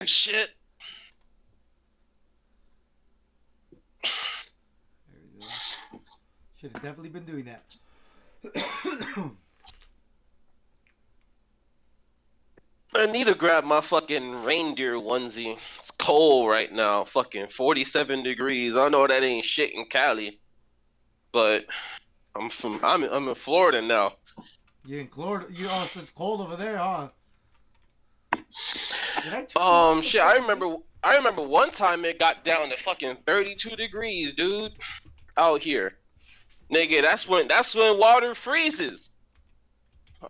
Shit. There we go. Should have definitely been doing that. I need to grab my fucking reindeer onesie. It's cold right now. Fucking 47 degrees. I know that ain't shit in Cali, but I'm in Florida now. You're in Florida. Oh, so it's cold over there, huh? Did I turn on the Shit. I fucking remember. I remember one time it got down to fucking 32 degrees, dude. Out here, nigga. That's when water freezes.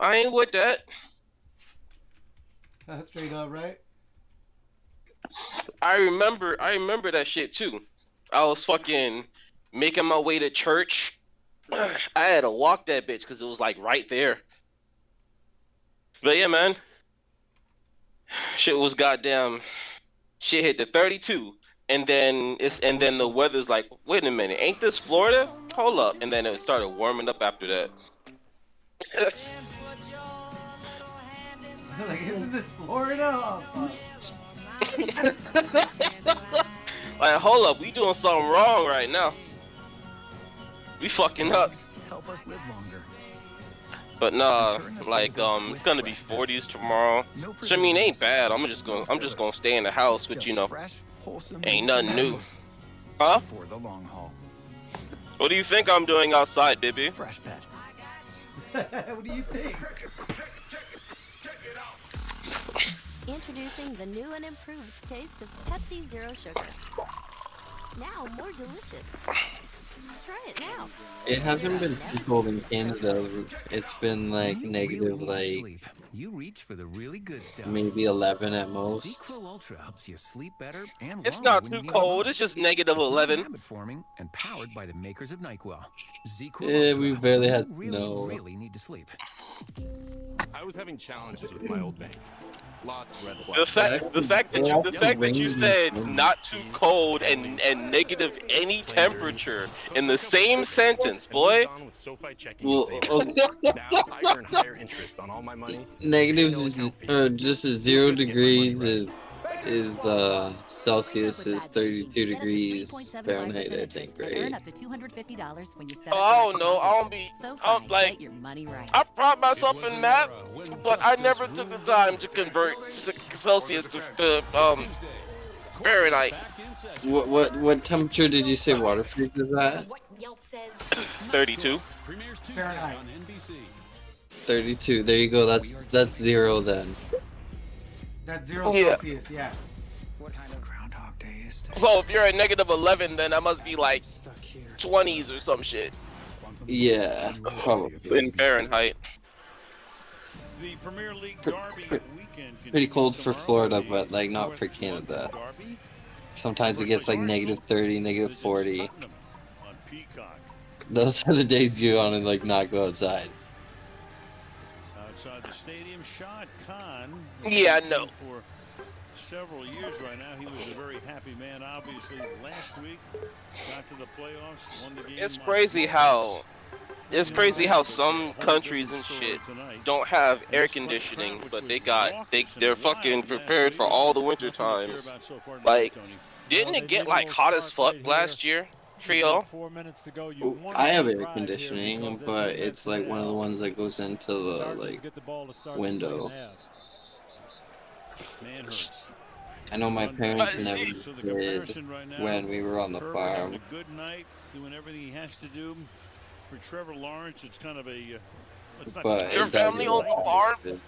I ain't with that. That's straight up, right? I remember that shit too. I was fucking making my way to church. I had to walk that bitch because it was like right there. But yeah, man, shit was goddamn. Shit hit the 32, and then the weather's like, wait a minute, ain't this Florida? Hold up, and then it started warming up after that. Like, isn't this Florida? Oh, Like, hold up, we doing something wrong right now. We fucking up. Help us live longer. But nah, like it's gonna be 40s tomorrow. Which I mean ain't bad. I'm just gonna stay in the house, but you know, ain't nothing new. Huh? For the long haul. What do you think I'm doing outside, baby? Fresh pet. what do you think? Introducing the new and improved taste of Pepsi Zero Sugar. Now more delicious. Try it now. It hasn't been too cold in Canada. It's been like negative, like You reach for the really good stuff. maybe 11 at most. ZzzQuil Ultra helps you sleep better and It's longer not when too you need cold. it It's just most. negative It's not 11. habit forming and powered by the makers of NyQuil. ZzzQuil Yeah, Ultra. we barely had You really need to sleep. I was having challenges with my old bank. Lots of red The flags. fact that you said not too cold and negative any temperature in the same sentence, boy. With SoFi checking Well, and savings. Now I earn higher interest on all my money. Negative just a 0 degrees is Celsius is 32 degrees Fahrenheit, I think, right? Up to $250 when you set Oh no, I don't be. I'm like, your money right. I pride myself in math, but I never took the time to convert Celsius to Fahrenheit. What temperature did you say water freezes at? What Yelp says. 32. Fahrenheit. 32. There you go. That's 0 then. That's 0 Yeah. Celsius, yeah. What kind of Groundhog Day is this? So if you're at negative 11, then that must be like 20s or some shit Yeah, probably. in Fahrenheit. The Premier League Derby weekend Pretty cold for tomorrow Florida, with but like not North for Canada. Derby. Sometimes it gets like negative 30, negative 40. On Peacock. Those are the days you want to like not go outside. Outside the stadium, Shad Khan. Yeah, I know. For several years right now, he was a very happy man. Obviously, last week got to the playoffs, won the game. It's crazy how some countries and shit don't have air conditioning, but they're fucking prepared for all the winter times. Like, didn't it get like hot as fuck last year for y'all? I have air conditioning, but it's like one of the ones that goes into the like window. I know my parents never did when we were on the farm. A good night, doing everything he has to do. For Trevor Lawrence, it's kind of a. It's not But Your it does family owns a farm? with 4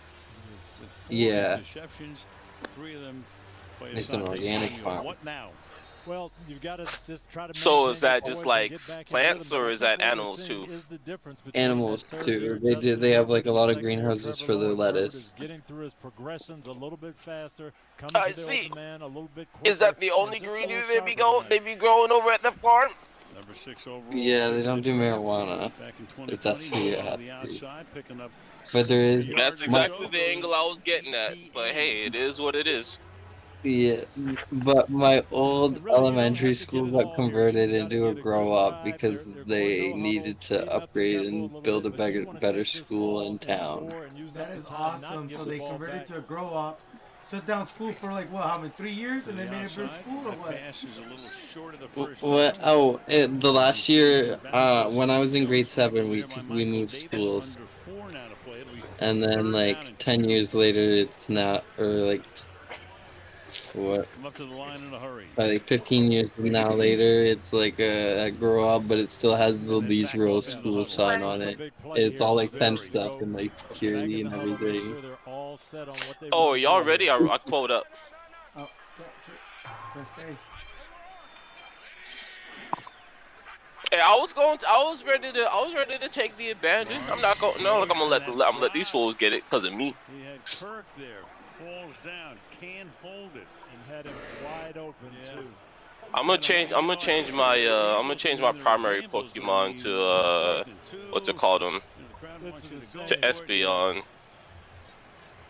Yeah. interceptions, 3 of them by It's an Asante organic Samuel. farm. What now? Well, you've got to just try to. So maintain is that the just poise like and get back in plants, rhythm. or But is I that think what we're animals seeing too? is the difference between Animals that third too. year They Justin have like a lot of Herbert, greenhouses Trevor for the Lawrence. Herbert lettuce. is getting through his progressions a little bit faster, coming I to the see. open man a little bit quicker. Is that the and only just a ingredient little they sharper be tonight. growing over at the farm? Number 6 overall. Yeah, they don't do marijuana. Back in If that's 2020, who you on have the to. outside, picking up But there is That's yards exactly or the so. angle I was getting at. But hey, it is what it is. Yeah, but my old Really, you don't elementary have to school get it got all here. converted You've gotta into a get a grow good up drive. because They're they going no huddle, needed to speeding up the upgrade tempo a and little build a bit, but you better wanna better take this school ball in and town. score and use That up is the time, not awesome. give So the they ball converted back. to a grow up shut down school for like what? How many? 3 years, and they made it for school or what? Pass is a little short of the first What? down. Oh, the last year, when I was in grade 7, we moved schools, Under 4 now to play. It'll be and then like 10 years later, it's now, or like what? come up to the line in a hurry. Like 15 years from now later, it's like a grow up, but it still has the Leeds Rural School sign on it. It's all like fenced up and like security and everything. Oh, y'all ready? I quote up. Oh, yeah, sure. Press A. Hey, I was ready to take the abandon. I'm not going. No, like I'm gonna let these fools get it because of me. He had Kirk there. Falls down. Can't hold it. And had him wide open too. I'm gonna change my primary Pokemon to what's it called to Espeon.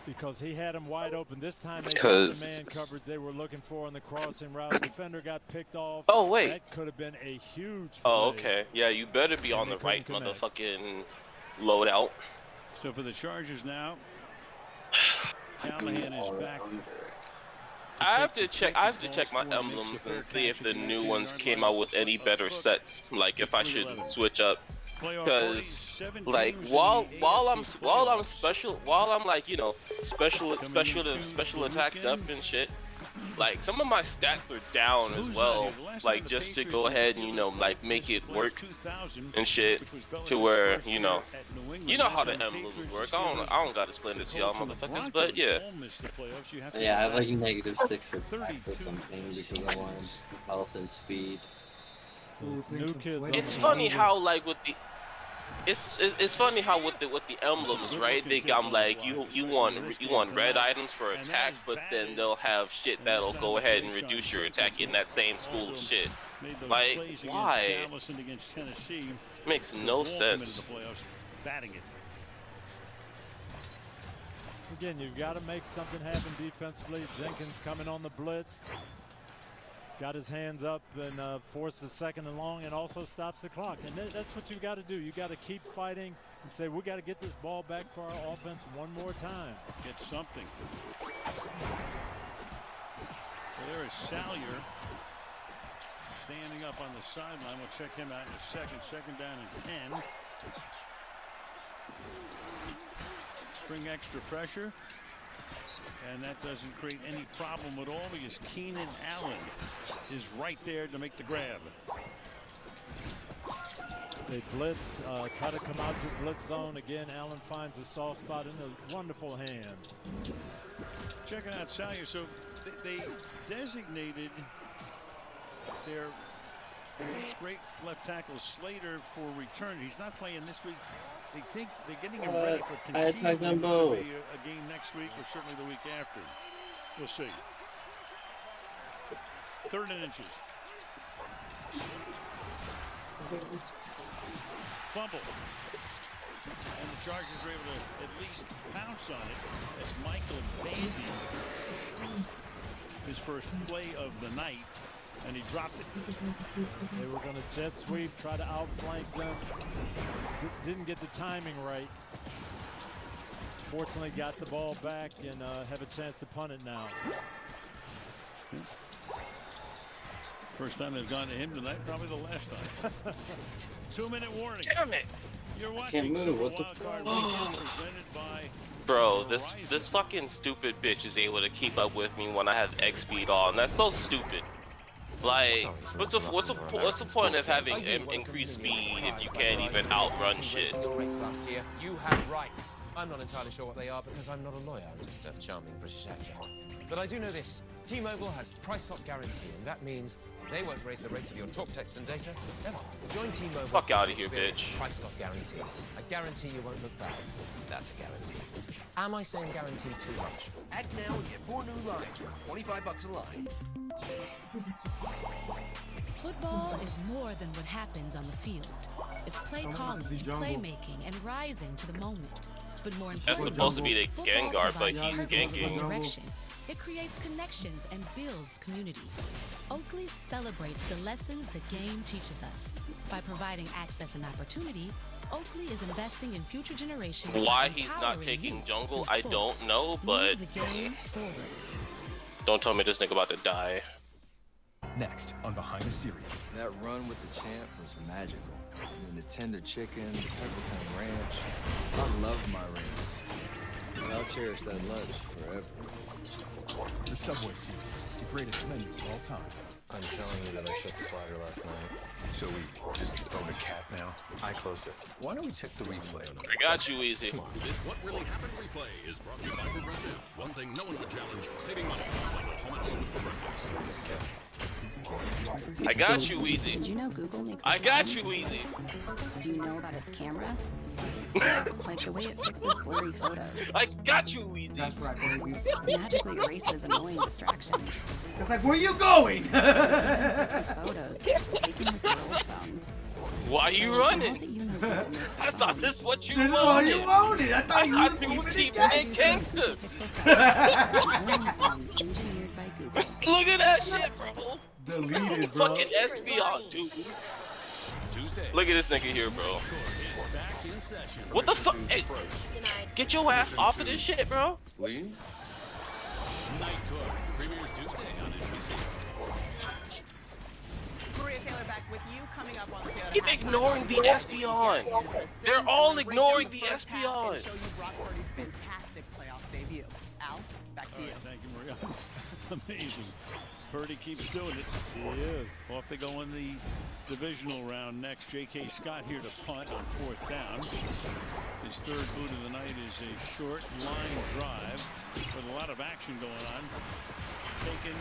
Because he had him wide open. This time they got Because- the man coverage they were looking for on the crossing route. Defender got picked off. Oh, wait. That could have been a huge play. Oh, okay. Yeah, you better be on And the they right couldn't connect. motherfucking loadout. So for the Chargers now, Callahan is back. I have to check my emblems and see if the new ones came out with any better sets. Like if I should switch up, because like while I'm like, you know, special attacked up and shit, like some of my stats are down as well, like just to go ahead and, you know, like make it work and shit, to where, you know how the emblems work. I don't gotta explain it to y'all motherfuckers, but yeah. Yeah, I have like -6 attack or something because I want health and speed. New kids. It's funny how like with the it's funny how with the emblems, right? They got like you want red items for attacks, but then they'll have shit that'll go ahead and reduce your attack in that same school of shit. Like, why? Makes no sense. Again, you've got to make something happen defensively. Jenkins coming on the blitz. Got his hands up and forced the second and long and also stops the clock. And that's what you've got to do. You got to keep fighting and say, we got to get this ball back for our offense one more time. Get something. So there is Salyer standing up on the sideline. We'll check him out in a second. Second down and 10. Bring extra pressure. And that doesn't create any problem at all because Keenan Allen is right there to make the grab. They blitz, try to come out to blitz zone. Again, Allen finds a soft spot in the wonderful hands. Checking out Salyer. So they designated their great left tackle Slater for return. He's not playing this week. They think they're getting him ready for conceivably a game next week or certainly the week after. We'll see. 3rd and inches. Fumble. And the Chargers are able to at least pounce on it as Michael Bandy, his first play of the night, and he dropped it. They were going to jet sweep, try to outflank them. Didn't get the timing right. Fortunately got the ball back and have a chance to punt it now. First time they've gone to him tonight, probably the last time. 2-minute warning. Damn it. You're watching Super Wild Card Weekend presented by Bro, this fucking stupid bitch is able to keep up with me when I have X speed on. That's so stupid. Like, what's the point of having increased speed if you can't even outrun shit? Last year, you have rights. I'm not entirely sure what they are because I'm not a lawyer. I'm just a charming British actor. But I do know this: T-Mobile has price lock guarantee, and that means they won't raise the rates of your talk, text, and data ever. Join T-Mobile. Fuck out of here, bitch. Price lock guarantee. A guarantee you won't look bad. That's a guarantee. Am I saying guarantee too much? Act now and get 4 new lines for $25 a line. Football is more than what happens on the field. It's play calling, playmaking, and rising to the moment. But more That's importantly, supposed to be the Gengar, but he's ganking. direction. It creates connections and builds community. Oakley celebrates the lessons the game teaches us by providing access and opportunity Oakley is investing in future generations. Why he's not taking jungle, I don't know, but don't tell me this nigga about to die. Next on Behind the Series. That run with the champ was magical. And the tender chicken, the peppercorn ranch. I love my rings. And I'll cherish that lunch forever. The Subway Series, the greatest menu of all time. I'm telling you that I shut the slider last night. So we just own a cat now? I closed it. Why don't we check the replay? I got you, Easy. This What Really Happened replay is brought to you by Progressive. One thing no one would challenge, saving money. Home and home with Progressive. I got you, Easy. Did you know Google makes I got you, Easy. Do you know about its camera? Like the way it fixes blurry photos. I got you, Easy. That's right, baby. Magically erases annoying distractions. It's like, where you going? Fixes photos, taken with your old phone. Why are you running? I thought this what you wanted. This is what you wanted. I thought you was keeping it gangster. Engineered by Google. Look at that shit, bro. Deleted, bro. Fucking FBI, dude. Tuesday. Look at this nigga here, bro. What the fuck? Hey, get your ass off of this shit, bro. Lean? Night Court premieres Tuesday on NBC. Maria Taylor back with you coming up on the Keep ignoring the Espeon. They're all ignoring the Espeon. Show you Brock Purdy's fantastic playoff debut. Al, back to you. Thank you, Maria. Amazing. Purdy keeps doing it. He is. Off they go in the divisional round next. J.K. Scott here to punt on 4th down. His third boot of the night is a short line drive with a lot of action going on. Taken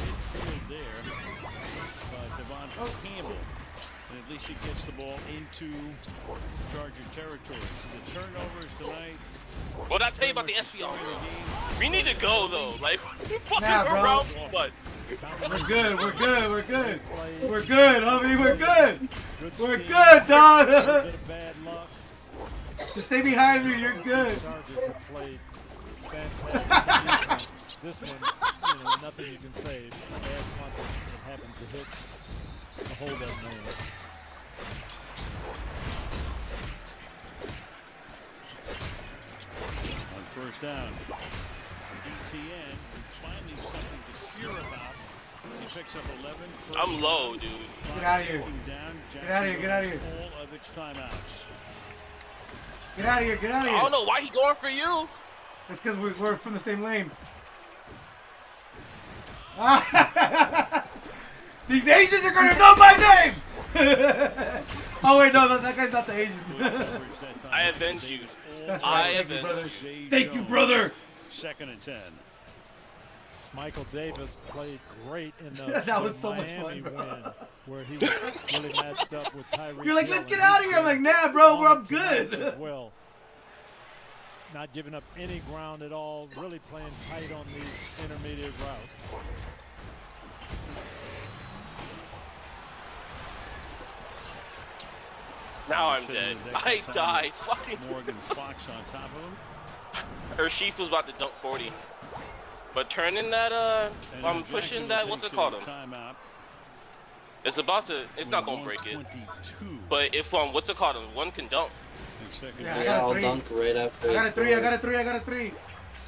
midfield there by Devon Campbell. And at least he gets the ball into Charger territory. So the turnovers tonight. What did I tell you about the Espeon? We need to go though. Like, fucking Nah, bro. around too much. We're good. We're good. We're good. We're good, homie. We're good. We're good, dog. Bad luck. Just stay behind me. You're good. Chargers have played fantastic. This one, you know, nothing you can say. Bad punt that happens to hit the hold up man. On 1st down, ETN finally something to cheer about. He picks up 11. I'm low, dude. Get out of here. Get out of here. Get out of here. All of its timeouts. Get out of here. Get out of here. I don't know why he going for you. It's because we're from the same lane. These Asians are gonna know my name. Oh wait, no, that guy's not the Asian. I avenge you. That's I right. Thank you, avenge brother. you. Thank you, brother. 2nd and 10. Michael Davis played great in the, That the was so much Miami fun, bro. win, where he was really matched up with Tyreek. You're like, Hill, let's get and out of he here. I'm like, played nah, bro, on I'm it tonight good. as well. Not giving up any ground at all, really playing tight on these intermediate routes. Now I'm dead. I died. Fucking. Morgan Fox on top of him. Her sheath was about to dunk 40. But turning that, And I'm then pushing Jacksonville that, what's it takes called? a timeout. It's about to, it's not gonna break it. But if, what's it called? One can dunk. Yeah, I Yeah, got a I'll 3. dunk right after. I got a 3. I got a 3. I got a 3.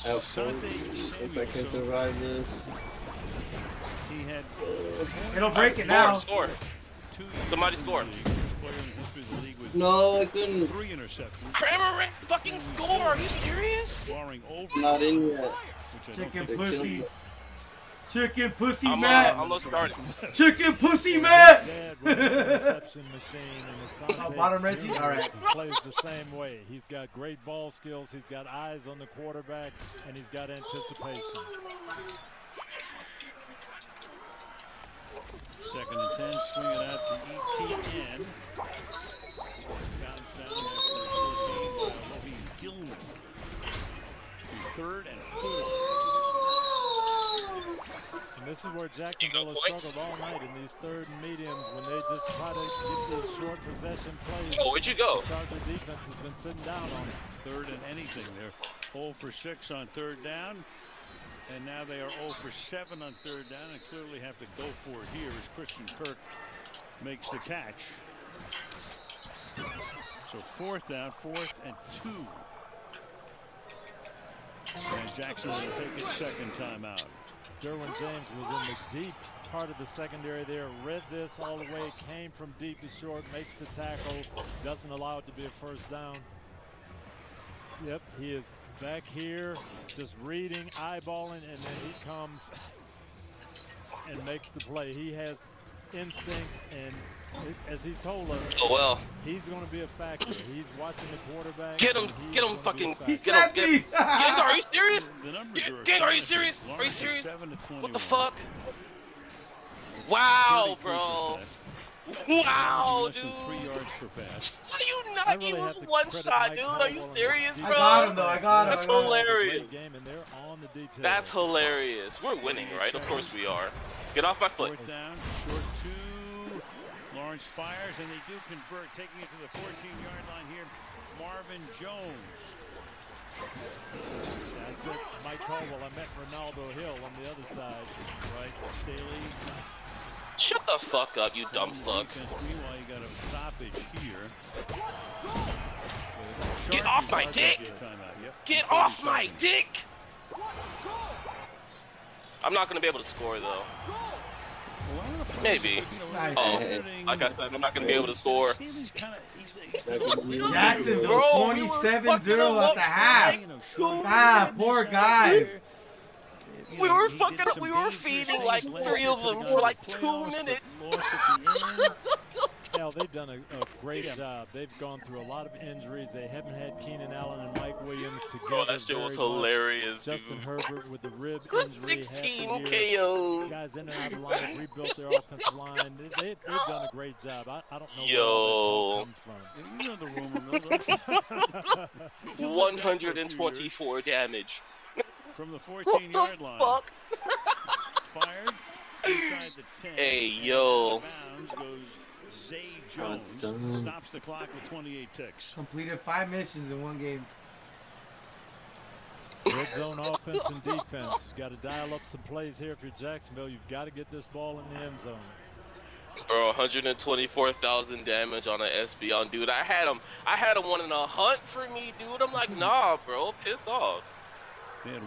I have 4 if I can survive this. He had It'll break it now. Score. Somebody score. No, I couldn't. 3 interceptions. Kramer, fucking score. Are you serious? Barring over. Not in yet. Chicken pussy. Chicken pussy, I'm Matt. almost started. Chicken pussy, Matt. Dad runs the reception machine and Asante Bottom Reggie? Jr. All right. plays the same way. He's got great ball skills. He's got eyes on the quarterback, and he's got anticipation. 2nd and 10, swing it out to ETN. Bounce down after a short game by Alohi Gilman. 3rd and 4. And this is where Jacksonville has struggled all night in these 3rd and mediums when they just try to get these short possession plays. Oh, where'd you go? The Charger defense has been sitting down on it. 3rd and anything. They're 0 for 6 on 3rd down. And now they are 0 for 7 on 3rd down and clearly have to go for it here as Christian Kirk makes the catch. So 4th down, 4th and 2. And Jackson will take its second timeout. Derwin James was in the deep part of the secondary there, read this all the way, came from deep to short, makes the tackle, doesn't allow it to be a first down. Yep, he is back here just reading, eyeballing, and then he comes and makes the play. He has instincts, and as he told us, he's going to be a factor. He's watching the quarterback. Get him, fucking, get him. Are you serious? Are you serious? Are you serious? What the fuck? Wow, bro. Wow, dude. 3 yards per pass. Are you not even one shot, dude? Are you serious, bro? I got him, though. I got him. That's hilarious. On the details. That's hilarious. We're winning, right? Of course we are. Get off my foot. 4th down, short 2. Lawrence fires, and they do convert, taking it to the 14-yard line here. Marvin Jones. I said Mike Caldwell. I met Ronaldo Hill on the other side. Right, Staley. Shut the fuck up, you dumb fuck. Meanwhile, you got a stoppage here. Get off my dick! Get off my dick! I'm not gonna be able to score though. Maybe. Nice. Oh, like I said, I'm not gonna be able to score. Jacksonville 27-0 at the half. Ah, poor guys. We were fucking up. We were feeding like 3 of them for like 2 minutes. Hell, they've done a great job. They've gone through a lot of injuries. They haven't had Keenan Allen and Mike Williams together. Bro, that shit was hilarious, Justin dude. Herbert with the rib injury. 16 KO. Guys in and out of the lineup, rebuilt their offensive line. They've done a great job. I don't know where all that talk comes from. You know the rumor mill. 124 damage. From the 14-yard line. Fuck? Fired inside the 10. Hey, yo. Bounds goes Zay Jones. Stops the clock with 28 ticks. Completed 5 missions in 1 game. Red zone offense and defense. You got to dial up some plays here if you're Jacksonville. You've got to get this ball in the end zone. Bro, 124,000 damage on an SB on dude. I had him wanting a hunt for me, dude. I'm like, nah, bro, piss off.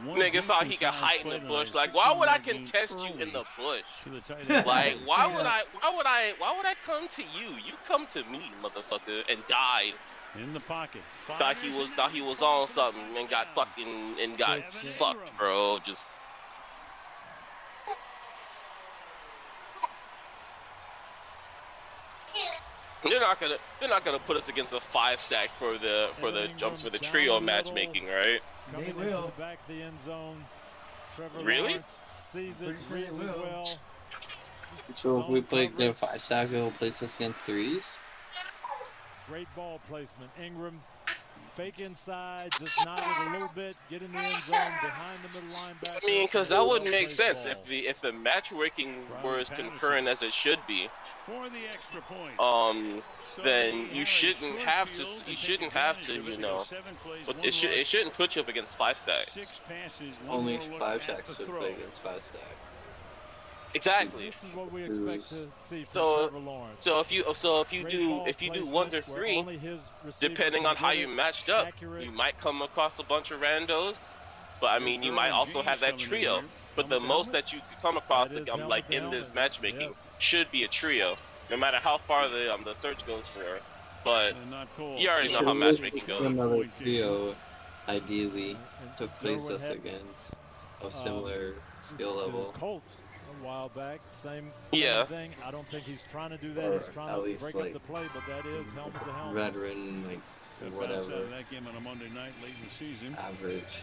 Nigga thought he could hide in the bush. Like, why would I contest you in the bush? Like, why would I come to you? You come to me, motherfucker, and died. In the pocket. Thought he was on something and got fucked, bro. Just. They're not gonna put us against a 5-stack for the trio matchmaking, right? They will. Back the end zone. Trevor Really? Lawrence sees it, reads it well. So if we play the 5-stack, it'll place us against 3s. Great ball placement. Ingram, fake inside, just nod it a little bit, get in the end zone behind the middle linebacker. I mean, because that wouldn't make sense if the matchmaking were as concurrent as it should be. For the extra point. Then you shouldn't have to. You know, it shouldn't put you up against 5-stacks. 6 passes. Only 5-stacks should play against 5-stack. Exactly. This is what we expect to see from Trevor Lawrence. So if you do 1 to 3, depending on how you matched up, you might come across a bunch of randos. But I mean, you might also have that trio. But the most that you could come across, like in this matchmaking, should be a trio, no matter how far the search goes for. But you already know how matchmaking goes. Another trio, ideally, to place us against a similar skill level. Colts a while back, same thing. I don't think he's trying to do that. He's trying to break up the play, but that is helmet to helmet. Veteran, whatever. That game on a Monday night late in the season. Average.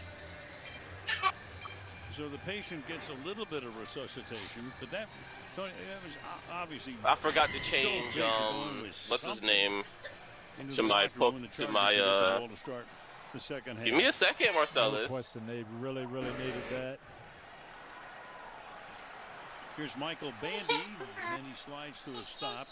So the patient gets a little bit of resuscitation, but that was obviously. I forgot to change what's his name to my the second half. Give me a second, Marcellus. No question, they really needed that. Here's Michael Bandy, and then he slides to a stop.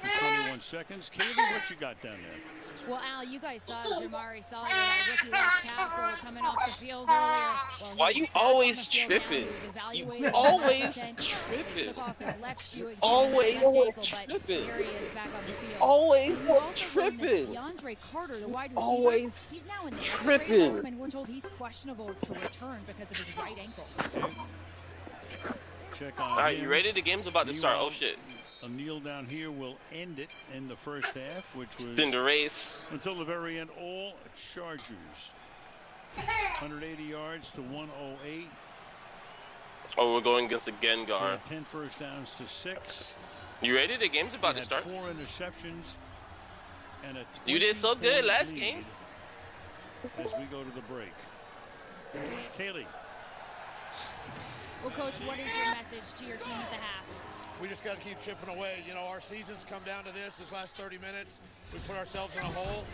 The 31 seconds. Kaylee, what you got down there? Well, Al, you guys saw Jamari Sawyer, that rookie left tackle, coming off the field earlier. Well, Why you always tripping? You always tripping. Always tripping. Always tripping. DeAndre Carter, the wide receiver, Always he's now in the tripping. X-ray room, and we're told he's questionable to return because of his right ankle. Check on All right, him. you ready? The game's about to start. Oh shit. A kneel down here will end it in the first half, which was Spin the race until the very end. All Chargers. 180 yards to 108. Oh, we're going against a Gengar. 10 first downs to 6. You ready? The game's about to start. 4 interceptions and a You did so good 20-point last lead game. as we go to the break. Kaylee. Well, Coach, what is your message to your team at the half? We just got to keep chipping away. You know, our season's come down to this last 30 minutes. We put ourselves in a hole.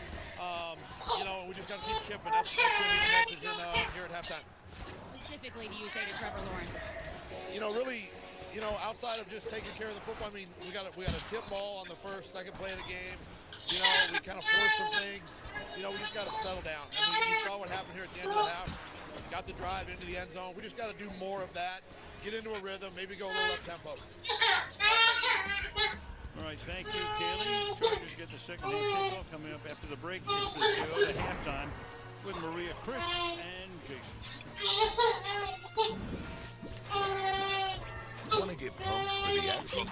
You know, we just got to keep chipping. That's going to be the message here at halftime. What specifically do you say to Trevor Lawrence? You know, really, you know, outside of just taking care of the football, I mean, we got a tip ball on the second play of the game. You know, we kind of forced some things. You know, we just got to settle down. I mean, you saw what happened here at the end of the half. Got the drive into the end zone. We just got to do more of that. Get into a rhythm, maybe go a little up-tempo. All right, thank you, Kaylee. Chargers get the second half kickoff coming up after the break. It's the Toyota halftime with Maria, Chris, and Jason. Want to get pumped for the action?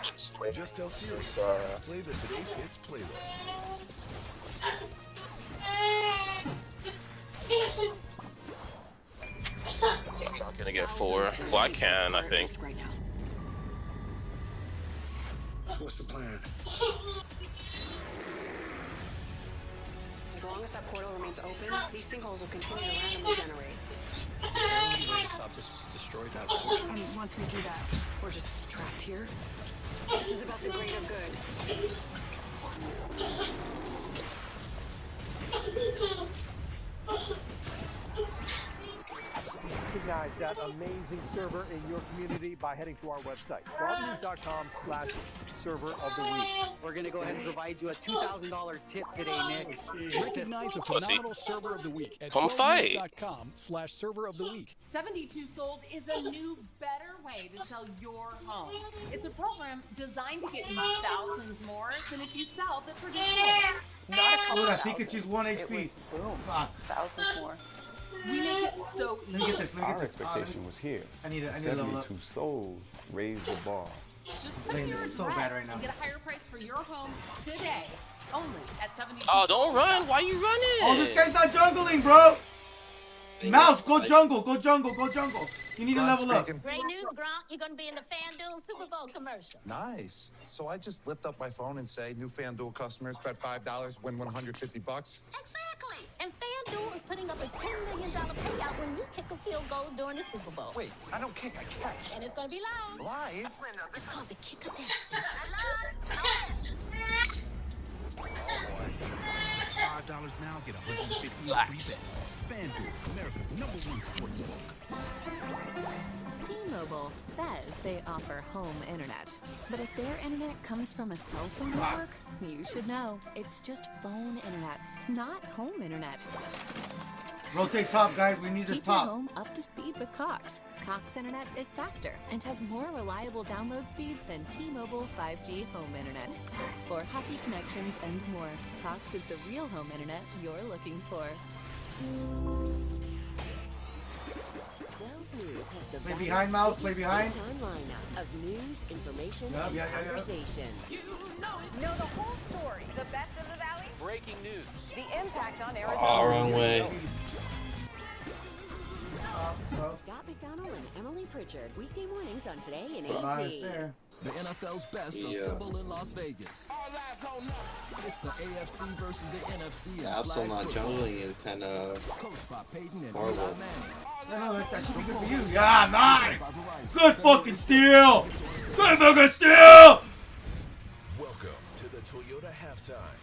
Just tell Siri. Play the Today's Hits playlist. I'm not gonna get 4. Well, I can, I think. What's the plan? As long as that portal remains open, these sinkholes will continue to randomly generate. Stop destroy that. And once we do that, we're just trapped here. This is about the greater good. Recognize that amazing server in your community by heading to our website, BravoNews.com/server of the week. We're going to go ahead and provide you a $2,000 tip today, Nick. Recognize a phenomenal server of the week at Come fight. BravoNews.com/server of the week. 72 Sold is a new, better way to sell your home. It's a program designed to get you thousands more than if you sell the traditional. Not a couple Look, thousand. Pikachu's 1 HP. It was, boom, Fuck. thousands more. We make it so Let me get this. Let me Our get this. expectation was here. I need a level up. 72 Sold raised the bar. Just put in your Playing this so address bad right now. and get a higher price for your home today. Only at 72 Oh, don't run. Why you running? Oh, this guy's not jungling, bro. Mouse, go jungle, go jungle, go jungle. You need to level up. Great news, Gronk. You're going to be in the FanDuel Super Bowl commercial. Nice. So I just lift up my phone and say, new FanDuel customers bet $5, win $150. Exactly. And FanDuel is putting up a $10 million payout when you kick a field goal during the Super Bowl. Wait, I don't kick, I catch. And it's going to be live. Live? It's called the Kick of Death. $5 now, get $150 in free bets. FanDuel, America's #1 sportsbook. T-Mobile says they offer home internet. But if their internet comes from a cell phone network, you should know. It's just phone internet, not home internet. Rotate top, guys. We need this Keep your top. home up to speed with Cox. Cox internet is faster and has more reliable download speeds than T-Mobile 5G home internet. For happy connections and more, Cox is the real home internet you're looking for. 12 News has the Play behind, Mouse. Play behind. time lineup of news, information, Yeah, and yeah, yeah, yeah. conversation. Know the whole story. The best of the Valley. Breaking news. The impact on Arizona. Oh, wrong way. Scott McDonald and Emily Pritchard, weekday mornings on Today in Nice AZ. there. The NFL's best Yeah. assemble in Las Vegas. It's the AFC versus the NFC. The Absol not jungling is kind of Coached by Peyton and horrible. Eli Manning. No, that should be good for you. Yeah, nice. Good fucking steal. Good fucking steal. Welcome to the Toyota halftime.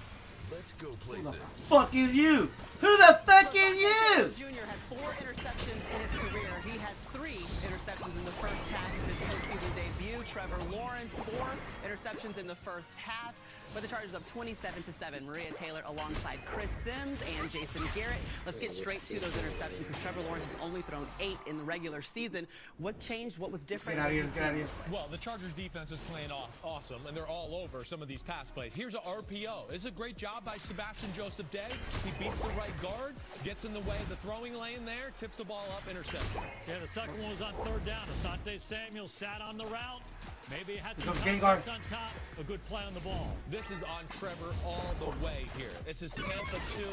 Let's go places. Fuck is you? Who the fuck is you? Jr. had 4 interceptions in his career. He has 3 interceptions in the first half of his postseason debut. Trevor Lawrence, 4 interceptions in the first half. But the Chargers up 27-7. Maria Taylor alongside Chris Sims and Jason Garrett. Let's get straight to those interceptions because Trevor Lawrence has only thrown 8 in the regular season. What changed? What was different? Get out of here, get out of here. Well, the Chargers defense is playing awesome, and they're all over some of these pass plays. Here's an RPO. This is a great job by Sebastian Joseph Day. He beats the right guard, gets in the way of the throwing lane there, tips the ball up, interception. Yeah, the second one was on 3rd down. Asante Samuel sat on the route. Maybe he had some Game contact guard. on top. A good play on the ball. This is on Trevor all the way here. This is Tampa 2.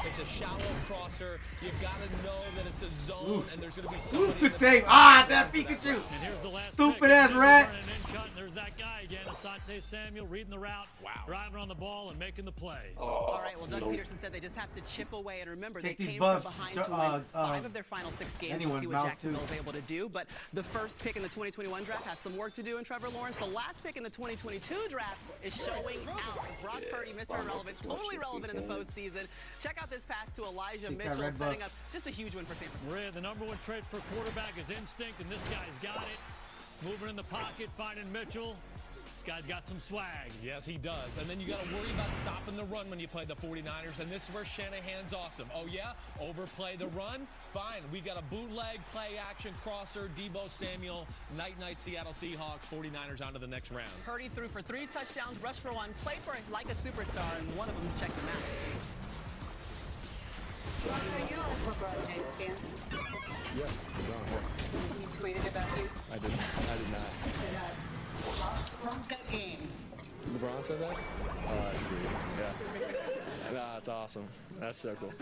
It's a shallow crosser. You've got to know that it's a zone, and there's going to be somebody. Good save. Ah, that Pikachu. And here's the last Stupid ass rat. There's that guy again, Asante Samuel, reading the route, driving on the ball and making the play. All right, well, Doug Peterson said they just have to chip away. And remember, Take they these came buffs, from behind to win 5 of their final 6 games. anyone, We'll see what mouse Jacksonville too. is able to do. But the first pick in the 2021 draft has some work to do in Trevor Lawrence. The last pick in the 2022 draft is showing out. Brock Purdy, Mr. Irrelevant, totally relevant in the postseason. Check out this pass to Elijah Mitchell, setting up just a huge win for San Francisco. Maria, the #1 trait for quarterback is instinct, and this guy's got it. Moving in the pocket, finding Mitchell. This guy's got some swag. Yes, he does. And then you got to worry about stopping the run when you play the 49ers. And this is where Shanahan's awesome. Oh, yeah? Overplay the run? Fine. We got a bootleg, play action, crosser, Deebo Samuel, night-night Seattle Seahawks, 49ers on to the next round. Purdy threw for 3 touchdowns, rushed for 1, played for like a superstar, and one of them checked him out. Are you a LeBron James fan? Yeah, LeBron, yeah. He tweeted about you. I did not. Good game. LeBron said that? Oh, that's sweet. Yeah. Nah, that's awesome. That's so cool.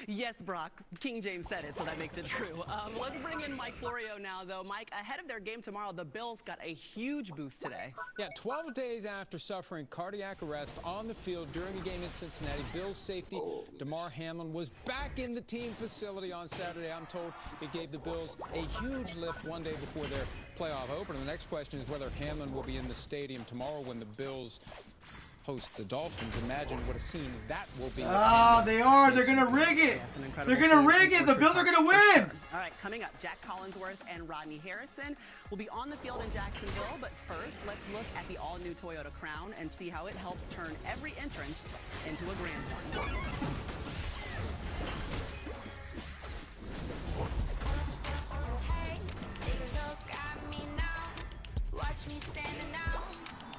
Yes, Brock. King James said it, so that makes it true. Let's bring in Mike Florio now, though. Mike, ahead of their game tomorrow, the Bills got a huge boost today. Yeah, 12 days after suffering cardiac arrest on the field during a game in Cincinnati, Bills safety Damar Hamlin was back in the team facility on Saturday. I'm told it gave the Bills a huge lift one day before their playoff opener. The next question is whether Hamlin will be in the stadium tomorrow when the Bills host the Dolphins. Imagine what a scene that will be. Ah, they are. They're going to rig it. They're going to rig it. The Bills are going to win. All right, coming up, Jack Collinsworth and Rodney Harrison will be on the field in Jacksonville. But first, let's look at the all-new Toyota Crown and see how it helps turn every entrance into a grand one. Hey, take a look at me now. Watch me standing out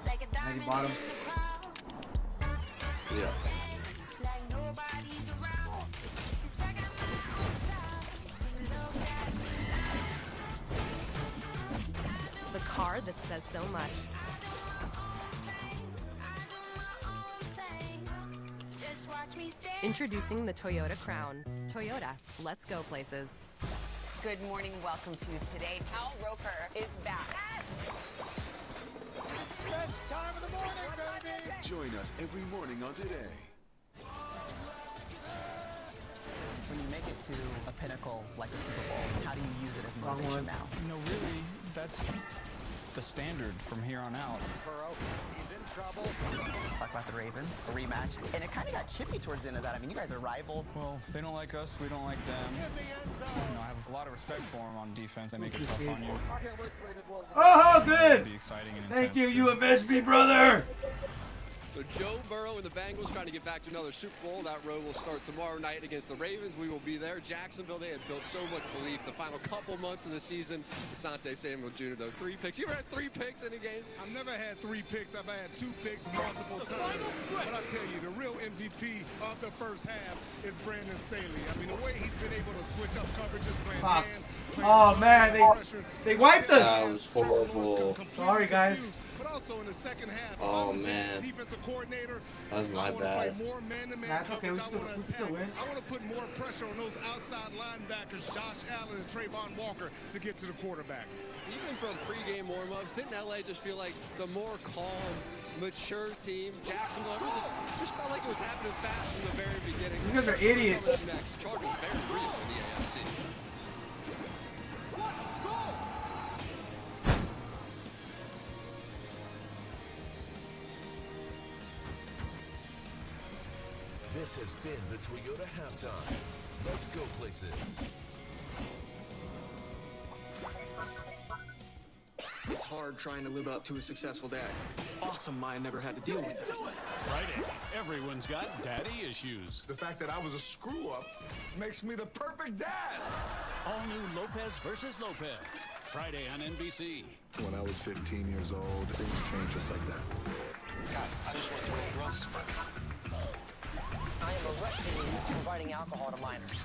like a diamond in the crowd. Yeah. It's like nobody's around. It's like I'm on stop. Take a look at me now. The car that says so much. Just watch me stand. Introducing the Toyota Crown. Toyota, let's go places. Good morning, welcome to Today. Al Roker is back. Best time of the morning, baby! Join us every morning on Today. When you make it to a pinnacle like the Super Bowl, how do you use it as motivation now? You know, really, that's the standard from here on out. Burrow, he's in trouble. Let's talk about the Ravens, a rematch. And it kind of got chippy towards the end of that. I mean, you guys are rivals. Well, they don't like us, we don't like them. You know, I have a lot of respect for them on defense. They make it tough on you. Oh, good. It'll be exciting and Thank intense, you. You too. avenged me, brother. So Joe Burrow and the Bengals trying to get back to another Super Bowl. That road will start tomorrow night against the Ravens. We will be there. Jacksonville, they had built so much belief. The final couple months of the season, Asante Samuel Jr., though, 3 picks. You ever had 3 picks in a game? I've never had 3 picks. I've had 2 picks multiple times. But I tell you, the real MVP of the first half is Brandon Staley. I mean, the way he's been able to switch up coverages, playing Fuck. man, Oh, man. They wiped us. That was horrible. Sorry, guys. But also in the second half, Oh, man. defensive coordinator, That was my I want to bad. play more man-to-man That's okay. coverage. We I want to still attack. win. I want to put more pressure on those outside linebackers, Josh Allen and Trayvon Walker, to get to the quarterback. Even from pregame warm-ups, didn't LA just feel like the more calm, mature team? Jacksonville just felt like it was happening fast from the very beginning. You guys are idiots. Coming up next, Chargers very real in the AFC. This has been the Toyota Halftime. Let's go places. It's it's hard trying to live up to a successful dad. It's awesome I never had to deal with it. Friday, everyone's got daddy issues. The fact that I was a screw-up makes me the perfect dad. All new Lopez versus Lopez. Friday on NBC. When I was 15 years old, things changed just like that. Guys, I just went through a growth spurt. I am arresting you for providing alcohol to minors.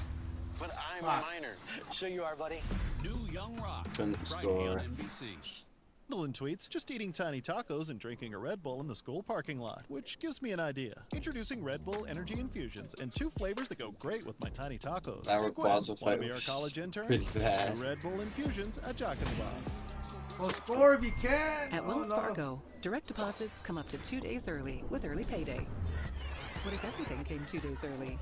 But I'm a minor. Sure you are, buddy. New Young Rock. Couldn't Friday score. on NBC. Nolan tweets, just eating tiny tacos and drinking a Red Bull in the school parking lot, which gives me an idea. Introducing Red Bull Energy Infusions and 2 flavors that go great with my tiny tacos. That Check Quazo Wanna fight be our was college intern? pretty bad. The Red Bull Infusions at Jock in the Box. Well, score if you can. At Oh, Wells no. Fargo, direct deposits come up to 2 days early with early payday. What if everything came 2 days early?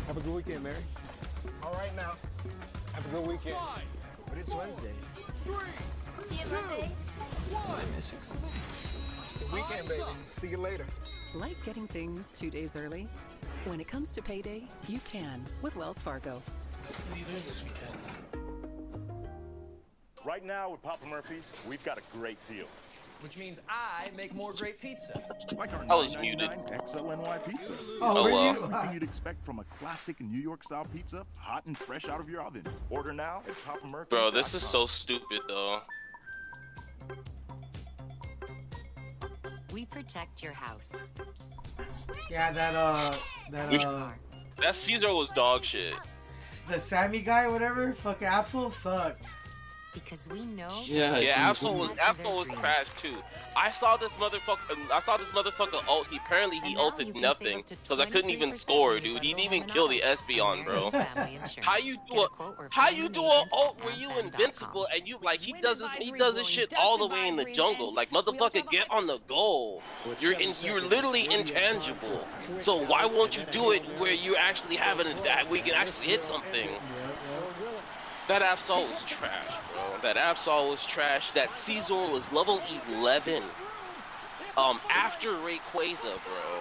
Have a good weekend, Mary. All right now. Have a good weekend. But it's Wednesday. See you Monday. Am I missing something? It's the weekend, baby. See you later. Like getting things 2 days early? When it comes to payday, you can with Wells Fargo. What are you doing this weekend? Right now with Papa Murphy's, we've got a great deal. Which means I make more great pizza. Like our I was $9.99 XLNY pizza. Oh, were you? Everything you'd expect from a classic New York style pizza, hot and fresh out of your oven. Order now at Papa Murphy's. Bro, this is so stupid though. We protect your house. Yeah, That Caesar was dog shit. the Sammy guy, whatever, fucking Absol sucked. Because we know. Yeah, Absol was trash too. I saw this motherfucker ult. Apparently he ulted nothing because I couldn't even score, dude. He didn't even kill the Espeon, bro. How you do a ult where you invincible and you like he does his shit all the way in the jungle. Like motherfucker, get on the goal. You're literally intangible. So why won't you do it where you actually have it where you can actually hit something? That Absol was trash, bro. That Absol was trash. That Caesar was level 11. After Rayquaza, bro.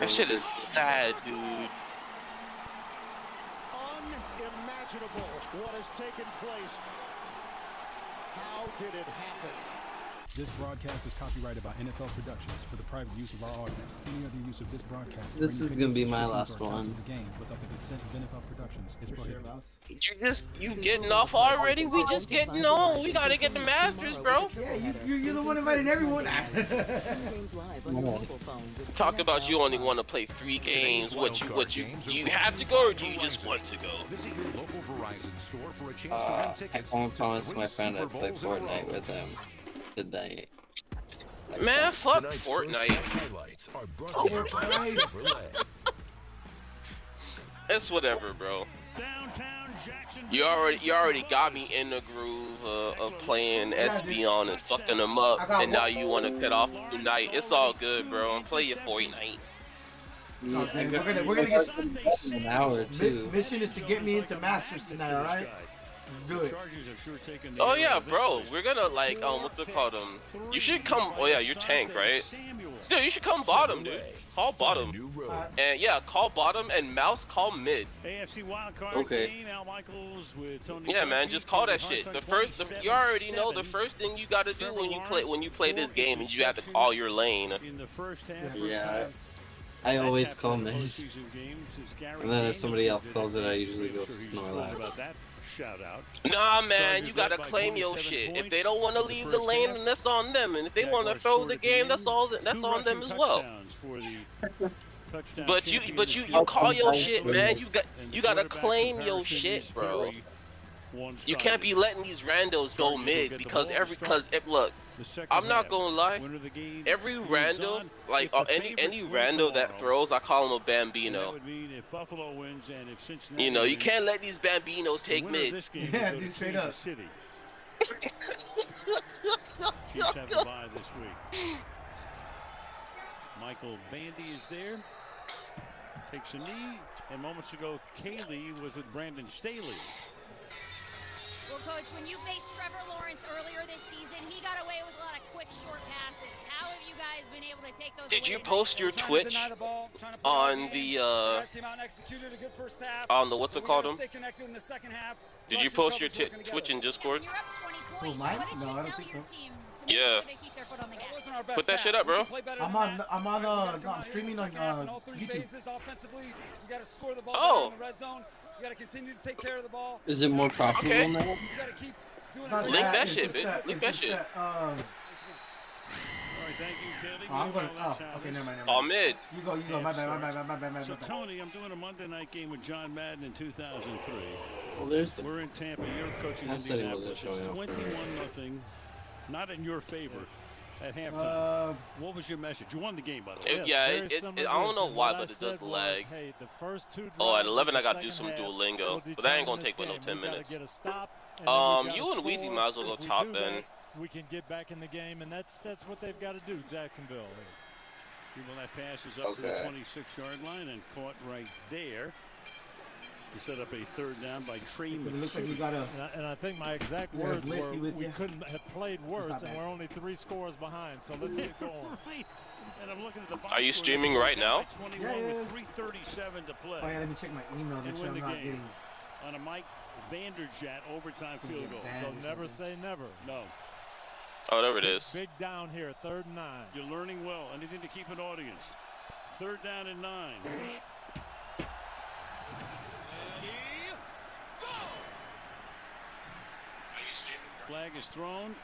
That shit is sad, dude. Unimaginable what has taken place. How did it happen? This broadcast is copyrighted by NFL Productions for the private use of our audience. Any other use of this broadcast This is gonna be my last one. the game without the consent of NFL Productions is prohibited. You getting off already? We just getting on. We gotta get the Masters, bro. Yeah, you're the one inviting everyone. Talk about you only want to play 3 games. What you have to go or do you just want to go? Visit your local Verizon store for a chance to win I tickets. promised my friend I'd play Fortnite with him. Did they? Man, fuck Tonight's Fortnite. highlights are brought to you by Chevrolet. It's whatever, bro. You already got me in the groove of playing Espeon and fucking them up, and now you want to cut off tonight. It's all good, bro. Play your Fortnite. We're gonna get an hour too. Mission is to get me into Masters tonight, all right? Do it. Oh yeah, bro. We're gonna like what's it called? You should come. Oh yeah, you're tank, right? Still, you should come bottom, dude. Call bottom. And yeah, call bottom and mouse call mid. AFC wildcard Okay. game. Al Michaels with Tony. Yeah, man, just call that shit. You already know the first thing you gotta do when you play this game is you have to call your lane. In the first half. Yeah. I always call mid. And then if somebody else calls it, I usually go Snorlax. Shout out. Nah, man, you gotta claim your shit. If they don't want to leave the lane, then that's on them. And if they want to throw the game, that's on them as well. But you call your shit, man. You gotta claim your shit, bro. You can't be letting these randos go mid because look, I'm not gonna lie. Every rando, like any rando that throws, I call him a Bambino. You know, you can't let these Bambinos take mid. Yeah, dude, straight up. Chiefs have a bye this week. Michael Bandy is there. Takes a knee, and moments ago, Kaylee was with Brandon Staley. Well, Coach, when you faced Trevor Lawrence earlier this season, he got away with a lot of quick, short passes. How have you guys been able to take those? Did you post your Twitch on the what's it called? Did you post your Twitch in Discord? Oh, mine? No, I don't think so. Yeah. Put that shit up, bro. I'm streaming on YouTube. Oh. You gotta continue to take care of the ball. Is it more profitable now? You gotta keep doing Link that shit, bitch. Link that shit. All right, thank you, Kelly. I'm gonna. Oh, okay, never mind. Oh, mid. You go. My bad. So Tony, I'm doing a Monday night game with John Madden in 2003. Well, there's the. We're in Tampa. You're coaching Indianapolis. It's 21-0. Not in your favor at halftime. What was your message? You won the game, by the way. Yeah, I don't know why, but it does lag. Hey, the first 2 oh, at 11 I gotta do some Duolingo, but that ain't gonna take but no 10 minutes. You and Weezy might as well go top then. We can get back in the game, and that's what they've got to do, Jacksonville. Well, that pass is up to the 26-yard line and caught right there to set up a third down by Trey McShay. It looks like you got a. And I think my exact words were, we couldn't have played worse, and we're only 3 scores behind. So let's get going. Right. And I'm looking at the box. Are you streaming right now? 21 with 3:37 to play. Oh yeah, let me check my email. Make sure I'm not getting. On a Mike Vanderjagt overtime field goal. So never say never. No. Oh, there it is. Big down here, 3rd and 9. You're learning well. Anything to keep an audience. 3rd down and 9. Flag is thrown.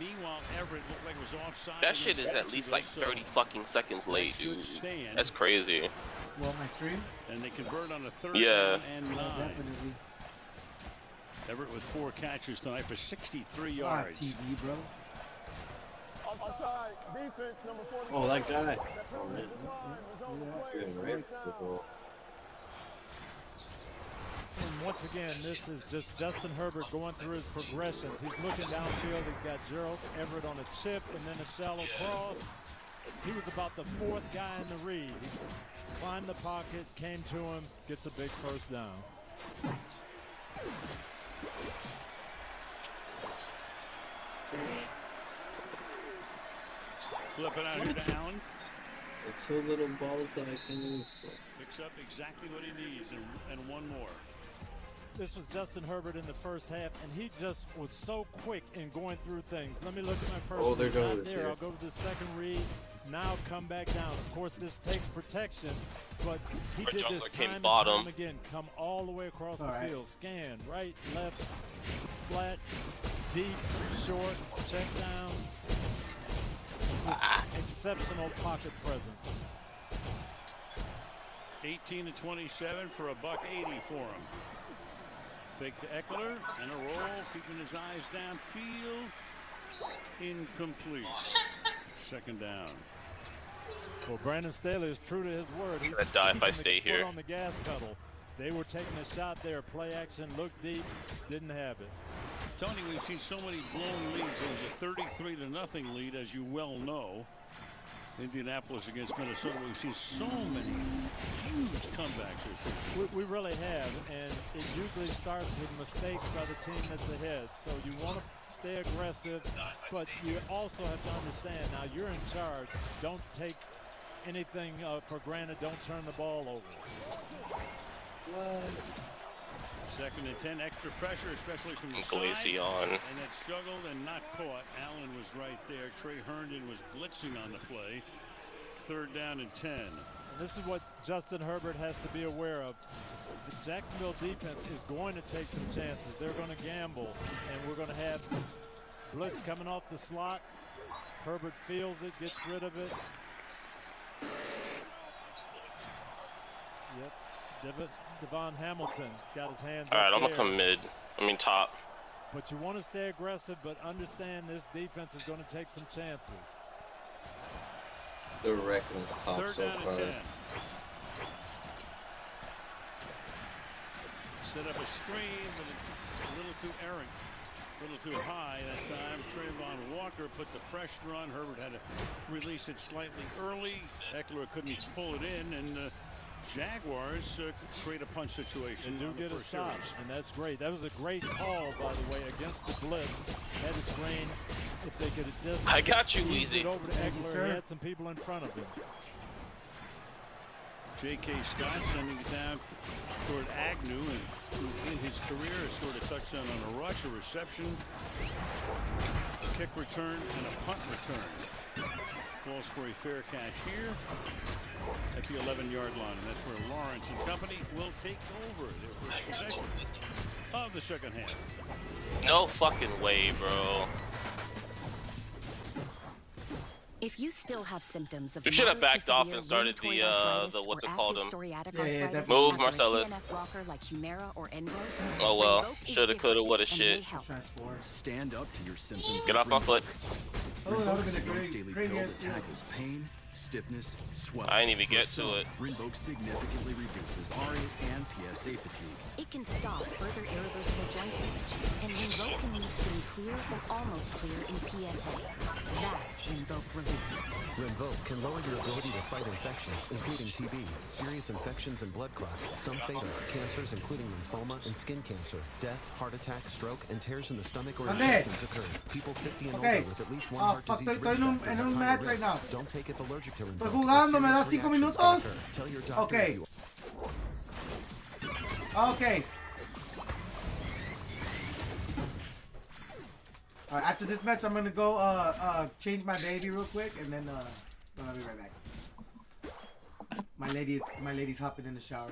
Meanwhile, Everett looked like it was offside. That shit is at least like 30 fucking seconds late, dude. That's crazy. Well, my stream. And they convert on a 3rd down and 9. Definitely. Everett with 4 catches tonight for 63 yards. TV, bro. Defense number 40. Oh, that guy. And once again, this is just Justin Herbert going through his progressions. He's looking downfield. He's got Gerald Everett on a chip and then a shallow cross. He was about the 4th guy in the read. He climbed the pocket, came to him, gets a big first down. Flip it out here to Allen. It's so little balls that I can move. Picks up exactly what he needs and one more. This was Justin Herbert in the first half, and he just was so quick in going through things. Let me look at my first read. Not there. I'll go to the second read. Now come back down. Of course, this takes protection, but he did this time and time again. Come all the way across the field. Scan, right, left, flat, deep, short, check down. Just exceptional pocket presence. 18 to 27 for $180 for him. Fake to Eckler and a roll, keeping his eyes downfield. Incomplete. 2nd down. Well, Brandon Staley is true to his word. He's gonna die if I stay here. On the gas pedal. They were taking a shot there, play action, looked deep, didn't have it. Tony, we've seen so many blown leads. It was a 33-0 lead, as you well know. Indianapolis against Minnesota. We've seen so many huge comebacks this season. We really have, and it usually starts with mistakes by the team that's ahead. So you want to stay aggressive, but you also have to understand, now you're in charge. Don't take anything for granted. Don't turn the ball over. What? 2nd and 10, extra pressure, especially from the side. And that struggled and not caught. Allen was right there. Trey Herndon was blitzing on the play. 3rd down and 10. And this is what Justin Herbert has to be aware of. The Jacksonville defense is going to take some chances. They're going to gamble, and we're going to have blitz coming off the slot. Herbert feels it, gets rid of it. Yep. Devon Hamilton got his hands up. All right, I'm going to come mid. I mean top. But you want to stay aggressive, but understand this defense is going to take some chances. They're wrecking this top 3rd so down far. and 10. Set up a screen, but a little too errant. A little too high that time. Trayvon Walker put the pressure on. Herbert had to release it slightly early. Eckler couldn't pull it in, and Jaguars create a punch situation. They do get a stop, and that's great. That was a great call, by the way, against the blitz. Had a screen. If they could have just I got you, eased Weezy. it over to Eckler, he had some people in front of him. J.K. Scott sending it down toward Agnew, and who in his career has scored a touchdown on a rush, a reception, a kick return, and a punt return. Calls for a fair catch here at the 11-yard line. And that's where Lawrence and company will take over their first possession of the second half. No fucking way, bro. If you still have symptoms of You should have backed off and started the what's it called move, Marcellus. Like Humira or Envo, Oh well, shoulda, coulda, woulda, shit. Stand up to your symptoms. Get off my foot. Rinvoq's daily pill that tackles pain, stiffness, swelling. I didn't even get to it. Rinvoq significantly reduces RA and PSA fatigue. It can stop further irreversible joint damage, and Rinvoq can leave skin clear or almost clear in PSA. That's Rinvoq Relief. Rinvoq can lower your ability to fight infections, including TB, serious infections and blood clots, some fatal, cancers including lymphoma and skin cancer, death, heart attack, stroke, and tears in the stomach or intestines occur. People 50 and older with at least one heart disease risk factor have higher risks. Don't take if allergic to Rinvoq. Estoy jugando, me da 5 minutos. Tell your doctor if you Okay. Alright, after this match, I'm gonna go change my baby real quick, and then I'll be right back. My lady's hopping in the shower.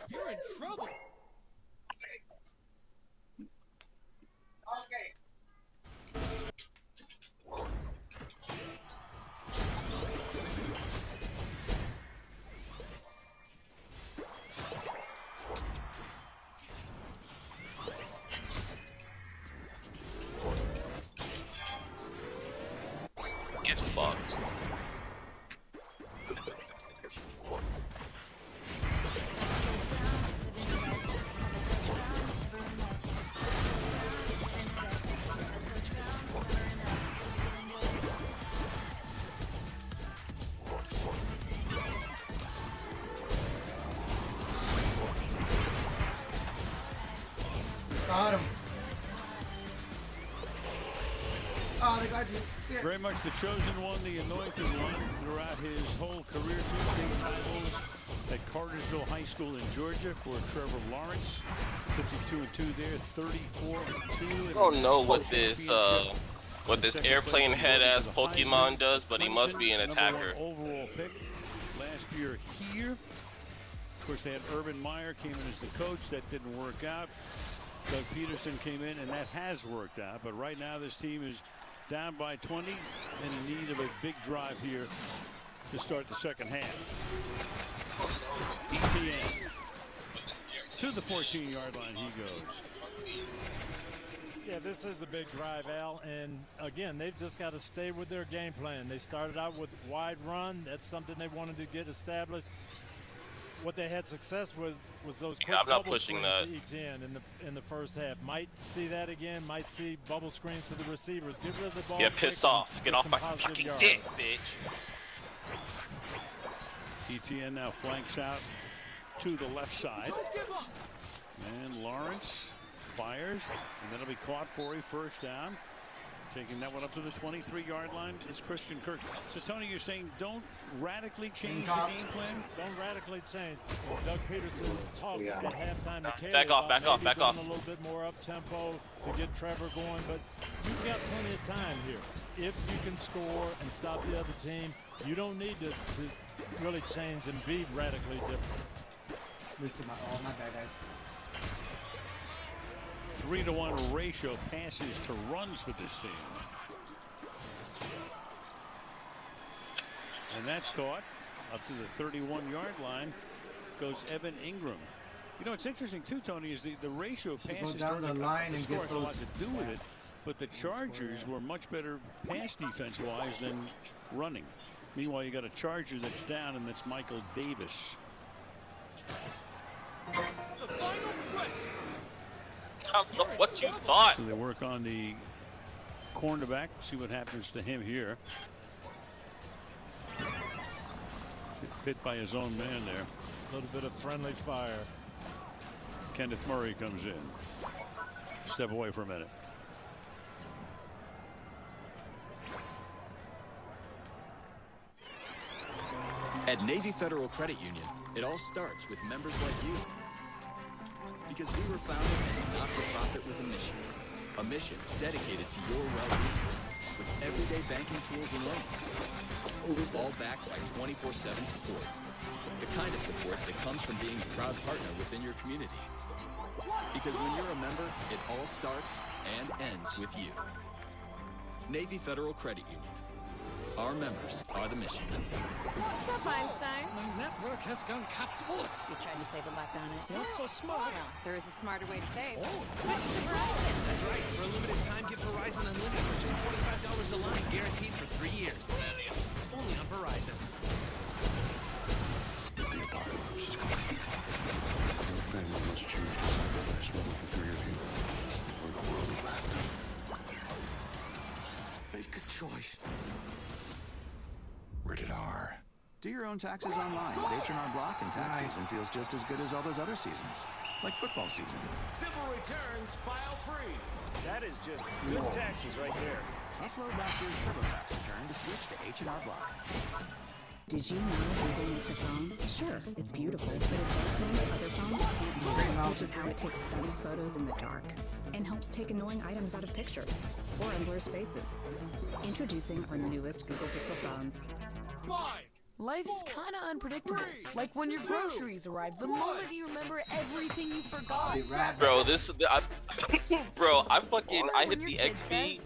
You're in trouble. Okay. Get fucked. Got him. Oh, they got you. Yeah. Very much the chosen one, the anointed one throughout his whole career. 2 state titles at Cartersville High School in Georgia for Trevor Lawrence. 52-2 there, 34-2. I don't know what this airplane head ass Pokemon does, but he must be an attacker. Overall pick last year here. Of course, they had Urban Meyer came in as the coach. That didn't work out. Doug Peterson came in, and that has worked out. But right now, this team is down by 20 and in need of a big drive here to start the second half. ETN to the 14-yard line he goes. Yeah, this is a big drive, Al, and again, they've just got to stay with their game plan. They started out with wide run. That's something they wanted to get established. What they had success with was those quick bubble screens to ETN in the first half. Might see that again. Might see bubble screens to the receivers. Get rid of the ball. Get pissed off. Get off my fucking dick, bitch. ETN now flanks out to the left side. And Lawrence fires, and then it'll be caught for a first down. Taking that one up to the 23-yard line is Christian Kirk. So, Tony, you're saying don't radically change the game plan? Don't radically change. Doug Peterson talked at halftime to Caleb back off, back off, back off. A little bit more up-tempo to get Trevor going, but you've got plenty of time here. If you can score and stop the other team, you don't need to really change and be radically different. Listen, my bad, guys. 3-to-1 ratio passes to runs for this team. And that's caught up to the 31-yard line goes Evan Ingram. You know, it's interesting too, Tony, is the ratio passes down the line and score get has a lot those, to do with it, but the Chargers were much better pass defense-wise than running. Meanwhile, you got a Charger that's down, and that's Michael Davis. The final stretch. I don't know what you thought. So they work on the cornerback, see what happens to him here. hit by his own man there. A little bit of friendly fire. Kenneth Murray comes in. Step away for a minute. At Navy Federal Credit Union, it all starts with members like you. Because we were founded as a not-for-profit with a mission dedicated to your well-being, with everyday banking tools and loans, all backed by 24/7 support. The kind of support that comes from being a proud partner within your community. Because when you're a member, it all starts and ends with you. Navy Federal Credit Union. Our members are the mission. What's up, Einstein? My network has gone kaput. You tried to save a buck on it. Not so smart. Well, there is a smarter way to save. Oh. Switch to Verizon. That's right. For a limited time, get Verizon Unlimited for just $25 a line, guaranteed for 3 years. Only on Verizon. The apocalypse is coming. Your family must choose to sacrifice one of the three of you, or the world will have them. Make a choice. Rated R. Do your own taxes online with H&R Block, and tax season feels just as good as all those other seasons, like football season. Civil returns file free. That is just good taxes right there. Upload last year's TurboTax return to switch to H&R Block. Did you know Google makes a phone? Sure, it's beautiful, but it does things other phones can't do, which is how it takes stunning photos in the dark and helps take annoying items out of pictures or unblurs faces. Introducing our newest Google Pixel phones. Life's kind of unpredictable. Like when your groceries arrive, the moment you remember everything you forgot. Bro, bro, I hit the X speed.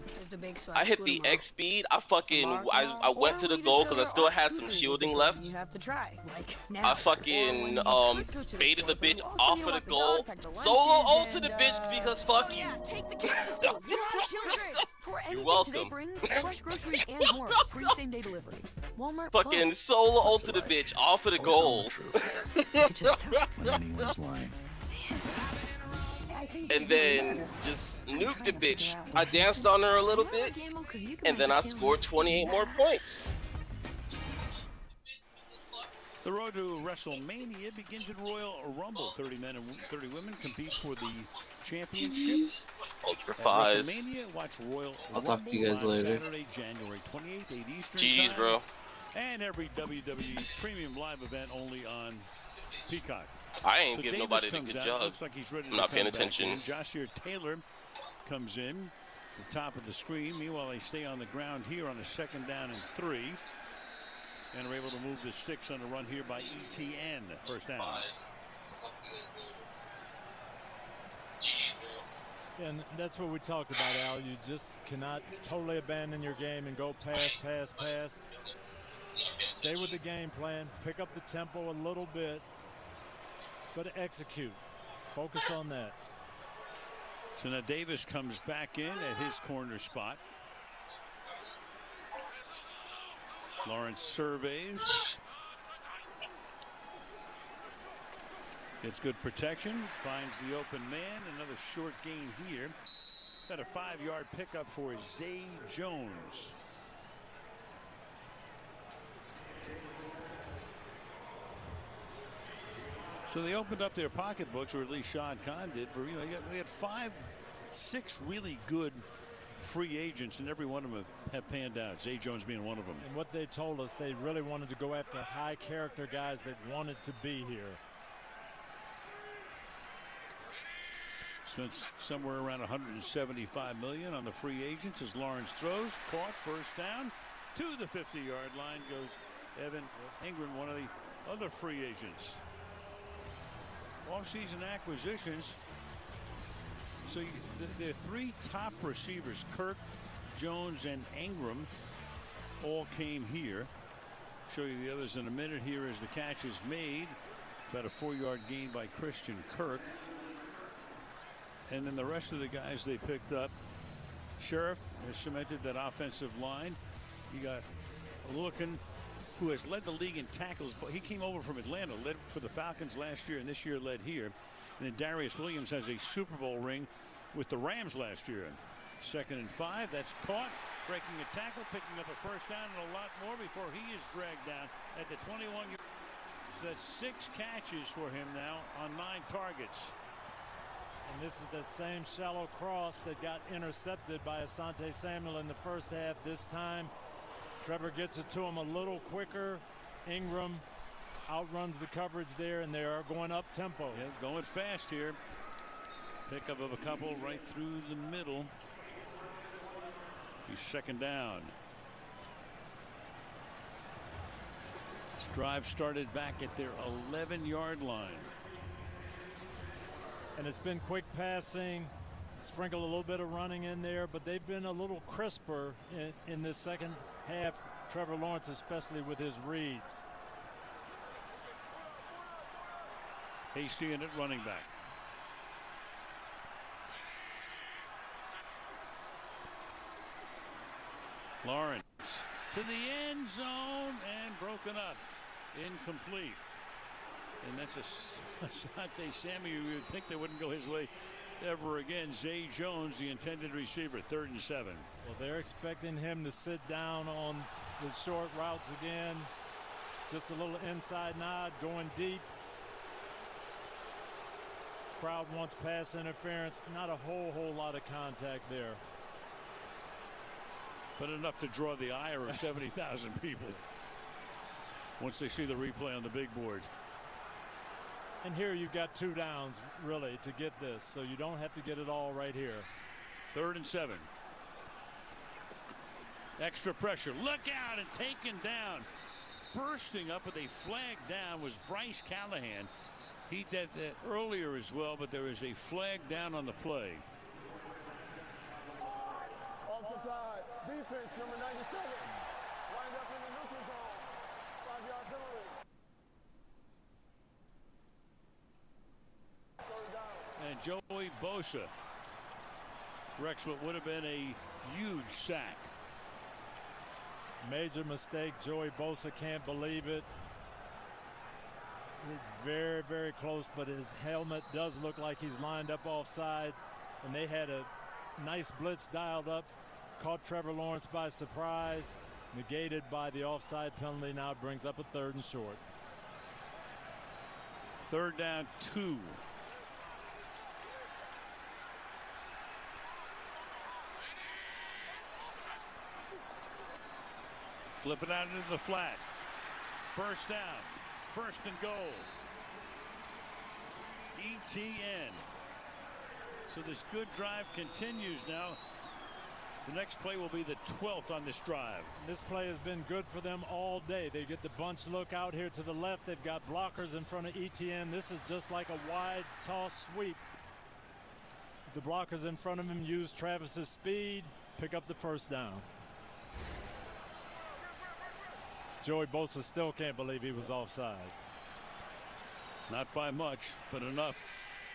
I hit the X speed. I went to the goal because I still had some shielding left. You have to try. Like now. I fucking baited the bitch off of the goal. Solo ult to the bitch because fuck you. Take the kids to school. You have children. For anything You're welcome. today brings, fresh groceries and more, free same-day delivery. Walmart Fucking Plus. solo ult to the bitch off of the goal. And then just nuked the bitch. I danced on her a little bit, and then I scored 28 more points. The road to WrestleMania begins at Royal Rumble. 30 men and 30 women compete for the championship. Ultra At 5s. WrestleMania, watch Royal I'll Rumble talk to you guys on later. Saturday, January 28th, 8 Eastern GG's, time. bro. And every WWE Premium Live event only on Peacock. I ain't So give Davis nobody the comes good out. job. Looks like he's ready I'm to not come paying back attention. in. Joshua Taylor comes in, the top of the screen. Meanwhile, they stay on the ground here on a 2nd down and 3. And are able to move the sticks on a run here by ETN. First down. And that's what we talked about, Al. You just cannot totally abandon your game and go pass. Stay with the game plan. Pick up the tempo a little bit, but execute. Focus on that. So now Davis comes back in at his corner spot. Lawrence surveys. It's good protection. Finds the open man. Another short gain here. Got a 5-yard pickup for Zay Jones. So they opened up their pocketbooks, or at least Shad Khan did, for, they had 5, 6 really good free agents, and every one of them have panned out. Zay Jones being one of them. And what they told us, they really wanted to go after high character guys that wanted to be here. Spent somewhere around $175 million on the free agents as Lawrence throws. Caught, first down. To the 50-yard line goes Evan Ingram, one of the other free agents. Off-season acquisitions. So their 3 top receivers, Kirk, Jones, and Ingram, all came here. Show you the others in a minute. Here as the catch is made. About a 4-yard gain by Christian Kirk. And then the rest of the guys they picked up. Sheriff has cemented that offensive line. You got Lurkin, who has led the league in tackles, but he came over from Atlanta, led for the Falcons last year, and this year led here. And then Darius Williams has a Super Bowl ring with the Rams last year. 2nd and 5. That's caught. Breaking a tackle, picking up a first down and a lot more before he is dragged down at the 21. So that's 6 catches for him now on 9 targets. And this is the same shallow cross that got intercepted by Asante Samuel in the first half. This time, Trevor gets it to him a little quicker. Ingram outruns the coverage there, and they are going up tempo. Yeah, going fast here. Pickup of a couple right through the middle. He's second down. This drive started back at their 11-yard line. And it's been quick passing, sprinkle a little bit of running in there, but they've been a little crisper in this second half. Trevor Lawrence, especially with his reads. Hasty in at running back. Lawrence to the end zone and broken up. Incomplete. And that's Asante Samuel. You would think they wouldn't go his way ever again. Zay Jones, the intended receiver, 3rd and 7. Well, they're expecting him to sit down on the short routes again. Just a little inside nod, going deep. Crowd wants pass interference. Not a whole lot of contact there. But enough to draw the ire of 70,000 people once they see the replay on the big board. And here you've got 2 downs, really, to get this. So you don't have to get it all right here. 3rd and 7. Extra pressure. Look out, and taken down. Bursting up with a flag down was Bryce Callahan. He did that earlier as well, but there is a flag down on the play. Offensive side, defense, number 97. Lined up in the neutral zone. 5-yard penalty. And Joey Bosa wrecks what would have been a huge sack. Major mistake. Joey Bosa can't believe it. It's very, very close, but his helmet does look like he's lined up offside. And they had a nice blitz dialed up. Caught Trevor Lawrence by surprise. Negated by the offside penalty. Now it brings up a 3rd and short. 3rd down 2. Flip it out into the flat. 1st down. 1st and goal. ETN. So this good drive continues now. The next play will be the 12th on this drive. This play has been good for them all day. They get the bunch look out here to the left. They've got blockers in front of ETN. This is just like a wide toss sweep. The blockers in front of him use Travis's speed, pick up the 1st down. Joey Bosa still can't believe he was offside. Not by much, but enough.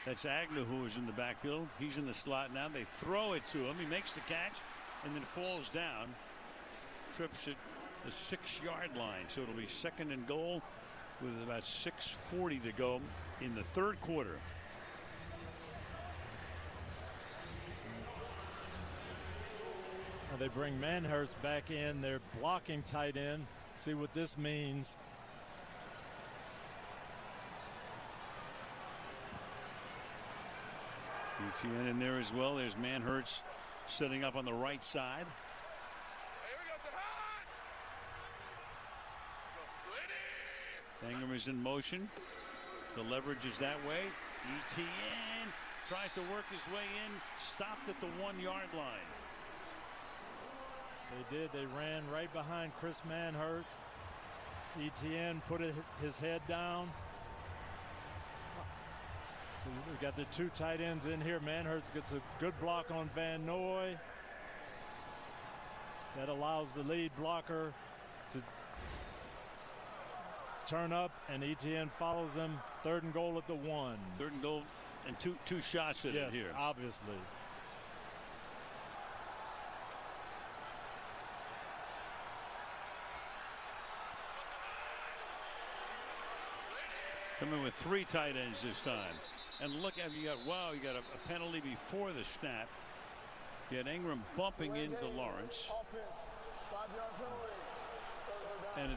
That's Agnew who is in the backfield. He's in the slot now. They throw it to him. He makes the catch and then falls down. Trips at the 6-yard line. So it'll be 2nd and goal with about 6:40 to go in the 3rd quarter. Now they bring Manhurst back in. They're blocking tight end. See what this means. ETN in there as well. There's Manhurst setting up on the right side. Ingram is in motion. The leverage is that way. ETN tries to work his way in. Stopped at the 1-yard line. They did. They ran right behind Chris Manhurst. ETN put his head down. So we've got the 2 tight ends in here. Manhurst gets a good block on Van Noy. That allows the lead blocker to turn up, and ETN follows them. 3rd and goal at the 1. 3rd and goal, and two shots at it here. Obviously. Coming with 3 tight ends this time. And look at you got a penalty before the snap. You had Ingram bumping into Lawrence. And a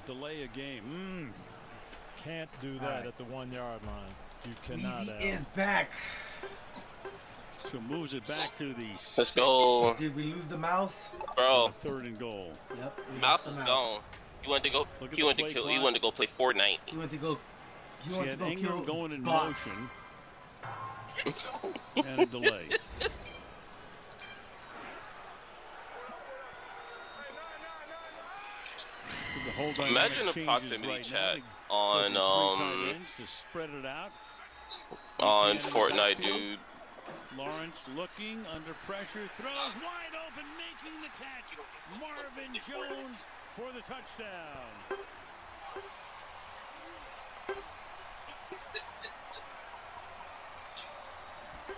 delay of game. can't do that at the 1 yard line. You cannot. Weezy is back. So moves it back to the. Let's go. Did we lose the mouse? Bro. 3rd and goal. Yep. Mouse is gone. He wanted to go. He wanted to kill. He wanted to go play Fortnite. He went to go. He She went had to go Ingram kill going in bots. motion. And a delay. So the whole dynamic Imagine a changes proximity right chat now. on Go from 3 tight ends to spread it out. on Etienne in the Fortnite, backfield. dude. Lawrence looking under pressure, throws wide open, making the catch. Marvin Jones for the touchdown.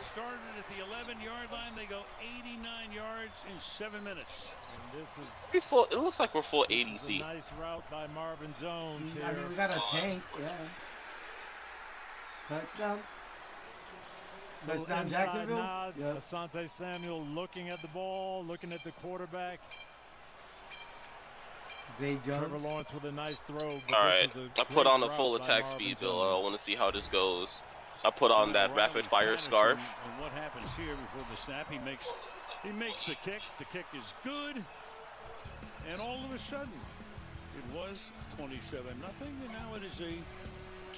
Started at the 11-yard line. They go 89 yards in 7 minutes. And this is We full, it looks like we're full this is 80C. a nice route by Marvin Jones here. I mean, we got a tank. Yeah. Touchdown. Little Touchdown, inside Jacksonville. nod. Yep. Asante Samuel looking at the ball, looking at the quarterback. Zay Trevor Jones. Lawrence with a nice throw. But All this right, was a I put great on a route full by attack Marvin speed, Bill. Jones. I want to see how this goes. I put on So that now rapid Riley fire Patterson, scarf. And what happens here before the snap? He makes the kick. The kick is good. And all of a sudden, it was 27-0, and now it is a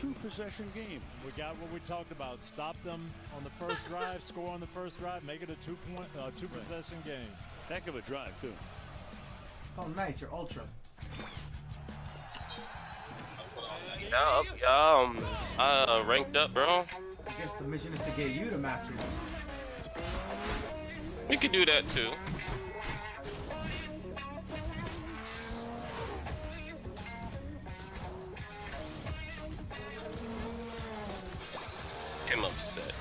2-possession game. We got what we talked about. Stop them on the first drive, score on the first drive, make it a two-possession game. Heck of a drive, too. Oh, nice. You're ultra. Yeah, ranked up, bro. I guess the mission is to get you to master. We could do that too. I'm upset.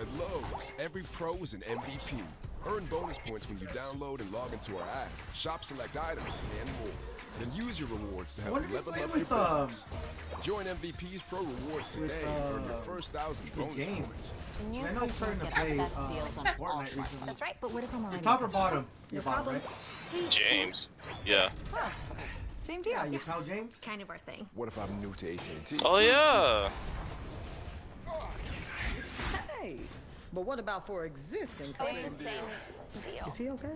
At Lowe's, every pro is an MVP. Earn bonus points when you download and log into our app. Shop select items and more. Then use your rewards to help What you is level this up with, your business. Join MVP's Pro Rewards today and earn your first 1,000 bonus game. points. New I know I'm starting to customers play get the best deals on all Fortnite smartphones. recently. That's right, but what if I'm already Your top a or customer? bottom? Your bottom, right? James. Yeah. Huh. Same deal. Yeah, your pal James. Kind of our thing. What if I'm new to AT&T? Oh yeah. Hey, but what about for existing customers? Deal. Is he okay?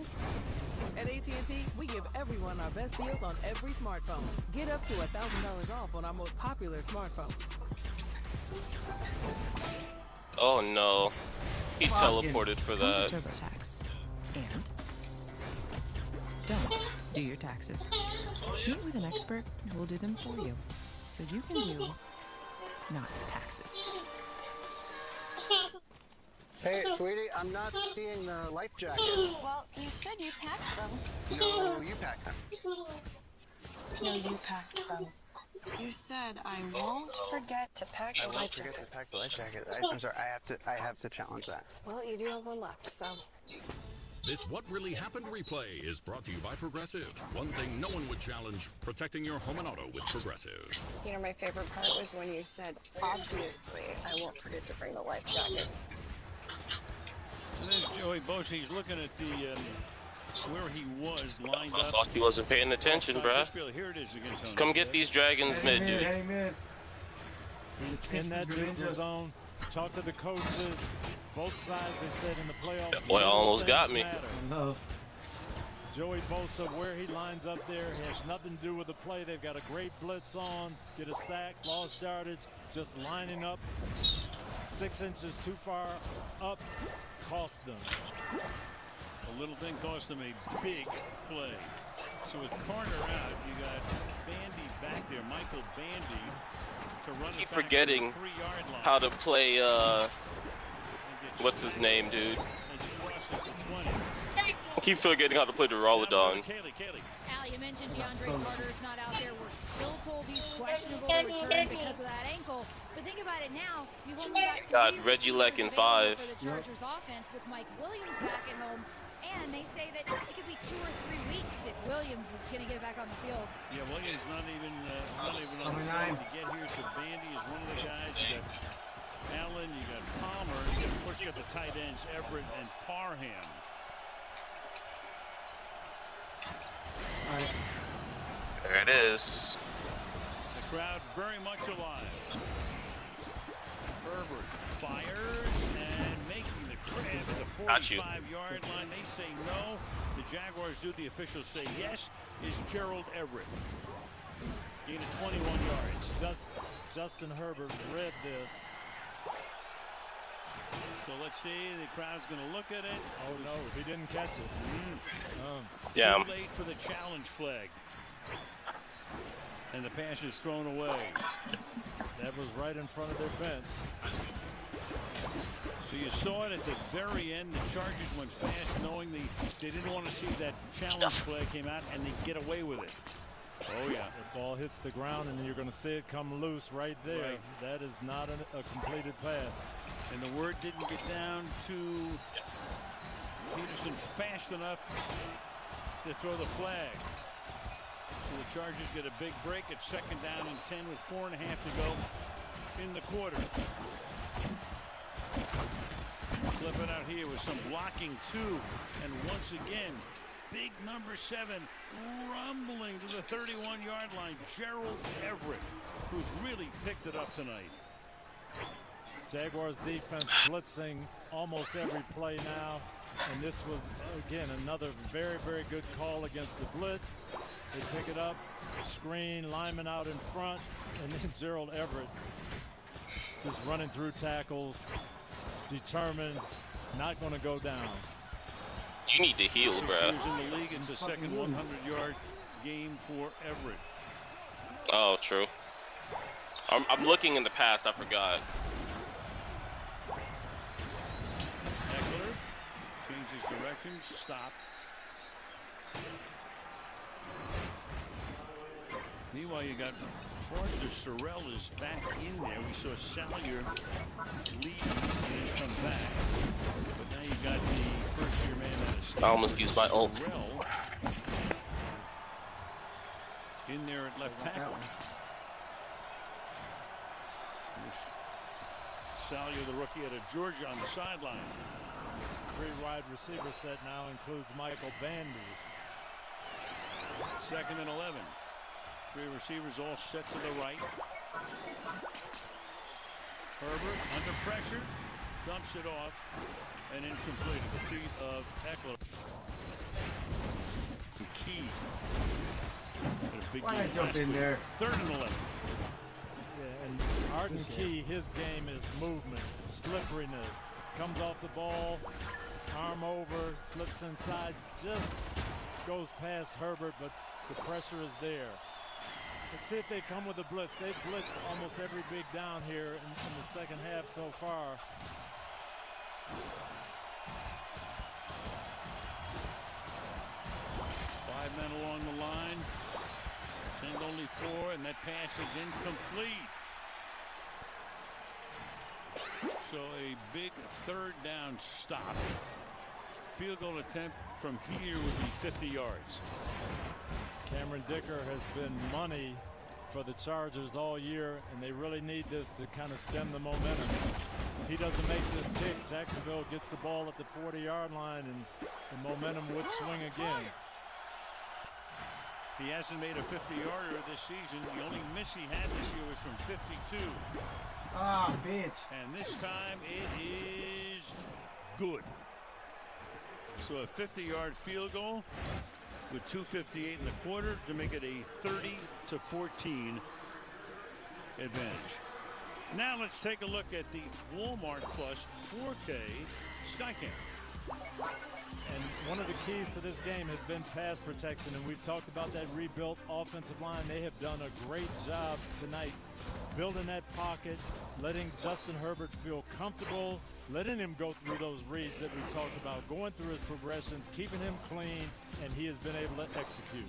At AT&T, we give everyone our best deals on every smartphone. Get up to $1,000 off on our most popular smartphones. Oh no. He teleported for Go that. to TurboTax and don't do your taxes. Meet with an expert who will do them for you, so you can do not taxes. Hey, sweetie, I'm not seeing the life jackets. Well, you said you packed them. No, you packed them. No, you packed them. You said I won't forget to pack I the won't life forget to jackets. pack the life jacket. I'm sorry, I have to challenge that. Well, you do have one left, so. This What Really Happened replay is brought to you by Progressive. One thing no one would challenge, protecting your home and auto with Progressive. You know, my favorite part was when you said, obviously, I won't forget to bring the life jackets. And then Joey Bosa, he's looking at the where he was lined I up. thought he wasn't paying attention, bruh. Just be able to hear it is again, Tony. Come get these dragons mid, dude. Amen. In that neutral zone, talk to the coaches. Both sides, they said in the playoffs. That boy almost got me. No. Joey Bosa, where he lines up there, has nothing to do with the play. They've got a great blitz on, get a sack, lost yardage, just lining up 6 inches too far up, cost them. A little thing cost them a big play. So with Carter out, you got Bandy back there, Michael Bandy, to run Keep it back forgetting to the 3-yard line. how to play, what's his name, dude? As he crosses the 20. I keep forgetting how to play the Rolladon. Al, you mentioned DeAndre Carter's not out there. We're still told he's questionable to return because of that ankle. But think about it now. You've only got Got Reggie Leck in 5. for the Chargers offense with Mike Williams back at home. And they say that it could be 2 or 3 weeks if Williams is going to get back on the field. Yeah, Williams not even on the Number field 9. to get here. So Bandy is one of the guys. You got Allen, you got Palmer, you got, of course you the tight ends Everett and Parham. There it is. The crowd very much alive. Herbert fires and making the grab at the 45-yard line. They say no. The Jaguars do. The officials say yes. Is Gerald Everett. Gain of 21 yards. Justin Herbert read this. So let's see. The crowd's going to look at it. Oh no, he didn't catch it. Yeah. Too late for the challenge flag. And the pass is thrown away. That was right in front of their bench. So you saw it at the very end. The Chargers went fast, knowing they didn't want to see that challenge flag came out, and they get away with it. Oh yeah. The ball hits the ground, and you're going to see it come loose right there. Right. That is not a completed pass. And the word didn't get down to Peterson fast enough to throw the flag. So the Chargers get a big break at 2nd down and 10 with 4.5 to go in the quarter. Flipping out here with some blocking too, and once again, big number 7 rumbling to the 31-yard line. Gerald Everett, who's really picked it up tonight. Jaguars defense blitzing almost every play now, and this was again another very, very good call against the blitz. They pick it up, screen, lineman out in front, and then Gerald Everett just running through tackles, determined, not going to go down. You need to heal, bro. In the league, it's a second 100-yard game for Everett. Oh, true. I'm looking in the past. I forgot. Eckler changes direction. Stop. Meanwhile, you got Foster. Sorrell is back in there. We saw Salyer leave and come back. But now you got the first-year man out of state. I almost used my ult. In there at left tackle. This Salyer, the rookie out of Georgia, on the sideline. 3 wide receiver set now includes Michael Bandy. 2nd and 11. 3 receivers all set to the right. Herbert under pressure, dumps it off, and incomplete at the feet of Eckler. Key. Why did I jump in there? 3rd and 11. Yeah, and Arden Key, his game is movement, slipperiness. Comes off the ball, arm over, slips inside, just goes past Herbert, but the pressure is there. Let's see if they come with a blitz. They've blitzed almost every big down here in the second half so far. 5 men along the line. Send only 4, and that pass is incomplete. So a big 3rd down stop. Field goal attempt from here would be 50 yards. Cameron Dicker has been money for the Chargers all year, and they really need this to kind of stem the momentum. He doesn't make this kick. Jacksonville gets the ball at the 40-yard line, and the momentum would swing again. He hasn't made a 50-yarder this season. The only miss he had this year was from 52. Ah, bitch. And this time it is good. So a 50-yard field goal with 2:58 in the quarter to make it a 30-14 advantage. Now let's take a look at the Walmart Plus 4K Skycam. And one of the keys to this game has been pass protection, and we've talked about that rebuilt offensive line. They have done a great job tonight building that pocket, letting Justin Herbert feel comfortable, letting him go through those reads that we talked about, going through his progressions, keeping him clean, and he has been able to execute.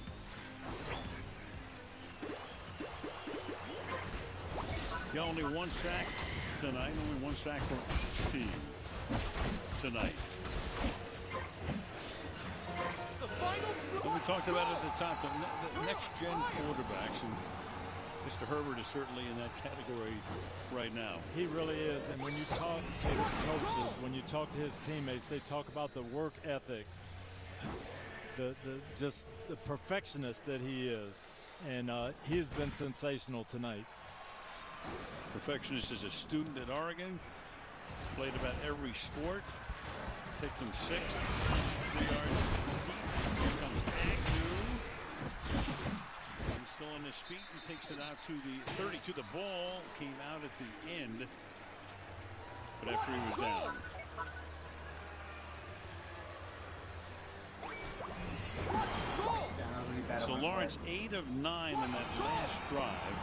Yeah, only 1 sack tonight, only 1 sack from each team tonight. We talked about it at the top, the next-gen quarterbacks, and Mr. Herbert is certainly in that category right now. He really is. And when you talk to his coaches, when you talk to his teammates, they talk about the work ethic, just the perfectionist that he is. And he has been sensational tonight. Perfectionist is a student at Oregon. Played about every sport. Picked him sixth. 3 yards deep. Here comes Agnew. He's still on his feet and takes it out to the 32. The ball came out at the end. But after he was down. So Lawrence 8 of 9 in that last drive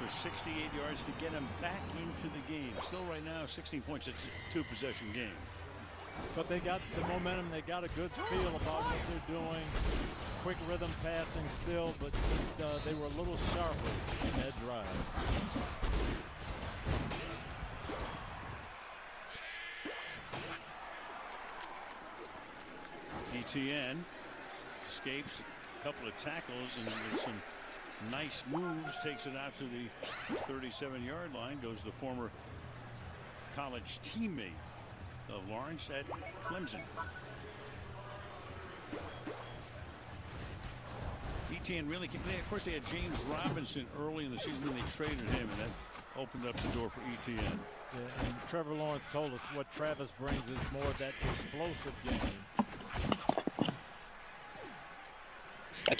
for 68 yards to get him back into the game. Still right now 16 points. It's a 2-possession game. But they got the momentum. They got a good feel about what they're doing. Quick rhythm passing still, but just they were a little sharper in that drive. ETN escapes a couple of tackles and with some nice moves takes it out to the 37-yard line. Goes the former college teammate of Lawrence at Clemson. ETN really, of course, they had James Robinson early in the season when they traded him, and that opened up the door for ETN. Yeah, and Trevor Lawrence told us what Travis brings is more of that explosive game. I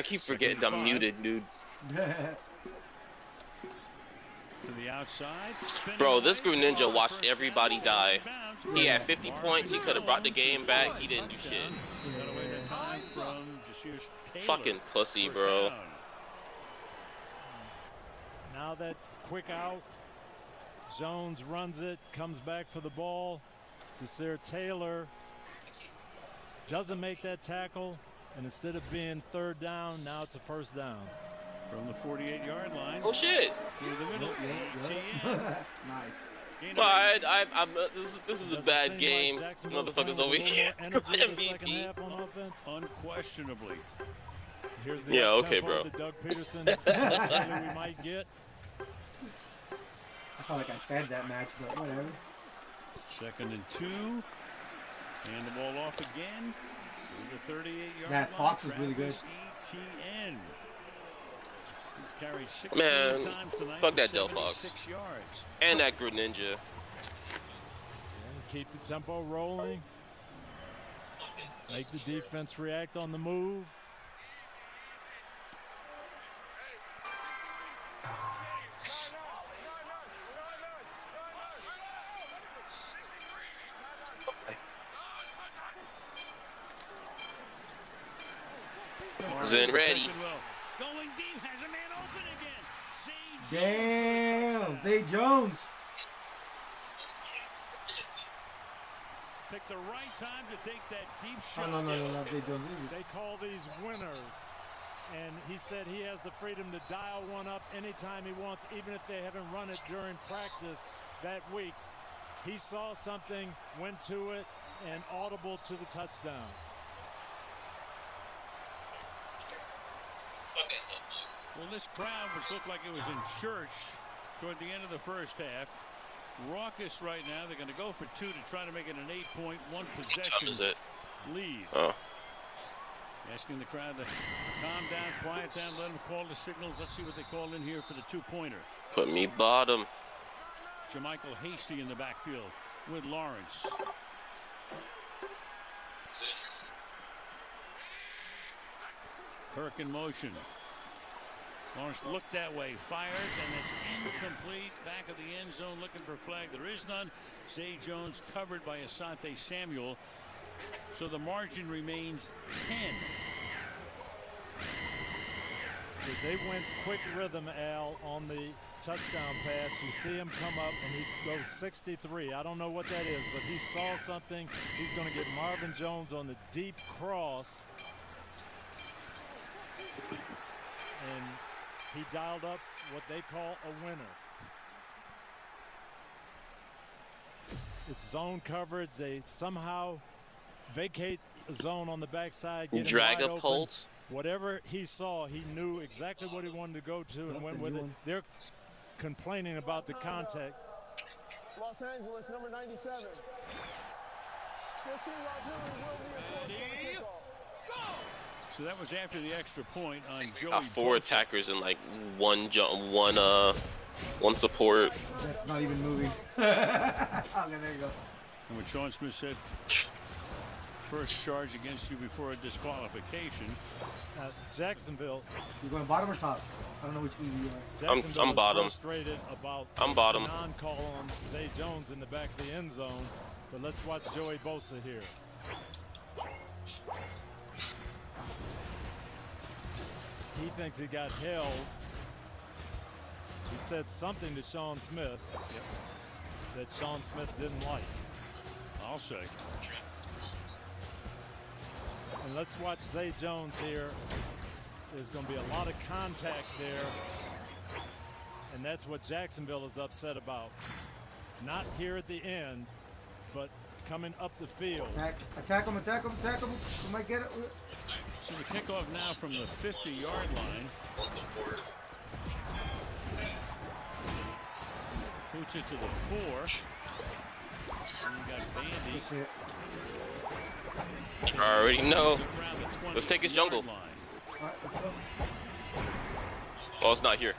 keep forgetting I'm muted, dude. To the outside. Bro, this Greninja watched everybody die. He had 50 points. He could have brought the game back. He didn't do shit. Fucking pussy, bro. Now that quick out, Jones runs it, comes back for the ball. Desir Taylor doesn't make that tackle, and instead of being 3rd down, now it's a 1st down. From the 48-yard line. Oh shit! Through the middle. Nice. Well, this is a bad game. Motherfuckers over here. MVP. Unquestionably. Here's the okay, bro. That Doug Peterson we might get. I felt like I fed that match, but whatever. 2nd and 2. And the ball off again. To the 38-yard line. That Fox is really good. ETN. He's carried 16 Man, times tonight. Fuck that Del Fox. Yards. And that Greninja. And keep the tempo rolling. Make the defense react on the move. Zen ready. Going deep, has a man open again. Damn, Zay Jones. Pick the right time to take that deep shot. Oh, no, Zay Jones. They call these winners. And he said he has the freedom to dial one up anytime he wants, even if they haven't run it during practice that week. He saw something, went to it, and audible to the touchdown. Well, this crowd, which looked like it was in church toward the end of the first half, raucous right now. They're going to go for 2 to try to make it an 8-point, 1-possession lead. Oh. Asking the crowd to calm down, quiet down, let them call the signals. Let's see what they call in here for the 2-pointer. Put me bottom. Jermichael Hasty in the backfield with Lawrence. Kirk in motion. Lawrence looked that way, fires, and it's incomplete. Back of the end zone looking for a flag. There is none. Zay Jones covered by Asante Samuel. So the margin remains 10. They went quick rhythm, Al, on the touchdown pass. You see him come up, and he goes 63. I don't know what that is, but he saw something. He's going to get Marvin Jones on the deep cross. And he dialed up what they call a winner. It's zone coverage. They somehow vacate a zone on the backside. Get Drag a Pulse. Whatever he saw, he knew exactly what he wanted to go to and went with it. They're complaining about the contact. Los Angeles, number 97. 15-yard penalty will be enforced on the kickoff. So that was after the extra point on Joey. Got 4 attackers and like one support. That's not even moving. Okay, there you go. And what Sean Smith said, first charge against you before a disqualification. Jacksonville. You going bottom or top? I don't know which EV you are. I'm bottom. Frustrated about I'm bottom. Non-call on Zay Jones in the back of the end zone. But let's watch Joey Bosa here. He thinks he got held. He said something to Sean Smith that Sean Smith didn't like. I'll say. And let's watch Zay Jones here. There's going to be a lot of contact there. And that's what Jacksonville is upset about. Not here at the end, but coming up the field. Attack him, attack him, attack him. You might get it. So the kickoff now from the 50-yard line. Puts it to the 4. And you got Bandy. I already know. Let's take his jungle. Oh, it's not here.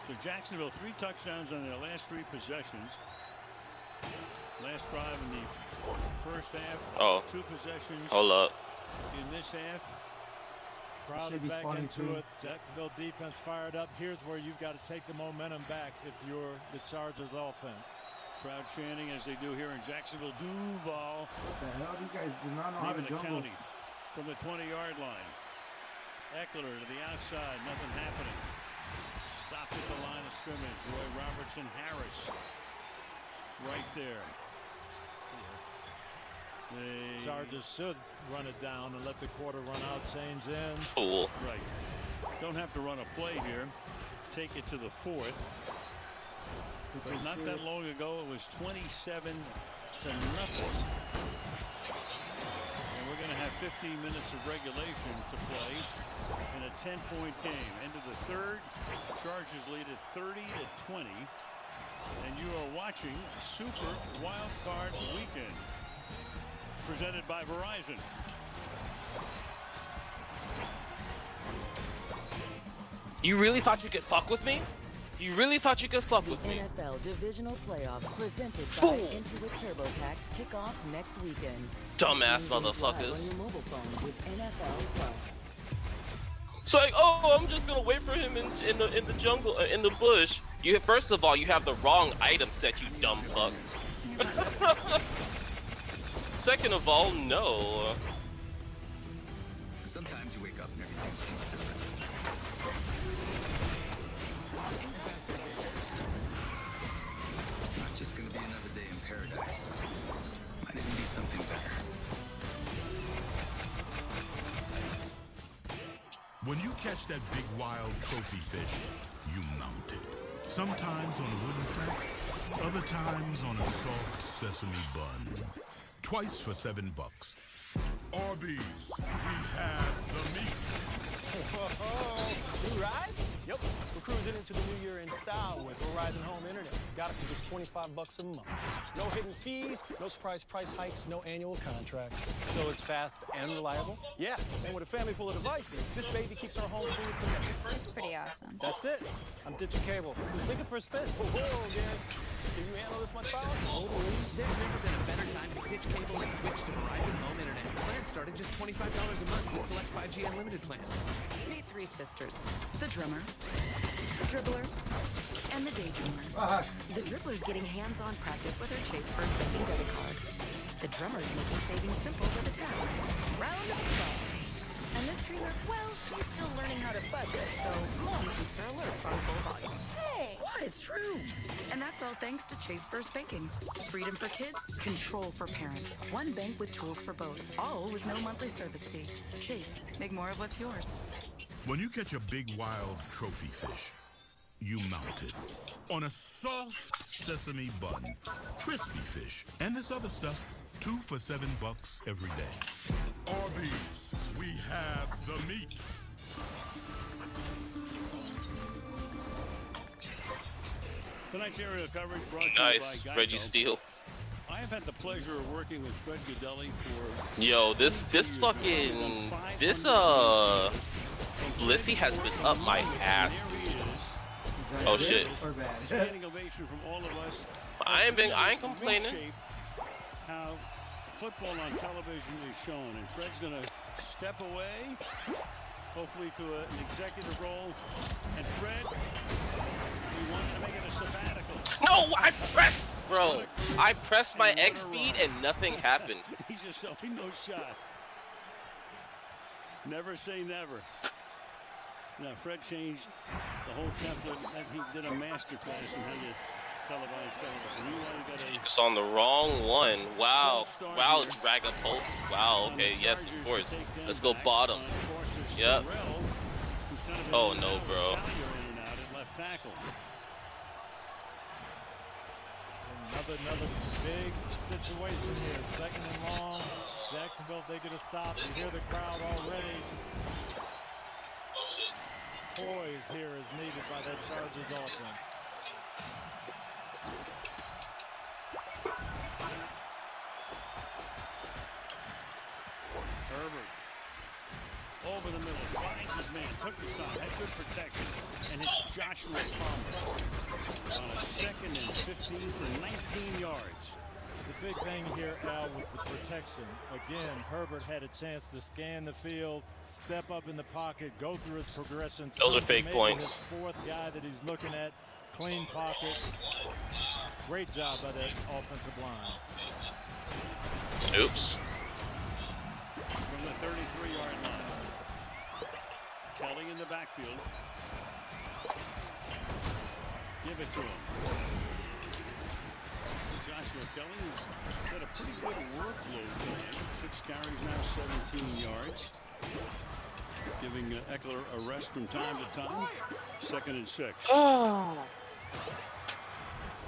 So Jacksonville 3 touchdowns on their last 3 possessions. Last drive in the first half. Oh. 2 possessions. Hold up. In this half. Crowd is back into it. Jacksonville defense fired up. Here's where you've got to take the momentum back if you're the Chargers offense. Crowd chanting as they do here in Jacksonville. Duval. What the hell? These guys do not know how to jungle. County from the 20-yard line. Eckler to the outside. Nothing happening. Stopped at the line of scrimmage. Roy Robertson Harris. Right there. The Chargers should run it down and let the quarter run out, change ends. Cool. Right. Don't have to run a play here. Take it to the 4th. But not that long ago, it was 27-0. And we're going to have 15 minutes of regulation to play in a 10-point game. End of the 3rd. Chargers lead at 30-20. And you are watching Super Wild Card Weekend, presented by Verizon. You really thought you could fuck with me? You really thought you could fuck with me? NFL Divisional Playoffs presented by Intuit TurboTax kick off next weekend. Dumbass motherfuckers. On your mobile phone with NFL Plus. It's like, oh, I'm just gonna wait for him in the jungle, in the bush. You first of all, you have the wrong item set, you dumb fuck. Second of all, no. Sometimes you wake up and everything seems different. It's not just gonna be another day in paradise. Might even be something better. When you catch that big wild trophy fish, you mount it. Sometimes on a wooden plank, other times on a soft sesame bun. Twice for $7. Arby's, we have the meat. New ride? Yep. We're cruising into the new year in style with Verizon Home Internet. Got it for just $25 a month. No hidden fees, no surprise price hikes, no annual contracts. So it's fast and reliable? Yeah. And with a family full of devices, this baby keeps our home fully connected. That's pretty awesome. That's it. I'm ditching cable. Just take it for a spin. Whoa, Gary. Can you handle this much power? Totally. There's never been a better time to ditch cable and switch to Verizon Home Internet. Plans start at just $25 a month with select 5G unlimited plans. Meet 3 sisters. The drummer, the dribbler, and the daydreamer. The dribbler's getting hands-on practice with her Chase First Banking debit card. The drummer's making saving simple with a tap. Round of applause. And this dreamer, well, she's still learning how to budget, so mom keeps her alerts on full volume. Hey! What? It's true. And that's all thanks to Chase First Banking. Freedom for kids, control for parents. One bank with tools for both, all with no monthly service fee. Chase, make more of what's yours. When you catch a big wild trophy fish, you mount it on a soft sesame bun, crispy fish, and this other stuff. 2 for $7 every day. Arby's, we have the meat. Tonight's aerial coverage brought to you by Nice, Geico. Reggie Steele. I have had the pleasure of working with Fred Gaudelli for... Yo, this Blissey has been up my ass, dude. Oh shit. Standing ovation from all of us. I ain't complaining. How football on television is shown, and Fred's gonna step away, hopefully to an executive role. And Fred, we want you to make it a sabbatical. No, I pressed, bro. I pressed my X speed and nothing happened. He's just showing no shot. Never say never. Now Fred changed the whole template. He did a master class in how you televise television. Meanwhile, you got a It's on the wrong one. Wow. Wow, Dragapult. Wow, okay, yes, of course. Let's go bottom. Yep. Oh no, bro. Another big situation here. Second and long. Jacksonville, if they get a stop. You hear the crowd already. Poise here is needed by that Chargers offense. Herbert over the middle, finds his man, took the stop, had good protection, and it's Joshua Palmer on a 2nd and 15 for 19 yards. The big thing here, Al, was the protection. Again, Herbert had a chance to scan the field, step up in the pocket, go through his progressions. Those are fake points. His fourth guy that he's looking at, clean pocket. Great job by that offensive line. Oops. From the 33-yard line. Kelly in the backfield. Give it to him. Joshua Kelly has got a pretty good workload tonight. 6 carries now, 17 yards. Giving Eckler a rest from time to time. 2nd and 6. Oh.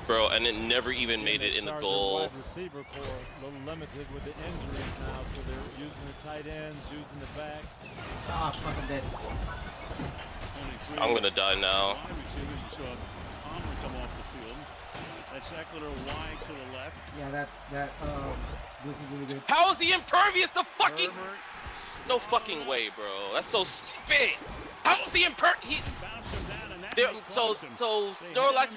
Bro, and it never even made it in the goal. Wide receiver core a little limited with the injuries now, so they're using the tight ends, using the backs. Ah, fucking dead. I'm gonna die now. Wide receivers, you saw Palmer come off the field. That's Eckler wide to the left. Yeah, this is really good. How is he impervious to fucking? No fucking way, bro. That's so stupid. How is he impervious? So Snorlax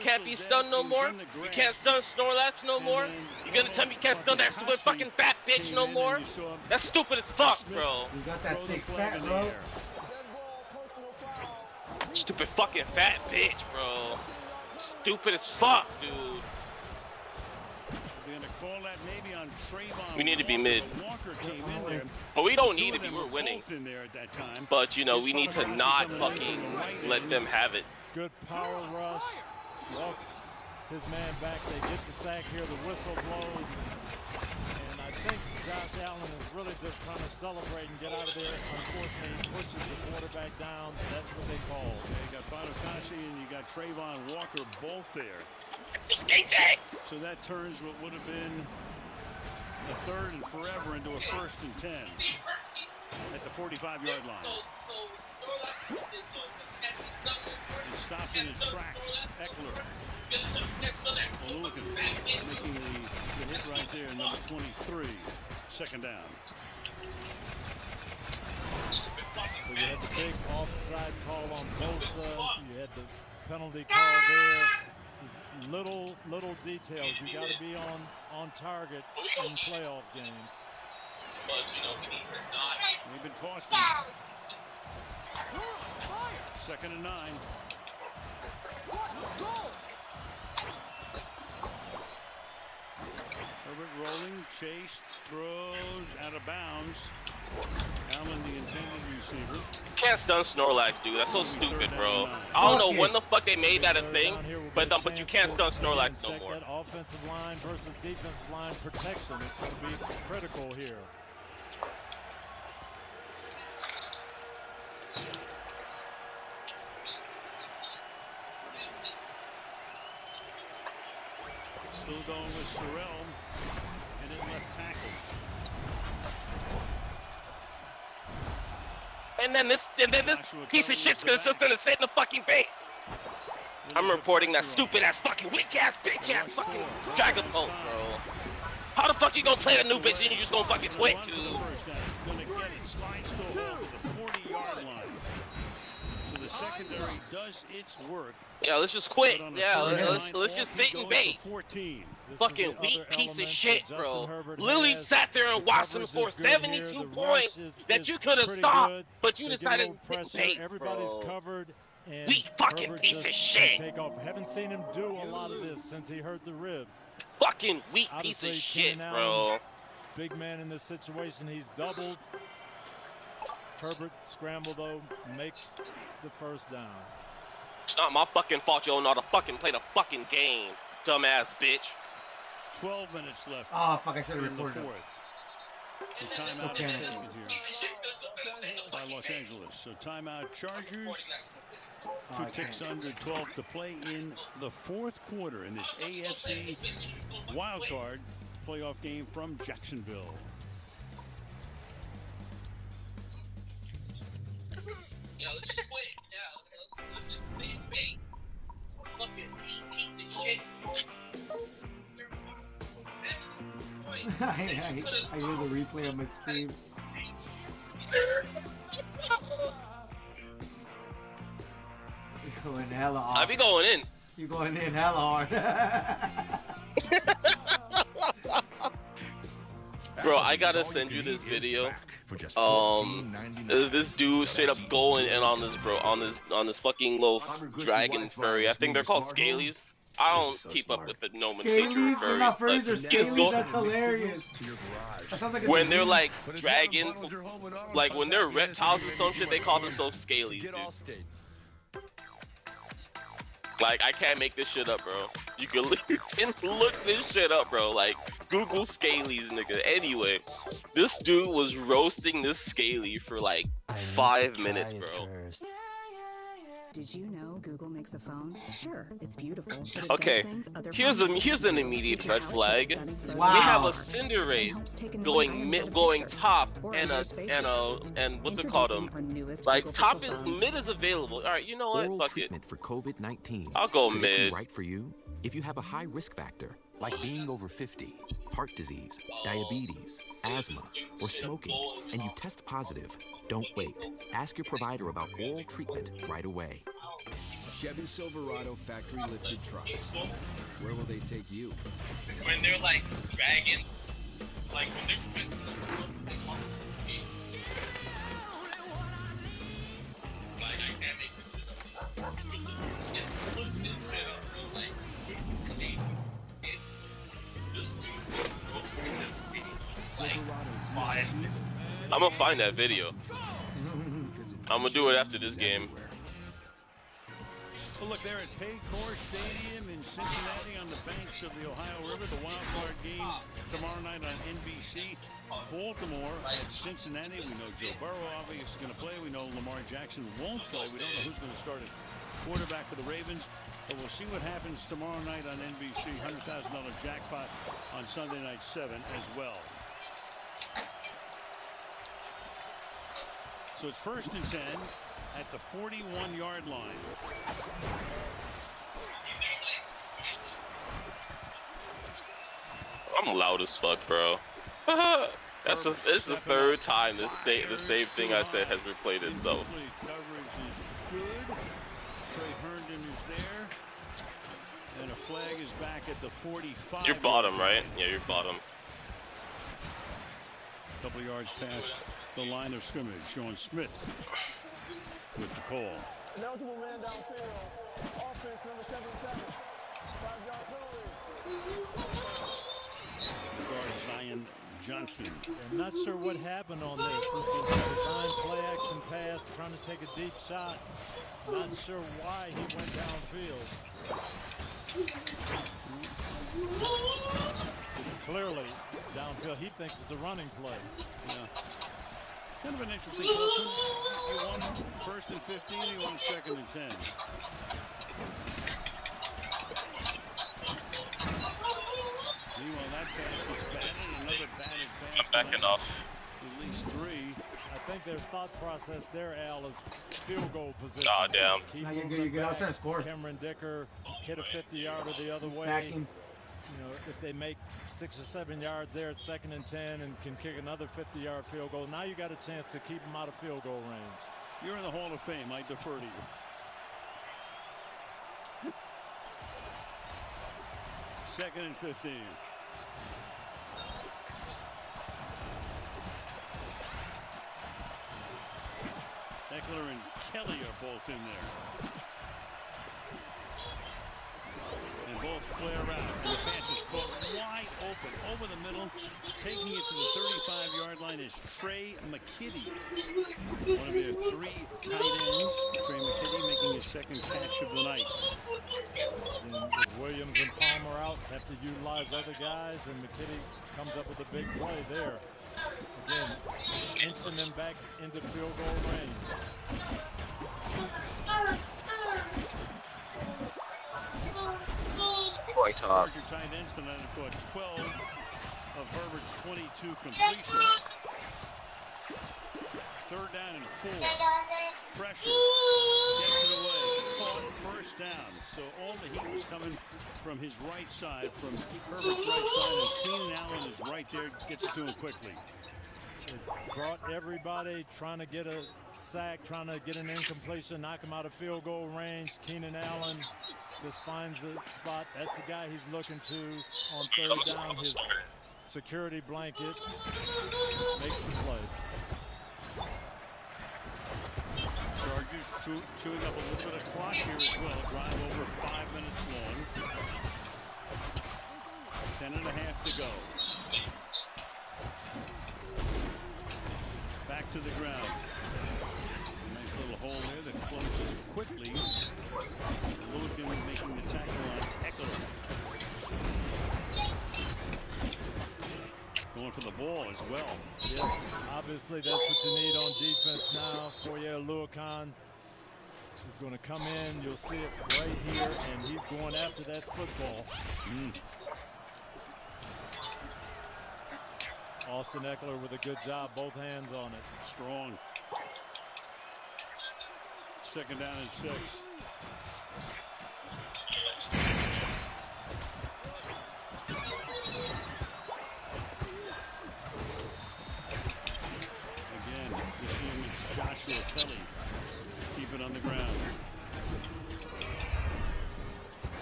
can't be stunned no more. You can't stun Snorlax no more. You gonna tell me you can't stun that stupid fucking fat bitch no more? That's stupid as fuck, bro. You got that thick fat, bro. Stupid fucking fat bitch, bro. Stupid as fuck, dude. They're gonna call that maybe on Trayvon. We need to be mid. Walker came in there. But we don't need to be. We're winning. In there at that time. But you know, we need to not fucking let them have it. Good power rush. Walks his man back. They get the sack here. The whistle blows. And I think Josh Allen is really just trying to celebrate and get out of there. Unfortunately, he pushes the quarterback down. That's what they call. Yeah, you got Fatukasi and you got Trayvon Walker both there. So that turns what would have been a 3rd and forever into a 1st and 10 at the 45-yard line. And stopped in his tracks. Eckler. Looking, making the hit right there, number 23. 2nd down. So you had the big offside call on Bosa. You had the penalty call there. These little details. You got to be on target in playoff games. They've been costing. 2nd and 9. Herbert rolling, chase, throws out of bounds. Allen, the intended receiver. You can't stun Snorlax, dude. That's so stupid, bro. I don't know when the fuck they made that a thing, but you can't stun Snorlax no more. That offensive line versus defensive line protection. It's going to be critical here. Still going with Sherrill, and it left tackle. and then this piece of shit's just gonna sit in the fucking face. I'm reporting that stupid ass fucking weak ass bitch ass fucking Dragon Pulse, bro. How the fuck you gonna play a new bitch and you just gonna fucking quit, dude? Gonna get it. Slides to hold at the 40-yard line. So the secondary does its work. Yeah, let's just quit. Yeah, let's just sit and bait. Fucking weak piece of shit, bro. Lily sat there and watched him score 72 points that you could have stopped, but you decided to sit and bait, Everybody's bro. covered. And Weak fucking Herbert piece of just shit. Take off. Haven't seen him do a lot of this since he hurt the ribs. Fucking weak piece of shit, bro. Big man in this situation. He's doubled. Herbert scramble though makes the first down. It's not my fucking fault you don't know how to fucking play the fucking game, dumbass bitch. 12 minutes left. Oh fuck! I should have in the recorded it. fourth. The timeout is taken here by Los Angeles. So timeout Chargers. 2 ticks under 12 to play in the fourth quarter in this AFC wildcard playoff game from Jacksonville. Yeah, let's just quit. Yeah, let's just sit and bait. Fucking piece of shit. I hear the replay on my stream. You're going hella off. I be going in. You're going in hella hard. Bro, I gotta send you this video. This dude straight up going in on this, bro, on this fucking little dragon furry. I think they're called scalies. I don't keep up with the nomenclature of Scalies? They're not furries, they're scalies? That's go- hilarious. That sounds like a when they're disease. like dragon, like when they're reptiles or some shit, they call themselves scalies, dude. Like, I can't make this shit up, bro. You can look this shit up, bro. Like, Google scalies, nigga. Anyway, this dude was roasting this scaly for like 5 minutes, bro. Did you know Google makes a phone? Sure, it's beautiful, but it Okay, does things other here's phones an can't do, immediate which red is how it flag. takes stunning photos We have in a the dark Cinderace and helps take annoying items out of going pictures, top or and other spaces. what's it called Introducing our newest like Google top Pixel is phones. mid is available. All right, you know what? Oral Fuck it. treatment for COVID-19. I'll go Could it be mid. right for you? If you have a high risk factor, like being over 50, heart disease, diabetes, asthma, or smoking, and you test positive, don't wait. Ask your provider about oral treatment right away. Chevy Silverado factory lifted trucks. Where will they take you? When they're like dragons, like when they're like I can't make this shit up. Look this shit up, bro. Like this dude goes in this skate like 5 minutes. I'm gonna find that video. I'm gonna do it after this game. Well, look, they're at Paycor Stadium in Cincinnati on the banks of the Ohio River. The wild card game tomorrow night on NBC. Baltimore at Cincinnati. We know Joe Burrow obviously is going to play. We know Lamar Jackson won't play. We don't know who's going to start at quarterback for the Ravens. But we'll see what happens tomorrow night on NBC. $100,000 jackpot on Sunday night 7 as well. So it's 1st and 10. At the 41-yard line. I'm loud as fuck, bro. This is the third time the same thing I said has been played itself. Coverage is good. Trey Herndon is there. And a flag is back at the 45. You're bottom, right? Yeah, you're bottom. A couple yards past the line of scrimmage. Sean Smith with the call. An eligible man downfield. Offense number 77. 5-yard penalty. Guard Zion Johnson. I'm not sure what happened on this. This was a design play action pass, trying to take a deep shot. Not sure why he went downfield. It's clearly downfield. He thinks it's a running play. Yeah. Kind of an interesting question. He won 1st and 15. He won 2nd and 10. Meanwhile, that pass is batted. Another batted pass. I'm backing off. At least 3. I think their thought process there, Al, is field goal position. Oh, damn. Keep No, you're moving good. You're good. I was back. trying to score. Cameron Dicker hit a 50-yarder the other way. Stacking. You know, if they make 6 or 7 yards there at 2nd and 10 and can kick another 50-yard field goal, now you got a chance to keep them out of field goal range. You're in the Hall of Fame. I defer to you. Second and 15. Eckler and Kelly are both in there. And both flare out. And the pass is caught wide open over the middle. Taking it to the 35-yard line is Trey McKitty. One of their 3 tight ends. Trey McKitty making his 2nd catch of the night. And with Williams and Palmer out, have to utilize other guys, and McKitty comes up with a big play there. Again, inching them back into field goal range. Quite off. Charger tight ends tonight have caught 12 of Herbert's 22 completions. 3rd down and 4. Pressure. Gets it away. Caught 1st down. So all the heat was coming from his right side, from Herbert's right side, and Keenan Allen is right there, gets it to him quickly. It brought everybody trying to get a sack, trying to get an incompletion, knock him out of field goal range. Keenan Allen just finds the spot. That's the guy he's looking to on 3rd down. His security blanket makes the play. Chargers chewing up a little bit of clock here as well. Drive over 5 minutes long. 10.5 to go. Back to the ground. Nice little hole there that closes quickly. Logan making the tackle on Eckler. Going for the ball as well. Yes, obviously that's what you need on defense now. Foye Oluokun is going to come in. You'll see it right here, and he's going after that football. Austin Eckler with a good job, both hands on it. Strong. 2nd down and 6. Again, this team is Joshua Kelly. Keep it on the ground.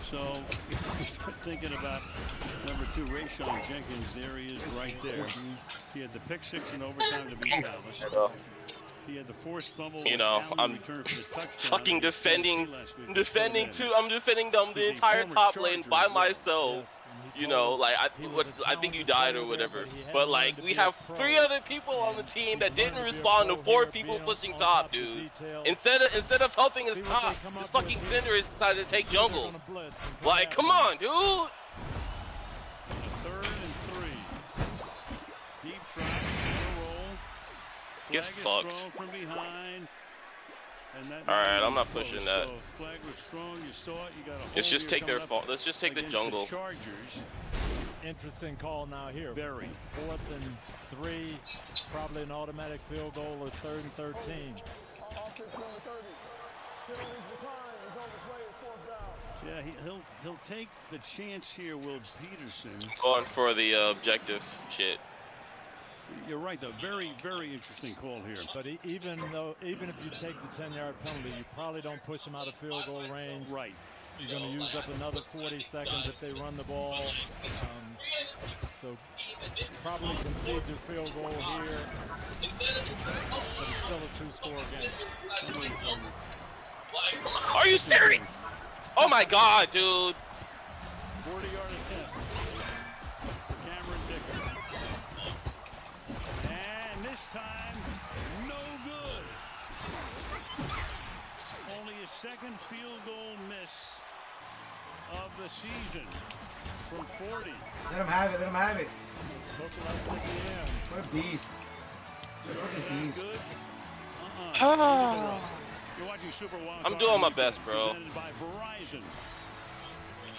So, start thinking about number 2, Rayshon Jenkins. There he is right there. He had the pick 6 in overtime to beat Dallas. He had the forced fumble. You know, I'm fucking defending too. I'm defending them the entire top lane by myself. You know, like I think you died or whatever. But like we have 3 other people on the team that didn't respond to 4 people pushing top, dude. Instead of helping us top, this fucking Cinder has decided to take jungle. Like, come on, dude. 3rd and 3. Deep try, roll. Get fucked. From behind. Alright, I'm not pushing that. So flag was strong, you saw it, you got a Let's just take their fault. Let's just take the jungle. The Chargers. Interesting call now here. Very. 4th and 3, probably an automatic field goal, or 3rd and 13. Offense number 30. Penalties decline. His own play is 4th down. Yeah, he'll take the chance here, Will Peterson. Going for the objective shit. You're right, though. Very, very interesting call here. But even if you take the 10-yard penalty, you probably don't push them out of field goal range. Right. You're going to use up another 40 seconds if they run the ball. So probably concede your field goal here. But it's still a 2-score game. Are you serious? Oh my god, dude. 40-yard attempt. Cameron Dicker. And this time, no good. Only his 2nd field goal miss of the season from 40. Let him have it. Let him have it. What a beast. What a fucking beast. You're watching Super Wild I'm doing my best, bro. Presented by Verizon.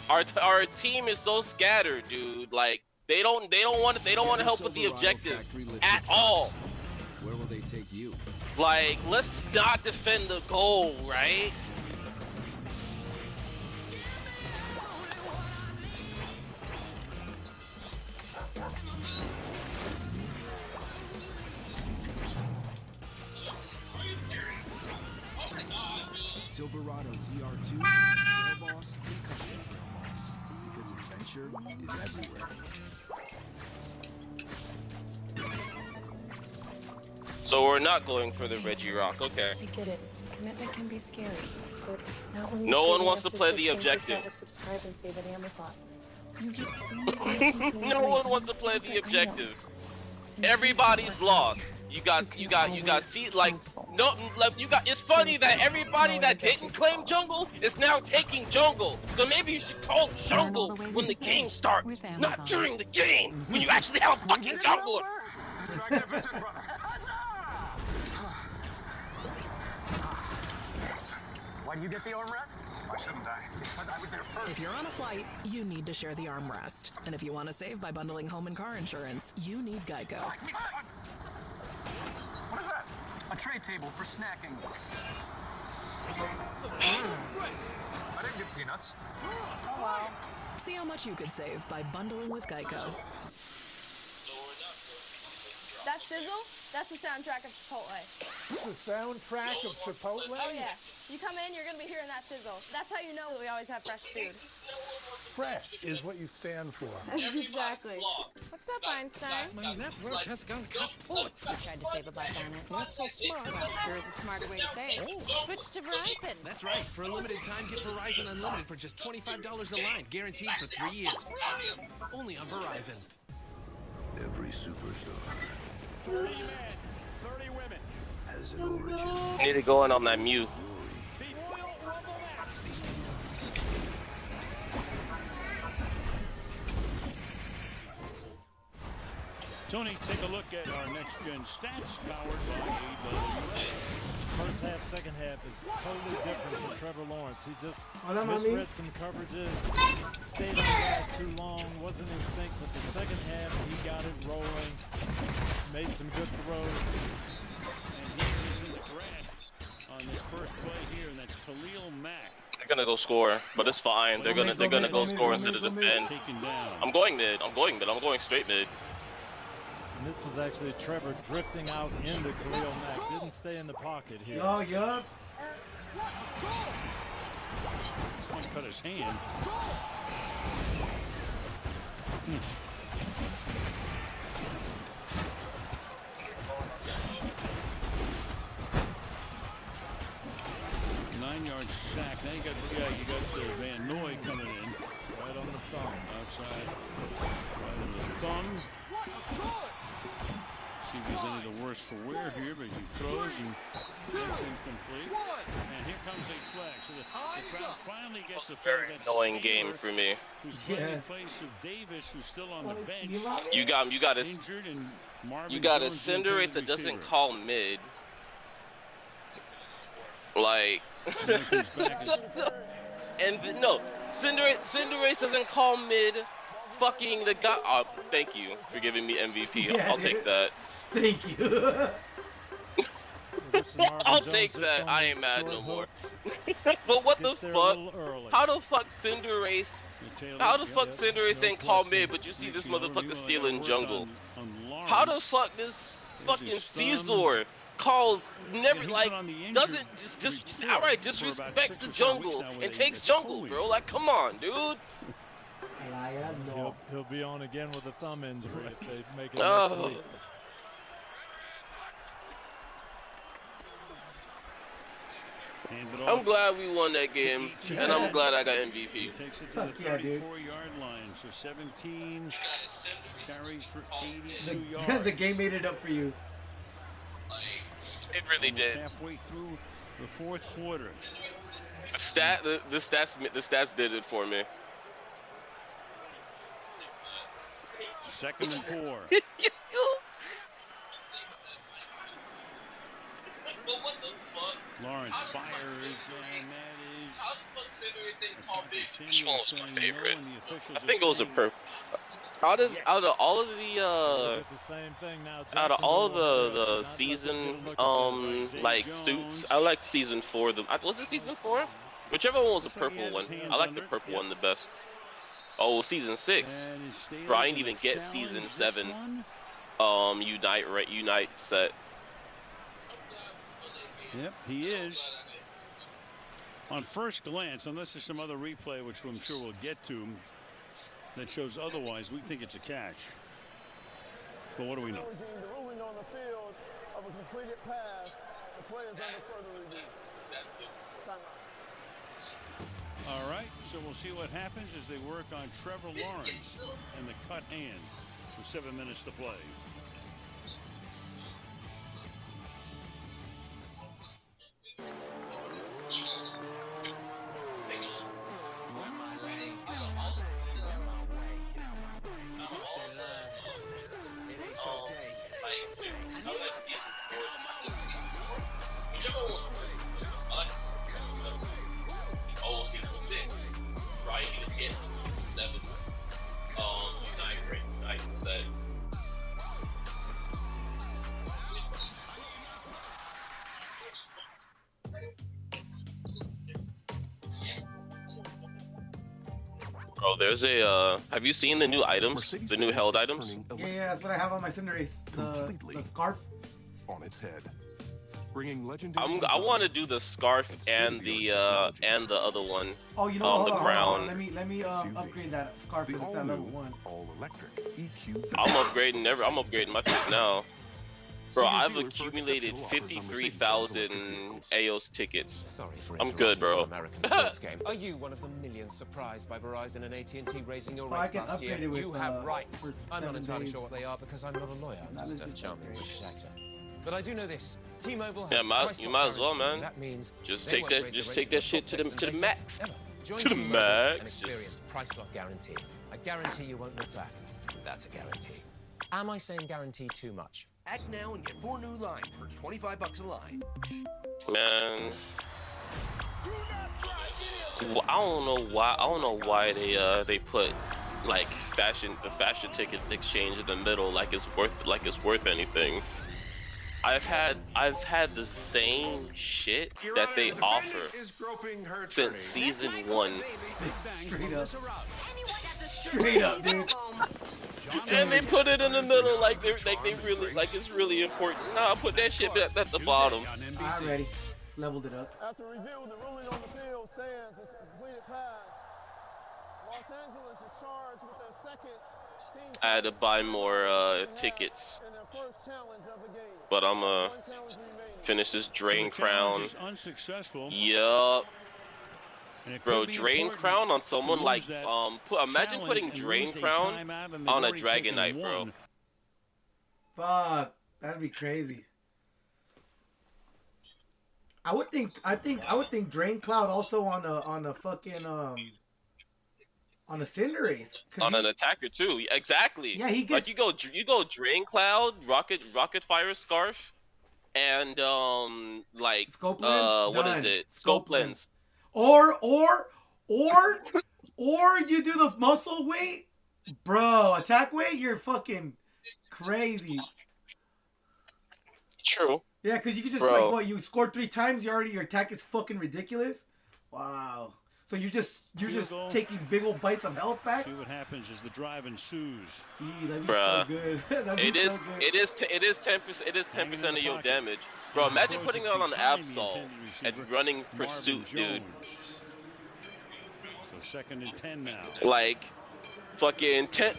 Our team is so scattered, dude. Like they don't want to help with the objective at all. Where will they take you? Like, let's not defend the goal, right? Silverado ZR2, Trail Boss, and Custom Trail Boss. Because adventure is everywhere. So we're not going for the Reggie Rock, okay. I get it. Commitment can be scary, but not when No one wants to play the objective. To subscribe and save at Amazon. You get No one wants to play the objective. Everybody's lost. You got see, like, no, like, it's funny that everybody that didn't claim jungle is now taking jungle. So maybe you should call jungle when the game starts, not during the game, when you actually have a fucking jungle. Why do you get the armrest? Why shouldn't I? Because I was there first. If you're on a flight, you need to share the armrest. And if you want to save by bundling home and car insurance, you need Geico. What is that? A tray table for snacking. I didn't get peanuts. Oh well. See how much you could save by bundling with Geico. That sizzle? That's the soundtrack of Chipotle. The soundtrack of Chipotle? Oh yeah. You come in, you're gonna be hearing that sizzle. That's how you know that we always have fresh food. Fresh is what you stand for. Exactly. What's up, Einstein? My network has gone kaput. I tried to save a black planet. Not so smart. Well, there is a smarter way to save. Switch to Verizon. That's right. For a limited time, get Verizon Unlimited for just $25 a line, guaranteed for 3 years. Only on Verizon. Every superstar 30 men, 30 women. has an origin. I need to go in on that mute. Tony, take a look at our next-gen stats powered by AWS. First half, second half is totally different from Trevor Lawrence. He just Hola, misread some coverages, stayed on the grass too long, wasn't in sync. But the second half, he got it rolling, made some good throws. And he is in the grass on this first play here, and that's Khalil Mack. They're gonna go score, but it's fine. They're gonna go score instead of defend. I'm going mid. I'm going straight mid. And this was actually Trevor drifting out into Khalil Mack. Didn't stay in the pocket here. Oh, yup. Cut his hand. Nine-yard sack. Now you got Van Noy coming in. Right on the thumb. Outside. Right on the thumb. See if he's any the worse for wear here, but he throws and that's incomplete. And here comes a flag. So the crowd finally gets a flag. That's Annoying game for me. who's playing in place of Davis, who's still on the bench. You got injured, and Marvin you got a Jones, Cinderace that doesn't call mid. Like and no, Cinderace doesn't call mid. Fucking the guy. Oh, thank you for giving me MVP. Yeah, I'll take that. Thank you. I'll take that. I ain't mad no more. But what the fuck? How the fuck Cinderace? How the fuck Cinderace ain't call mid, but you see this motherfucker stealing jungle? How the fuck this fucking Caesar calls never like doesn't just outright disrespects the jungle and takes jungle, bro? Like, come on, dude. He'll be on again with a thumb injury if they make it next week. I'm glad we won that game, and I'm glad I got MVP. He takes it to the 34-yard line, so 17 carries for 82 yards. The game made it up for you. It really did. Halfway through the fourth quarter. The stats did it for me. 2nd and 4. Lawrence fires, and that Which one was my favorite? I think it was a Out of all of the same thing now, out of all the season like suits, I like season 4. Was it season 4? Whichever one was the purple one. I like the purple one the best. Oh, season 6. Bro, I didn't even get season 7. Unite set. Yep, he is. On first glance, unless there's some other replay, which I'm sure we'll get to, that shows otherwise, we think it's a catch. But what do we know? The ruling on the field of a completed pass, the players under further review. Timeout. All right, so we'll see what happens as they work on Trevor Lawrence and the cut hand with 7 minutes to play. Oh, season 6. Right? You just get 7. Unite set. Bro, there's a have you seen the new items? The new held items? Yeah, that's what I have on my Cinderace. The scarf. On its head. Bringing legendary I want to do the scarf and the other one. Oh, you know what? The Hold crown. on. Let me upgrade that scarf because it's at level 1. All electric EQ. I'm upgrading my shit now. Bro, I've accumulated 53,000 AOS tickets. Sorry for I'm good, bro. American sports game. Are you one of the millions surprised by Verizon and AT&T raising your rates last year? You have rights. I'm not entirely sure what they are because I'm not a lawyer. I'm just a charming British actor. But I do know this. T-Mobile has you might as well, man. That means just take that shit to the max. Join To the T-Mobile max. and experience price lock guarantee. I guarantee you won't look back. That's a guarantee. Am I saying guarantee too much? Act now and get 4 new lines for $25 a line. Man, well, I don't know why they put like the fashion ticket exchange in the middle like it's worth anything. I've had the same shit that they offer since season 1. Straight up, dude. And they put it in the middle like it's really important. Nah, put that shit at the bottom. Already leveled it up. After review, the ruling on the field stands. It's a completed pass. Los Angeles is charged with their second team. I had to buy more tickets, but I'm finish this Drain Crown. Yup. Bro, Drain Crown on someone like imagine putting Drain Crown on a Dragon Knight, bro. Fuck, that'd be crazy. I would think Drain Cloud also on a fucking on a Cinderace. On an attacker too, exactly. Yeah, he gets like you go Drain Cloud, Rocket Fire Scarf, and like Scope Lens. What is it? Scope Lens. Or you do the muscle weight, bro. Attack weight, you're fucking crazy. True. Yeah, because you can just like what you scored 3 times. Your attack is fucking ridiculous. Wow. So you're just taking big old bites of health back. See what happens as the drive ensues. That'd be so good. It is 10% of your damage. Bro, imagine putting it on Absol and running Pursuit, dude. So 2nd and 10 now. Like, fucking 10.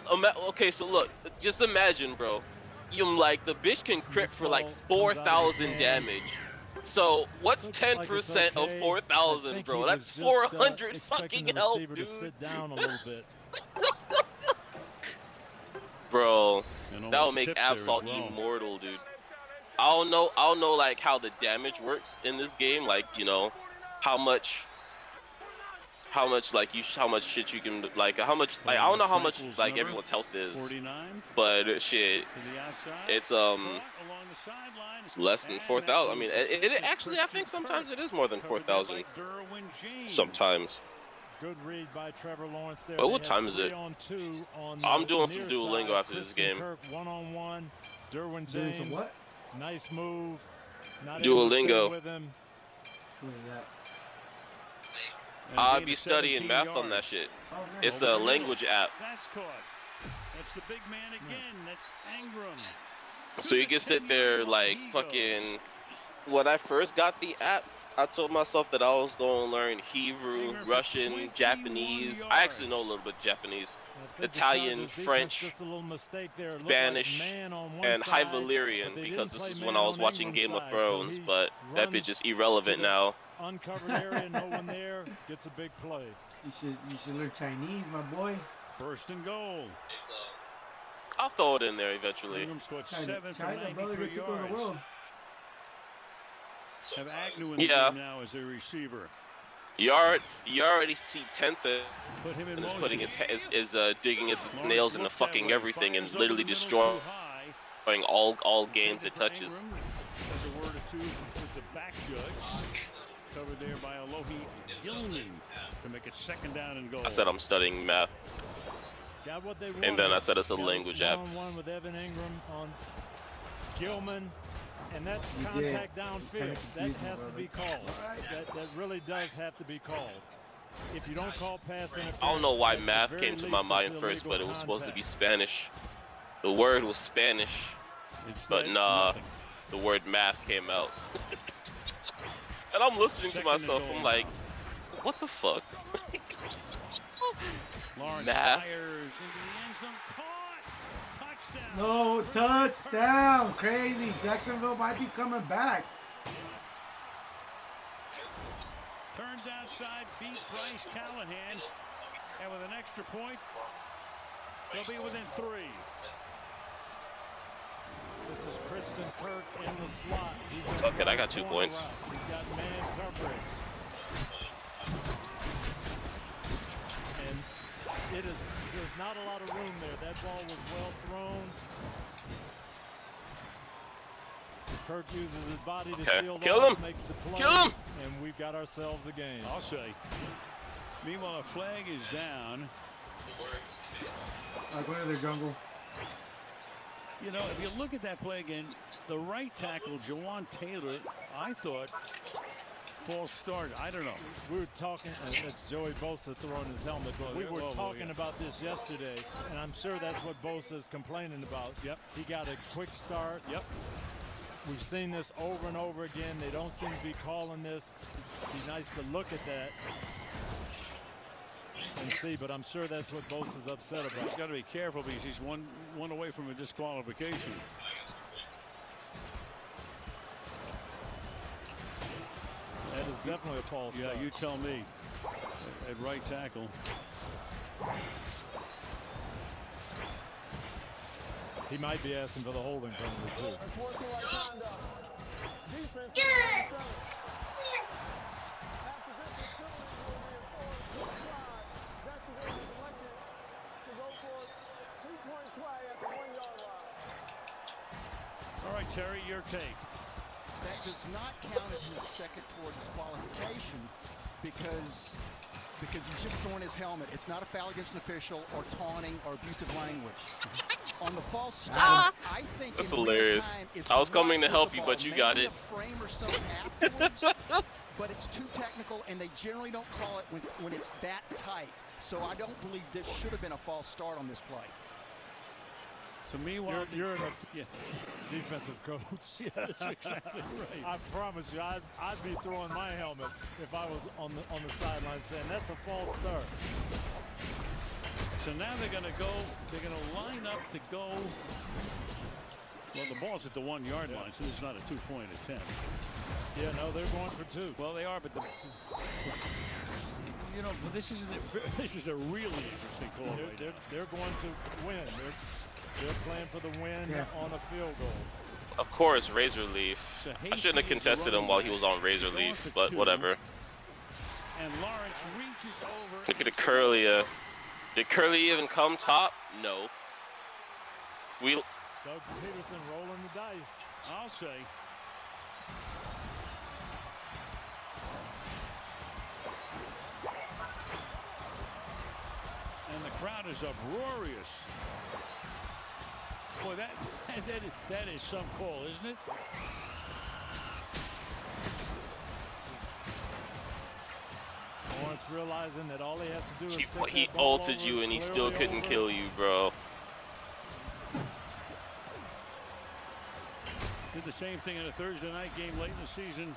Okay, so look, just imagine, bro. Like the bitch can crit for like 4,000 damage. So what's 10% of 4,000, bro? That's 400 fucking health, dude. Sit down a little bit. Bro, that would make Absol immortal, dude. I don't know like how the damage works in this game, like, you know, how much shit you can like I don't know how much like everyone's health is, but shit, it's less than 4,000. I mean, it actually, I think sometimes it is more than 4,000. Sometimes. Good read by Trevor Lawrence there. Well, what time is it? I'm doing some Duolingo after this game. Kirk one-on-one. Derwin James. Doing some what? Nice move. Not Duolingo. With him. Who is that? I'll be studying math on that shit. It's a language app. That's caught. That's the big man again. That's Ingram. So you can sit there like fucking. When I first got the app, I told myself that I was going to learn Hebrew, Russian, Japanese. I actually know a little bit of Japanese, Italian, French, Spanish, and High Valyrian because this is when I was watching Game of Thrones. But that bitch is irrelevant now. Uncovered area, no one there, gets a big play. You should learn Chinese, my boy. First and goal. I'll throw it in there eventually. Ingram scored 7 for China, 93 yards. Have Agnew in the Yeah. game now as a receiver. You already see Tencent Put him in is motion. putting is digging its nails into fucking everything and literally destroying all games it touches. There's a word or two with the back judge. Covered there by Alohi Gilman to make it second down and goal. I said I'm studying math. Got what they And then I said it's a language app. One with Evan Ingram on Gilman, and that's contact downfield. That has to be called. That really does have to be called. If you don't call pass interference, I don't know why math came to my mind first, but it was supposed to be Spanish. The word was Spanish, but nah, the word math came out. And I'm listening to myself, I'm like, what the fuck? Lawrence math. fires into the end zone. Caught. Touchdown. No, touchdown. Crazy. Jacksonville might be coming back. Turned outside, beat Bryce Callahan. And with an extra point, they'll be within 3. This is Kristen Kirk in the slot. Okay, I got 2 points. He's got man coverage. And there's not a lot of room there. That ball was well thrown. Kirk uses his body to shield off, makes the play. Kill him! And we've got ourselves a game. I'll say. Meanwhile, a flag is down. Like, where are the jungle? You know, if you look at that play again, the right tackle, Jawan Taylor, I thought, false start. I don't know. We were talking, that's Joey Bosa throwing his helmet, but we were talking about this yesterday, and I'm sure that's what Bosa is complaining about. Yep. He got a quick start. Yep. We've seen this over and over again. They don't seem to be calling this. It'd be nice to look at that and see, but I'm sure that's what Bosa's upset about. He's got to be careful because he's one away from a disqualification. That is definitely a false start. Yeah, you tell me. At right tackle. He might be asking for the holding penalty too. All right, Terry, your take. That does not count as his second toward disqualification because he's just throwing his helmet. It's not a foul against an official or taunting or abusive language. On the false start, I think that's hilarious. I was coming to help you, but you got it. Frame or so afterwards, but it's too technical, and they generally don't call it when it's that tight. So I don't believe this should have been a false start on this play. So meanwhile, you're a defensive coach. Yeah, that's exactly right. I promise you, I'd be throwing my helmet if I was on the sideline saying that's a false start. So now they're going to go. They're going to line up to go. Well, the ball's at the 1 yard line, so this is not a 2-point attempt. Yeah, no, they're going for 2. Well, they are, but you know, but this is a really interesting call. They're going to win. They're playing for the win on a field goal. Of course, Razor Leaf. So I shouldn't have contested him while he was on Razor Leaf, but whatever. And Lawrence reaches over. Look at the Curly. Did Curly even come top? No. Doug Peterson rolling the dice. I'll say. And the crowd is uproarious. Boy, that is some call, isn't it? Lawrence realizing that all he has to do is he ulted you and he still couldn't kill you, bro. Did the same thing in a Thursday night game late in the season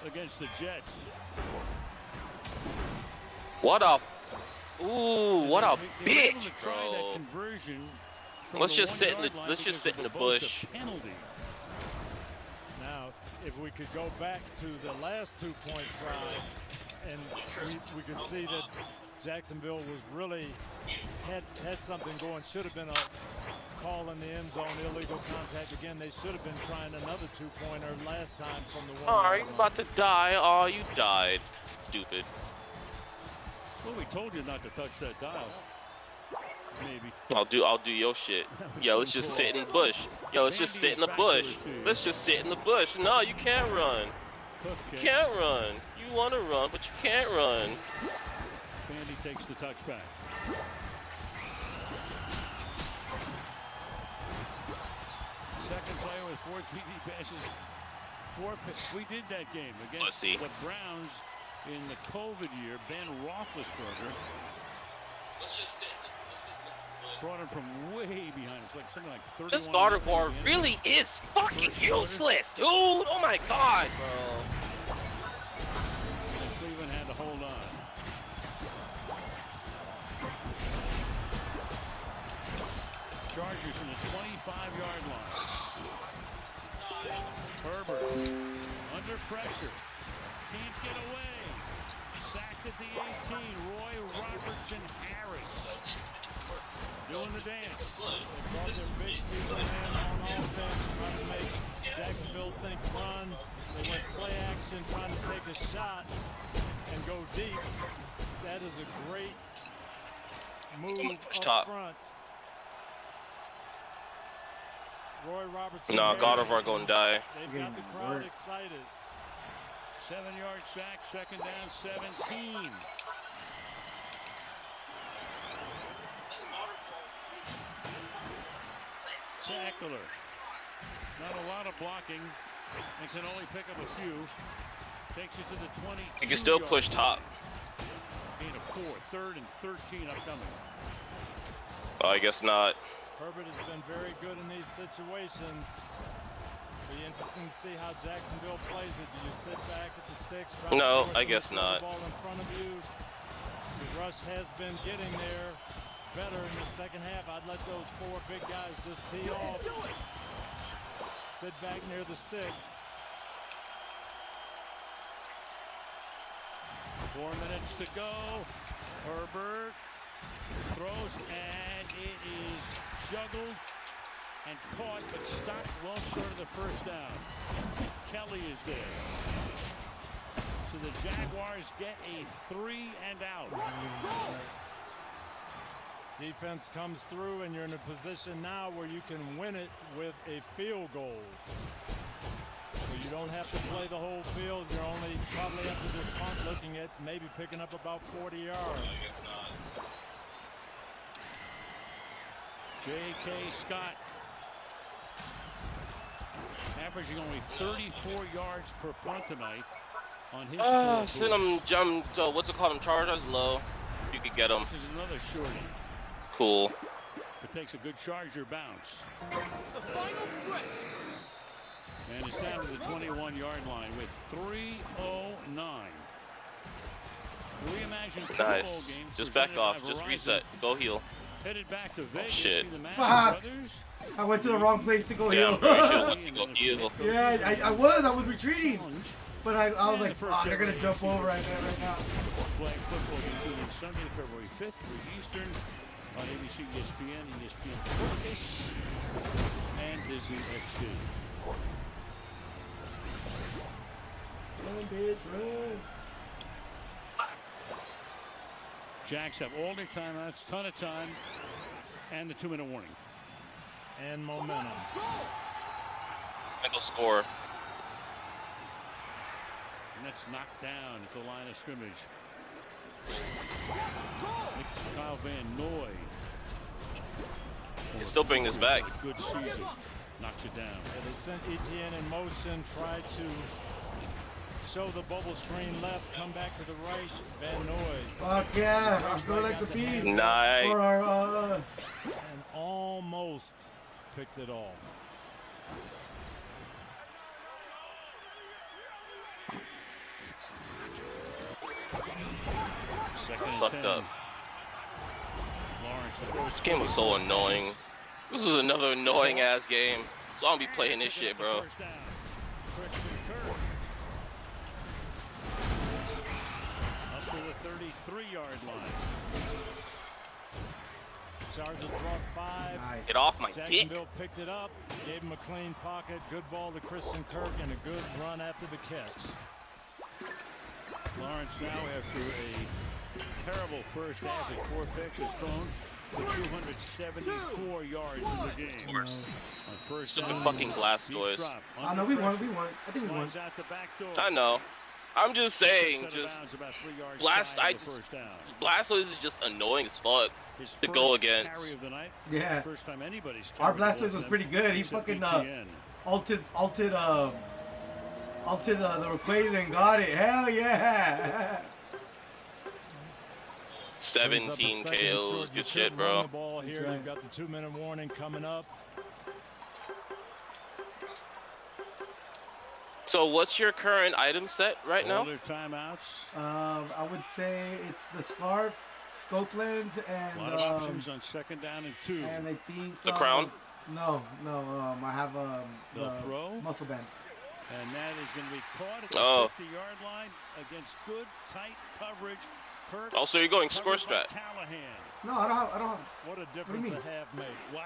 against the Jets. What a what a bitch, try bro. that conversion from Let's the just sit in the 1-yard line let's just because sit in the of Bosa bush. penalty. Now, if we could go back to the last 2-point try, and we could see that Jacksonville was really had something going. Should have been a call in the end zone, illegal contact. Again, they should have been trying another 2-pointer last time from the 1-yard Are you line. about to die? Oh, you died. Stupid. Well, we told you not to touch that dial. Maybe. I'll do your shit. Yo, let's just sit in the bush. Yo, let's just sit in the bush. Let's just sit in the bush. No, you can't run. You can't run. You want to run, but you can't run. Bandy takes the touchback. Second play with 4 TD passes. We did that game against the Browns in the COVID year. Ben Roethlisberger brought him from way behind. It's like something like 31. This God of War really is fucking useless, dude. Oh my God, bro. Cleveland had to hold on. Chargers from the 25-yard line. Herbert under pressure. Can't get away. Sacked at the 18. Roy Robertson Harris doing the dance. They brought their big people in on offense, trying to make Jacksonville think run. They went play action, trying to take a shot and go deep. That is a great move up front. Roy Robertson. No, God of War gonna die. They've got the crowd excited. 7-yard sack, second down, 17. Tackler. Not a lot of blocking and can only pick up a few. Takes it to the 20. You can still push top. Gain of 4, 3rd and 13 upcoming. Oh, I guess not. Herbert has been very good in these situations. Be interesting to see how Jacksonville plays it. Do you sit back at the sticks? No, I guess not. Ball in front of you. The rush has been getting there better in the second half. I'd let those 4 big guys just tee off. Sit back near the sticks. 4 minutes to go. Herbert throws, and it is juggled and caught, but stopped well short of the first down. Kelly is there. So the Jaguars get a 3 and out. Defense comes through, and you're in a position now where you can win it with a field goal. So you don't have to play the whole field. You're only probably after this punt looking at maybe picking up about 40 yards. J.K. Scott averaging only 34 yards per punt tonight on his Send him jump. What's it called? Him chargers low. You could get him. This is another shorty. Cool. It takes a good Charger bounce. The final stretch. And it's down to the 21-yard line with 3:09. Reimagine Pro Bowl Nice. games Just back presented off. by Just Verizon. reset. Go heal. Headed back to Vegas. Shit. See the Madden Fuck. brothers. I went to the wrong place to go Yeah, heal. very chill. Let me go heal. Yeah, I was retreating. But I was like, oh, they're going to jump over right now. Flag football including Sunday, February 5th, 3 Eastern on ABC, ESPN, ESPN Focus, and Disney XD. Run, bitch, run. Jacks have all their timeouts, ton of time, and the 2-minute warning. And momentum. And go score. And that's knocked down at the line of scrimmage. Kyle Van Noy. He'll still bring this back. Good season. Knocks it down. Yeah, they sent Etienne in motion, tried to show the bubble screen left, come back to the right. Van Noy. Fuck yeah. I'm still like the piece. Nice. For our, And almost picked it off. Fucked up. This game was so annoying. This is another annoying ass game. So I'll be playing this shit, bro. Up to the 33-yard line. Chargers brought 5. Nice. Get off my dick. Jacksonville picked it up, gave him a clean pocket, good ball to Christian Kirk, and a good run after the catch. Lawrence now after a terrible first half at 4 picks has thrown for 274 yards in the game. Of course. On first Stupid down, fucking Blastoise. I know we won. I think we won. Out the back door. I know. I'm just saying, just about 3 yards Blastoise is just annoying as fuck to go against. Carry of the night. Yeah. First time anybody's Our carried the ball Blastoise was for pretty them good. He except fucking ETN. altered the equation and got it. Hell yeah. 17 KOs. Good shit, bro. The ball here. You've got the 2-minute warning coming up. So what's your current item set right All now? their timeouts. I would say it's the scarf, scope lens, and A lot of options on 2nd down and 2. And I think The crown? No. I have The the throw? muscle band. And that is going to be caught at the 50-yard line against good, tight coverage. Kirk Oh, so you're going covered score by strat. Callahan. No, I don't have. What a do you difference mean? a half makes. Wow.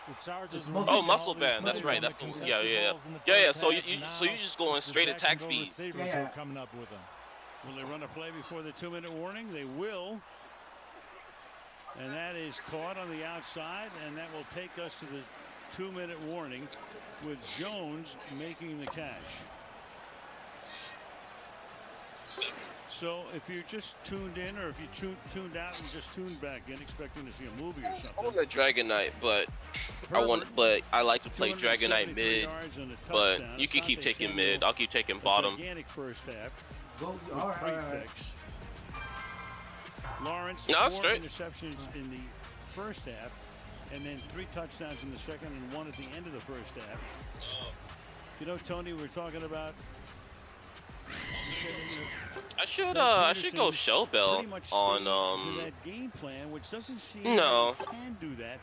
The Chargers Oh, muscle band. That's right. That's yeah. So you just going straight attack speed. Yeah. Coming up with them. Will they run a play before the 2-minute warning? They will. And that is caught on the outside, and that will take us to the 2-minute warning with Jones making the catch. So if you're just tuned in, or if you tuned out and just tuned back in, expecting to see a movie or I something. want a Dragonite, but I like to play Dragonite mid. But you can keep taking mid. I'll keep taking bottom. Gigantic first half. Go. All right. Picks. Lawrence, No, 4 straight. interceptions in the first half, and then 3 touchdowns in the second, and 1 at the end of the first half. You know, Tony, we're talking about. I should go Shell Bell on that game plan, which doesn't seem No. like he can do that.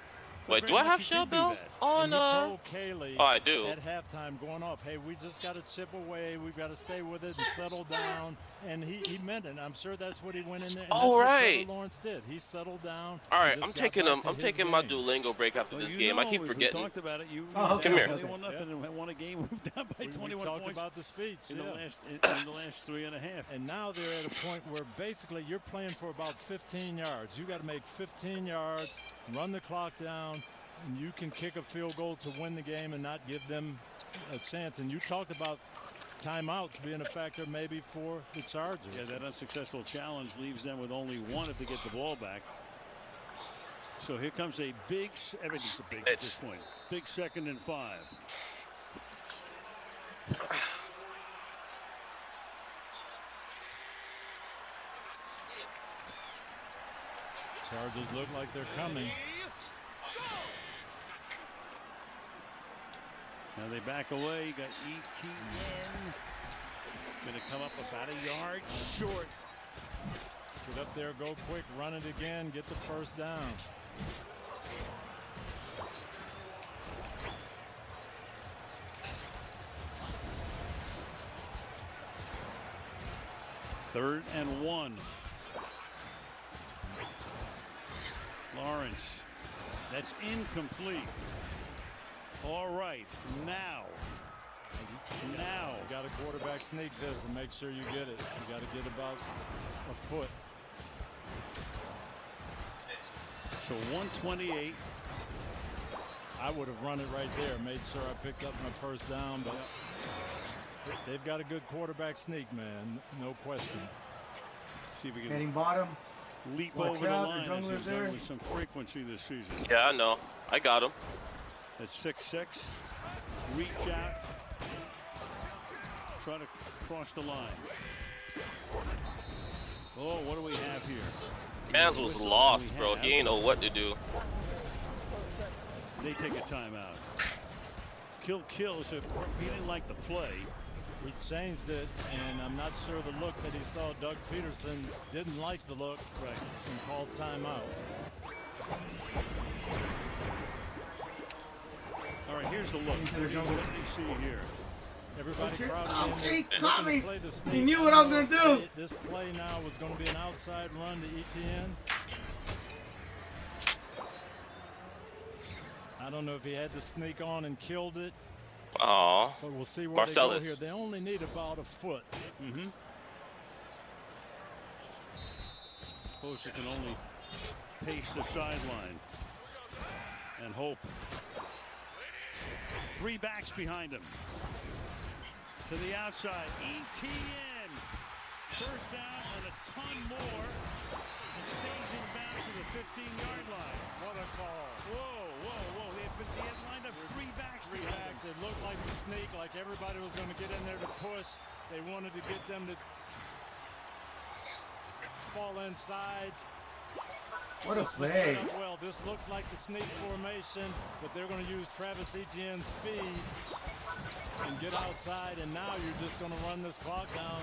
Wait, do I have Shell Bell on? And he told Kaylee Oh, I do. at halftime going off, hey, we just got to chip away. We've got to stay with it and settle down. And he meant it. I'm sure that's what he went in there. And Oh, that's right. what Trevor Lawrence did. He settled down. All right, and I'm just got taking back to I'm his taking my game. Duolingo break after Well, this you game. I know, keep we forgetting. talked about it. You come here. 21-0 and won a game moved down by 21 we talked points about the speech in the last 3.5. And now they're at a point where basically you're playing for about 15 yards. You got to make 15 yards, run the clock down, and you can kick a field goal to win the game and not give them a chance. And you talked about timeouts being a factor maybe for the Chargers. Yeah, that unsuccessful challenge leaves them with only 1 if they get the ball back. So here comes a big, everything's a big at this point. Big 2nd and 5. Chargers look like they're coming. Now they back away. You got ETN. Going to come up about a yard short. Get up there, go quick, run it again, get the first down. Third and 1. Lawrence. That's incomplete. All right, now. You got a quarterback sneak this and make sure you get it. You got to get about a foot. So 128. I would have run it right there, made sure I picked up my first down, but they've got a good quarterback sneak, man, no question. See if we can Heading bottom. leap Watch over the out, line the as jungler's he's done there. with some frequency this season. Yeah, I know. I got him. At 6'6", reach out, try to cross the line. Oh, what do we have here? Mans was lost, bro. He ain't know what to do. They take a timeout. Kill said he didn't like the play. He changed it, and I'm not sure the look that he saw. Doug Peterson didn't like the look, right, and called timeout. All right, here's the look. What do we see here? Everybody Oh, crowded in. he They're caught gonna me. play the He sneak. knew what I was gonna do. This play now was going to be an outside run to ETN. I don't know if he had to sneak on and killed it. Aw. But we'll see where Marcellus. they go here. They only need about a foot. Poster can only pace the sideline and hope. 3 backs behind him. To the outside, ETN. First down and a ton more. It stays in bounds to the 15-yard line. What a call. Whoa. They had lined up 3 backs behind him. It looked like the sneak, like everybody was going to get in there to push. They wanted to get them to fall inside. What a This was play. set up well. This looks like the sneak formation, but they're going to use Travis Etienne's speed and get outside, and now you're just going to run this clock down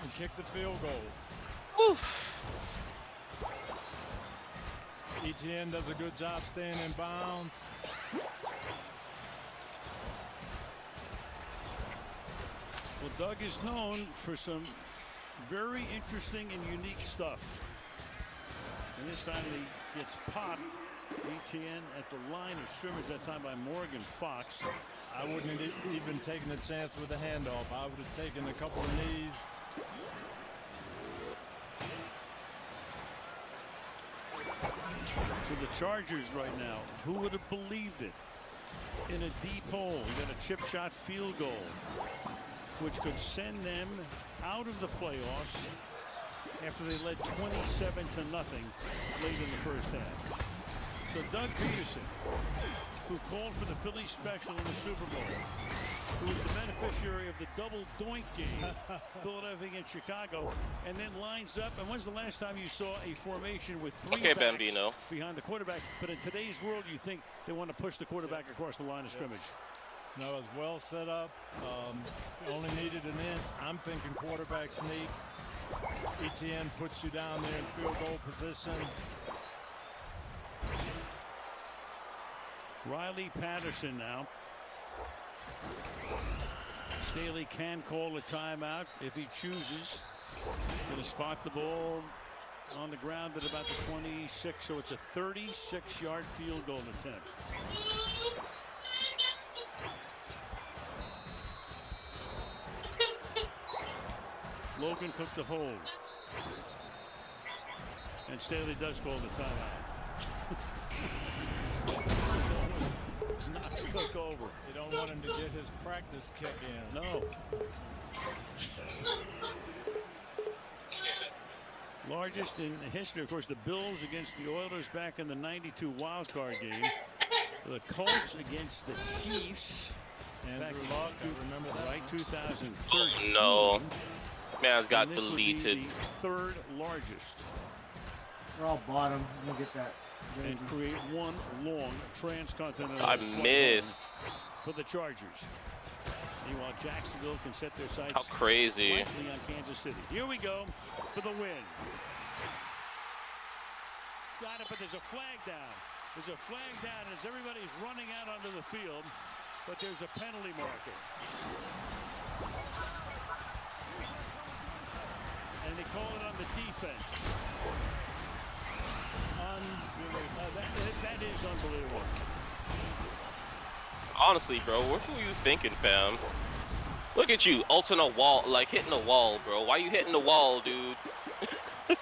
and kick the field goal. Etienne does a good job staying in bounds. Well, Doug is known for some very interesting and unique stuff. And this time he gets popped. ETN at the line of scrimmage, that time by Morgan Fox. I wouldn't have even taken a chance with a handoff. I would have taken a couple of knees. So the Chargers right now, who would have believed it? In a deep hole, you got a chip shot field goal, which could send them out of the playoffs after they led 27-0 late in the first half. So Doug Peterson, who called for the Phillies special in the Super Bowl, who was the beneficiary of the double doink game, Philadelphia against Chicago, and then lines up. And when's the last time you saw a formation with 3 Okay, backs Bambino. behind the quarterback? But in today's world, you think they want to push the quarterback across the line of scrimmage. No, it was well set up. Only needed an inch. I'm thinking quarterback sneak. ETN puts you down there in field goal position. Riley Patterson now. Staley can call a timeout if he chooses. Going to spot the ball on the ground at about the 26, so it's a 36-yard field goal attempt. Logan Cook to hold. And Staley does call the timeout. Knocks Cook over. You don't want him to get his practice kick in. No. Largest in history, of course, the Bills against the Oilers back in the '92 wild card game. The Colts against the Chiefs. Back Andrew in Luck, I remember that. Right, 2013. Oh no. Man's got And this would deleted. be the 3rd largest. We're all bottom. Let me get that. And create one long transcontinental I flight missed. for the Chargers. Meanwhile, Jacksonville can set their sights How crazy. lightly on Kansas City. Here we go for the win. Got it, but there's a flag down. There's a flag down as everybody's running out onto the field, but there's a penalty marker. And they call it on the defense. That is unbelievable. Honestly, bro, what were you thinking, fam? Look at you, ulting a wall, like hitting a wall, bro. Why you hitting the wall, dude? You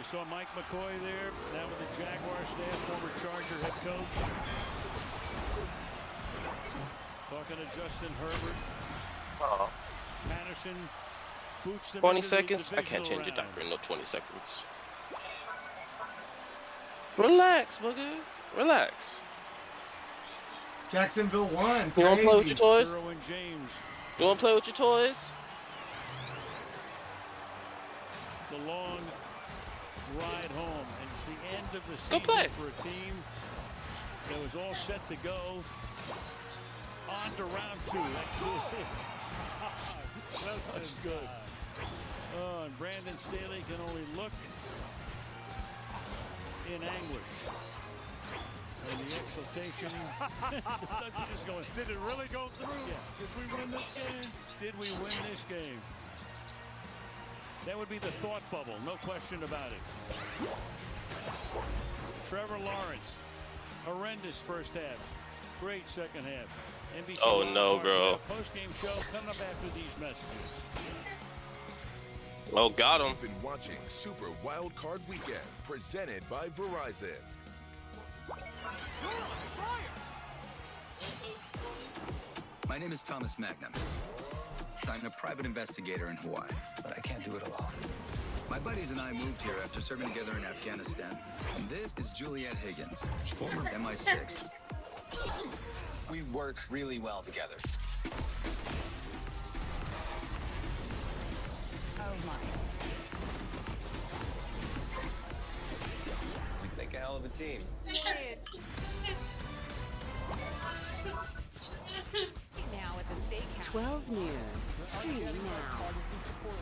saw Mike McCoy there, now with the Jaguar staff, former Charger head coach. Talking to Justin Herbert. Patterson Boots them 20 into the seconds? I can't divisional change a round. diaper in no 20 seconds. Relax, booger. Relax. Jacksonville won. You want to play with your toys? Derwin James. You want to play with your toys? The long ride home. And it's the end of the Go season play. for a team that was all set to go on to round 2. That's good. Oh, and Brandon Staley can only look in anguish. And the exultation. Just going, Did it really go through? yeah. Did we win this game? Did we win this game? That would be the thought bubble, no question about it. Trevor Lawrence, horrendous first half, great second half. NBC Oh, no, bro. Post-game show coming up after these messages. Oh, got him. You've been watching Super Wild Card Weekend, presented by Verizon. My name is Thomas Magnum. I'm a private investigator in Hawaii, but I can't do it alone. My buddies and I moved here after serving together in Afghanistan. And this is Juliet Higgins, former MI6. We work really well together. Oh my. We make a hell of a team. Now at the steakhouse. 12 News. Stream now.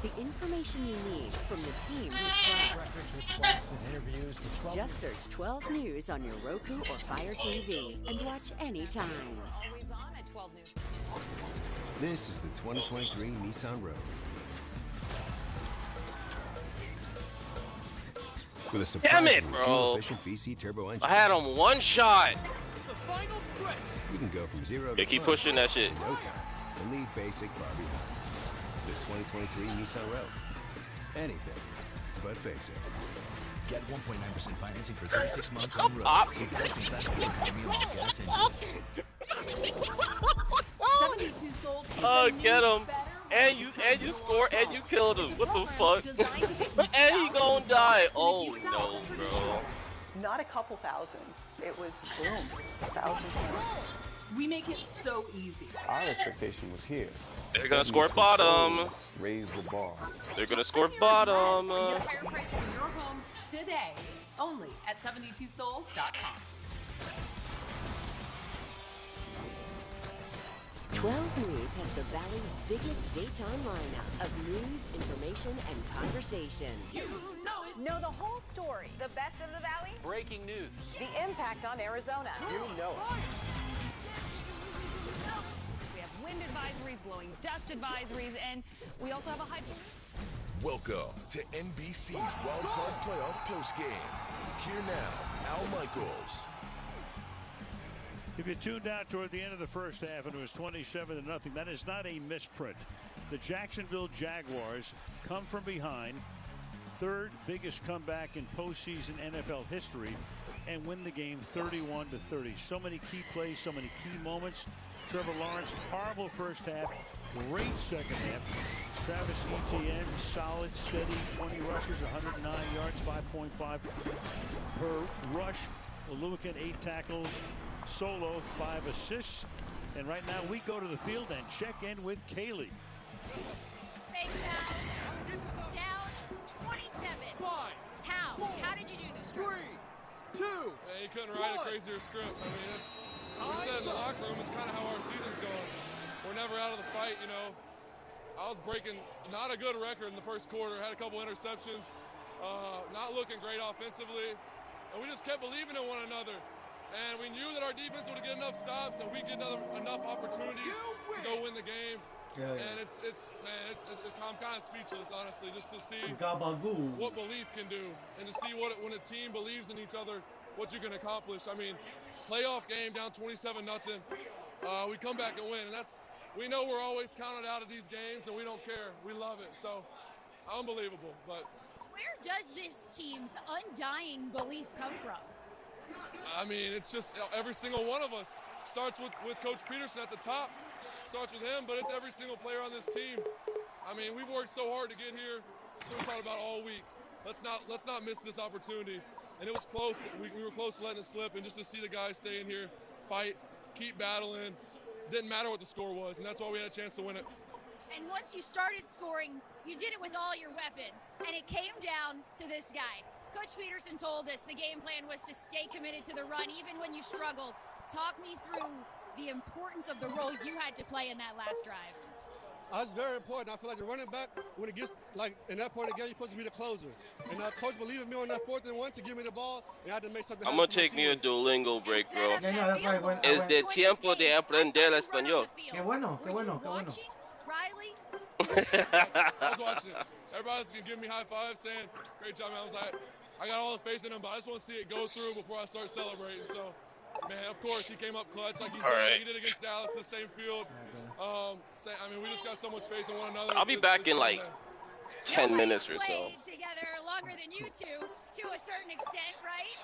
The information you need from the team you trust. Just search 12 News on your Roku or Fire TV and watch anytime. Always on at 12 News. This is the 2023 Nissan Rogue. With a Damn it, surprisingly bro. fuel-efficient VC turbo engine. I had him one shot. The final stretch. You can go from 0 to Yeah, keep fun pushing that shit. in no time and leave basic far behind. The 2023 Nissan Rogue. Anything but basic. Get 1.9% financing for 36 months on the road. Up. With best-in-class fuel economy on all gas engines. 72 sold. Oh, get him. And you scored and you killed him. What the fuck? And he gonna die. Oh no, bro. Not a couple thousand. It was boom, thousands. We make it so easy. Our expectation was here. They're gonna score bottom. Raise the bar. They're gonna score bottom. Get a fair price in your home today, only at 72soul.com. 12 News has the Valley's biggest daytime lineup of news, information, and conversation. Know the whole story. The best of the Valley. Breaking news. The impact on Arizona. You know it. We have wind advisories, blowing dust advisories, and we also have a high. Welcome to NBC's Wild Card Playoff postgame. Here now, Al Michaels. If you tuned out toward the end of the first half and it was 27-0, that is not a misprint. The Jacksonville Jaguars come from behind, third biggest comeback in postseason NFL history, and win the game 31-30. So many key plays, so many key moments. Trevor Lawrence, horrible first half, great second half. Travis Etienne, solid, steady, 20 rushes, 109 yards, 5.5 per rush. Oluwakin, 8 tackles. Solo, 5 assists. And right now we go to the field and check in with Kaylee. Down 27. How did you do this? 3, 2. Yeah, you couldn't write a crazier script. I mean, it's, we said in the locker room, it's kind of how our season's going. We're never out of the fight, you know. I was breaking not a good record in the first quarter, had a couple interceptions, not looking great offensively, and we just kept believing in one another. And we knew that our defense would get enough stops and we'd get enough opportunities to go win the game. Yeah. And I'm kind of speechless, honestly, just to see Gabagoo. what belief can do and to see what when a team believes in each other, what you can accomplish. I mean, playoff game down 27-0. We come back and win, and we know we're always counted out of these games, and we don't care. We love it. So, unbelievable. But Where does this team's undying belief come from? I mean, it's just every single one of us. Starts with Coach Peterson at the top. Starts with him, but it's every single player on this team. I mean, we've worked so hard to get here. So we talked about all week. Let's not miss this opportunity. And it was close. We were close to letting it slip. And just to see the guys stay in here, fight, keep battling, didn't matter what the score was. And that's why we had a chance to win it. And once you started scoring, you did it with all your weapons. And it came down to this guy. Coach Peterson told us the game plan was to stay committed to the run even when you struggled. Talk me through the importance of the role you had to play in that last drive. It's very important. I feel like the running back, when it gets like in that part of the game, you're supposed to be the closer. And coach believed in me on that 4th and 1 to give me the ball, and I had to make something I'm gonna take me a Duolingo break, bro. Yeah, no, that's like when Es de tiempo de aprender español. Qué bueno, qué bueno, qué bueno. Riley? I was watching it. Everybody's gonna give me high fives saying, great job, man. I was like, I got all the faith in him, but I just want to see it go through before I start celebrating. So, man, of course, he came up clutch like he did against Dallas, the same field. I mean, we just got so much faith in one another. I'll be back in like 10 minutes or so. Played together longer than you two, to a certain extent, right?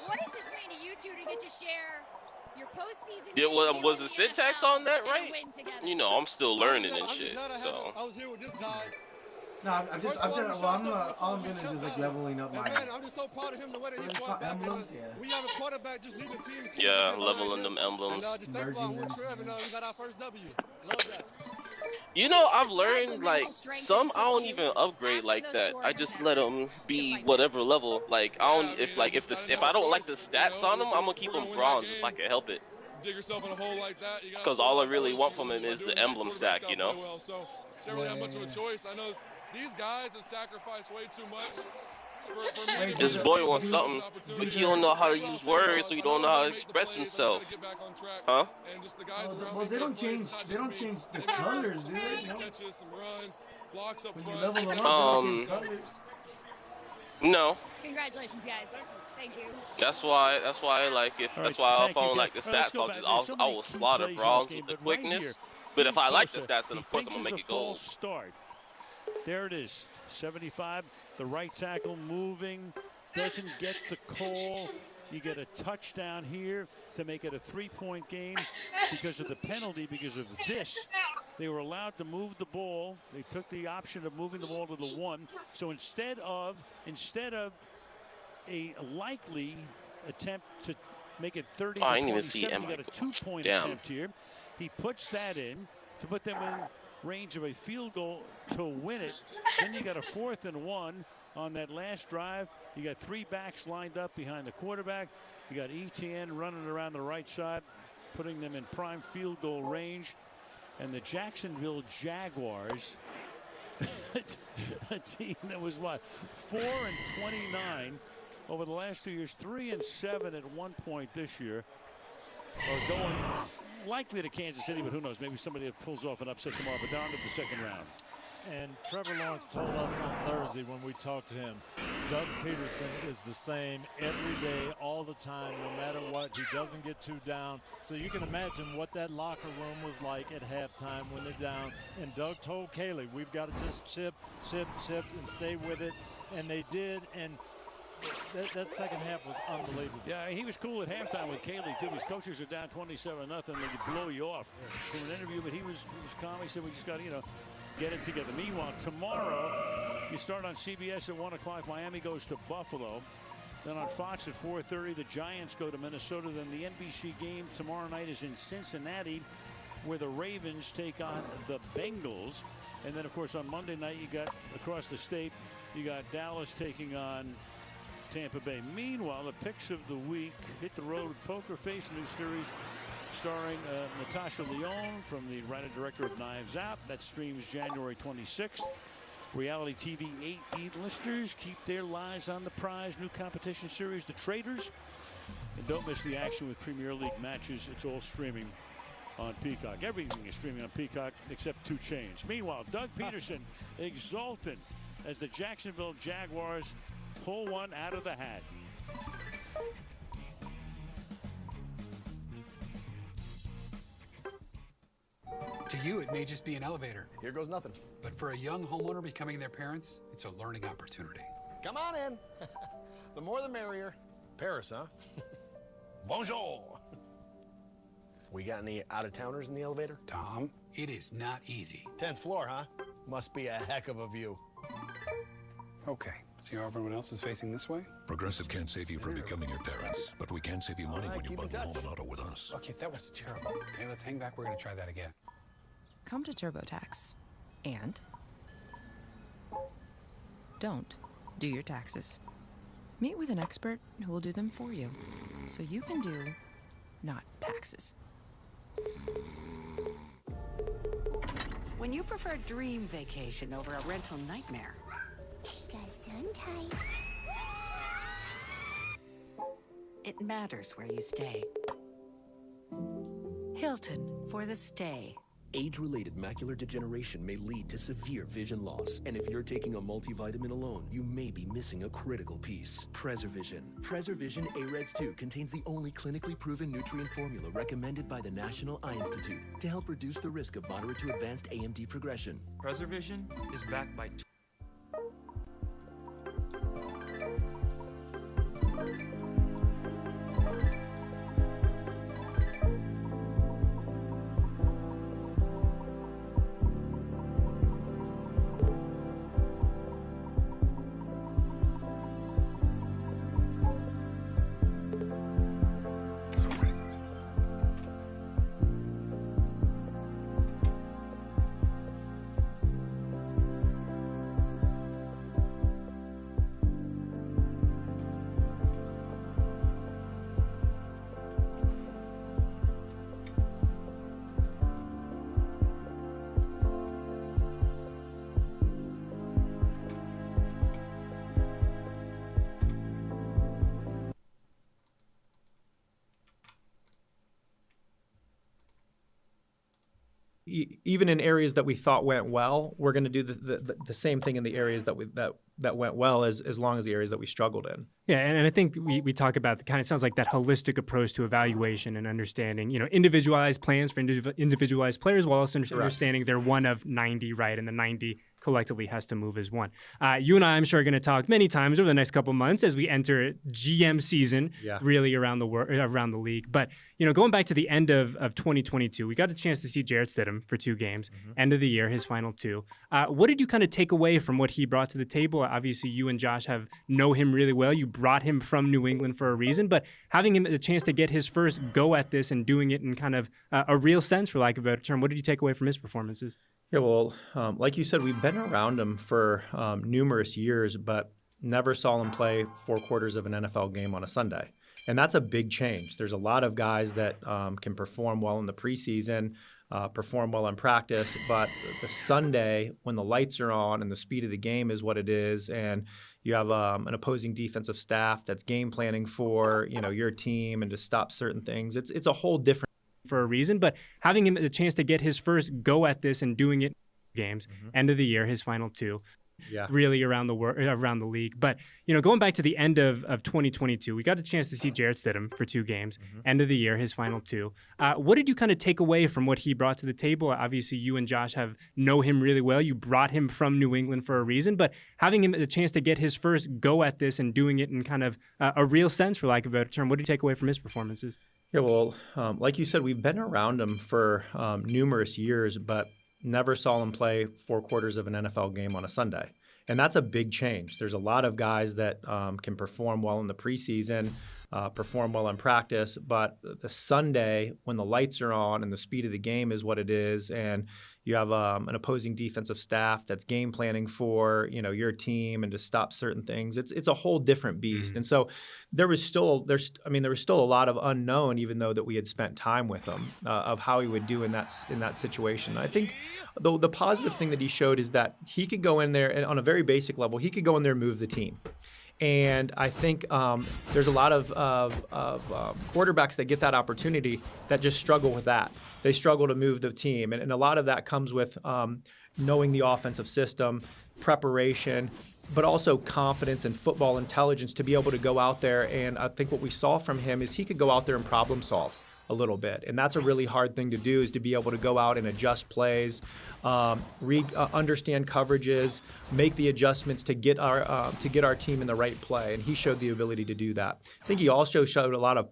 What does this mean to you two to get to share your postseason? Was the syntax on that right? You know, I'm still learning and shit. So. I was here with this guy. No, all I'm doing is just like leveling up my. Man, I'm just so proud of him the way that he fought back. We have a quarterback just leaving teams. Yeah, leveling them emblems. And just thankful with Trev, and we got our first W. Love that. You know, I've learned like some I don't even upgrade like that. I just let them be whatever level. Like I don't if I don't like the stats on them, I'm gonna keep them bronze if I can help it. Dig yourself in a hole like that. Because all I really want from him is the emblem stack, you know. So they don't really have much of a choice. I know these guys have sacrificed way too much. For me this boy wants something, but he don't know how to use words, so he don't know how to express himself. Huh? Well, they don't change the colors, do they? When you level them up, they don't change colors. No. Congratulations, guys. Thank you. That's why I like it. That's why I don't like the stats. I will slaughter bronze with the quickness. But if I like the stats, then of course I'm gonna make it gold. There it is, 75. The right tackle moving, doesn't get the call. You get a touchdown here to make it a 3-point game because of the penalty. Because of this, they were allowed to move the ball. They took the option of moving the ball to the 1. So instead of a likely attempt to make it 30 to 27, you got a 2-point attempt here. He puts that in to put them in range of a field goal to win it. Then you got a 4th and 1 on that last drive. You got 3 backs lined up behind the quarterback. You got ETN running around the right side, putting them in prime field goal range. And the Jacksonville Jaguars, a team that was what, 4-29 over the last 2 years, 3-7 at one point this year, are going likely to Kansas City, but who knows? Maybe somebody pulls off an upset tomorrow, but down to the second round. And Trevor Lawrence told us on Thursday when we talked to him, Doug Peterson is the same every day, all the time, no matter what. He doesn't get too down. So you can imagine what that locker room was like at halftime when they're down. And Doug told Kaylee, we've got to just chip, and stay with it. And they did. And that second half was unbelievable. Yeah, he was cool at halftime with Kaylee, too. His coaches are down 27-0. They could blow you off from an interview, but he was calm. He said, we just got to, get it together. Meanwhile, tomorrow, you start on CBS at 1 o'clock. Miami goes to Buffalo. Then on Fox at 4:30, the Giants go to Minnesota. Then the NBC game tomorrow night is in Cincinnati, where the Ravens take on the Bengals. And then, of course, on Monday night, you got across the state, you got Dallas taking on Tampa Bay. Meanwhile, the picks of the week: Hit the Road with Poker Face, new series starring Natasha Lyonne from the writer-director of Knives Out. That streams January 26th. Reality TV 8 E-listers keep their lives on the prize. New competition series, The Traitors. And don't miss the action with Premier League matches. It's all streaming on Peacock. Everything is streaming on Peacock except 2 Chainz. Meanwhile, Doug Peterson exultant as the Jacksonville Jaguars pull one out of the hat. To you, it may just be an elevator. Here goes nothing. But for a young homeowner becoming their parents, it's a learning opportunity. Come on in. The more the merrier. Paris, huh? Bonjour. We got any out-of-towners in the elevator? Tom, it is not easy. 10th floor, huh? Must be a heck of a view. Okay, see how everyone else is facing this way? Progressive can't save you from becoming your parents, but we can save you money when you bundle home and auto with us. Okay, that was terrible. Okay, let's hang back. We're going to try that again. Come to TurboTax and don't do your taxes. Meet with an expert who will do them for you, so you can do not taxes. When you prefer dream vacation over a rental nightmare, it matters where you stay. Hilton for the stay. Age-related macular degeneration may lead to severe vision loss. And if you're taking a multivitamin alone, you may be missing a critical piece. Preservision. Preservision AREDS 2 contains the only clinically proven nutrient formula recommended by the National Eye Institute to help reduce the risk of moderate to advanced AMD progression. Preservision is backed by even in areas that we thought went well, we're going to do the same thing in the areas that went well as long as the areas that we struggled in. Yeah, and I think we talk about kind of sounds like that holistic approach to evaluation and understanding, individualized plans for individualized players while also understanding they're one of 90, right? And the 90 collectively has to move as one. You and I, I'm sure, are going to talk many times over the next couple months as we enter GM season, really around the league. But going back to the end of 2022, we got a chance to see Jarrett Stidham for 2 games, end of the year, his final 2. What did you kind of take away from what he brought to the table? Obviously, you and Josh know him really well. You brought him from New England for a reason, but having him a chance to get his first go at this and doing it in kind of a real sense, for lack of a better term, what did you take away from his performances? Yeah, well, like you said, we've been around him for numerous years, but never saw him play 4 quarters of an NFL game on a Sunday. And that's a big change. There's a lot of guys that can perform well in the preseason, perform well in practice, but the Sunday when the lights are on and the speed of the game is what it is, and you have an opposing defensive staff that's game planning for your team and to stop certain things. It's a whole different for a reason, but having him a chance to get his first go at this and doing it games, end of the year, his final 2. Really around the league. But, going back to the end of 2022, we got a chance to see Jarrett Stidham for 2 games, end of the year, his final 2. What did you kind of take away from what he brought to the table? Obviously, you and Josh know him really well. You brought him from New England for a reason, but having him a chance to get his first go at this and doing it in kind of a real sense, for lack of a better term, what did you take away from his performances? Yeah, well, like you said, we've been around him for numerous years, but never saw him play 4 quarters of an NFL game on a Sunday. And that's a big change. There's a lot of guys that can perform well in the preseason, perform well in practice, but the Sunday when the lights are on and the speed of the game is what it is, and you have an opposing defensive staff that's game planning for your team and to stop certain things. It's a whole different beast. And so there was still a lot of unknown, even though that we had spent time with him, of how he would do in that situation. I think the positive thing that he showed is that he could go in there and on a very basic level, he could go in there and move the team. And I think there's a lot of quarterbacks that get that opportunity that just struggle with that. They struggle to move the team. And a lot of that comes with knowing the offensive system, preparation, but also confidence and football intelligence to be able to go out there. And I think what we saw from him is he could go out there and problem solve a little bit. And that's a really hard thing to do, is to be able to go out and adjust plays, understand coverages, make the adjustments to get our team in the right play. And he showed the ability to do that. I think he also showed a lot of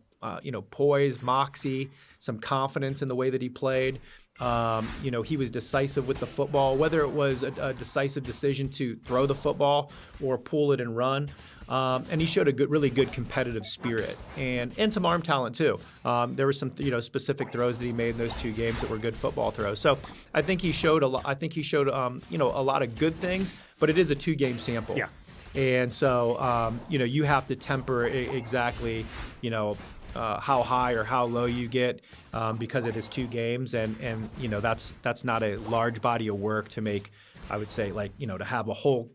poise, moxie, some confidence in the way that he played. He was decisive with the football, whether it was a decisive decision to throw the football or pull it and run. And he showed a really good competitive spirit and some arm talent too. There were some specific throws that he made in those 2 games that were good football throws. So I think he showed a lot. I think he showed a lot of good things, but it is a 2-game sample. Yeah. And so you have to temper exactly how high or how low you get because it is 2 games, and that's not a large body of work to make. I would say to have a whole.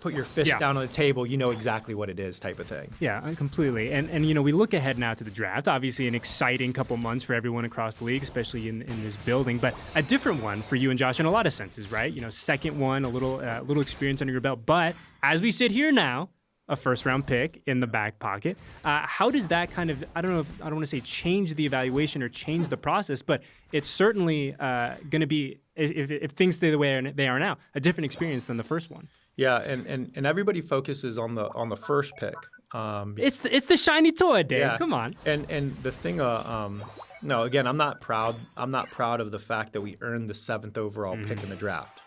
Put your fist down on the table, you know exactly what it is type of thing. Yeah, completely. And we look ahead now to the draft. Obviously an exciting couple months for everyone across the league, especially in this building, but a different one for you and Josh in a lot of senses, right? second one, a little experience under your belt. But as we sit here now, a first-round pick in the back pocket. How does that kind of, I don't want to say change the evaluation or change the process, but it's certainly going to be, if things stay the way they are now, a different experience than the first one. Yeah, and everybody focuses on the first pick. It's the shiny toy, Dave. Yeah. Come on. And the thing, no, again, I'm not proud of the fact that we earned the 7th overall pick in the draft.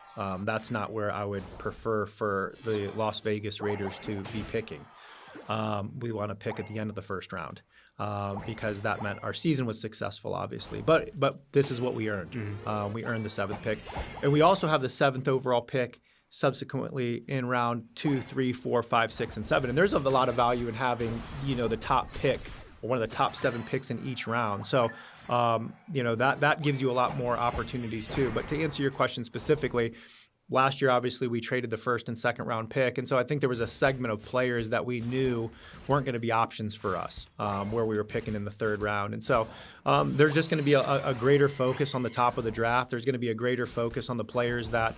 That's not where I would prefer for the Las Vegas Raiders to be picking. We want to pick at the end of the first round because that meant our season was successful, obviously. But this is what we earned. We earned the 7th pick, and we also have the 7th overall pick subsequently in round 2, 3, 4, 5, 6, and 7. And there's a lot of value in having the top pick or one of the top 7 picks in each round. So. That gives you a lot more opportunities too. But to answer your question specifically, last year, obviously, we traded the 1st and 2nd round pick. And so I think there was a segment of players that we knew weren't going to be options for us where we were picking in the 3rd round. And so there's just going to be a greater focus on the top of the draft. There's going to be a greater focus on the players that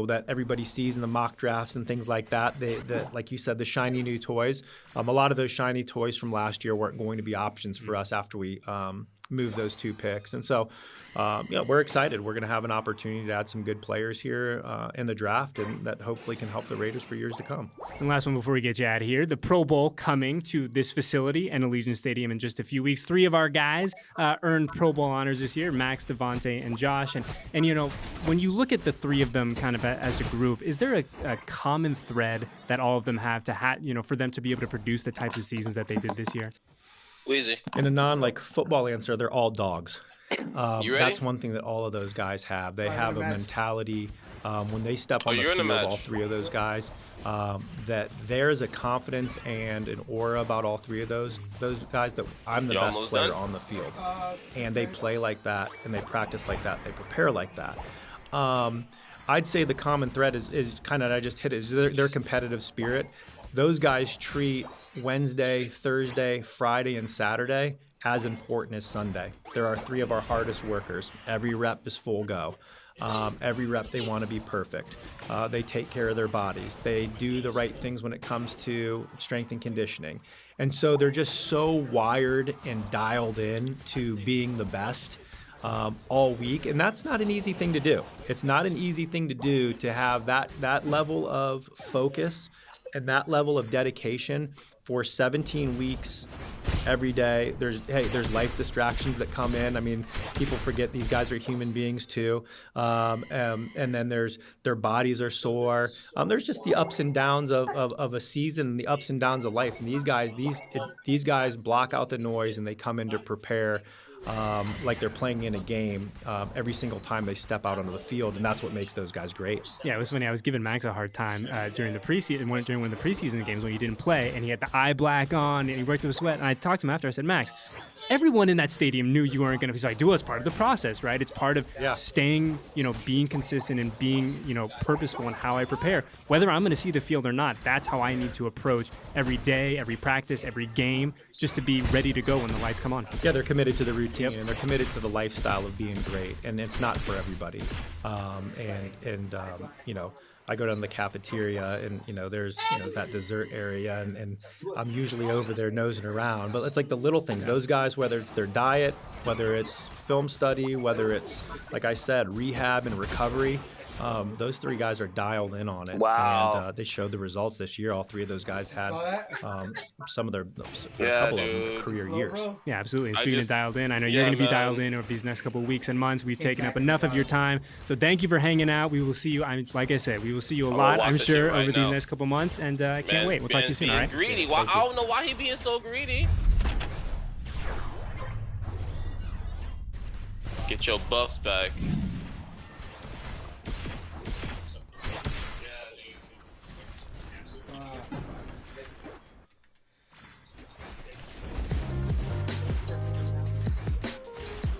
that everybody sees in the mock drafts and things like that. Like you said, the shiny new toys. A lot of those shiny toys from last year weren't going to be options for us after we moved those 2 picks. And so, we're excited. We're going to have an opportunity to add some good players here in the draft, and that hopefully can help the Raiders for years to come. And last one before we get you out of here, the Pro Bowl coming to this facility and Allegiant Stadium in just a few weeks. 3 of our guys earned Pro Bowl honors this year, Max, Devontae, and Josh. And when you look at the 3 of them kind of as a group, is there a common thread that all of them have to for them to be able to produce the types of seasons that they did this year? Wheezy. In a non-football answer, they're all dogs. You ready? That's one thing that all of those guys have. They have a mentality when they step on the field, all 3 of those guys, that there's a confidence and an aura about all 3 of those guys that I'm the best player on the field. And they play like that, and they practice like that, they prepare like that. I'd say the common thread is kind of, I just hit it, is their competitive spirit. Those guys treat Wednesday, Thursday, Friday, and Saturday as important as Sunday. There are 3 of our hardest workers. Every rep is full go. Every rep they want to be perfect. They take care of their bodies. They do the right things when it comes to strength and conditioning. And so they're just so wired and dialed in to being the best all week. And that's not an easy thing to do. It's not an easy thing to do to have that level of focus and that level of dedication for 17 weeks every day. There's life distractions that come in. I mean, people forget these guys are human beings too. And then their bodies are sore. There's just the ups and downs of a season, and the ups and downs of life. And these guys block out the noise, and they come in to prepare like they're playing in a game every single time they step out onto the field, and that's what makes those guys great. Yeah, it was funny. I was giving Max a hard time during the preseason, during one of the preseason games when he didn't play, and he had the eye black on, and he worked up a sweat. And I talked to him after. I said, Max, everyone in that stadium knew you weren't going to be. So I do. It's part of the process, right? It's part of staying, being consistent and being, purposeful in how I prepare. Whether I'm going to see the field or not, that's how I need to approach every day, every practice, every game, just to be ready to go when the lights come on. Yeah, they're committed to the routine, and they're committed to the lifestyle of being great, and it's not for everybody. I go down to the cafeteria, and there's that dessert area, and I'm usually over there nosing around. But it's like the little things. Those guys, whether it's their diet, whether it's film study, whether it's, like I said, rehab and recovery, Those 3 guys are dialed in on it. Wow. And they showed the results this year. All 3 of those guys had some of their a Yeah, couple of dude. them career years. Yeah, absolutely. And I speaking just- of dialed in, I know yeah, you're going to be man. dialed in over these next couple of weeks and months. We've taken up enough of your time. So thank you for hanging out. We will see you. Like I said, we will see you a I'm lot, gonna watch I'm that sure, shit right over these now. next couple months. And I can't Man, wait. We'll talk to you soon, being all right? greedy. Why, I don't know why he being so greedy. Get your bucks back.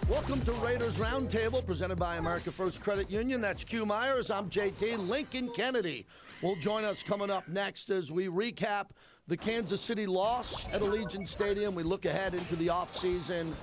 Welcome to Raiders Roundtable, presented by America First Credit Union. That's Q Myers. I'm JT. Lincoln Kennedy will join us coming up next as we recap the Kansas City loss at Allegiant Stadium. We look ahead into the offseason,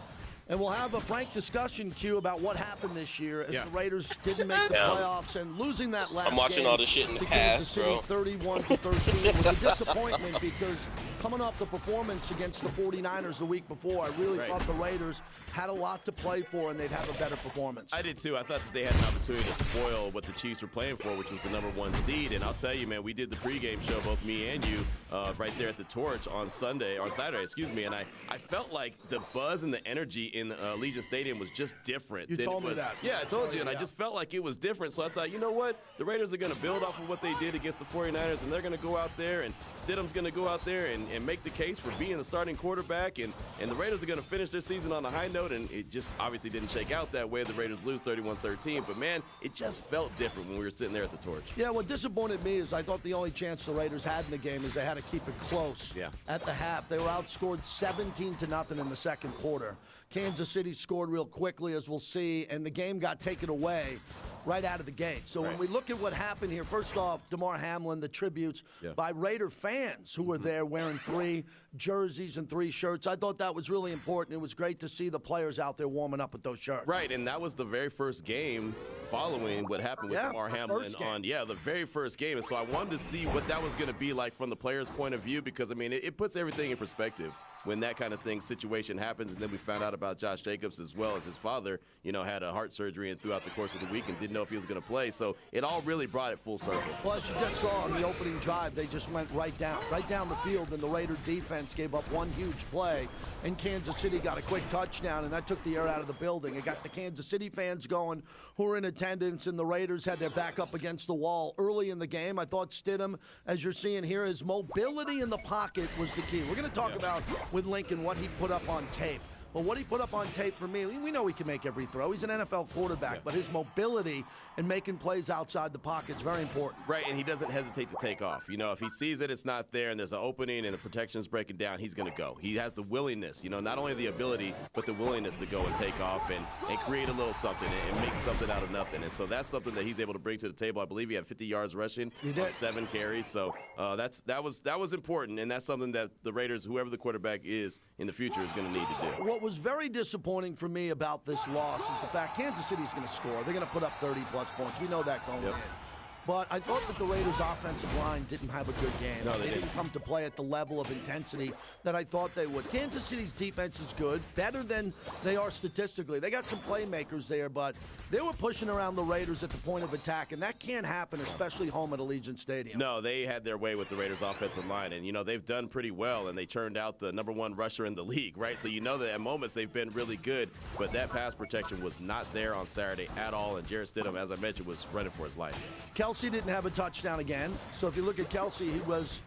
and we'll have a frank discussion, Q, about what happened this year as the Raiders didn't make the playoffs and losing that last I'm watching game all this shit in to halves, Kansas City, bro. 31-13 was a disappointment because coming off the performance against the 49ers the week before, I really thought the Raiders had a lot to play for and they'd have a better performance. I did too. I thought that they had an opportunity to spoil what the Chiefs were playing for, which was the #1 seed. And I'll tell you, man, we did the pregame show, both me and you, right there at the Torch on Saturday, and I felt like the buzz and the energy in Allegiant Stadium was just different. You than told it me was. that. Yeah, I told you, and I just felt like it was different. So I thought, you know what? The Raiders are going to build off of what they did against the 49ers, and they're going to go out there, and Stidham's going to go out there and make the case for being the starting quarterback, and the Raiders are going to finish their season on a high note, and it just obviously didn't shake out that way. The Raiders lose 31-13, but man, it just felt different when we were sitting there at the Torch. Yeah, what disappointed me is I thought the only chance the Raiders had in the game is they had to keep it close at the half. They were outscored 17-0 in the second quarter. Kansas City scored real quickly, as we'll see, and the game got taken away right out of the gate. So when we look at what happened here, first off, Damar Hamlin, the tributes by Raider fans who were there wearing 3 jerseys and 3 shirts. I thought that was really important. It was great to see the players out there warming up with those shirts. Right, and that was the very first game following what happened with Damar Hamlin on the very first game. And so I wanted to see what that was going to be like from the players' point of view, because I mean it puts everything in perspective when that kind of situation happens. And then we found out about Josh Jacobs as well, as his father, had a heart surgery and throughout the course of the week and didn't know if he was going to play. So it all really brought it full circle. Well, as you just saw on the opening drive, they just went right down the field, and the Raider defense gave up one huge play, and Kansas City got a quick touchdown, and that took the air out of the building. It got the Kansas City fans going who were in attendance, and the Raiders had their back up against the wall early in the game. I thought Stidham, as you're seeing here, his mobility in the pocket was the key. We're going to talk about with Lincoln what he put up on tape. But what he put up on tape for me, we know he can make every throw. He's an NFL quarterback, but his mobility and making plays outside the pocket is very important. Right, and he doesn't hesitate to take off. If he sees that it's not there and there's an opening and the protection's breaking down, he's going to go. He has the willingness, not only the ability, but the willingness to go and take off and create a little something and make something out of nothing. And so that's something that he's able to bring to the table. I believe he had 50 yards rushing on 7 carries. So that was important, and that's something that the Raiders, whoever the quarterback is in the future, is going to need to do. What was very disappointing for me about this loss is the fact Kansas City's going to score. They're going to put up 30-plus points. We know that going in. But I thought that the Raiders' offensive line didn't have a good game. No, they didn't come to play at the level of intensity that I thought they would. Kansas City's defense is good, better than they are statistically. They got some playmakers there, but they were pushing around the Raiders at the point of attack, and that can't happen, especially home at Allegiant Stadium. No, they had their way with the Raiders' offensive line, and, they've done pretty well, and they turned out the #1 rusher in the league, right? So that at moments they've been really good, but that pass protection was not there on Saturday at all, and Jarrett Stidham, as I mentioned, was running for his life. Kelsey didn't have a touchdown again. So if you look at Kelsey, he was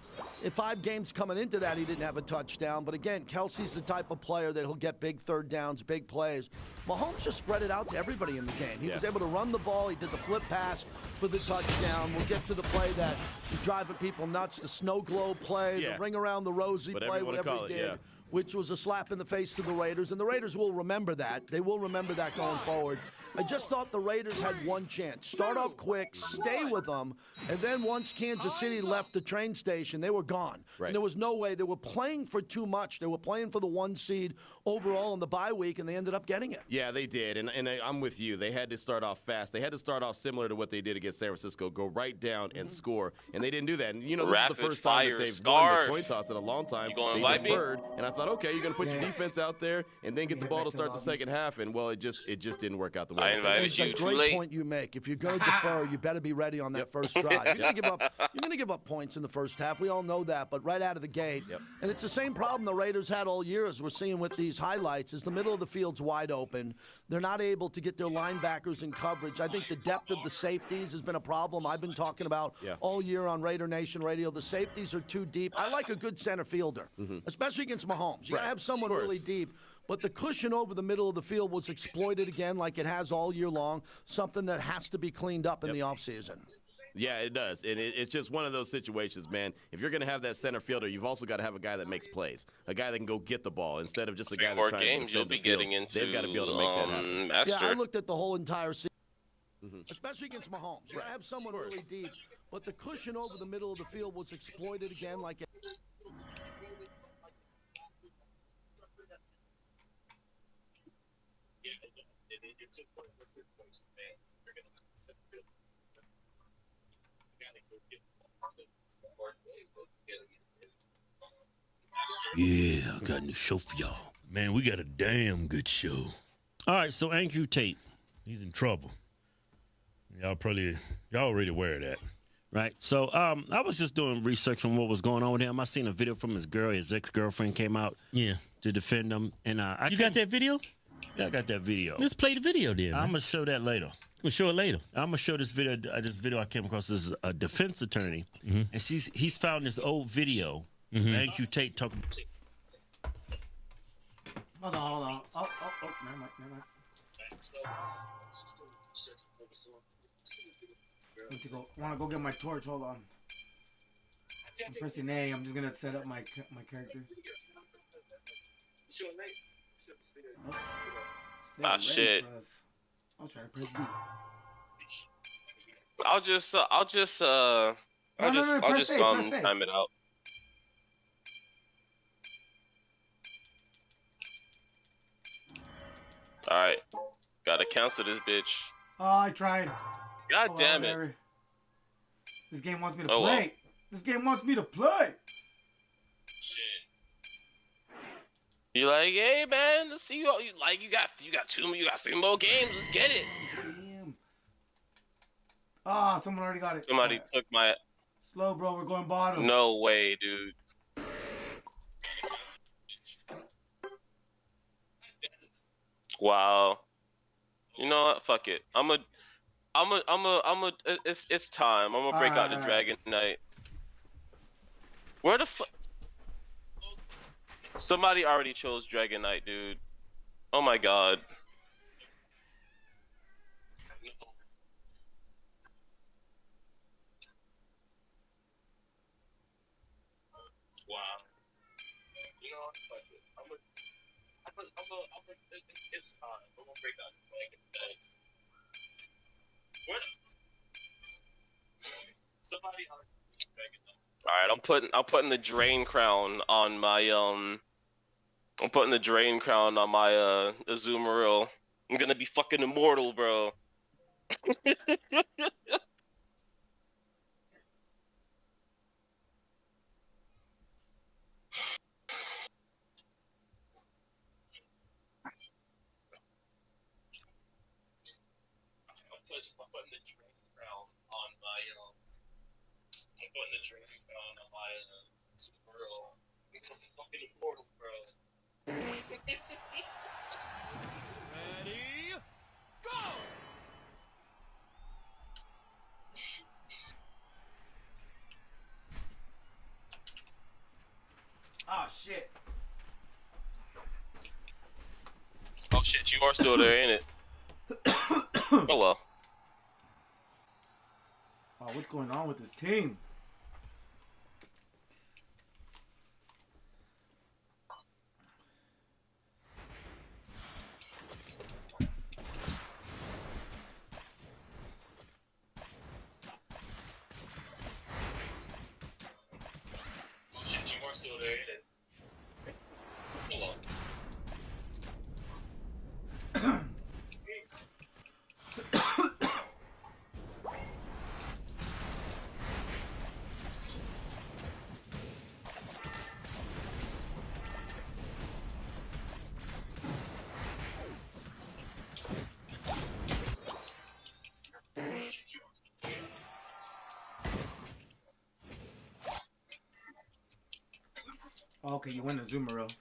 in 5 games coming into that, he didn't have a touchdown. But again, Kelsey's the type of player that he'll get big third downs, big plays. Mahomes just spread it out to everybody in the game. He was able to run the ball. He did the flip pass for the touchdown. We'll get to the play that is driving people nuts, the snow globe play, the ring around the rosy play, whatever he did. Which was a slap in the face to the Raiders, and the Raiders will remember that. They will remember that going forward. I just thought the Raiders had one chance. Start off quick, stay with them, and then once Kansas City left the train station, they were gone. Right. And there was no way. They were playing for too much. They were playing for the 1 seed overall in the bye week, and they ended up getting it. Yeah, they did, and I'm with you. They had to start off fast. They had to start off similar to what they did against San Francisco, go right down and score, and they didn't do that. And, you know, this is the first time that they've won the coin toss in a long time. They deferred, and I thought, okay, you're going to put your defense out there and then get the ball to start the second half, and, well, it just didn't work out the way. It's a great point you make. If you're going to defer, you better be ready on that first drive. You're going to give up points in the first half. We all know that, but right out of the gate. And it's the same problem the Raiders had all year, as we're seeing with these highlights, is the middle of the field's wide open. They're not able to get their linebackers in coverage. I think the depth of the safeties has been a problem I've been talking about all year on Raider Nation Radio. The safeties are too deep. I like a good center fielder, especially against Mahomes. You got to have someone really deep. But the cushion over the middle of the field was exploited again like it has all year long, something that has to be cleaned up in the offseason. Yeah, it does. And it's just one of those situations, man. If you're going to have that center fielder, you've also got to have a guy that makes plays, a guy that can go get the ball instead of just a guy that's trying to defend the field. They've got to be able to make that happen. Yeah, I looked at the whole entire season, especially against Mahomes. You got to have someone really deep. But the cushion over the middle of the field was exploited again like it. Yeah, I got a new show for y'all. Man, we got a damn good show. All right, so Andrew Tate, he's in trouble. Y'all already aware of that. Right. So I was just doing research on what was going on with him. I seen a video from his ex-girlfriend came out to defend him. And you got that video? Yeah, I got that video. Let's play the video then. I'm going to show that later. We'll show it later. I'm going to show this video. I came across. This is a defense attorney. And he's found this old video. Andrew Tate talking. Hold on. Oh, never mind. I want to go get my torch. Hold on. I'm pressing A. I'm just gonna set up my character. Shit. I'll try to press B. I'll just time it out. All right, gotta cancel this bitch. Oh, I tried. God damn it! This game wants me to play. Well. This game wants me to play. You like, hey man, let's see you like you got 3 more games. Let's get it. Damn. Ah, someone already got it. Somebody took my. Slow, bro. We're going bottom. No way, dude. Wow. You know what? Fuck it. It's time. I'm gonna break out the Dragon Knight. Where the fuck? Somebody already chose Dragon Knight, dude. Oh my god. Wow. You know what? Fuck it. It's time. I'm gonna break out the Dragon Knight. Where somebody already chose Dragon Knight. Alright, I'm putting the Drain Crown on my Azumarill. I'm gonna be fucking immortal, bro. Ready, go! Oh shit. Oh shit, you are still there, ain't it? Oh well. Oh, what's going on with this team? Okay, you win the Azumarill.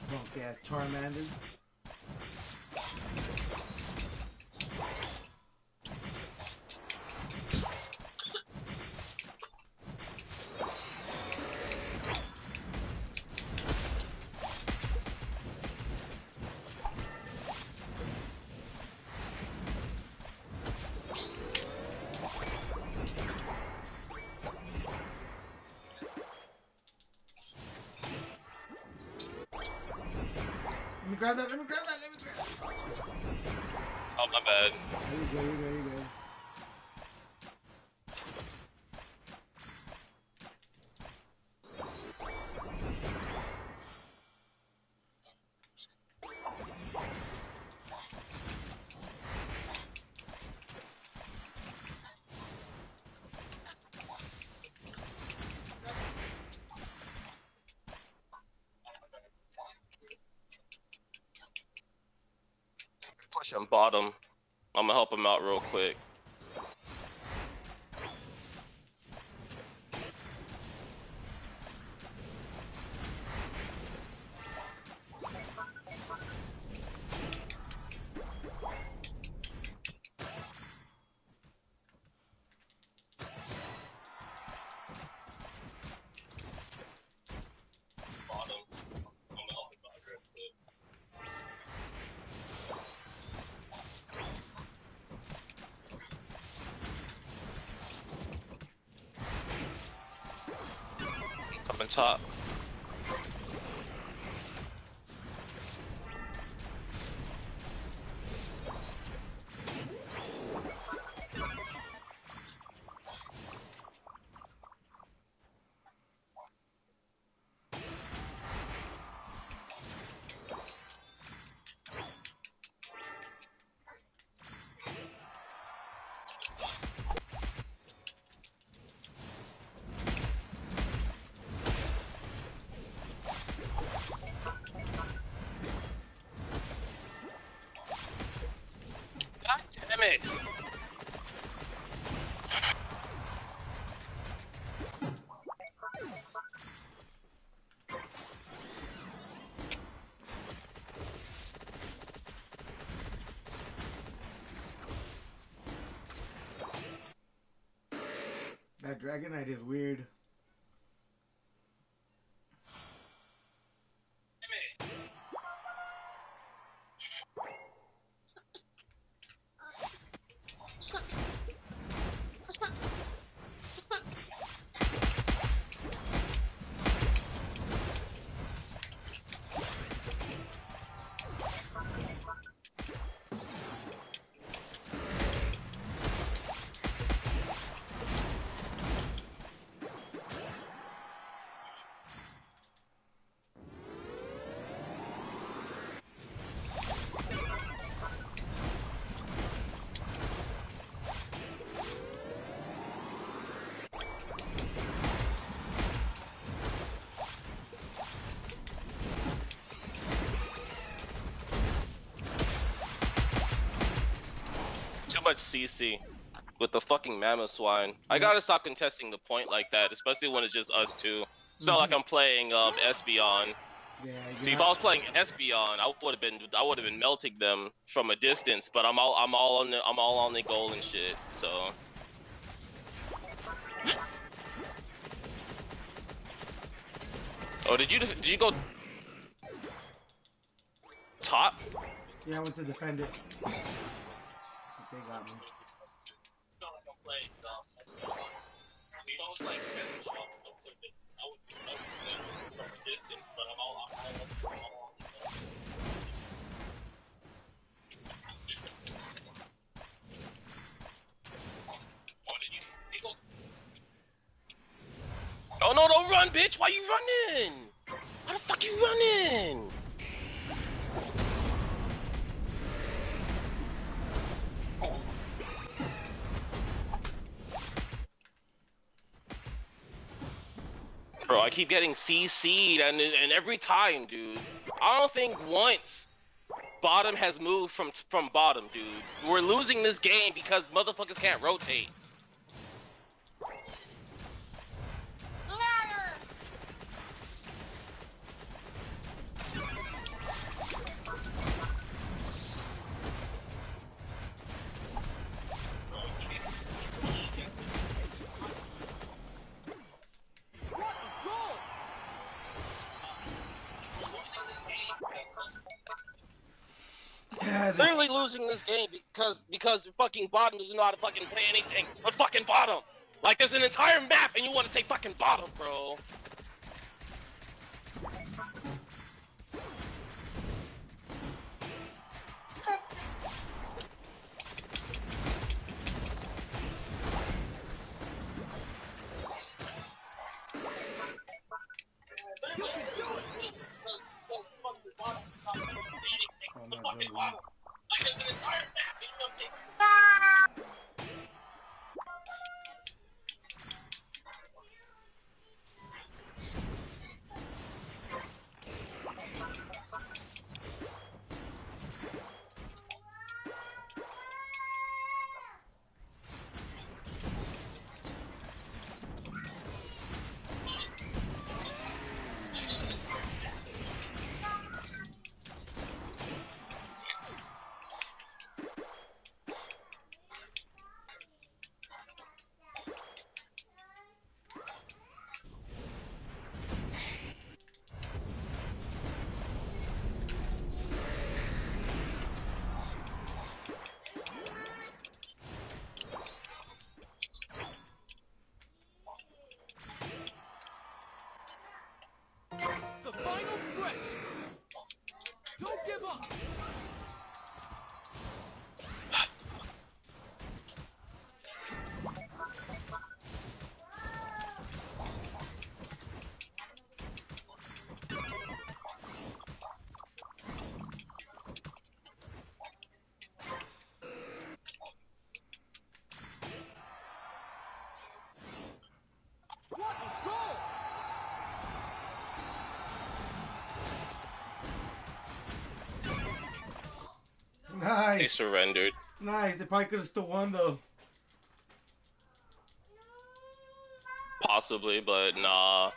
Punk ass Charmander. Let me grab that, let me grab that, let me grab that. Oh, my bad. There you go, there you go. Push him bottom. I'm gonna help him out real quick. Coming top. God damn it! That Dragonite is weird. Too much CC with the fucking Mammoth Swine. I gotta stop contesting the point like that, especially when it's just us two. It's not like I'm playing Espeon. Yeah, See, if I was playing Espeon, I would have been melting them from a distance. But I'm all on the goal and shit. So. Oh, did you go top? Yeah, I went to defend it. They got me. Oh no, don't run, bitch! Why you running? Why the fuck you running? Bro, I keep getting CC'd and every time, dude. I don't think once bottom has moved from bottom, dude. We're losing this game because motherfuckers can't rotate. Clearly losing this game because fucking bottom doesn't know how to fucking play anything but fucking bottom. Like there's an entire map and you want to say fucking bottom, bro. The final stretch. Don't give up. What a goal! Nice. They surrendered. Nice. They probably could have still won though. Possibly, but nah.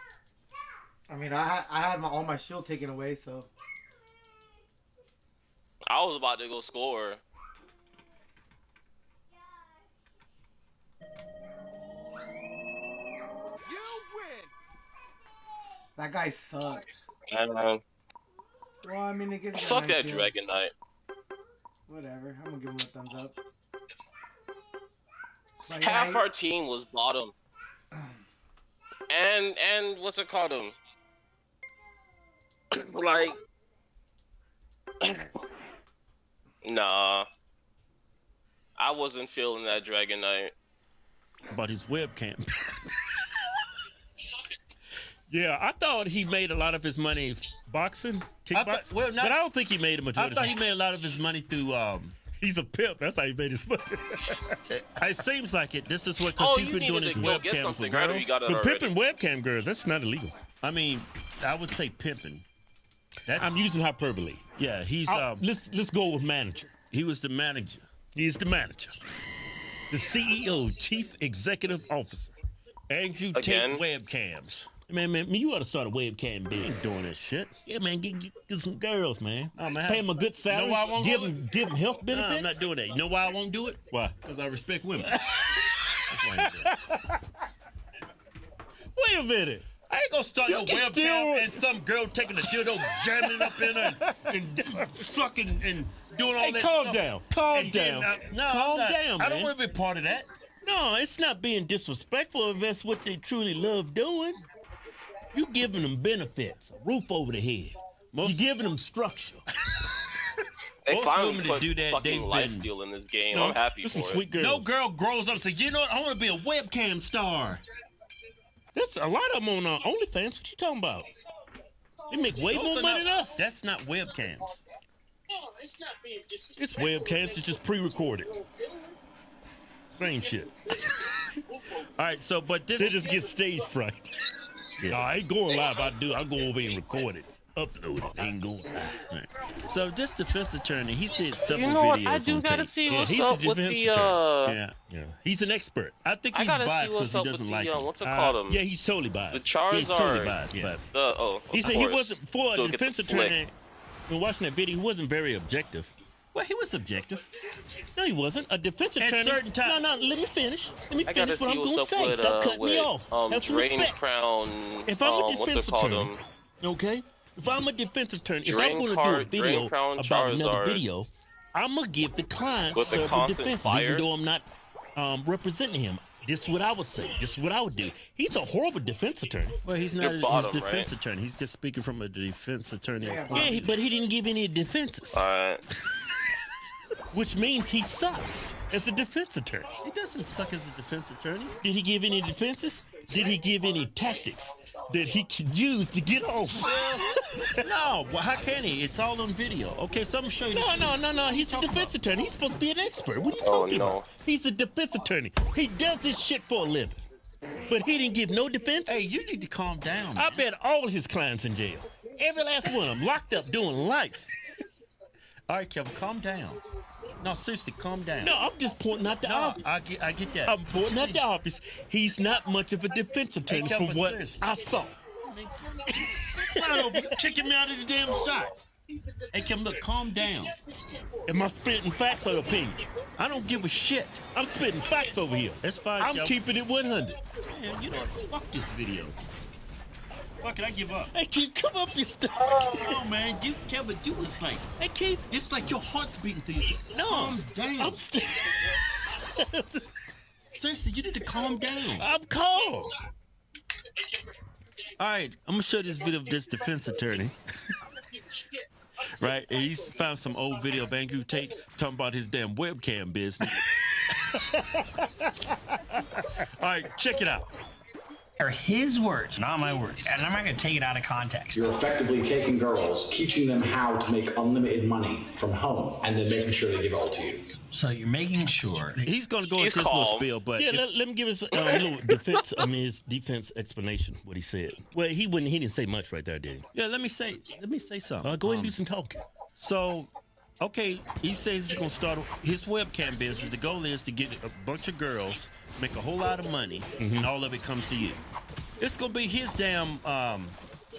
I mean, I had all my shield taken away, so. I was about to go score. You win. That guy sucked. Well, I mean, it gets. fuck that Dragon Knight. Whatever. I'm gonna give him a thumbs up. Like, Half our team was bottom. And what's it called him? Like, nah. I wasn't feeling that Dragon Knight. About his webcam. Yeah, I thought he made a lot of his money boxing, kickboxing, but I don't think he made a majority. I thought he made a lot of his money through. He's a pimp. That's how he made his money. It seems like it. This is what because he's been doing his webcams with girls. But pimping webcam girls, that's not illegal. I mean, I would say pimping. I'm using hyperbole. Yeah, he's. Let's go with manager. He was the manager. He's the manager. The CEO, Chief Executive Officer. Andrew Tate Webcams. Man, you ought to start a webcam business. Ain't doing this shit. Yeah, man, get some girls, man. Oh, man. Pay them a good salary. You know why I won't give them health benefits. No, I'm not doing that. You know why I won't do it? Why? Because I respect women. That's why I do it. Wait a minute. I ain't gonna start no webcam and some girl taking a dildo, jamming it up in there and sucking and doing all that calm stuff. down. Calm down. Calm down, I don't man. want to be part of that. No, it's not being disrespectful if that's what they truly love doing. You giving them benefits, a roof over the head. You giving them structure. They Most finally women put to do that, fucking they've life been- steal in this game. No, I'm happy there's for some it. sweet girls. No girl grows up and says, you know what, I want to be a webcam star. There's a lot of them on OnlyFans. What you talking about? They make way Those more are money not- than us. That's not webcams. It's webcams. It's just pre-recorded. Same shit. All right, so, but this... They just get stage fright. No, I ain't going live. I'll go over and record it. Upload it. Ain't gonna lie. Right. So this defense attorney, he's did several You know what? videos I do on gotta tape. see Yeah, what's he's up a with defense the, attorney. Yeah. He's an expert. I think I he's gotta see biased what's because he up with doesn't the, like him. what's it called? Yeah, he's totally biased. The Charizard. Yeah, he's totally biased. Yeah. But He said he wasn't for a defense attorney. When watching that video, he wasn't very objective. Well, he was subjective. No, he wasn't. A defense At attorney. certain times. No, let me finish. Let me I gotta finish what see I'm going to what's up say. with, Stop cutting me off. Have some Drain respect. Crown. If I'm a what's defense it called? attorney, okay? If I'm a defense attorney, if I'm Drain going to do a Card- video Drain Crown about another Charizard. video, I'm going to give the client With the several constant defenses, fire? even though I'm not representing him. This is what I would say. This is what I would do. He's a horrible defense attorney. Well, he's not You're bottom, he's a defense right? attorney. He's just speaking from a defense attorney. Yeah, but he didn't give any defenses. All right. Which means he sucks as a defense attorney. He doesn't suck as a defense attorney. Did he give any defenses? Did he give any tactics that he could use to get off? No, well, how can he? It's all on video. Okay, so I'm gonna show you. No. He's a defense attorney. He's supposed to be an expert. What are you Oh, talking no. about? He's a defense attorney. He does this shit for a living. But he didn't give no defense. Hey, you need to calm down. I bet all his clients in jail. Every last one of them locked up doing life. All right, Kevin, calm down. No, seriously, calm down. No, I'm just pointing out the obvious. I get that. I'm pointing out the obvious. He's not much of a defense attorney Kevin, from what seriously. I saw. Not over. You kicking me out of the damn shot. Hey, Kevin, look, calm down. Am I spitting facts or opinions? I don't give a shit. I'm spitting facts over here. That's fine, I'm Kevin. keeping it 100. Man, you know what? Fuck this video. Fuck it, I give up. Hey, Keith, come up your stuff. No, man, Kevin, you was like, Hey, Keith. it's like your heart's beating through you. No. Calm down. I'm still. Seriously, you need to calm down. I'm calm. All right, I'm gonna show this video of this defense attorney. Right, and he's found some old video of Andrew Tate talking about his damn webcam business. All right, check it out. Are his words, not my words, and I'm not going to take it out of context. You're effectively taking girls, teaching them how to make unlimited money from home, and then making sure they give it all to you. So you're making sure that He's gonna go into this little spiel, but Yeah, let me give us a little defense. His defense explanation. What he said. Well, he didn't say much right there, did he? yeah, let me say something. Go ahead and do some talking. So, okay, he says he's gonna start his webcam business. The goal is to get a bunch of girls, make a whole lot of money, and all of it comes to you. It's gonna be his damn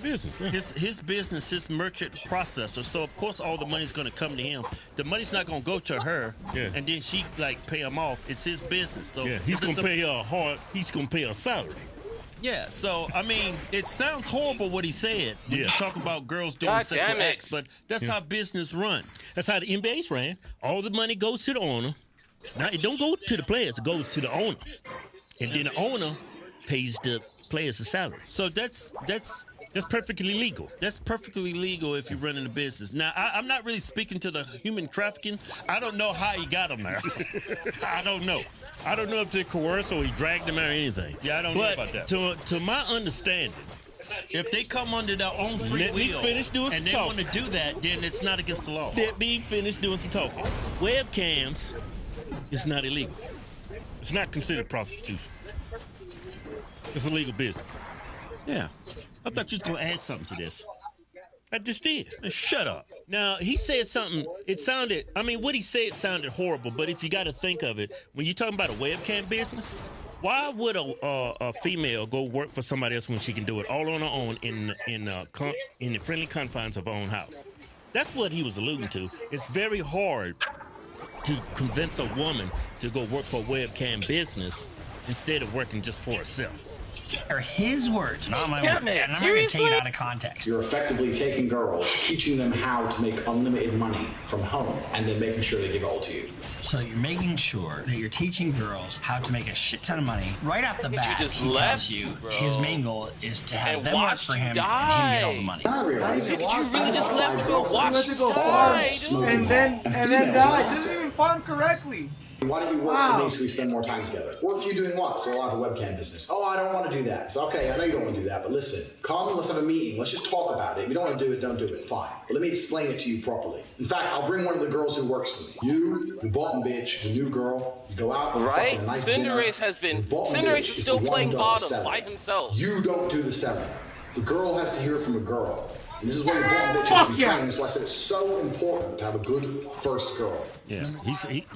business, yeah. his business, his merchant processor. So of course all the money's gonna come to him. The money's not gonna go to her, and then she like pay him off. It's his business. So Yeah, he's if gonna it's pay her hard. He's gonna pay her salary. Yeah, so I mean, it sounds horrible what he said when you Yeah. talk about girls doing God sexual damn it. acts, but that's how business runs. That's how the NBA's ran. All the money goes to the owner. Now it don't go to the players. It goes to the owner, and then the owner pays the players a salary. So that's perfectly legal. That's perfectly legal if you're running a business. Now, I'm not really speaking to the human trafficking. I don't know how he got them there. I don't know. I don't know if they coerced or he dragged them out or anything. Yeah, I don't know about that. To my understanding, If they come under their own free Let me will finish doing and some they talking. want to do that, then it's not against the law. let me finish doing some talking. Webcams is not illegal. It's not considered prostitution. It's a legal business. Yeah. I thought you was going to add something to this. I just did. Shut up. Now, he said something, what he said sounded horrible, but if you got to think of it, when you're talking about a webcam business, why would a female go work for somebody else when she can do it all on her own in the friendly confines of her own house? That's what he was alluding to. It's very hard to convince a woman to go work for a webcam business instead of working just for herself. Are his words, not my Yeah, words, man, and I'm not going to take seriously? it out of context. You're effectively taking girls, teaching them how to make unlimited money from home, and then making sure they give it all to you. So you're making sure that you're teaching girls how to make a shit ton of money right off the bat. just He left, tells you bro. his main goal is to have And them work watch for you him die. and him get all the money. I realize Did you really just let me go watch Let it go you farm, die, dude? and then die. Doesn't even farm correctly. Why don't you work Wow. for me so we spend more time together? What if you doing what? So I'll have a webcam business. Oh, I don't want to do that. So okay, I know you don't want to do that, but listen, call me, let's have a meeting. Let's just talk about it. If you don't want to do it, don't do it. Fine. But let me explain it to you properly. In fact, I'll bring one of the girls who works for me. You, the bottom bitch, the new girl, you go out, Right? fucking nice dinner. Cinderace has been. The bottom Cinderace bitch is is still the one playing who does the bottom selling. by himself. You don't do the selling. The girl has to hear it from a girl. And this is where important bitches be trained. That's why I said it's so important to have a good first girl. Yeah.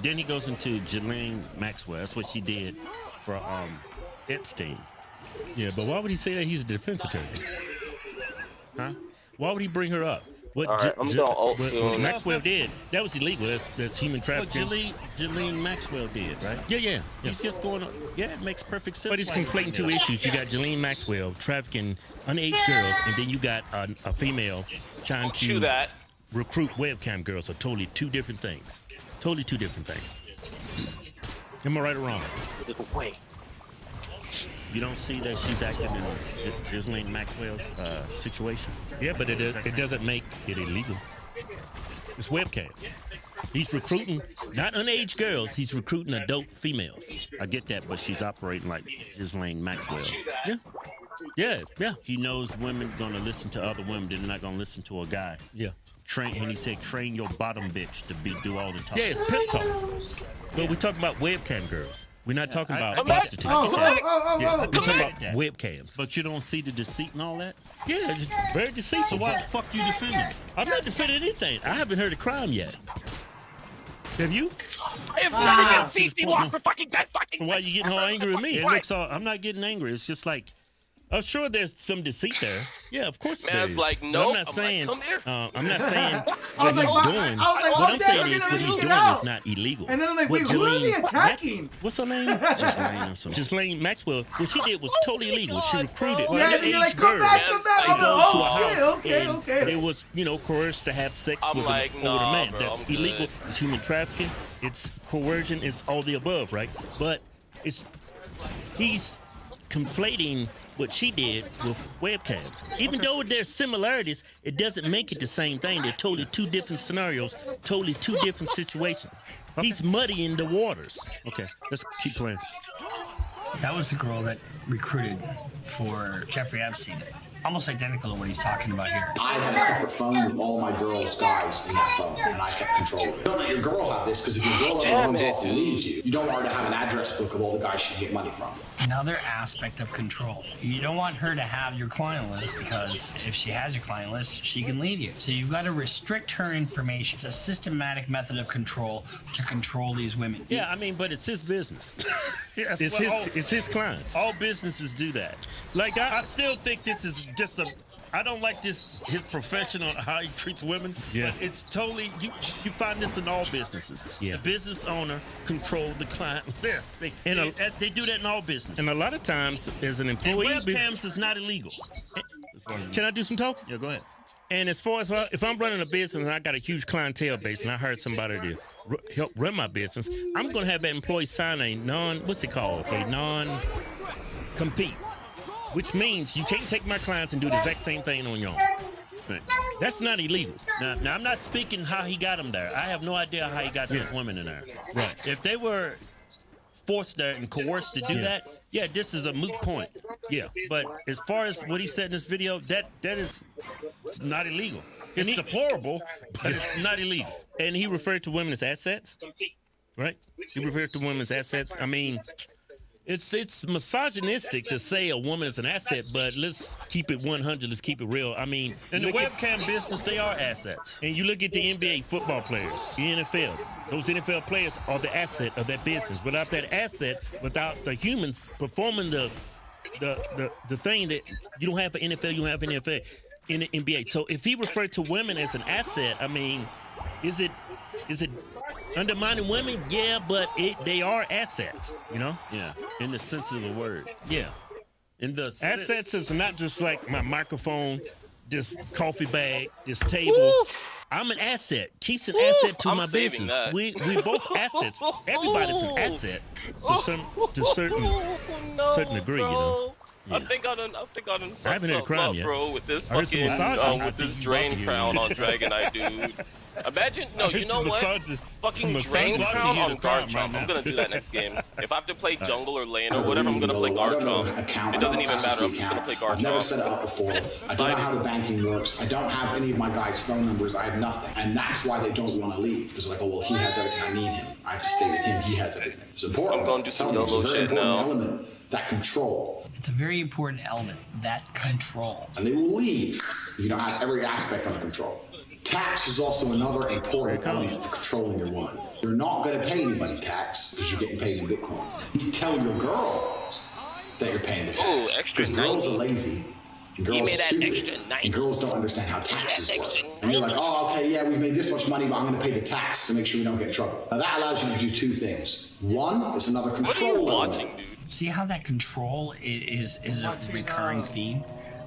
Then he goes into Ghislaine Maxwell. That's what she did for Epstein. Yeah, but why would he say that he's a defense attorney? Huh? Why would he bring her up? What soon. Maxwell did, that was illegal. That's human trafficking. What Ghislaine Maxwell did, right? Yeah. He's just going on. Yeah, it makes perfect sense. But he's conflating two issues. You got Ghislaine Maxwell trafficking underage girls, and then you got a female trying to recruit webcam girls. Are totally two different things. Totally two different things. Am I right or wrong? Wait. You don't see that she's acting in Ghislaine Maxwell's situation? Yeah, but it doesn't make it illegal. It's webcam. He's recruiting, not underage girls, he's recruiting adult females. I get that, but she's operating like Ghislaine Maxwell. Yeah. He knows women going to listen to other women, they're not going to listen to a guy. Yeah. And he said, train your bottom bitch to do all the talking. Yeah, it's pimp talk. But we're talking about webcam girls. We're not talking about prostitutes. We're talking about webcams. But you don't see the deceit and all that? Yeah, it's very deceitful. So why the fuck you defending? I'm not defending anything. I haven't heard a crime yet. Have you? I have never been CC Walk for fucking that fucking. So why are you getting all angry with me? I'm not getting angry. It's just like, I'm sure there's some deceit there. Yeah, of course there is. Like, no. nope. I'm not saying. I'm not saying what he's doing. What I'm saying is what he's doing is not illegal. And then I'm like, wait, who are they attacking? What's her name? Ghislaine Maxwell. What she did was totally illegal. She recruited. Yeah, and then you're like, come back. I'm like, oh shit, okay. It was, coerced to have sex with an older man. That's illegal. It's human trafficking. It's coercion. It's all the above, right? But he's conflating what she did with webcams. Even though there's similarities, it doesn't make it the same thing. They're totally two different scenarios, totally two different situations. He's muddying the waters. Okay, let's keep playing. That was the girl that recruited for Jeffrey Epstein. Almost identical to what he's talking about here. I had a separate phone with all my girls' guys in that phone, and I kept control of it. Don't let your girl have this, because if your girl ever runs off and leaves you, you don't want her to have an address book of all the guys she can get money from. Another aspect of control. You don't want her to have your client list, because if she has your client list, she can leave you. So you've got to restrict her information. It's a systematic method of control to control these women. Yeah, I mean, but it's his business. It's his clients. All businesses do that. Like, I still think this is just I don't like his profession on how he treats women. Yeah. But it's totally, you find this in all businesses. Yeah. The business owner control the client list. They do that in all businesses. And a lot of times, as an employee, webcams is not illegal. Can I do some talking? Yeah, go ahead. And as far as if I'm running a business and I got a huge clientele base and I hired somebody to help run my business, I'm going to have that employee sign a non-compete, which means you can't take my clients and do the exact same thing on your own. Right. That's not illegal. Now, I'm not speaking how he got them there. I have no idea how he got those women in there. Right. If they were forced there and coerced to do that, yeah, this is a moot point. Yeah. But as far as what he said in this video, that is not illegal. It's deplorable, but it's not illegal. And he referred to women as assets, right? He referred to women as assets. I mean, it's misogynistic to say a woman is an asset, but let's keep it 100. Let's keep it real. I mean, in the webcam business, they are assets. And you look at the NBA football players, the NFL. Those NFL players are the asset of that business. Without that asset, without the humans performing the thing that you don't have for NFL, you don't have for NFL in the NBA. So if he referred to women as an asset, I mean, is it undermining women? Yeah, but they are assets, Yeah, in the sense of the word. Yeah. In the assets is not just like my microphone, this coffee bag, this table. I'm an asset. Keeps an asset to my business. That. We both assets. Everybody's an asset to certain degree, Yeah. I think I done I haven't had a crime yet. Bro, with this fucking with this drain crown on Dragonite, dude. Imagine, you know what? Fucking drain crown on guard trump. I'm gonna do that next game. If I have to play jungle or lane or whatever, I'm gonna play guard trump. It doesn't even matter. I'm just gonna play guard trump. I've never set it up before. I don't know how the banking works. I don't have any of my guys' phone numbers. I have nothing, and that's why they don't want to leave. Because they're like, oh well, he has everything. I need him. I have to stay with him. He has everything. It's important. I'm going to do some It's a YOLO very shit important now. element, that control. It's a very important element, that control. And they will leave if you don't have every aspect under control. Tax is also another important element for controlling your woman. You're not going to pay anybody tax because you're getting paid in Bitcoin. You tell your girl that you're paying the tax. Ooh, extra because girls 90. are lazy. And girls made are that stupid. extra 90. And girls don't understand how taxes That work. extra And you're like, oh, okay, yeah, we've made this much money, but I'm going to pay the tax to make sure we don't get in trouble. Now, that allows you to do two things. One, it's another control element. See how that control is a recurring theme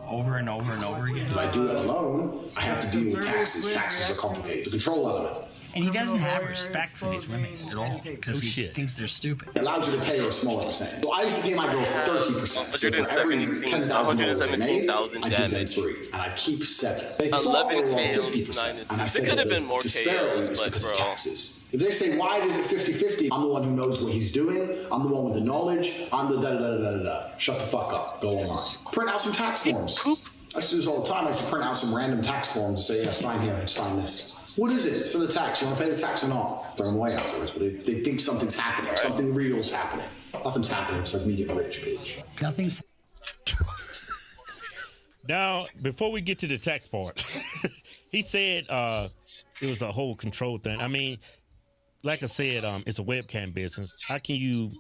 over and over and over again? If I do it alone, I have to deal with taxes. Taxes are complicated. The control element. And he doesn't have respect for these women at all because he thinks they're stupid. It allows you to pay her a smaller percent. So I used to pay my girls 30%. So for every $10,000 they made, I give them 3, and I keep 7. They thought they were on 50%, and I There said could have the been more disparity KOs, is but because of bro. taxes. If they say, why is it 50-50? I'm the one who knows what he's doing. I'm the one with the knowledge. I'm the da-da-da-da-da-da. Shut the fuck up. Go online. Print out some tax forms. I used to do this all the time. I used to print out some random tax forms and say, yeah, sign here and sign this. What is it? It's for the tax. You want to pay the tax or not? Throw them away afterwards. But they think something's happening. Something real's happening. Nothing's happening besides me getting rich, bitch. Nothing's. Now, before we get to the tax part, he said it was a whole control thing. I mean, like I said, it's a webcam business. How can you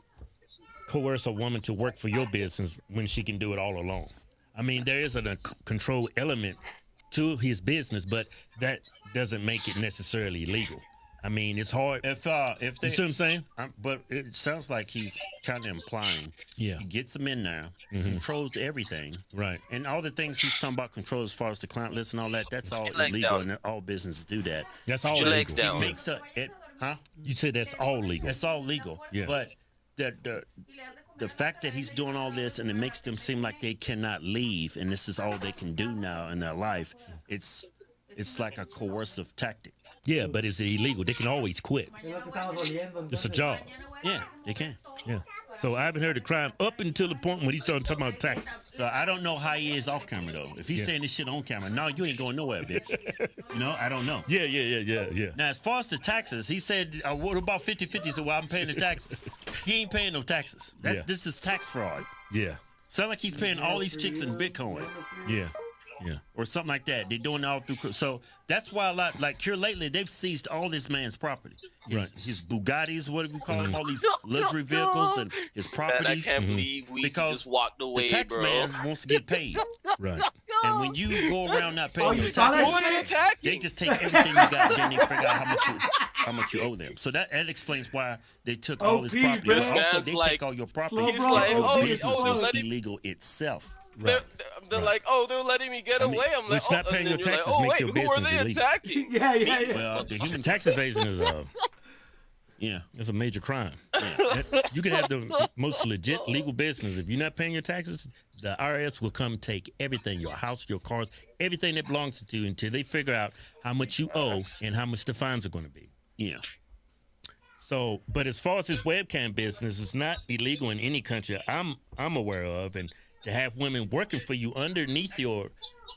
coerce a woman to work for your business when she can do it all alone? I mean, there is a control element to his business, but that doesn't make it necessarily illegal. I mean, it's hard. If they, You see what I'm saying? But it sounds like he's kind of implying. Yeah. He gets them in now, controls everything. Right. And all the things he's talking about control as far as the client list and all that, that's all Legs illegal, down. and all businesses do that. That's all Your legs legal. down. It makes huh? You said that's all legal. That's all legal. Yeah. But the fact that he's doing all this and it makes them seem like they cannot leave and this is all they can do now in their life, it's like a coercive tactic. Yeah, but it's illegal. They can always quit. It's a job. Yeah, they can. Yeah. So I haven't heard of crime up until the point when he started talking about taxes. So I don't know how he is off camera though. If he's Yeah. saying this shit on camera, no, you ain't going nowhere, bitch. No, I don't know. Yeah. Now, as far as the taxes, he said, what about 50-50? He said, well, I'm paying the taxes. He ain't paying no taxes. Yeah. This is tax fraud. Yeah. Sound like he's paying all these chicks in Bitcoin. Yeah. Yeah. Or something like that. They're doing it all through. So that's why a lot, like here lately, they've seized all this man's property. His Bugattis, what do we call them? All these luxury vehicles and his properties. I can't believe we Because just walked away, the tax bro. man wants to get paid. Right. And when you go around not paying Oh, your you saw that taxes, shit? they just take everything you got and then they figure out how much you owe them. So that explains why they took all this OP, property. bro. But also, Man's they like, take all your property. slow He's bro, like, OP, oh, The business they're was letting illegal itself. they're like, oh, they're letting me get away. I'm like, which not oh, paying and then your you're like, taxes oh, make wait, your who are business they illegal. attacking? Yeah. Well, the human Tax evasion is yeah. it's a major crime. You can have the most legit legal business. If you're not paying your taxes, the IRS will come take everything, your house, your cars, everything that belongs to you until they figure out how much you owe and how much the fines are going to be. Yeah. So, but as far as this webcam business, it's not illegal in any country I'm aware of, and to have women working for you underneath your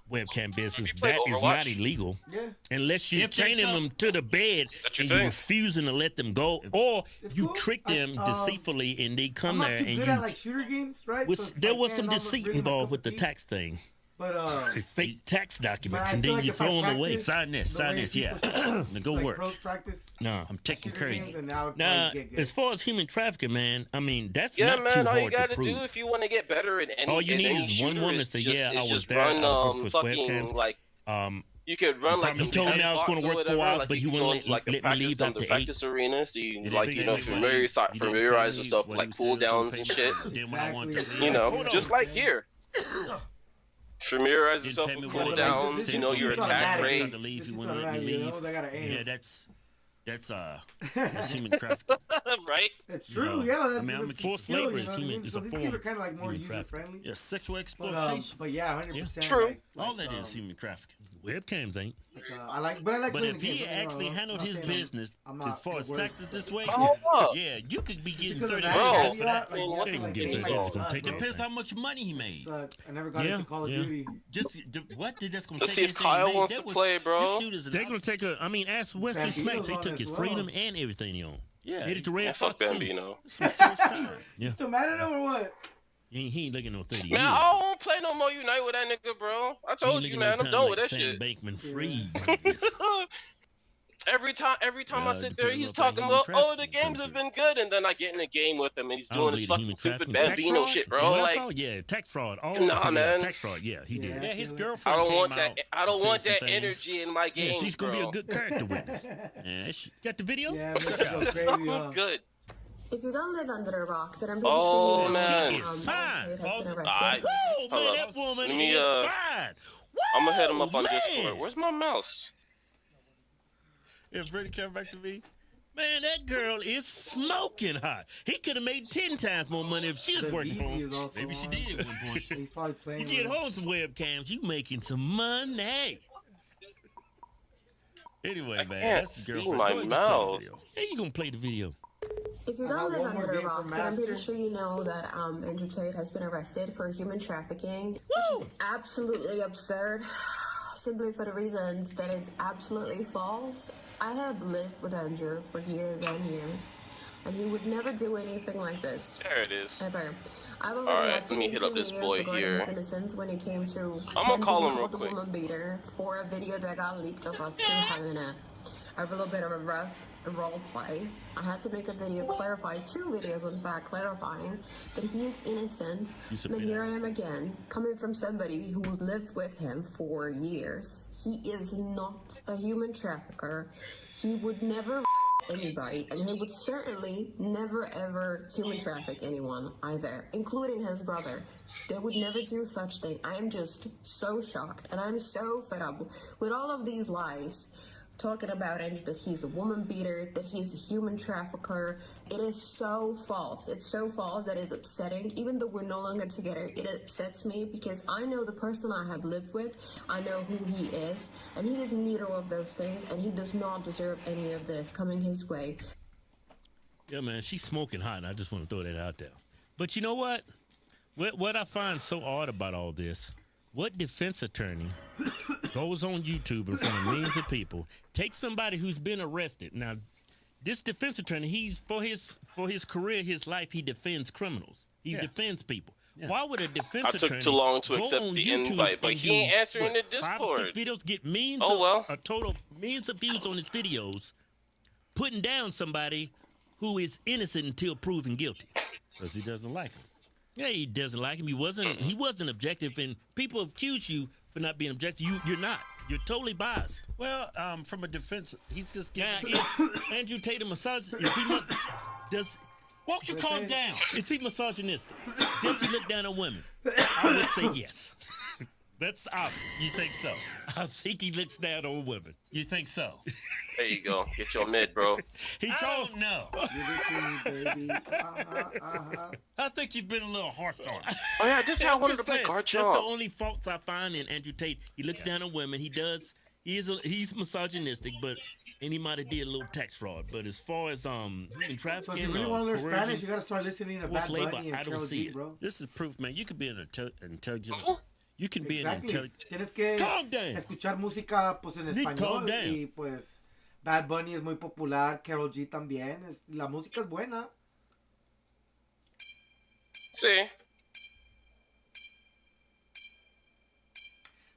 webcam business, play that is Overwatch? not illegal. Yeah. Unless you're If they chaining come- them to the bed That's your and you're thing. refusing to let them go, or It's you cool. trick them deceitfully and they I'm come not there too and good you. at like shooter games, right? Was, So it's there like, was man, some all those deceit really involved my with the cup of tax thing. But The fake tax documents, I and feel then like you if I throw them away. practice Sign this, the sign way this, yeah. people should, Now go like work. pros practice No, I'm taking care of games, you. and now it's Now, like get good. as far as human trafficking, man, I mean, that's Yeah, not man, too all hard you gotta to prove. do if you want to get better in any All you in need any is one shooter woman to is say, just, yeah, is I was just there, run, I was working for fucking, webcams. like, you could run like He some told me I was Xbox gonna or work whatever, 4 hours, like but you he can wouldn't go, like, let me practice leave on after the 8. practice arena, so you He like didn't you pay know me familiarize money. He didn't pay yourself me with like what he said he was cooldowns gonna and pay shit. me. Then when I wanted to leave, You know, hold on. just like here. Familiarize Didn't yourself pay me with what he cooldowns. said. You know your It's attack automatic. rate. Tried to leave, he This wouldn't is let me automatic, you leave. know, they gotta aim. Yeah, that's human trafficking. Right? It's true, No. yeah. That's, I mean, I'm that's forced skill, labor you know is what I human. mean? It's So a these form games are kind of like more human user trafficking. friendly. Yeah, sexual But exploitation. yeah, 100%. True. Like, All that is human trafficking. Webcams ain't. I like But playing if the he games, actually I'm handled not his saying I'm- business I'm not as far as the worst. taxes this way, Hold up. yeah, you could be getting Because of 30 that, Bro. days for that. like, Man, you what have to, the- like, get aim that like ass, a gonna stud, take bro. it. Depends how much money he made. Suck. I never got Yeah, into Call of yeah. Duty. Just what? They're just gonna Let's take see if everything he Kyle made. wants That to was- play, bro. This dude is an They're gonna take a. I mean, ask Wesley Bambinos Snipes. They on took as his well. freedom and everything he owned. Yeah, hit it to Red Yeah, fuck Fox. Bambino. Some serious time. You still mad at him or what? He ain't looking no 30 Man, years. I don't play no more Unite with that nigga, bro. I told you, man, I'm done with that Sam shit. Bankman Fried. Every time I sit there, depends he's on talking human about, oh, the trafficking games have been good, and then I get in the game with him, and he's I don't doing his believe in fucking human stupid trafficking. Tax Bambino fraud? shit, bro. What Like, else? Yeah, tax fraud. Oh, nah, yeah, man. tax fraud. Yeah, he did. Yeah, his I girlfriend don't came want out. that. I don't and want said that some things. energy in my game, Yeah, she's bro. gonna be a good character witness. Yeah, she got the video. Yeah, Check but it out. crazy, huh? Good. If you don't live under a rock, then I'm pretty Oh, sure man. you She know is fine. has been arrested. Oh, Hold man, up. that woman Let me, is fine. I'm gonna hit him up on man. Discord. Where's my mouse? If Brady came back to me, man, that girl is smoking hot. He could have made 10 times more money if she was The working for VZ him. is also Maybe she on. did at one point. He's probably playing. You with get him. home some webcams, you making some money. Anyway, man, can't that's his see girlfriend. my Go ahead, just play the mouse. video. Yeah, you gonna play the video. If you I don't got live one more under a game for rock, then I'm pretty Master. sure you know that Andrew Tate has been arrested for human trafficking, which is absolutely absurd, simply for the reasons that it's absolutely false. I have lived with Andrew for years and years, and he would never do anything like this. There it is. Ever. I've All already right, had to let me make hit two up this videos boy regarding here. his innocence when it came to I'm gonna call him real called the quick. woman beater for a video that got leaked of us two having a little bit of a rough role play. I had to make a video clarify, 2 videos in fact, clarifying that he is innocent. But here I am again, coming from somebody who lived with him for years. He is not a human trafficker. He would never anybody, and he would certainly never ever human traffic anyone either, including his brother. They would never do such thing. I am just so shocked, and I'm so fed up with all of these lies talking about Andrew, that he's a woman beater, that he's a human trafficker. It is so false. It's so false that it's upsetting. Even though we're no longer together, it upsets me because I know the person I have lived with. I know who he is, and he is neither of those things, and he does not deserve any of this coming his way. Yeah, man, she's smoking hot, and I just want to throw that out there. But you know what? What I find so odd about all this, what defense attorney goes on YouTube in front of millions of people, takes somebody who's been arrested. Now, this defense attorney, he's for his career, his life, he defends criminals. He defends people. Yeah. Why would a defense attorney I took too long to go accept on the YouTube invite, but and he do, ain't answering what, the 5 or 6 Discord. videos, get millions a total millions of views on his videos, putting down somebody who is innocent until proven guilty because he doesn't like him. Yeah, he doesn't like him. He wasn't objective, and people accuse you for not being objective. You're not. You're totally biased. Well, from a defense, he's just giving. Now, if Andrew Tate a won't you calm down? Is he misogynistic? Does he look down on women? I would say yes. That's obvious. You think so? I think he looks down on women. You think so? There you go. Get your mid, bro. I don't know. I think you've been a little harsh on him. Oh yeah, this is how I wanted to play That's Garchomp. the only faults I find in Andrew Tate. He looks down on women. He's misogynistic, and he might have did a little tax fraud. But as far as human trafficking, So if you really want to learn Spanish, you gotta start listening to Bad Bunny and I don't Karol see G, it. bro. This is proof, man. You could be an intelligent. You can be an Exactly. intelligent. Tienes que Calm down. escuchar música pues en Need to calm español down. y pues Bad Bunny es muy popular, Karol G también, la música es buena. Sí.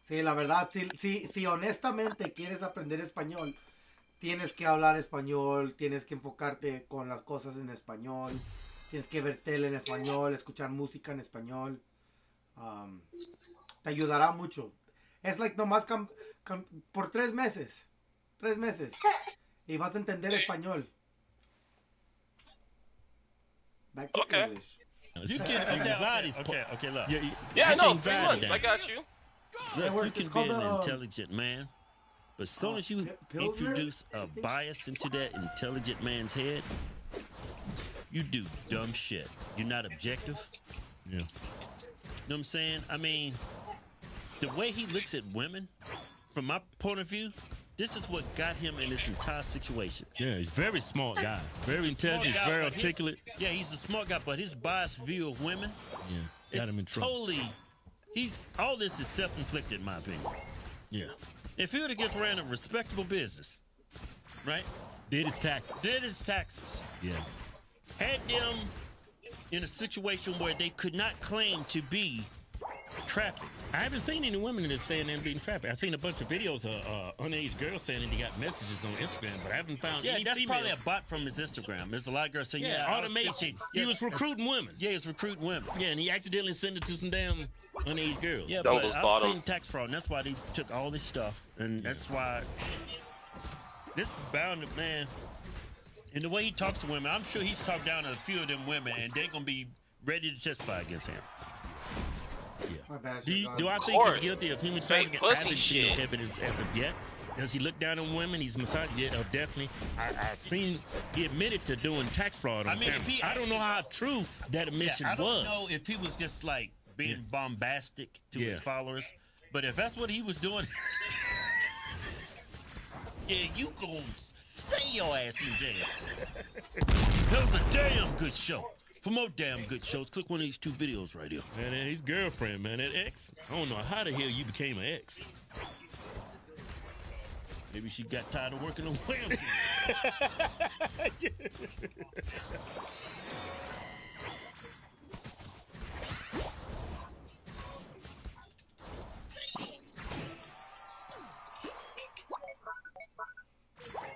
Sí, la verdad, si honestamente quieres aprender español, tienes que hablar español, tienes que enfocarte con las cosas en español, tienes que ver tele en español, escuchar música en español. Te ayudará mucho. Es like nomás por 3 meses. 3 meses. Y vas a entender español. Back to English. You can okay, look. Yeah, Get no, your 3 anxiety months. down. I got you. Look, you can be an intelligent man, but as soon as you introduce a bias into that intelligent man's head, you do dumb shit. You're not objective. Yeah. You know what I'm saying? I mean, the way he looks at women, from my point of view, this is what got him in this entire situation. Yeah, he's a very smart guy. Very intelligent, very articulate. Yeah, he's a smart guy, but his biased view of women, got him in trouble. Totally, all this is self-inflicted, in my opinion. Yeah. If he would have just ran a respectable business, right? Did his taxes. Yeah. Had them in a situation where they could not claim to be trafficked. I haven't seen any women that saying they're being trafficked. I've seen a bunch of videos of underage girls saying that they got messages on Instagram, but I haven't found any that's female. probably a bot from his Instagram. There's a lot of girls saying, automation. He was recruiting women. Yeah, he was recruiting women. Yeah, and he accidentally sent it to some damn underage girls. Yeah, but I've seen tax fraud, and that's why they took all this stuff, and that's why this bound to, man. And the way he talks to women, I'm sure he's talked down to a few of them women, and they're gonna be ready to testify against him. Yeah. Do I think he's guilty of human trafficking? I haven't seen no evidence as of yet. Does he look down on women? He's misogynist. Yeah, definitely. I seen he admitted to doing tax fraud on camera. I don't know how true that admission was. I don't know if he was just like being bombastic to his followers, but if that's what he was doing, yeah, you gonna stay your ass in jail. That was a damn good show. For more damn good shows, click one of these 2 videos right here. Man, his girlfriend, man, that ex. I don't know how the hell you became an ex. Maybe she got tired of working on Wham.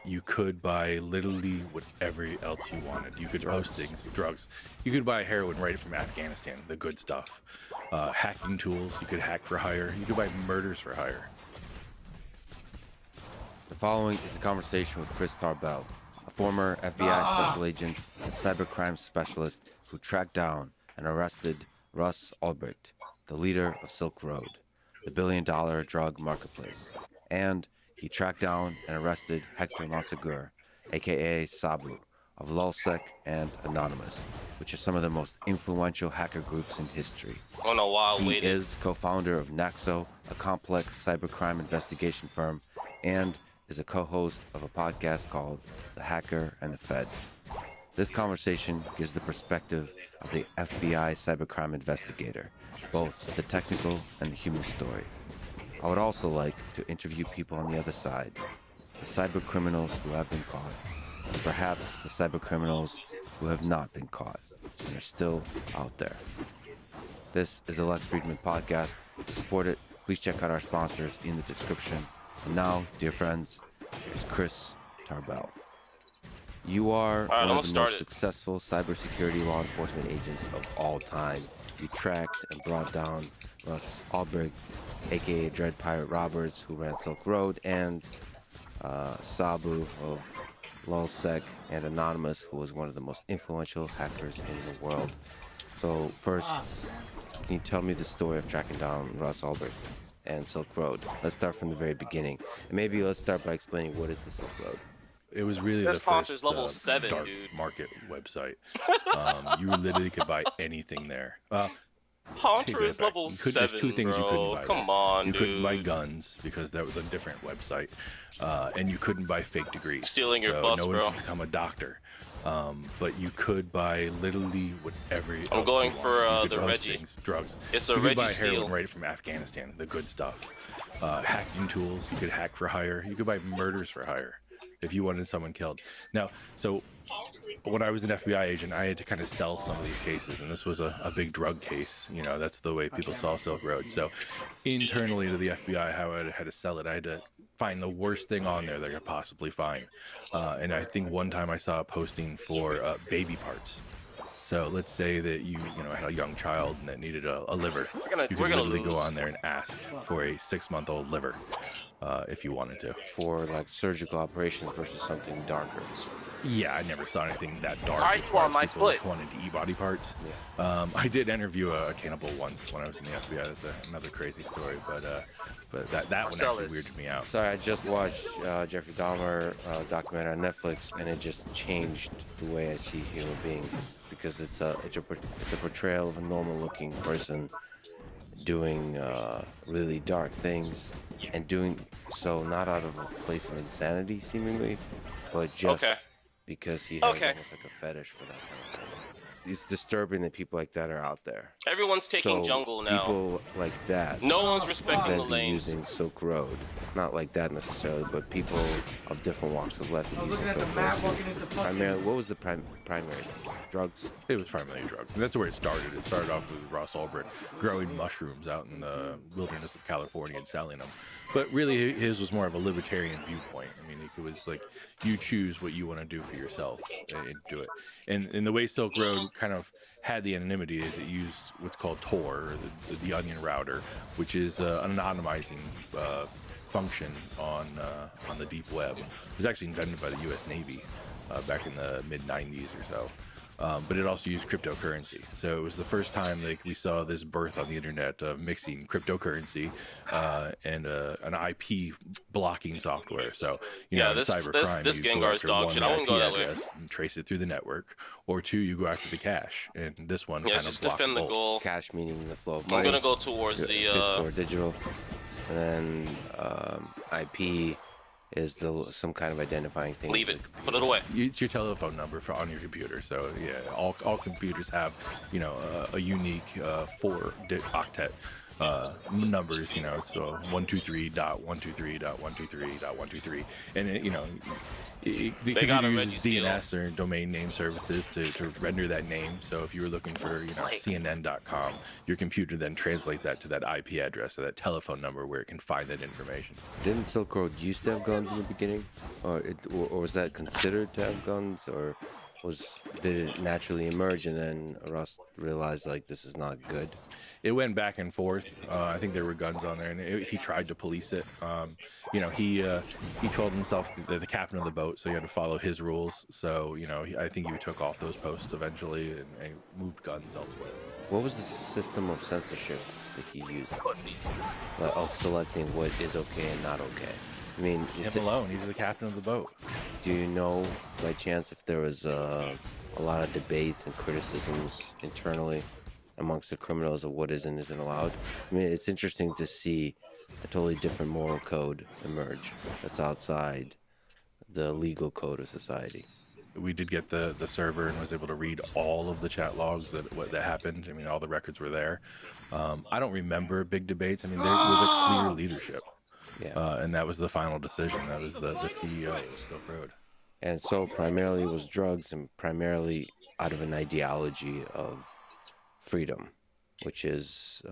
You could buy literally whatever else you wanted. You could post things, drugs. You could buy heroin right from Afghanistan, the good stuff. Hacking tools, you could hack for hire. You could buy murders for hire. The following is a conversation with Chris Tarbell, a former FBI special agent and cybercrime specialist who tracked down and arrested Russ Albrecht, the leader of Silk Road, the billion-dollar drug marketplace, and he tracked down and arrested Hector Monsegur, aka Sabu, of Lulzsec and Anonymous, which are some of the most influential hacker groups in history. On a while he waiting. is co-founder of Naxo, a complex cybercrime investigation firm, and is a co-host of a podcast called The Hacker and the Fed. This conversation gives the perspective of the FBI cybercrime investigator, both the technical and the human story. I would also like to interview people on the other side, the cyber criminals who have been caught, and perhaps the cyber criminals who have not been caught and are still out there. This is the Lex Friedman Podcast. To support it, please check out our sponsors in the description. And now, dear friends, here's Chris Tarbell. You are one of the most successful cybersecurity law enforcement agents of all time. You tracked and brought down Russ Albrecht, aka Dread Pirate Roberts, who ran Silk Road, and Sabu of Lulzsec and Anonymous, who was one of the most influential hackers in the world. So first, can you tell me the story of tracking down Russ Albrecht and Silk Road? Let's start from the very beginning. And maybe let's start by explaining what is the Silk Road. It was really Their the first level 7, dark dude. market website. You literally could buy anything there. Haunter is level 7, There's 2 things you couldn't buy. Come on, You dude. couldn't buy guns because that was a different website. And you couldn't buy fake degrees. Stealing your so bus, no one bro. could become a doctor. But you could buy literally whatever else I'm going you for wanted. You could the post Reggie. things, drugs. It's a you could buy Reggie heroin steal. right from Afghanistan, the good stuff. Hacking tools, you could hack for hire. You could buy murders for hire if you wanted someone killed. Now, so when I was an FBI agent, I had to kind of sell some of these cases, and this was a big drug case. You know, that's the way people saw Silk Road. So internally to the FBI, how I had to sell it, I had to find the worst thing on there that I could possibly find. And I think one time I saw a posting for baby parts. So let's say that you had a young child and that needed a liver. You could literally go on there and ask for a 6-month-old liver if you wanted to. For like surgical operations versus something darker. Yeah, I never saw anything that dark. I as far as my people foot. wanted to eat body parts. I did interview a cannibal once when I was in the FBI. That's another crazy story, but that one actually weirded me out. Sorry, I just watched Jeffrey Dahmer documentary on Netflix, and it just changed the way I see human beings because it's a portrayal of a normal-looking person doing really dark things and doing so not out of a place of insanity, seemingly, but just because he has almost like a fetish for that kind of thing. it's disturbing that people like that are out there. Everyone's taking So jungle now. People like that. No one's respecting then the be lanes. using Silk Road. Not like that necessarily, but people of different walks of life I are was using looking at Silk the map, Road. walking into fucking. Primarily, what was the primary? Drugs? It was primarily drugs. And that's where it started. It started off with Ross Ulbricht growing mushrooms out in the wilderness of California and selling them. But really, his was more of a libertarian viewpoint. I mean, it was like you choose what you want to do for yourself and do it. And the way Silk Road kind of had the anonymity is it used what's called Tor, or the onion router, which is an anonymizing function on the deep web. It was actually invented by the U.S. Navy back in the mid-90s or so. But it also used cryptocurrency. So it was the first time we saw this birth on the internet of mixing cryptocurrency and an IP blocking software. So, in cybercrime, this you go Gengar's after dog one shit. I wouldn't go IP that way. address and trace it through the network, or two, you go after the cache. And this one Yeah, kind of just blocked defend the both. goal. Cash meaning the flow of I'm money. gonna go towards the physical or digital, and then IP is some kind of identifying thing. Leave it. Put it away. It's your telephone number on your computer. So yeah, all computers have a unique 4-octet numbers. So 123.123.123.123, and it They computer got a uses Reggie DNS or domain name services to render that name. So if you were looking for CNN.com, your computer then translates that to that IP address, or that telephone number where it can find that information. Didn't Silk Road used to have guns in the beginning, or was that considered to have guns, or did it naturally emerge and then Russ realized like this is not good? It went back and forth. I think there were guns on there, and he tried to police it. He called himself the captain of the boat, so he had to follow his rules. So I think he took off those posts eventually and moved guns elsewhere. What was the system of censorship that he used, of selecting what is okay and not okay? I mean, him alone. He's the captain of the boat. Do you know by chance if there was a lot of debates and criticisms internally amongst the criminals of what is and isn't allowed? I mean, it's interesting to see a totally different moral code emerge that's outside the legal code of society. We did get the server and was able to read all of the chat logs that happened. I mean, all the records were there. I don't remember big debates. I mean, there was a clear leadership. Yeah. And that was the final decision. That was the CEO of Silk Road. And so primarily it was drugs, and primarily out of an ideology of freedom, which is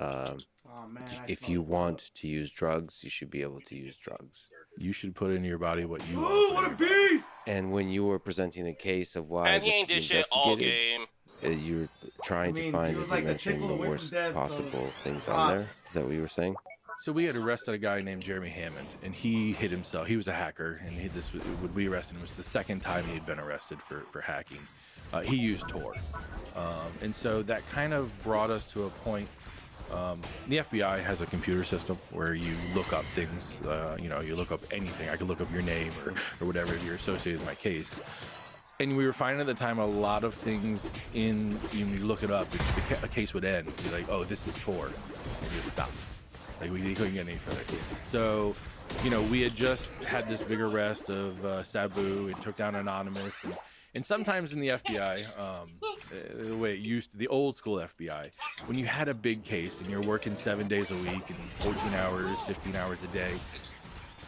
if you want to use drugs, you should be able to use drugs. You should put in your body what you want. Ooh, what a beast! And when you were presenting a case of why And he ain't this did shit all investigated, game. you're trying to find, as you mentioned, the worst possible things on there. Is that what you were saying? So we had arrested a guy named Jeremy Hammond, and he hid himself. He was a hacker, and when we arrested him, it was the second time he had been arrested for hacking. He used Tor. And so that kind of brought us to a point. The FBI has a computer system where you look up things, you look up anything. I could look up your name or whatever if you're associated with my case. And we were finding at the time a lot of things when you look it up, a case would end. You're like, oh, this is Tor. And you just stop. Like, we couldn't get any further. So, we had just had this big arrest of Sabu and took down Anonymous. And sometimes in the FBI, the way it used to, the old school FBI, when you had a big case and you're working 7 days a week and 14 hours, 15 hours a day,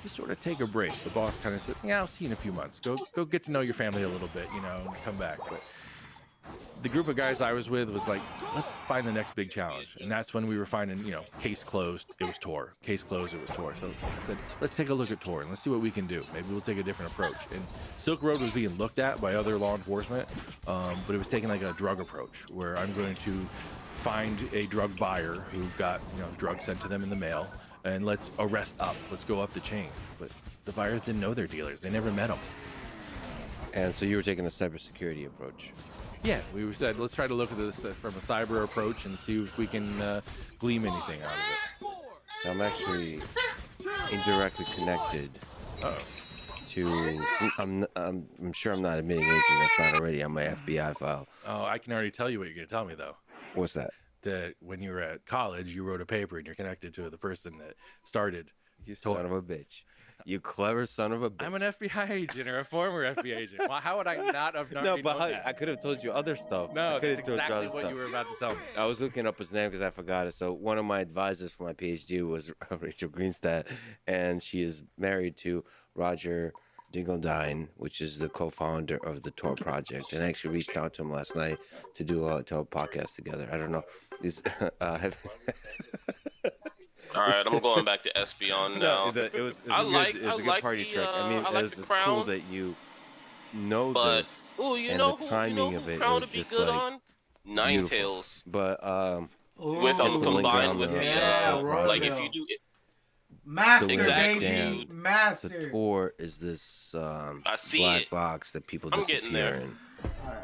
you sort of take a break. The boss kind of said, yeah, I'll see you in a few months. Go get to know your family a little bit, and come back. But the group of guys I was with was like, let's find the next big challenge. And that's when we were finding, case closed, it was Tor. Case closed, it was Tor. So I said, let's take a look at Tor and let's see what we can do. Maybe we'll take a different approach. And Silk Road was being looked at by other law enforcement, but it was taking like a drug approach where I'm going to find a drug buyer who got, drugs sent to them in the mail, and let's arrest up. Let's go up the chain. But the buyers didn't know their dealers. They never met them. And so you were taking a cybersecurity approach. Yeah, we said, let's try to look at this from a cyber approach and see if we can glean anything out of it. So I'm actually indirectly connected to. I'm sure I'm not admitting anything that's not already on my FBI file. Oh, I can already tell you what you're going to tell me, though. What's that? That when you were at college, you wrote a paper and you're connected to the person that started You son of a bitch. You clever son of a bitch. I'm an FBI agent or a former FBI agent. Well, how would I not have known? No, but I could have told you other stuff. No, I could that's have told you exactly other what stuff. you were about to tell me. I was looking up his name because I forgot it. So one of my advisors for my PhD was Rachel Greenstadt, and she is married to Roger Dingeldine, which is the co-founder of the Tor Project. And I actually reached out to him last night to do a podcast together. I don't know. All right, I'm going back to Espeon now. It was a good party trick. I mean, it's cool that you know this. Oh, you and know the who? timing You know of who it Crown was to be just good like on? beautiful. Ninetales. But with just to linger combined on with the, like if you do it. Master, Exactly. baby, master. The Tor is this I see black it. box that people I'm getting disappear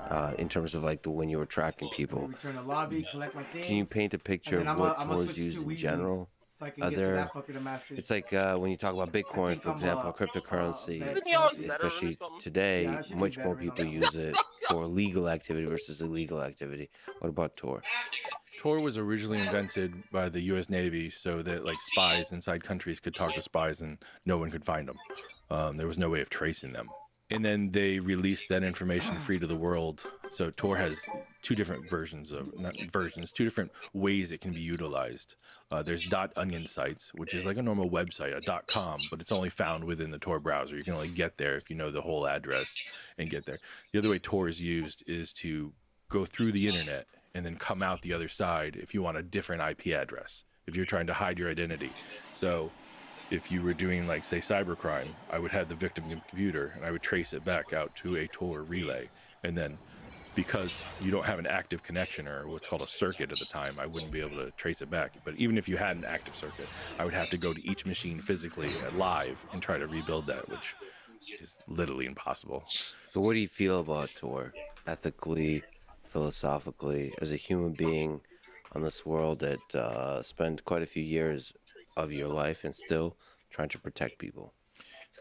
there. in terms of like when you were tracking people. Return to lobby, collect my things. Can you paint a picture and of then what I'ma Tor is switch used to in Weezy general? so I can get to that fucking master. It's like when you talk about Bitcoin, for example, cryptocurrency, especially today, Yeah, I should be much more veteran on people that use it for legal activity versus illegal activity. What about Tor? Tor was originally invented by the U.S. Navy so that like spies inside countries could talk to spies and no one could find them. There was no way of tracing them. And then they released that information free to the world. So Tor has two different two different ways it can be utilized. There's .onion sites, which is like a normal website, a .com, but it's only found within the Tor browser. You can only get there if you know the whole address and get there. The other way Tor is used is to go through the internet and then come out the other side if you want a different IP address, if you're trying to hide your identity. So if you were doing like say cybercrime, I would have the victim computer and I would trace it back out to a Tor relay. And then because you don't have an active connection or what's called a circuit at the time, I wouldn't be able to trace it back. But even if you had an active circuit, I would have to go to each machine physically live and try to rebuild that, which is literally impossible. So what do you feel about Tor? Ethically, philosophically, as a human being on this world that spent quite a few years of your life and still trying to protect people?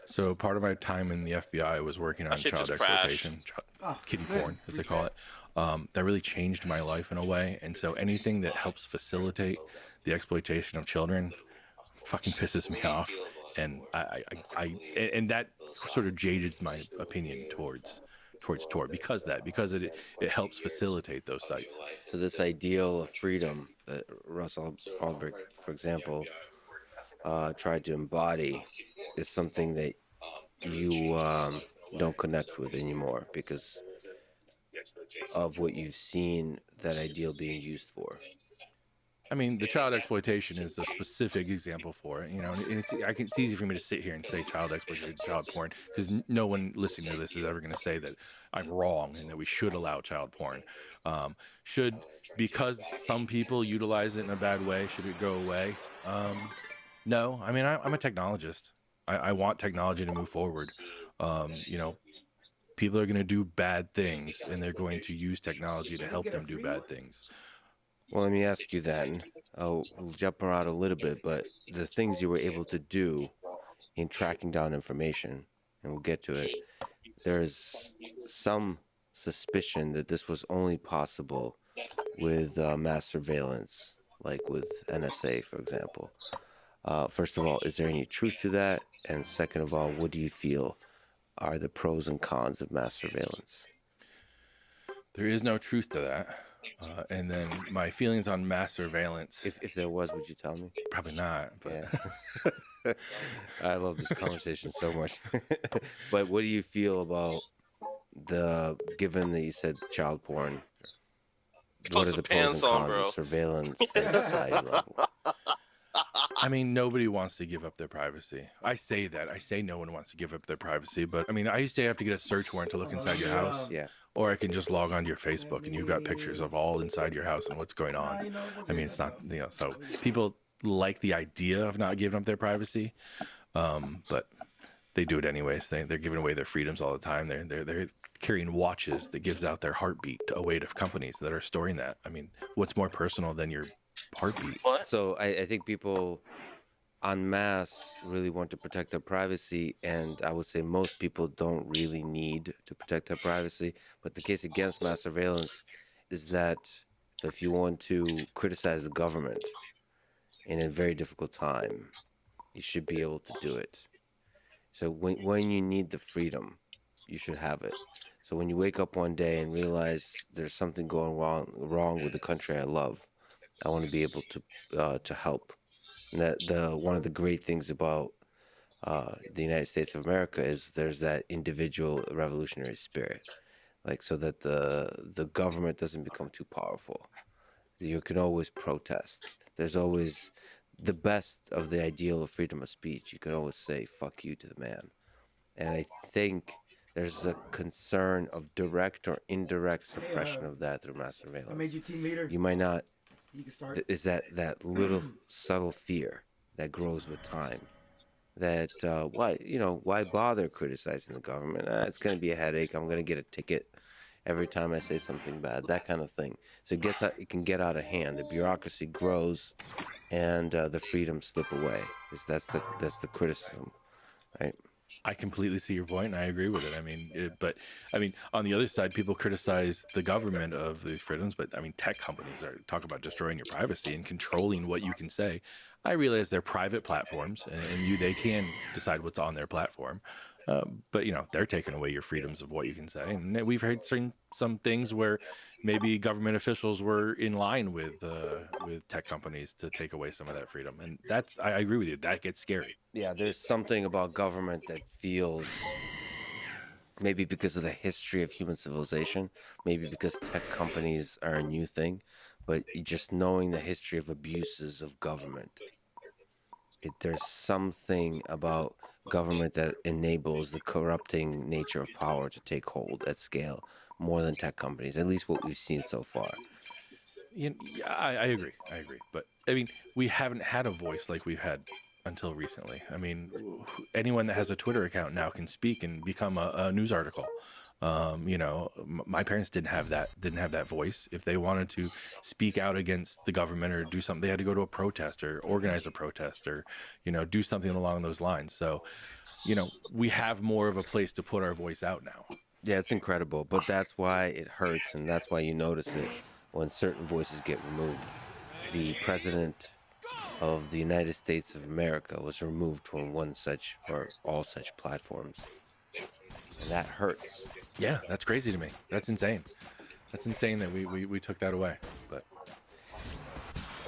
So part of my time in the FBI was working on child exploitation, kiddie porn, as they call it. That really changed my life in a way. And so anything that helps facilitate the exploitation of children fucking pisses me off. And and that sort of jaded my opinion towards Tor because it helps facilitate those sites. So this ideal of freedom that Russell Albrecht, for example, tried to embody is something that you don't connect with anymore because of what you've seen that ideal being used for. I mean, the child exploitation is a specific example for it, you know, and it's easy for me to sit here and say child exploitation, child porn, because no one listening to this is ever going to say that I'm wrong and that we should allow child porn. Because some people utilize it in a bad way, should it go away? No, I mean, I'm a technologist. I want technology to move forward. You know, people are going to do bad things and they're going to use technology to help them do bad things. Well, let me ask you that. I'll jump around a little bit, but the things you were able to do in tracking down information, and we'll get to it, there's some suspicion that this was only possible with mass surveillance, like with NSA, for example. First of all, is there any truth to that? And second of all, what do you feel are the pros and cons of mass surveillance? There is no truth to that. And then my feelings on mass surveillance. If there was, would you tell me? Probably not. But. Yeah. I love this conversation so much. But what do you feel about given that you said child porn, what are the pros and cons of surveillance at a society level? I mean, nobody wants to give up their privacy. I say that. I say no one wants to give up their privacy. But, I mean, I used to have to get a search warrant to look inside your house. Yeah. Or I can just log onto your Facebook and you've got pictures of all inside your house and what's going on. I mean, it's not, you know, so people like the idea of not giving up their privacy. But they do it anyways. They're giving away their freedoms all the time. They're carrying watches that gives out their heartbeat away to companies that are storing that. I mean, what's more personal than your heartbeat? So I think people en masse really want to protect their privacy, and I would say most people don't really need to protect their privacy. But the case against mass surveillance is that if you want to criticize the government in a very difficult time, you should be able to do it. So when you need the freedom, you should have it. So when you wake up one day and realize there's something going wrong with the country I love, I want to be able to help. And that one of the great things about the United States of America is there's that individual revolutionary spirit, like so that the government doesn't become too powerful. You can always protest. There's always the best of the ideal of freedom of speech. You can always say "fuck you" to the man, and I think there's a concern of direct or indirect suppression of that through mass surveillance. I made you team leader. You might not. You can start. Is that little subtle fear that grows with time? That why bother criticizing the government? It's going to be a headache. I'm going to get a ticket every time I say something bad. That kind of thing. So it can get out of hand. The bureaucracy grows, and the freedoms slip away. That's the criticism, right? I completely see your point, and I agree with it. But on the other side, people criticize the government of these freedoms, but tech companies talk about destroying your privacy and controlling what you can say. I realize they're private platforms, and they can decide what's on their platform. But they're taking away your freedoms of what you can say, and we've heard some things where maybe government officials were in line with tech companies to take away some of that freedom, and I agree with you. That gets scary. Yeah, there's something about government that feels, maybe because of the history of human civilization, maybe because tech companies are a new thing, but just knowing the history of abuses of government, there's something about government that enables the corrupting nature of power to take hold at scale more than tech companies, at least what we've seen so far. I agree. But we haven't had a voice like we've had until recently. Anyone that has a Twitter account now can speak and become a news article. My parents didn't have that voice. If they wanted to speak out against the government or do something, they had to go to a protest or organize a protest or, do something along those lines. So, we have more of a place to put our voice out now. Yeah, it's incredible, but that's why it hurts, and that's why you notice it when certain voices get removed. The president of the United States of America was removed from one such or all such platforms. And that hurts. Yeah, that's crazy to me. That's insane. That's insane that we took that away. But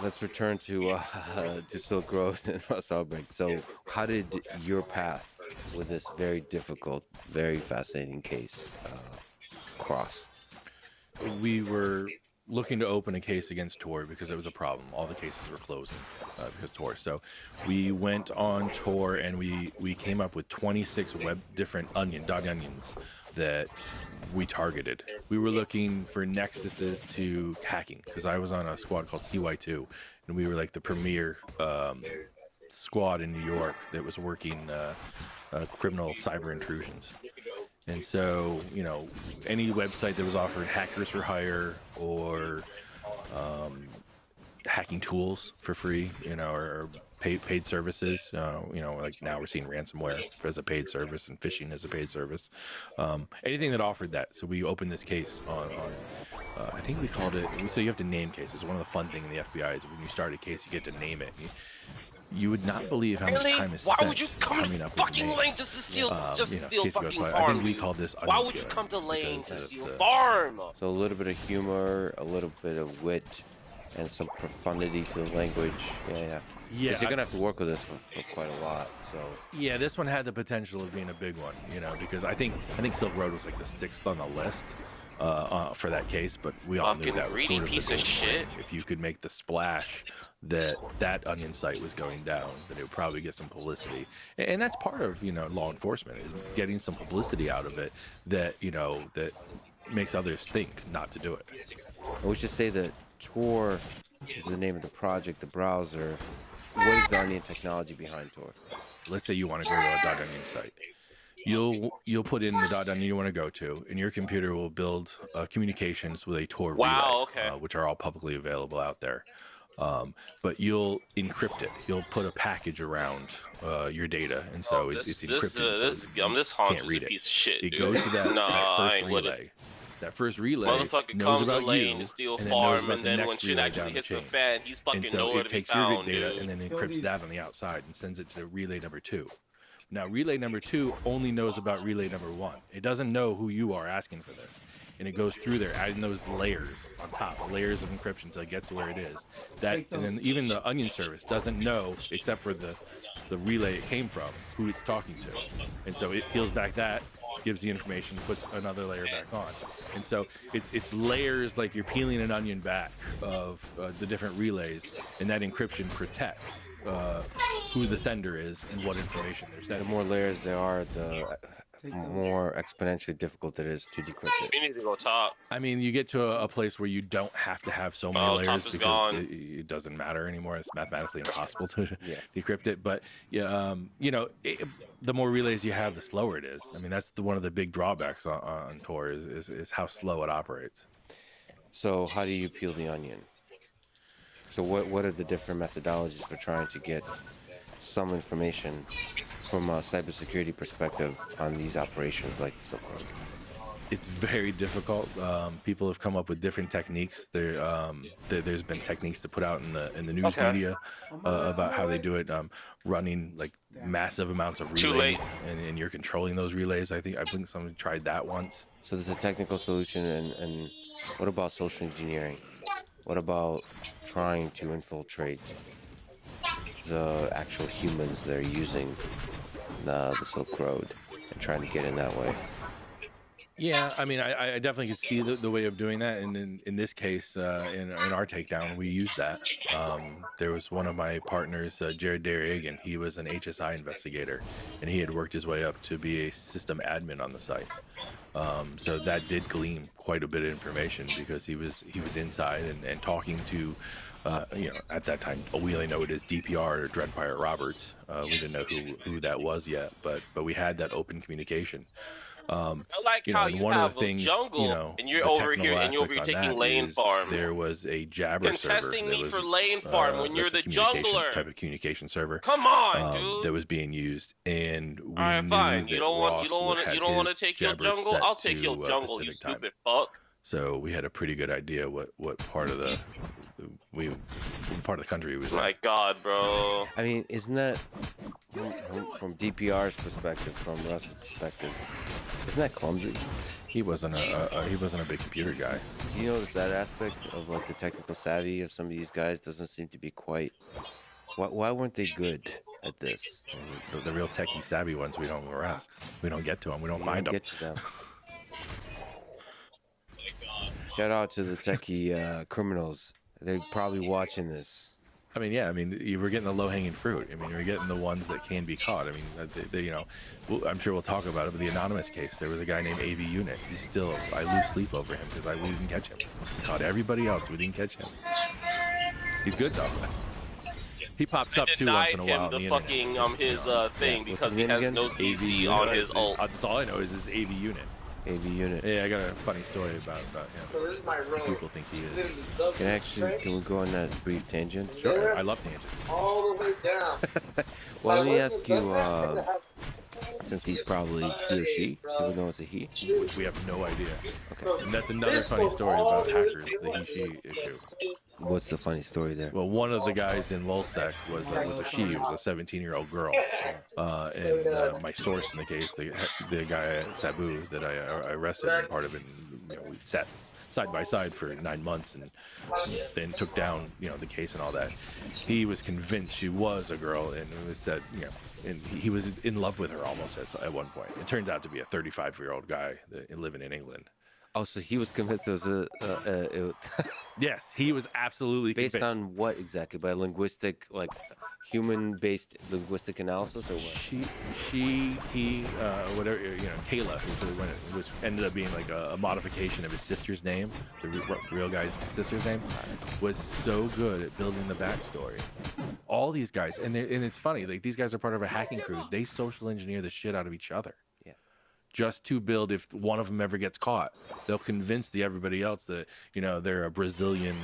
let's return to Silk Road and Russ Albrecht. So how did your path with this very difficult, very fascinating case cross? We were looking to open a case against Tor because it was a problem. All the cases were closing because of Tor. So we went on Tor and we came up with 26 different dog onions that we targeted. We were looking for nexuses to hacking because I was on a squad called CY2, and we were like the premier squad in New York that was working criminal cyber intrusions. And so, any website that was offered hackers for hire or hacking tools for free, or paid services, like now we're seeing ransomware as a paid service and phishing as a paid service. Anything that offered that. So we opened this case on I think we called it, so you have to name cases. One of the fun things in the FBI is when you start a case, you get to name it. You would not believe how much time is spent. Why would you come to fucking Lane just to steal, steal fucking farm? I think we called this. Why would you come to Lane to steal farm? So a little bit of humor, a little bit of wit, and some profundity to the language. Yeah. Because you're gonna have to work with this one for quite a lot. So yeah, this one had the potential of being a big one. Because I think Silk Road was like the 6th on the list for that case, but we all knew that was sort of piece of shit. If you could make the splash that onion site was going down, that it would probably get some publicity, and that's part of law enforcement, is getting some publicity out of it that that makes others think not to do it. We should say that Tor is the name of the project, the browser. What is the onion technology behind Tor? Let's say you want to go to a .onion site. You'll put in the .onion you want to go to, and your computer will build communications with a Tor relay, which are all publicly available out there. But you'll encrypt it. You'll put a package around your data, and so it's encrypted. This Hans can't read is a piece of shit. It dude. goes to that first relay. That first relay Motherfucker knows comes about to lane you, to steal and then knows farm, about and the then when next shit relay actually down hits the the chain. fan, he's fucking And so nowhere it to be takes found, your data dude. and then encrypts that on the outside and sends it to relay number 2. Now, relay number 2 only knows about relay number 1. It doesn't know who you are asking for this. And it goes through there, adding those layers on top, layers of encryption until it gets to where it is. That, and then even the Onion service doesn't know, except for the relay it came from, who it's talking to. And so it peels back that, gives the information, puts another layer back on. And so it's layers, like you're peeling an onion back of the different relays, and that encryption protects who the sender is and what information they're The sending. more layers there are, the more exponentially difficult it is to decrypt it. We need to go top. I mean, you get to a place where you don't have to have so many layers top is because gone. it doesn't matter anymore. It's mathematically impossible to Yeah. decrypt it. But yeah, the more relays you have, the slower it is. I mean, that's one of the big drawbacks on Tor is how slow it operates. So how do you peel the onion? So what are the different methodologies for trying to get some information from a cybersecurity perspective on these operations like the Silk Road? It's very difficult. People have come up with different techniques. There's been techniques to put out in the news media about how they do it, running like massive amounts of Too relays, late. and you're controlling those relays. I think someone tried that once. So there's a technical solution, and what about social engineering? What about trying to infiltrate the actual humans that are using the Silk Road and trying to get in that way? Yeah, I mean, I definitely could see the way of doing that, and in this case, in our takedown, we used that. There was one of my partners, Jared Darrigan. He was an HSI investigator, and he had worked his way up to be a system admin on the site. So that did glean quite a bit of information because he was inside and talking to, at that time, we only know it as DPR or Dread Pirate Roberts. We didn't know who that was yet, but we had that open communication. I like how and you one have of the things, a jungle, and you're the over technical here, and you're over aspects here on taking that lane is farm. There was a Jabber server. Contesting that me was, for lane farm when you're that's the a communication jungler. type of communication server. Come on, dude. That was being used, and we All right, knew fine. that You don't want Ross you don't want to his take your Jabber jungle. set I'll take to, your jungle, Pacific you time. stupid fuck. So we had a pretty good idea what part of the country was. My God, bro. I mean, isn't that from DPR's perspective, from Russ's perspective, isn't that clumsy? He wasn't a big computer guy. Do you notice that aspect of like the technical savvy of some of these guys doesn't seem to be quite? Why weren't they good at this? The real techie savvy ones we don't arrest. We don't get to them. We don't find them. Get to them. Shout out to the techie criminals. They're probably watching this. I mean, yeah. I mean, you were getting the low-hanging fruit. I mean, you were getting the ones that can be caught. I mean, I'm sure we'll talk about it. But the anonymous case, there was a guy named AV Unit. I lose sleep over him because we didn't catch him. We caught everybody else. We didn't catch him. He's good though. He pops up too once in a while. The fucking his thing because he has no CC on his ult. That's all I know is his AV Unit. AV Unit. Yeah, I got a funny story about him. So this is my room. People think he is. Can we go on that brief tangent? Sure, I love tangents. All the way down. Well, let me ask you, since he's probably he or she, do we know it's a he? We have no idea. Okay. And that's another funny story about hackers, the he-she issue. What's the funny story there? Well, one of the guys in Lulzsec was a she. It was a 17-year-old girl. And my source in the case, the guy Sabu that I arrested, and part of it, we sat side by side for 9 months and then took down, the case and all that. He was convinced she was a girl, and it was said, and he was in love with her almost at one point. It turns out to be a 35-year-old guy living in England. Oh, so he was convinced it was Yes, he was absolutely based convinced. on what exactly? By linguistic, like human-based linguistic analysis, or what? He, whatever, Kayla, who ended up being like a modification of his sister's name, the real guy's sister's name, was so good at building the backstory. All these guys, and it's funny, like these guys are part of a hacking crew. They social engineer the shit out of each other. Just to build, if one of them ever gets caught, they'll convince everybody else that they're a Brazilian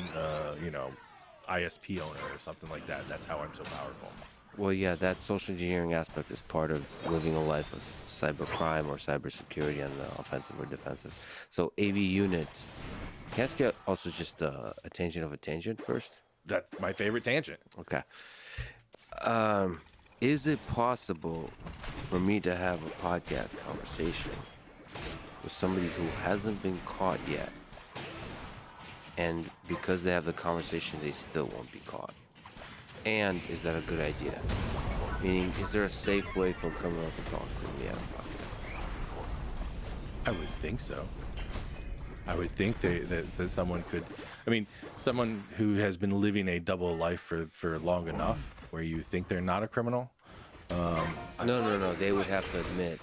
ISP owner or something like that. That's how I'm so powerful. Well, yeah, that social engineering aspect is part of living a life of cybercrime or cybersecurity on the offensive or defensive. So AV unit, can I ask you also just a tangent of a tangent first? That's my favorite tangent. Okay. Is it possible for me to have a podcast conversation with somebody who hasn't been caught yet, and because they have the conversation, they still won't be caught? And is that a good idea? Meaning, is there a safe way for a criminal to talk to me on a podcast? I would think so. I would think that someone could, I mean, someone who has been living a double life for long enough where you think they're not a criminal. No. They would have to admit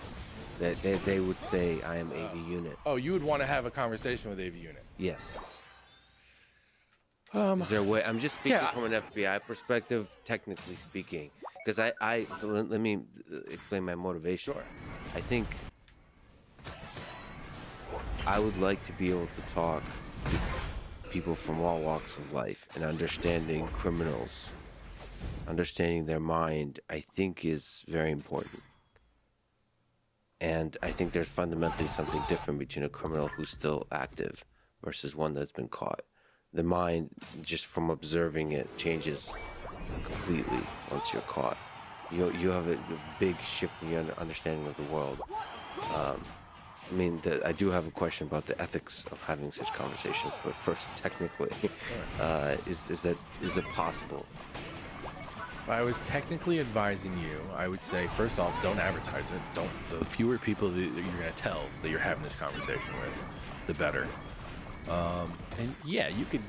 that they would say, I am AV unit. Oh, you would want to have a conversation with AV unit? Yes. Is there a way? I'm just speaking from an FBI perspective, technically speaking, because let me explain my motivation. Sure. I think I would like to be able to talk to people from all walks of life, and understanding criminals, understanding their mind, I think is very important. And I think there's fundamentally something different between a criminal who's still active versus one that's been caught. The mind, just from observing it, changes completely once you're caught. You have a big shift in your understanding of the world. I do have a question about the ethics of having such conversations, but first, technically, is it possible? If I was technically advising you, I would say, first off, don't advertise it. The fewer people that you're going to tell that you're having this conversation with, the better. And yeah, you could.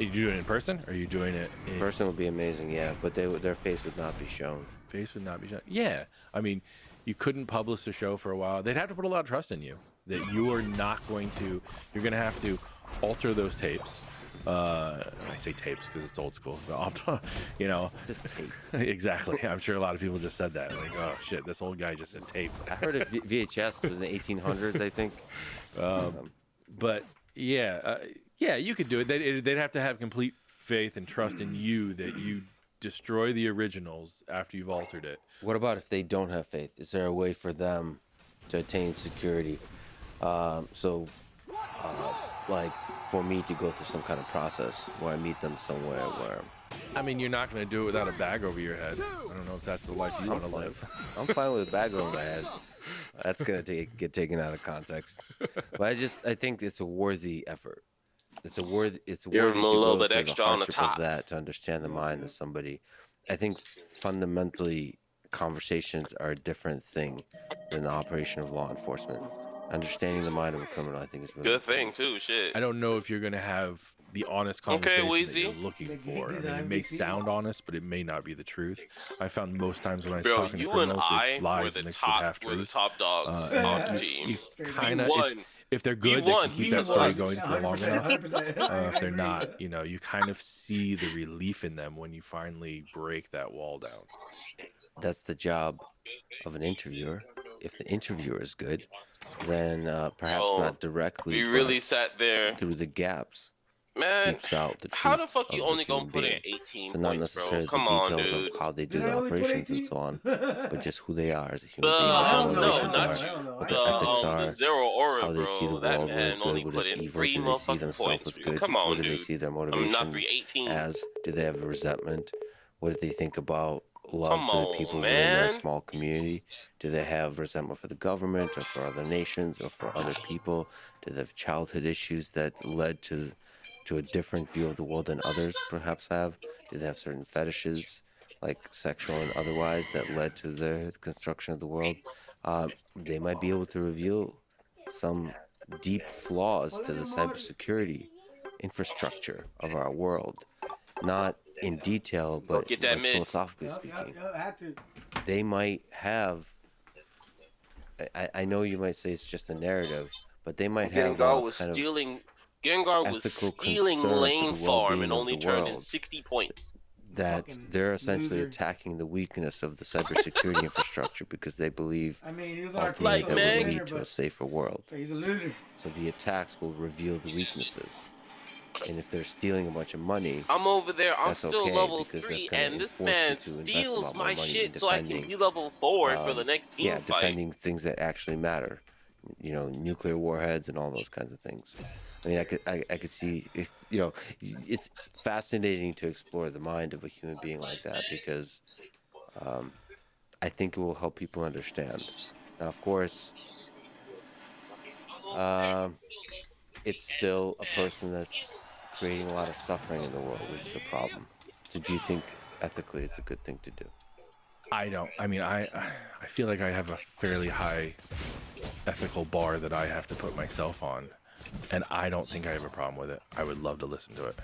Are you doing it in person? Or are you doing it in person? Would be amazing, yeah. But their face would not be shown. Face would not be shown. Yeah, I mean, you couldn't publish the show for a while. They'd have to put a lot of trust in you that you are not going to. You're going to have to alter those tapes. I say tapes because it's old school. You know, exactly. I'm sure a lot of people just said that. Like, oh shit, this old guy just said tape. I heard it VHS was in the 1800s, I think. But yeah, you could do it. They'd have to have complete faith and trust in you that you destroy the originals after you've altered it. What about if they don't have faith? Is there a way for them to attain security? Like for me to go through some kind of process where I meet them somewhere where... I mean, you're not going to do it without a bag over your head. I don't know if that's the life you want to live. I'm fine with a bag over my head. That's going to get taken out of context. But I think it's a worthy effort. It's worthy to go through the hardship of that to understand the mind of somebody. I think fundamentally conversations are a different thing than the operation of law enforcement. Understanding the mind of a criminal, I think, is really good thing too. Shit. I don't know if you're gonna have the honest conversation that you're looking for. I mean, it may sound honest, but it may not be the truth. I found most times when I was talking to criminals, it's lies mixed with half truths. We're the top dogs on the team. If they're good, they can keep that story going for long enough. If they're not, you kind of see the relief in them when you finally break that wall down. That's the job of an interviewer. If the interviewer is good, then perhaps not directly. We really sat there through the gaps. Man, seeps out the truth how the fuck of you the only human gonna put in being. 18 So not points, necessarily bro? Come the on, details dude. of how they do the operations and so on, but just who they are as a human being, what their ethics are, Zero Aura, how they see the that world, what is man only good, what put is in evil, 3 do they see motherfucking themselves points, as good, Come on, what do they dude. see their I'm not motivation 318. as, do they have resentment, what do they think about love Come for the on, people within their man. small community? Do they have resentment for the government or for other nations or for other people? Do they have childhood issues that led to a different view of the world than others perhaps have? Do they have certain fetishes, like sexual and otherwise, that led to their construction of the world? They might be able to reveal some deep flaws to the cybersecurity infrastructure of our world. Not in detail, but like philosophically speaking. They might have... I know you might say it's just a narrative, but they might have Gengar a was kind of stealing. Gengar was ethical stealing concern for lane the farm well-being and of only the turned in world. 60 points. That they're essentially attacking the weakness of the cybersecurity infrastructure because they believe ultimately that will lead to a safer world. So he's a loser. So the attacks will reveal the weaknesses. And if they're stealing a bunch of money, I'm over there. I'm that's still okay, level because that's 3, gonna and this enforce you man to invest a steals lot more my money in shit so I can defending, be level 4 for the next team yeah, fight. defending things that actually matter. You know, nuclear warheads and all those kinds of things. I mean, I could see, if, you know, it's fascinating to explore the mind of a human being like that, because I think it will help people understand. Now, of course, it's still a person that's creating a lot of suffering in the world, which is a problem. So do you think ethically it's a good thing to do? I don't. I mean, I feel like I have a fairly high ethical bar that I have to put myself on, and I don't think I have a problem with it. I would love to listen to it.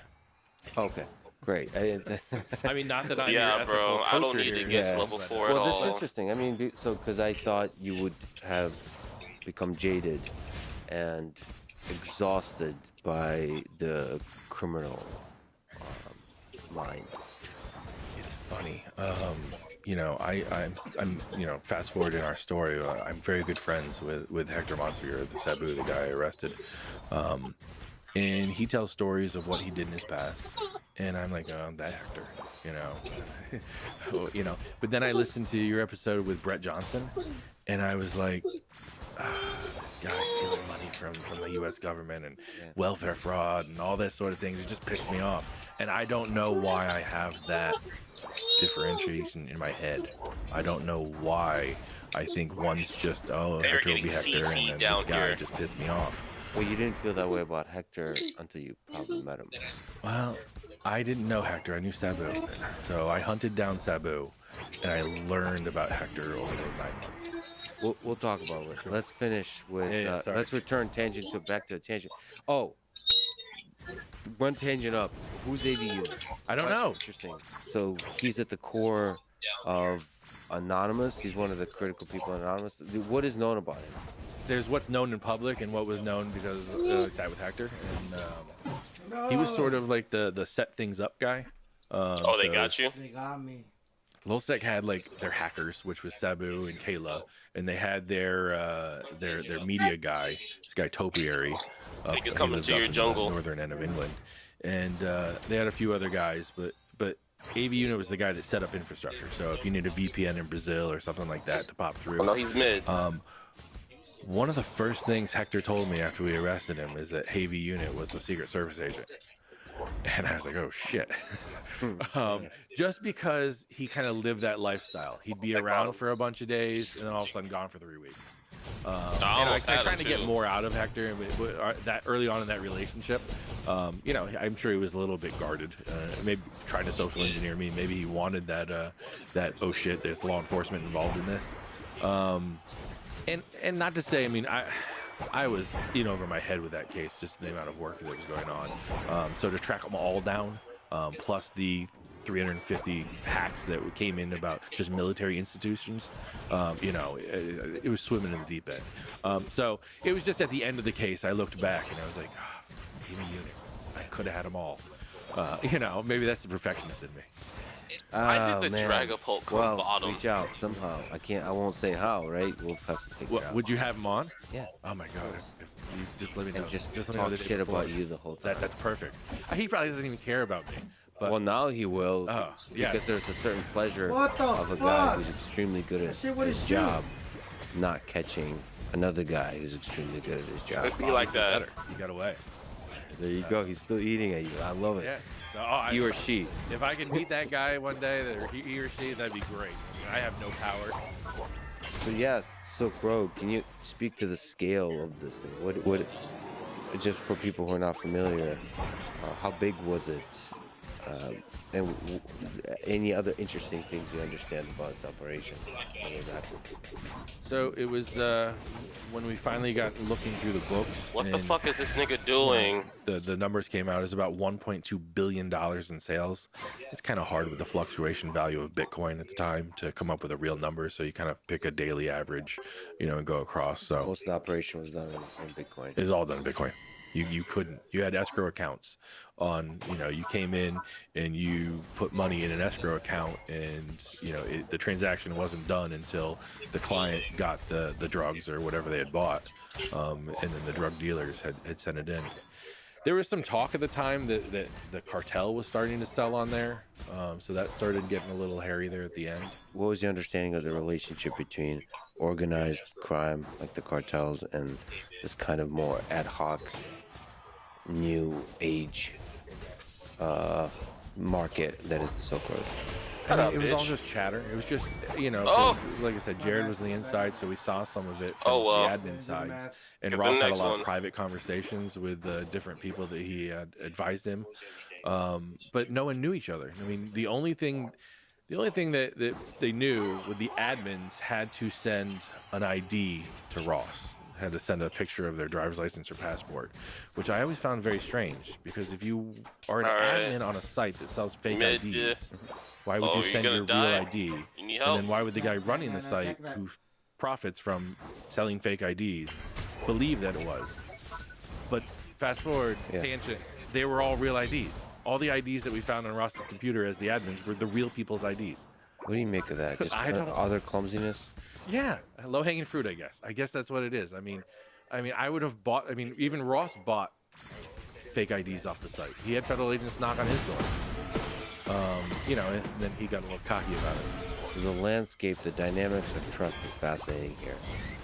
Okay, great. I mean, not that I'm Yeah, your bro, ethical I don't coach need to here, get yeah, level but- 4 at Well, all. that's interesting. I mean, because I thought you would have become jaded and exhausted by the criminal mind. It's funny. You know, I'm you know, fast forward in our story, I'm very good friends with Hector Monsegur, the Sabu, the guy I arrested. And he tells stories of what he did in his past. And I'm like, oh, that Hector, you know. You know, but then I listened to your episode with Brett Johnson, and I was like, this guy's stealing money from the U.S. government and welfare fraud and all that sort of things. It just pissed me off. And I don't know why I have that differentiation in my head. I don't know why I think one's just, oh, They're Hector will be getting Hector, CC'd and then down this guy here. just pissed me off. Well, you didn't feel that way about Hector until you probably met him. Well, I didn't know Hector. I knew Sabu. So I hunted down Sabu, and I learned about Hector over those 9 months. We'll talk about it. Let's finish with. Yeah, sorry. Let's return tangent to back to a tangent. Oh, one tangent up. Who's AVU? I don't know. Interesting. So he's at the core of Anonymous. He's one of the critical people in Anonymous. What is known about him? There's what's known in public and what was known because I sat with Hector, and he was sort of like the set things up guy. Oh, they so got you? They got me. Losec had like their hackers, which was Sabu and Kayla, and they had their media guy, this guy Topiary. Think it's coming to your jungle. Northern end of England, and they had a few other guys, but AV Unit was the guy that set up infrastructure. So if you need a VPN in Brazil or something like that to pop through, Oh, no, he's mid. One of the first things Hector told me after we arrested him is that AV Unit was a Secret Service agent. And I was like, oh, shit. Just because he kind of lived that lifestyle. He'd be around for a bunch of days and then all of a sudden gone for 3 weeks. And I trying to get more out of Hector that early on in that relationship. You know, I'm sure he was a little bit guarded. Maybe trying to social engineer me. Maybe he wanted that, oh, shit, there's law enforcement involved in this. And not to say, I mean, I was in over my head with that case, just the amount of work that was going on. So to track them all down, plus the 350 hacks that came in about just military institutions, you know, it was swimming in the deep end. So it was just at the end of the case, I looked back and I was like, oh, give me Unit. I could have had them all. You know, maybe that's the perfectionist in me. I did the Dragapult well, bottom. reach out somehow. I won't say how, right? We'll have to figure it out. Would you have him on? Yeah. Oh my God. If you just let me know. And just let me talk know the day shit before. about you the whole time. That's perfect. He probably doesn't even care about me. But well, now he will. Oh, yeah. Because there's a certain pleasure What the of a guy fuck? who's extremely good at That shit with his his shoe. job, not catching another guy who's extremely good at his job. It'd be like that. He got away. There you go. He's still eating at you. I love it. Yeah. He or she. If I can meet that guy one day, or he or she, that'd be great. I mean, I have no power. So yes, Silk Road. Can you speak to the scale of this thing? What? Just for people who are not familiar, how big was it? And any other interesting things you understand about its operation? What was that? So it was when we finally got looking through the books. What the and, fuck is this nigga doing? The numbers came out as about $1.2 billion in sales. It's kind of hard with the fluctuation value of Bitcoin at the time to come up with a real number. So you kind of pick a daily average, you know, and go across. So most of the operation was done in Bitcoin. It was all done in Bitcoin. You couldn't. You had escrow accounts on, you know, you came in and you put money in an escrow account and, you know, the transaction wasn't done until the client got the drugs or whatever they had bought. And then the drug dealers had sent it in. There was some talk at the time that the cartel was starting to sell on there, so that started getting a little hairy there at the end. What was your understanding of the relationship between organized crime, like the cartels, and this kind of more ad hoc, new age market that is the Silk Road? I mean, it was all just chatter. It was just, like I said, Jared was on the inside, so we saw some of it from the admin sides. And Ross had a lot of private conversations with different people that he had advised him. But no one knew each other. I mean, the only thing that they knew with the admins had to send an ID to Ross. Had to send a picture of their driver's license or passport, which I always found very strange, because if you are an admin on a site that sells fake IDs, why would you send your real ID? And then why would the guy running the site, who profits from selling fake IDs, believe that it was? But fast forward, tangent, they were all real IDs. All the IDs that we found on Ross's computer as the admins were the real people's IDs. What do you make of that? Just other clumsiness? Yeah, low-hanging fruit, I guess. I guess that's what it is. I mean, I would have bought. I mean, even Ross bought fake IDs off the site. He had federal agents knock on his door. And then he got a little cocky about it. The landscape, the dynamics of trust is fascinating here.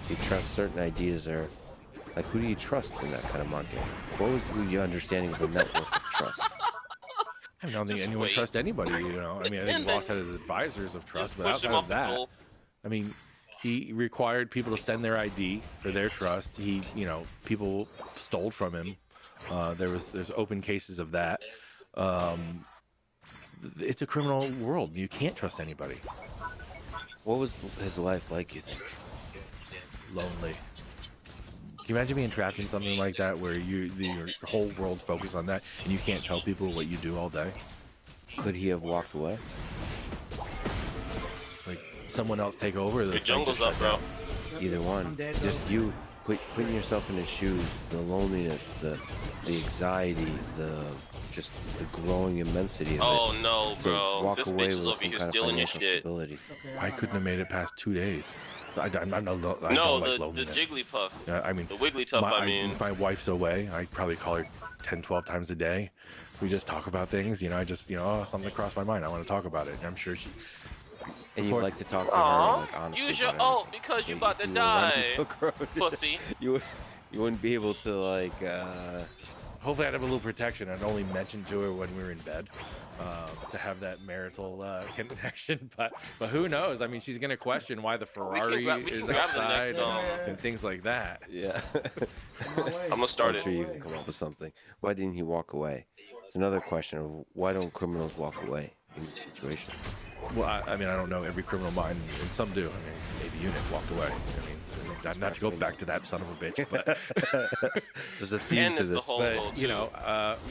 You trust certain ideas, or like, who do you trust in that kind of market? What was your understanding of the network of trust? I don't think anyone trusts anybody. I mean, I think Ross had his advisors of trust, but outside of that, I mean, he required people to send their ID for their trust. People stole from him. There's open cases of that. It's a criminal world. You can't trust anybody. What was his life like, you think? Lonely. Can you imagine being trapped in something like that, where your whole world focuses on that, and you can't tell people what you do all day? Could he have walked away? Like, someone else take over? The jungle's up, bro. Either one. Just you putting yourself in his shoes, the loneliness, the anxiety, just the growing immensity of it. No, bro. Walk This away bitch is with over some here kind of stealing your financial shit. stability. I couldn't have made it past 2 days. I don't like the loneliness. Jigglypuff. Yeah, I mean, the Wigglytuff. My wife's away. I probably call her 10, 12 times a day. We just talk about things. I just, something crossed my mind. I want to talk about it. And I'm sure she. And you'd like to talk to her, like, honestly. Use your ult because you about to die, pussy. You wouldn't be able to, like. Hopefully, I'd have a little protection. I'd only mention to her when we were in bed, to have that marital connection. But who knows? I mean, she's gonna question why the Ferrari is outside and things like that. Yeah. I'm gonna start I'm sure you can come up with something. Why didn't he walk away? It's another question of why don't criminals walk away in these situations? Well, I mean, I don't know every criminal mind, and some do. I mean, maybe Unit walked away. I mean, not to go back to that son of a bitch, but there's a theme to this. But,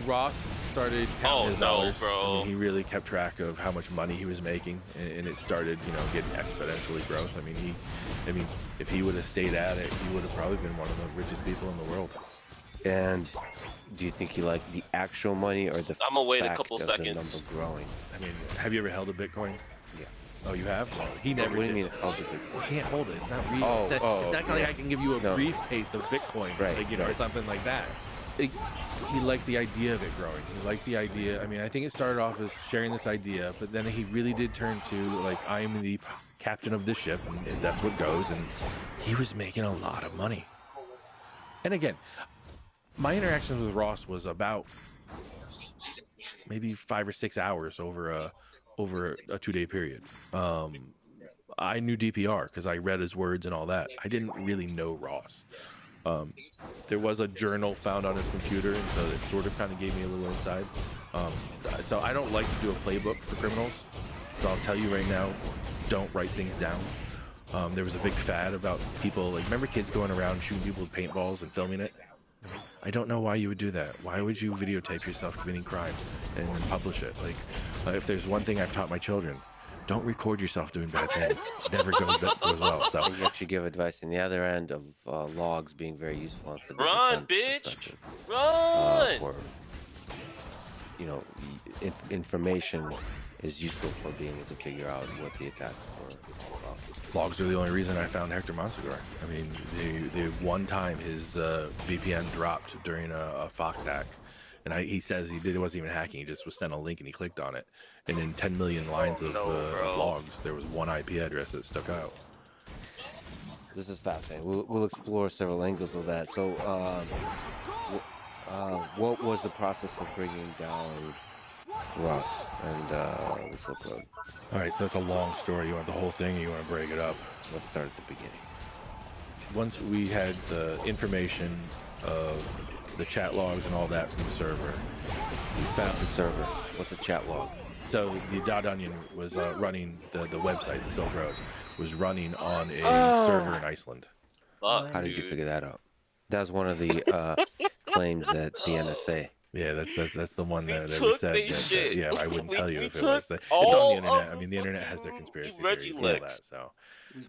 Ross started counting his dollars. Bro. I mean, he really kept track of how much money he was making, and it started, getting exponentially growth. I mean, if he would have stayed at it, he would have probably been one of the richest people in the world. And do you think he liked the actual money or the I'm gonna wait a fact couple of seconds. the number growing? I mean, have you ever held a Bitcoin? Yeah. Oh, you have? Well, he never What do did. you mean held a Bitcoin? You can't hold it. It's not real. It's not like I can give you a briefcase of Bitcoin, or something like that. He liked the idea of it growing. He liked the idea. I mean, I think it started off as sharing this idea, but then he really did turn to, like, I am the captain of this ship, and that's what goes. And he was making a lot of money. And again, my interactions with Ross was about maybe 5 or 6 hours over a 2-day period. I knew DPR because I read his words and all that. I didn't really know Ross. There was a journal found on his computer, and so it sort of kind of gave me a little insight. So I don't like to do a playbook for criminals. So I'll tell you right now, don't write things down. There was a big fad about people, like, remember kids going around shooting people with paintballs and filming it? I don't know why you would do that. Why would you videotape yourself committing crime and then publish it? Like, if there's one thing I've taught my children, don't record yourself doing bad things. It never goes well. So you actually give advice in the other end of logs being very useful for the Run, bitch! Run! For, information is useful for being able to figure out what the attacks were. Logs are the only reason I found Hector Monsegur. I mean, the one time his VPN dropped during a Fox hack, And he says it wasn't even hacking. He just was sent a link and he clicked on it. And in 10 million lines of logs, there was one IP address that stuck out. This is fascinating. We'll explore several angles of that. So, what was the process of bringing down Russ and the Silk Road? All right, so that's a long story. You want the whole thing, or you want to break it up? Let's start at the beginning. Once we had the information of the chat logs and all that from the server, we found the server. What's the chat log? So the .onion was running the website, the Silk Road, was running on a server in Iceland. How did you figure that out? That was one of the claims that the NSA. Yeah, that's the one that we said. Yeah, I wouldn't tell you if it was. It's on the internet. I mean, the internet has their conspiracy theories and all that. So,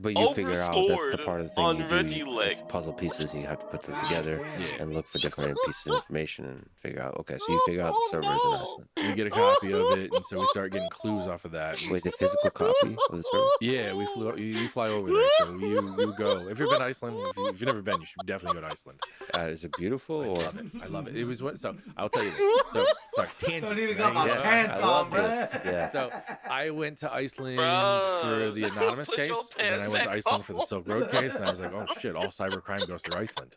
but you figure out that's the part of the thing you do. It's puzzle pieces. You have to put them together and look for different pieces of information and figure out. Okay, so you figure out the server is in Iceland. We get a copy of it, and so we start getting clues off of that. Wait, the physical copy of the server? Yeah, we flew. You fly over there, so you go. If you've been to Iceland, if you've never been, you should definitely go to Iceland. Is it beautiful? I love it. It was what. So I'll tell you this. So sorry, tangents. Don't even got my pants on, bro. Yeah. So I went to Iceland for the anonymous case, and then I went to Iceland for the Silk Road case, and I was like, oh shit, all cybercrime goes through Iceland.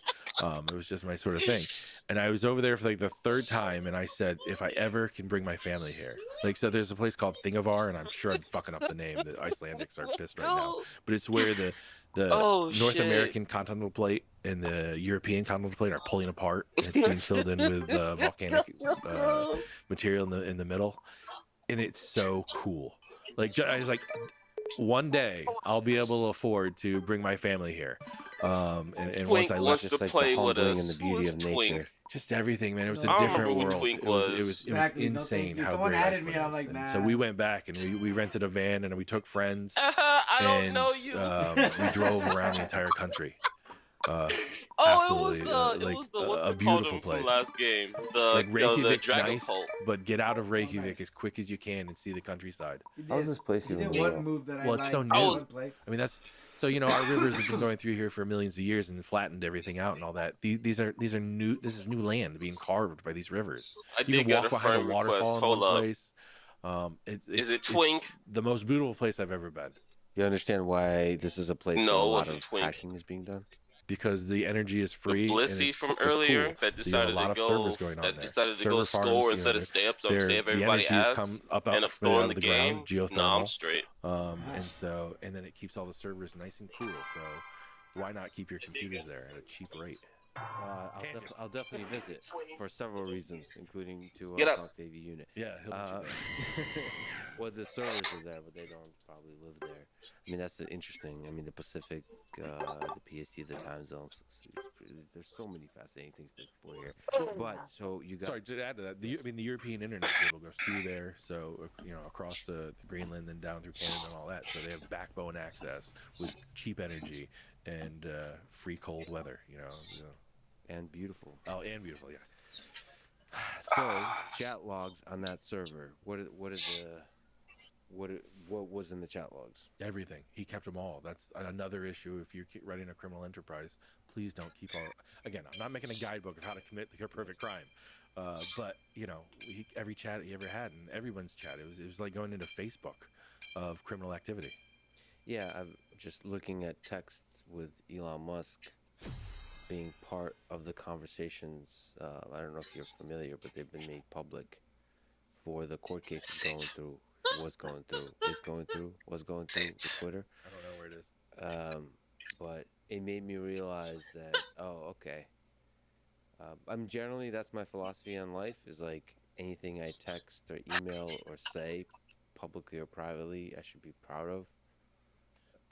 It was just my sort of thing. And I was over there for like the third time, and I said, if I ever can bring my family here, like, so there's a place called Thingavar, and I'm sure I'm fucking up the name. The Icelandics are pissed right now, but it's where the North American continental plate and the European continental plate are pulling apart, and it's being filled in with volcanic material in the middle, and it's so cool. Like, I was like, one day I'll be able to afford to bring my family here. And once I left, just like the humbling and the beauty of nature, just everything, man. It was a different world. It was insane how great Iceland is. And so we went back and we rented a van and we took friends. I don't know you. We drove around the entire country. Absolutely, it was a beautiful place. Last game, like Reykjavik's the nice, Cult. but get out of Reykjavik as quick as you can and see the countryside. How's this place even? One move that it's so new. I mean, that's so our rivers have been going through here for millions of years and flattened everything out and all that. These are new. This is new land being carved by these rivers. You can walk behind a waterfall in one place. Is it Twink? It's the most beautiful place I've ever been. You understand why this is a place where a lot of hacking is being done? Because the energy is free. The Blissey from earlier cool. that decided so to go. Servers going on that there. decided to server go farms, store instead of stay up, so save everybody ass. Come up and out store in of the ground, game. geothermal. No, I'm straight. And then it keeps all the servers nice and cool. So why not keep your computers there at a cheap rate? I'll definitely visit for several reasons, including to talk to AV Unit. Yeah, he'll well, the servers are there, but they don't probably live there. I mean, that's interesting. I mean, the Pacific, the PST, the time zones. There's so many fascinating things to explore here. But so you got. Sorry, to add to that, the European internet cable goes through there, so across the Greenland and down through Canada and all that. So they have backbone access with cheap energy and free cold weather. And beautiful. Oh, and beautiful, yes. So chat logs on that server. What was in the chat logs? Everything. He kept them all. That's another issue. If you're running a criminal enterprise, please don't keep all. Again, I'm not making a guidebook of how to commit the perfect crime, but every chat he ever had and everyone's chat. It was like going into Facebook of criminal activity. Yeah, I'm just looking at texts with Elon Musk being part of the conversations. I don't know if you're familiar, but they've been made public for the court cases was going through with Twitter. I don't know where it is. But it made me realize that, okay. Generally, that's my philosophy on life, is like anything I text or email or say publicly or privately, I should be proud of.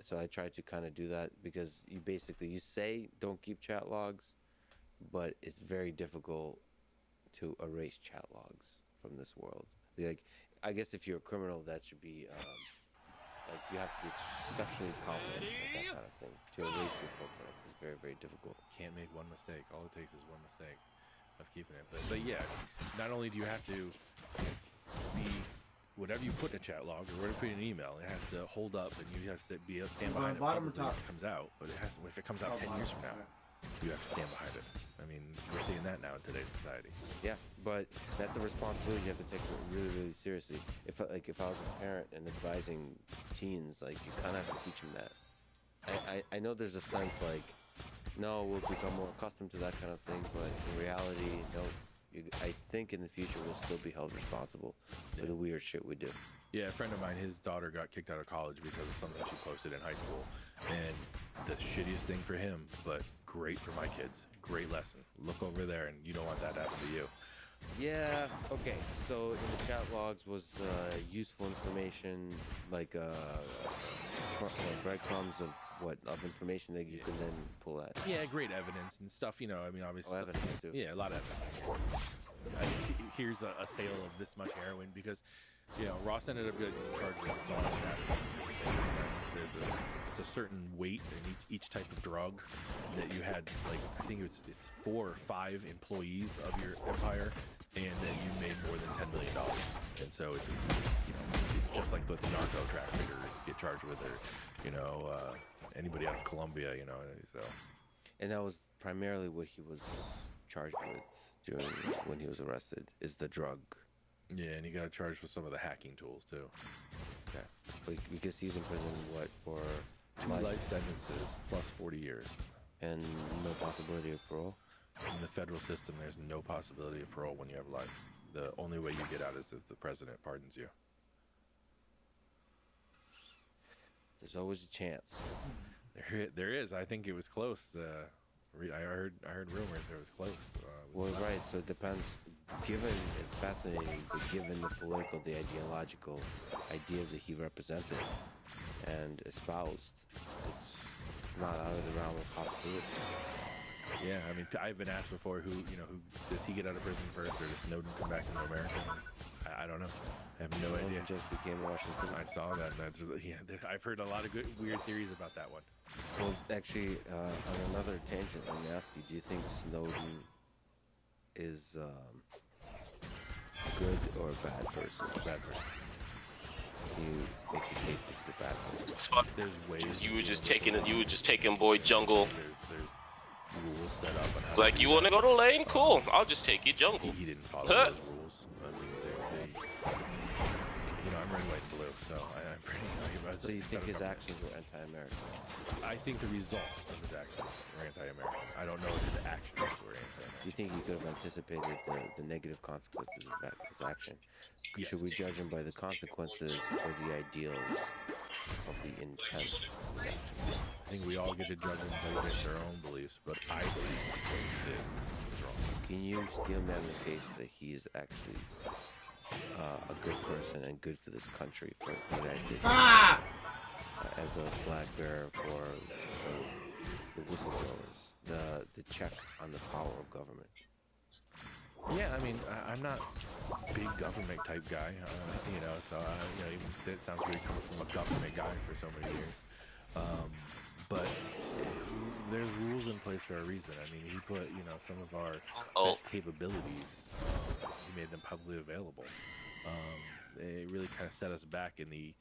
So I try to kind of do that, because you say don't keep chat logs, but it's very difficult to erase chat logs from this world. Like, I guess if you're a criminal, that should be you have to be exceptionally confident with that kind of thing to erase your footprints. It's very, very difficult. Can't make one mistake. All it takes is one mistake of keeping it. But yeah, not only do you have to be whatever you put in a chat log or whatever you put in an email, it has to hold up, and you have to be able to stand behind it. Bottom or top? If it comes out, but if it comes out 10 years from now, you have to stand behind it. I mean, we're seeing that now in today's society. Yeah, but that's a responsibility you have to take really, really seriously. If I was a parent and advising teens, like, you kind of have to teach them that. I know there's a sense like, no, we'll become more accustomed to that kind of thing, but in reality, no. I think in the future we'll still be held responsible for the weird shit we do. Yeah, a friend of mine, his daughter got kicked out of college because of something she posted in high school. And the shittiest thing for him, but great for my kids. Great lesson. Look over there, and you don't want that to happen to you. Yeah, okay. So in the chat logs was useful information, like breadcrumbs of information that you can then pull at. Yeah, great evidence and stuff, you know, I mean, obviously. Oh, evidence too. Yeah, a lot of evidence. Here's a sale of this much heroin because, you know, Ross ended up getting charged with assault. It's a certain weight in each type of drug that you had, like, I think it's 4 or 5 employees of your empire, and that you made more than $10 million. And so it's you know, it's just like the narco traffickers get charged with, or, you know, anybody out of Colombia, you know, so. And that was primarily what he was charged with when he was arrested, is the drug. Yeah, and he got charged with some of the hacking tools too. Okay, but because he's in prison, what, for 2 life sentences plus 40 years, and no possibility of parole. In the federal system, there's no possibility of parole when you have life. The only way you get out is if the president pardons you. There's always a chance. There is. I think it was close. I heard rumors it was close. Well, right. So it depends. It's fascinating, but given the political, the ideological ideas that he represented and espoused, it's not out of the realm of possibility. Yeah, I mean, I've been asked before, who does he get out of prison first, or does Snowden come back to America? I don't know. I have no idea. Just became Washington. I saw that. I've heard a lot of good, weird theories about that one. Well, actually, on another tangent, let me ask you: do you think Snowden is a good or a bad person? A bad person. Can you make the case for the bad person? Fuck. There's ways. You were just taking boy jungle. There's rules set up. On how like, you want to go to lane? Cool. I'll just take you jungle. He didn't follow those rules. I mean, you know, I'm red, white, and blue, so I'm pretty. So you think his actions were anti-American? I think the results of his actions were anti-American. I don't know if his actions were anti-American. Do you think he could have anticipated the negative consequences of his action? Yes. Should we judge him by the consequences or the ideals of the intent? I think we all get to judge him based on our own beliefs, but I believe what he did was wrong. Can you steel man the case that he's actually a good person and good for this country, for the United States, as a flag bearer for the whistleblowers, the check on the power of government? Yeah, I mean, I'm not a big government type guy, you know, so, you know, even that sounds weird coming from a government guy for so many years. But there's rules in place for a reason. I mean, he put, you know, some of our best capabilities, he made them publicly available. It really kind of set us back in the,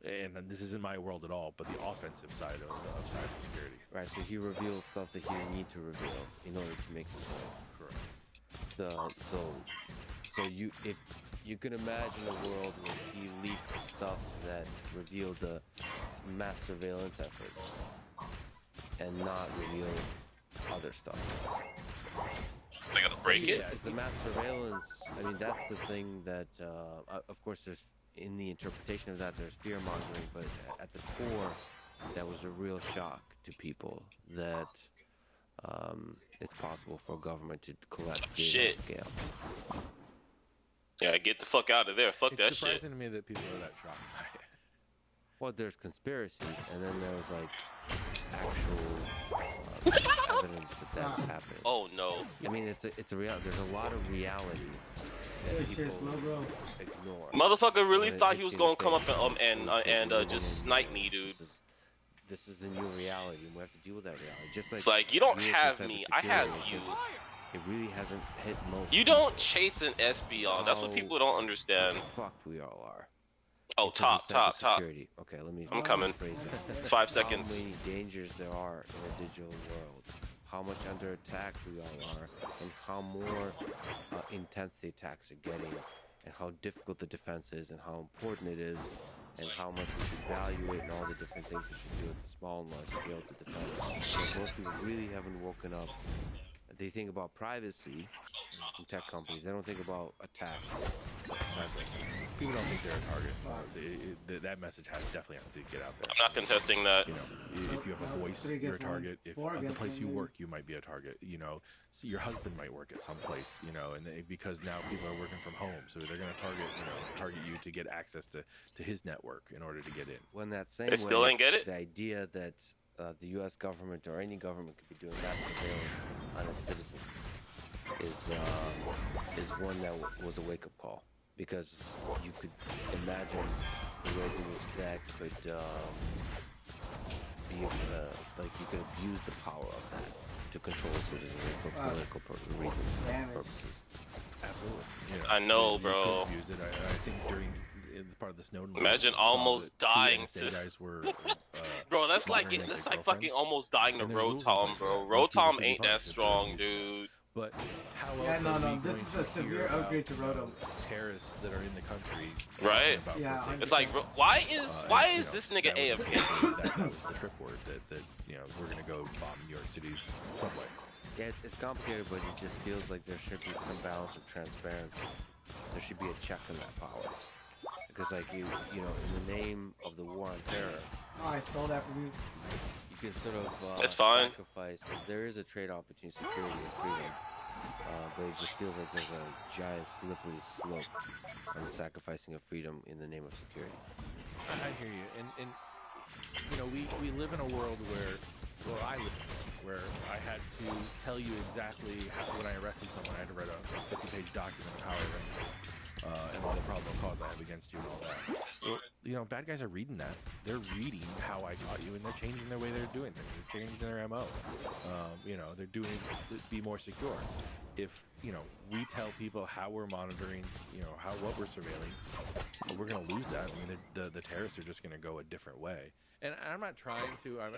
and this isn't my world at all, but the offensive side of cybersecurity. Right, so he revealed stuff that he didn't need to reveal in order to make his point. Correct. So if you can imagine a world where he leaked stuff that revealed the mass surveillance efforts and not reveal other stuff. They gotta break it. Yeah, it's the mass surveillance. I mean, that's the thing that, of course, there's in the interpretation of that, there's fear mongering, but at the core, that was a real shock to people that it's possible for a government to collect data at scale. Yeah, get the fuck out of there. Fuck that shit. It's surprising to me that people are that shocked by it. Well, there's conspiracies, and then there's like actual evidence that is happening. Oh no! I mean, it's a reality. There's a lot of reality that people ignore. Motherfucker really thought he was gonna come up and just snipe me, dude. This is the new reality, and we have to deal with that reality. Just like it's like, you don't have me, I have you. It really hasn't hit most. You don't chase an SBR. That's what people don't understand. Fucked we all are. Oh, top. Okay, let me. I'm coming. 5 seconds. How many dangers there are in a digital world? how much under attack we all are, and how more intense the attacks are getting, and how difficult the defense is, and how important it is, and how much we should value it, and all the different things we should do at the small and large scale to defend it. So most people really haven't woken up. They think about privacy in tech companies. They don't think about attacks. People don't think they're a target. That message definitely has to get out there. I'm not contesting that. You know, if you have a voice, you're a target. If at the place you work, you might be a target. You know, so your husband might work at some place. You know, and because now people are working from home, so they're going to target you to get access to his network in order to get in. Well, in that same They still way, ain't get it? the idea that the U.S. government or any government could be doing that surveillance on its citizens is one that was a wake-up call, because you could imagine the way in which that could be able to, like, you could abuse the power of that to control citizens for political reasons and purposes. Absolutely. You know, I know, you bro. could use it. I think during part of the Snowden. Imagine saw almost that two dying NSA to. guys were, Bro, that's like monitoring, that's their like fucking girlfriends. almost dying to And there are rules in Rotom, place bro. for that. Most people Rotom should be ain't that punished if they're strong, abused. dude. But how else Yeah, no, are we no, this going is to a severe hear upgrade to about, Rotom. terrorists that are in the country? Right. about Yeah, protecting It's like, bro, why is you know, this nigga that was AFK? that was the trip word that you know we're gonna go bomb New York City's subway. Yeah, it's complicated, but it just feels like there should be some balance of transparency. There should be a check on that power. Because, like, you know, in the name of the war on terror, Oh, I stole that from you. you can sort of That's fine. sacrifice. There is a trade-off between security and freedom, but it just feels like there's a giant slippery slope on the sacrificing of freedom in the name of security. I hear you, and you know we live in a world where I live where I had to tell you exactly when I arrested someone. I had to write a 50-page document of how I arrested them. And all the probable cause I have against you and all that. Well, you know, bad guys are reading that. They're reading how I caught you, and they're changing their way they're doing things. They're changing their MO. You know, they're doing it to be more secure. If, you know, we tell people how we're monitoring, you know, what we're surveilling, we're going to lose that. I mean, the terrorists are just going to go a different way. And I'm not trying to, I'm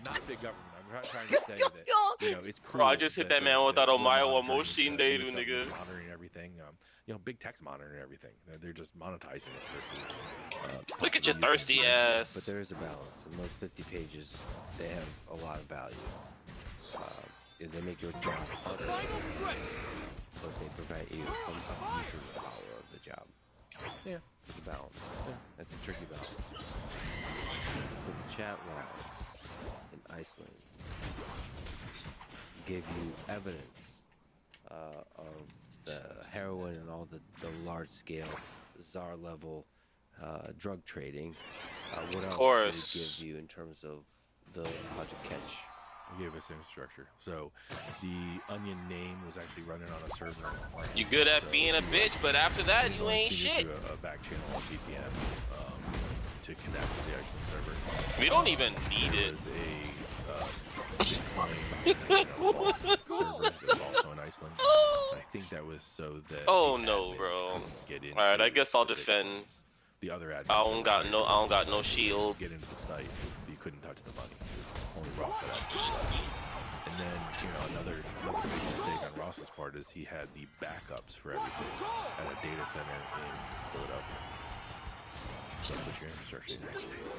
not big government. I'm not trying to say that, you know, it's cruel. Bro, I just hit that man without a Mayo Moshin Deru, nigga. nigga. Monitoring everything. You know, big tech's monitoring everything. They're just monetizing it versus. Look at your thirsty ass. But there is a balance. In those 50 pages, they have a lot of value. They make your job harder, but they prevent you from abusing the power of the job. Yeah. It's a balance. Yeah. That's a tricky balance. So the chat logs in Iceland gave you evidence of the heroin and all the large-scale czar-level drug trading. What else did it give you in terms of how to catch? It gave us infrastructure. So the Onion name was actually running on a server. You good at being a bitch, but after that, you ain't shit. A back channel on VPN to connect to the Iceland server. We don't even need it. Bitcoin server that was also in Iceland. I think that was so that. Oh no, bro. All right, I guess I'll defend. The other admin. I don't got no shield. Get into the site, you couldn't touch the money. Only Ross had access to that. And then, you know, another big mistake on Ross's part is he had the backups for everything at a data center in Philadelphia. So put your infrastructure in the United States.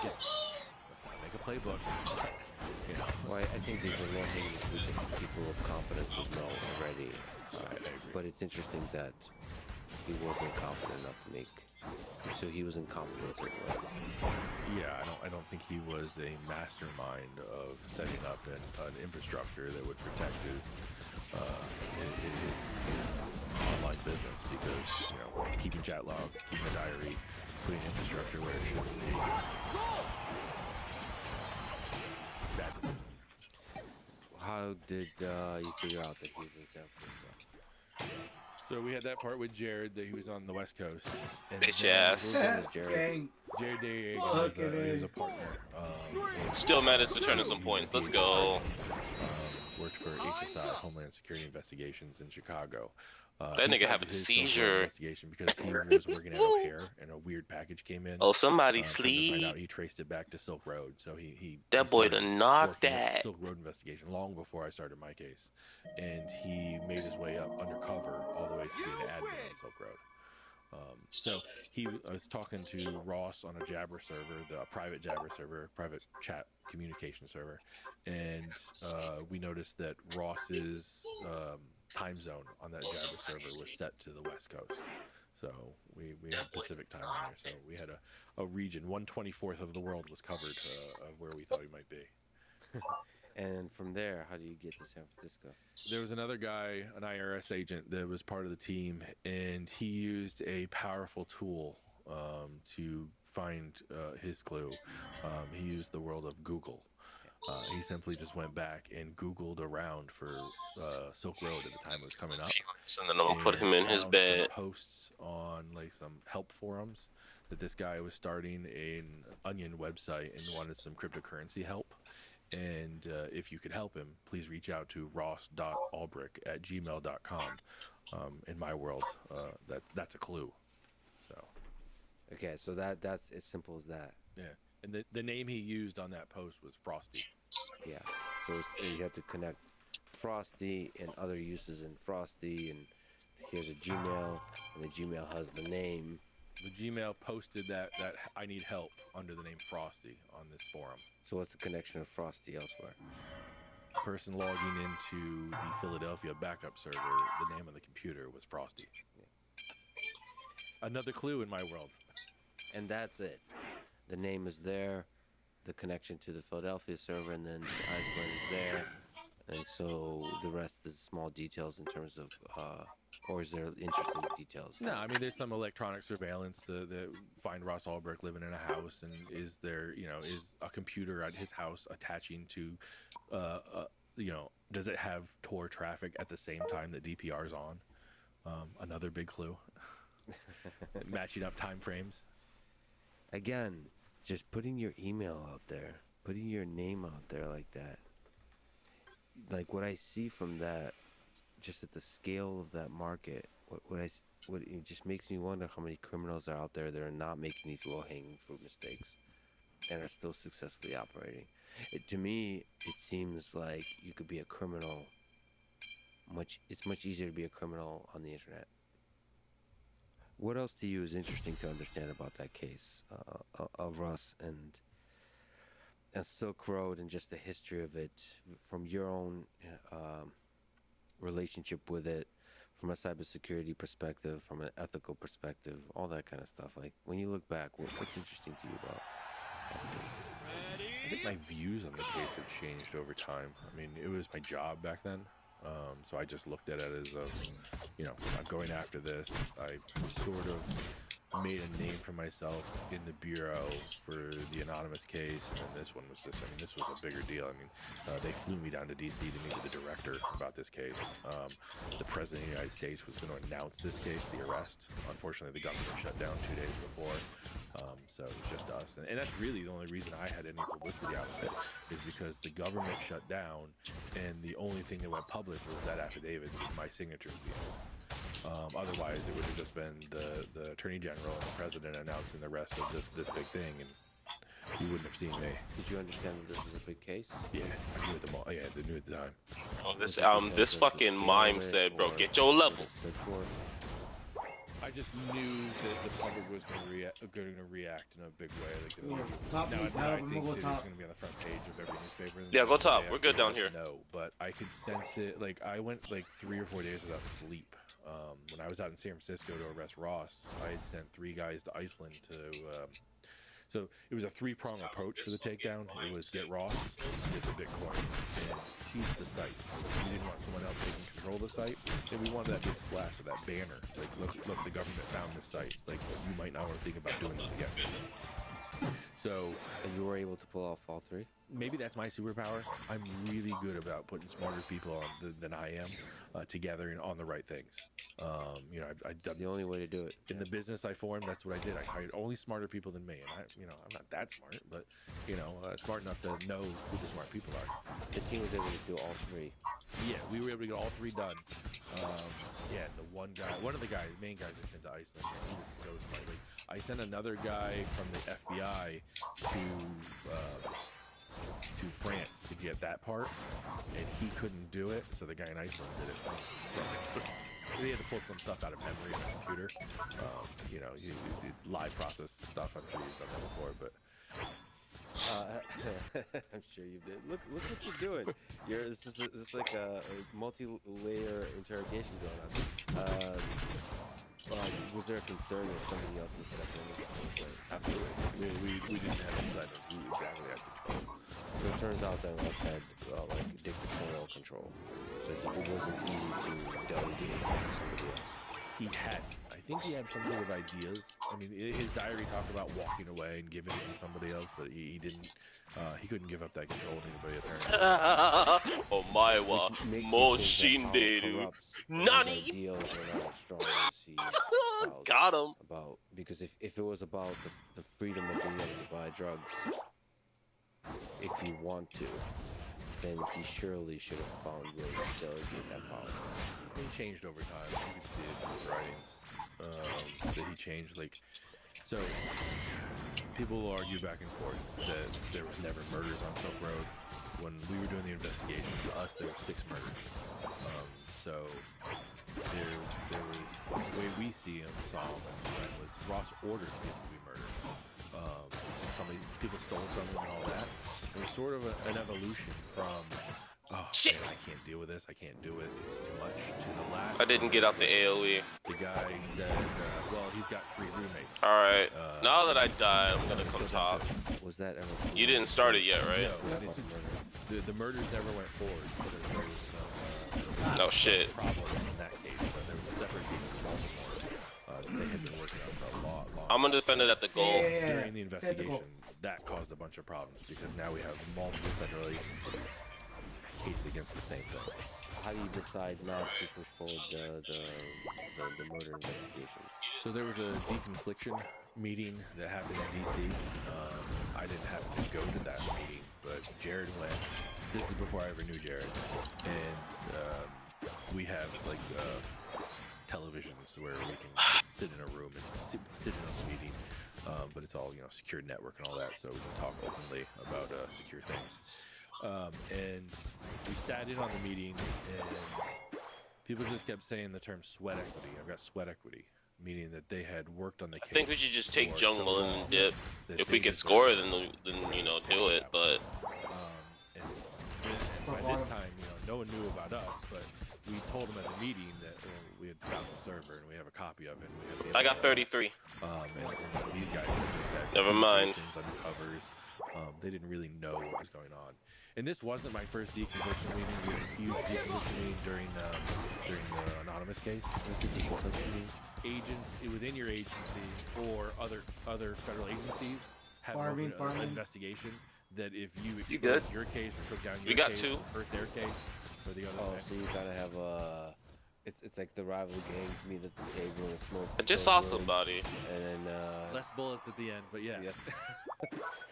Again, let's not make a playbook. You know. Well, I think these are one thing that people of competence would know already. I agree. But it's interesting that he wasn't confident enough to make. So he was incompetent in certain ways. Yeah, I don't think he was a mastermind of setting up an infrastructure that would protect his online business, because, you know, keeping chat logs, keeping a diary, putting infrastructure where it should be. Bad decisions. How did you figure out that he was in San Francisco? So we had that part with Jared, that he was on the West Coast. And Bitch then- ass. Jared. Jared Diego he was a partner. Still managed to turn in some points. Let's go. worked for HSI, Homeland Security Investigations in Chicago. That he nigga started having a his Silk Road seizure. investigation because he was working at O'Hare and a weird package came in. Oh, somebody Come to sleep. find out, he traced it back to Silk Road. So That boy started done knocked working at the that. Silk Road investigation long before I started my case, and he made his way up undercover all the way to being an admin on Silk Road. So I was talking to Ross on a Jabber server, a private Jabber server, private chat communication server, and we noticed that Ross's time zone on that Jabber server was set to the West Coast. So we had Pacific time on there. So we had a region, 1/24th of the world was covered of where we thought he might be. And from there, how do you get to San Francisco? There was another guy, an IRS agent, that was part of the team, and he used a powerful tool to find his clue. He used the world of Google. He simply just went back and Googled around for Silk Road at the time it was coming up. And then I'm gonna put him in his found bed. some posts on like some help forums that this guy was starting an Onion website and wanted some cryptocurrency help. And if you could help him, please reach out to ross.ulbrich@gmail.com. In my world, that's a clue. So, okay, so that's as simple as that. Yeah, and the name he used on that post was Frosty. Yeah, so you have to connect Frosty and other uses in Frosty, and here's a Gmail, and the Gmail has the name. The Gmail posted that I need help under the name Frosty on this forum. So what's the connection of Frosty elsewhere? Person logging into the Philadelphia backup server, the name on the computer was Frosty. Yeah. Another clue in my world. And that's it. The name is there, the connection to the Philadelphia server, and then Iceland is there. And so the rest is small details in terms of, or is there interesting details? No, I mean, there's some electronic surveillance that find Ross Ulbrich living in a house, and is there, is a computer at his house attaching to, does it have Tor traffic at the same time that DPR's on? Another big clue. Matching up time frames. Again, just putting your email out there, putting your name out there like that. Like what I see from that, just at the scale of that market, what it just makes me wonder how many criminals are out there that are not making these low-hanging fruit mistakes and are still successfully operating. To me, it seems like you could be a criminal. It's much easier to be a criminal on the internet. What else to you is interesting to understand about that case of Russ and Silk Road and just the history of it from your own relationship with it, from a cybersecurity perspective, from an ethical perspective, all that kind of stuff? Like, when you look back, what's interesting to you about that case? I think my views on the case have changed over time. I mean, it was my job back then. So I just looked at it as I'm going after this. I sort of made a name for myself in the bureau for the anonymous case, and this one was this was a bigger deal. I mean, they flew me down to DC to meet with the director about this case. The president of the United States was going to announce this case, the arrest. Unfortunately, the government shut down 2 days before, so it was just us. And that's really the only reason I had any publicity out of it, is because the government shut down, and the only thing that went public was that affidavit with my signature at the end. Otherwise, it would have just been the Attorney General and the President announcing the rest of this big thing, and you wouldn't have seen me. Did you understand that this was a big case? Yeah, I knew it the yeah, I knew at the time. Oh, this fucking mime said, bro, get your levels. I just knew that the public was going to react in a big way. Top now, needs I help, think we'll go it's top. going to be on the front page of every newspaper. Yeah, go top. We're good down here. No, but I could sense it. Like, I went like 3 or 4 days without sleep. When I was out in San Francisco to arrest Ross, I had sent 3 guys to Iceland to. So it was a 3-prong approach for the takedown. It was get Ross, get the Bitcoin, and seize the site. We didn't want someone else taking control of the site, and we wanted that big splash of that banner. Like, look, the government found this site. Like, you might not want to think about doing this again. So and you were able to pull off all three. Maybe that's my superpower. I'm really good about putting smarter people than I am together and on the right things. You know, I've done the only way to do it. In the business I formed, that's what I did. I hired only smarter people than me, and I'm not that smart, but smart enough to know who the smart people are. The team was able to do all three. Yeah, we were able to get all three done. One of the main guys I sent to Iceland, he was so smart. Like, I sent another guy from the FBI to France to get that part, and he couldn't do it, so the guy in Iceland did it. He had to pull some stuff out of memory on the computer. It's live process stuff. I'm sure you've done that before, but I'm sure you did. Look what you're doing. This is like a multi-layer interrogation going on. Was there a concern that somebody else was set up in this? Absolutely. We didn't have insight of who exactly had control. So it turns out that Russ had like dictatorial control. So it wasn't easy to delegate to somebody else. I think he had some sort of ideas. I mean, his diary talked about walking away and giving it to somebody else, but he didn't. He couldn't give up that control to anybody apparently. Omaewa Moshinderu. Nani? Ideals are not as strong as he got him. Because if it was about the freedom of being able to buy drugs, if you want to, then he surely should have found ways to delegate that power. He changed over time. You can see it in his writings that he changed. So people will argue back and forth that there was never murders on Silk Road. When we were doing the investigation, to us there were 6 murders. So there was the way we saw him was Ross ordered people to be murdered. People stole from him and all that. It was sort of an evolution from, shit, man, I can't deal with this, I can't do it, it's too much, to the last. I didn't get out the AoE. The guy said, he's got 3 roommates. Alright, now that I die, I'm gonna come top. Was that ever? You didn't start it yet, right? No, the murders never went forward. There was some no shit. problem in that case, so there was a separate case in Baltimore that they had been working on for a long I'm gonna defend it at the goal. During the investigation, that caused a bunch of problems because now we have multiple federal agencies case against the same thing. How do you decide not to push forward the murder investigations? So there was a deconfliction meeting that happened in DC. I didn't happen to go to that meeting, but Jared went. This is before I ever knew Jared, and we have televisions where we can just sit in a room and sit in a meeting, but it's all secure network and all that, so we can talk openly about secure things. And we sat in on the meeting, and people just kept saying the term sweat equity. I've got sweat equity, meaning that they had worked on the case. I think we should just take jungle and dip. If we can score, then do it. But by this time, no one knew about us, but we told them at the meeting that we had found the server and we have a copy of it. And I got 33. And these guys just had never mind undercovers. They didn't really know what was going on. And this wasn't my first deconfliction meeting. We had a huge deconfliction meeting during the anonymous case. Agents within your agency or other federal agencies have an investigation that if you exposed your case or took down your case or hurt their case or the other so you gotta have it's like the rival gangs meet at the table and smoke. I just saw somebody. And then less bullets at the end, but yeah.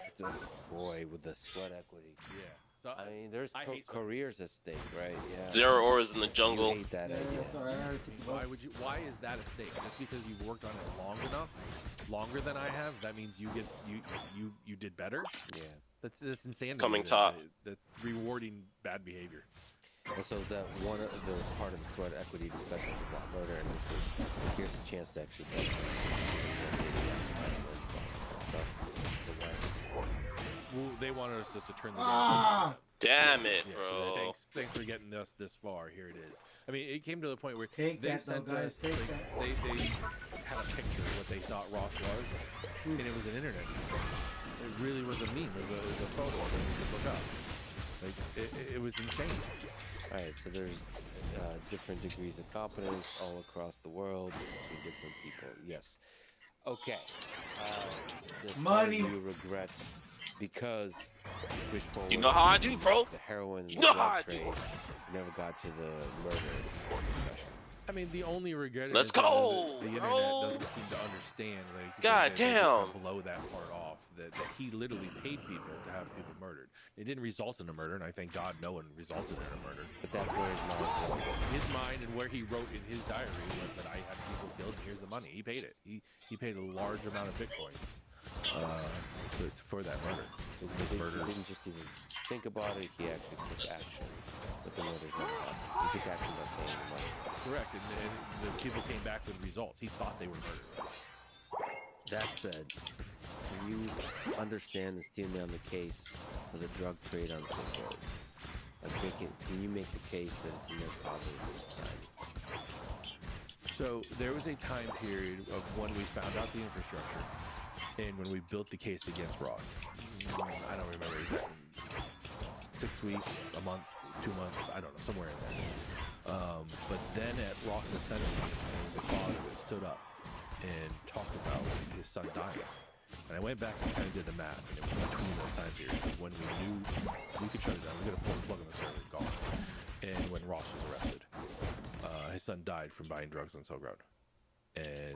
It's a boy with the sweat equity. Yeah. So I mean, there's careers at stake, right? Yeah. 0 ores in the jungle. You hate that idea. Why is that at stake? Just because you've worked on it long enough, longer than I have, that means you did better? Yeah. That's insanity. Coming top. That's rewarding bad behavior. And so that one of the part of the sweat equity discussion was about murder, and here's the chance to actually get well, they wanted us just to turn the game. Damn it, bro. So thanks for getting us this far. Here it is. I mean, it came to the point where they sent us. They had a picture of what they thought Ross was, and it was an internet meme. It really was a meme. It was a photo of it you could look up. Like it was insane. All right, so there's different degrees of competence all across the world between different people. Yes. Okay. The Money. You regret because switch forward. You know how I do, bro. The heroin and You the know drug how I trade. do. You never got to the murder discussion. I mean, the only regret Let's is that go, the bro. internet doesn't seem to understand. Like, God they just damn. kinda blow that part off. That he literally paid people to have people murdered. It didn't result in a murder, and I thank God no one resulted in a murder. But that's where his mind was. His mind and where he wrote in his diary was that I had people killed, and here's the money. He paid it. He paid a large amount of bitcoins for that murder. So he didn't just even think about it. He actually took action. But the murders never happened. He took action by paying the money. Correct, and the people came back with results. He thought they were murdered. That said, can you understand and steer me on the case for the drug trade on Silk Road? Like, can you make the case that it's a net positive this time? So there was a time period of when we found out the infrastructure and when we built the case against Ross. I don't remember exactly. 6 weeks, a month, 2 months, I don't know, somewhere in there. But then at Ross's Senate, there was a father that stood up and talked about his son dying. And I went back and kind of did the math, and it was between those time periods when we knew we could shut it down. We could have pulled the plug on the server and gone. And when Ross was arrested, his son died from buying drugs on Silk Road. And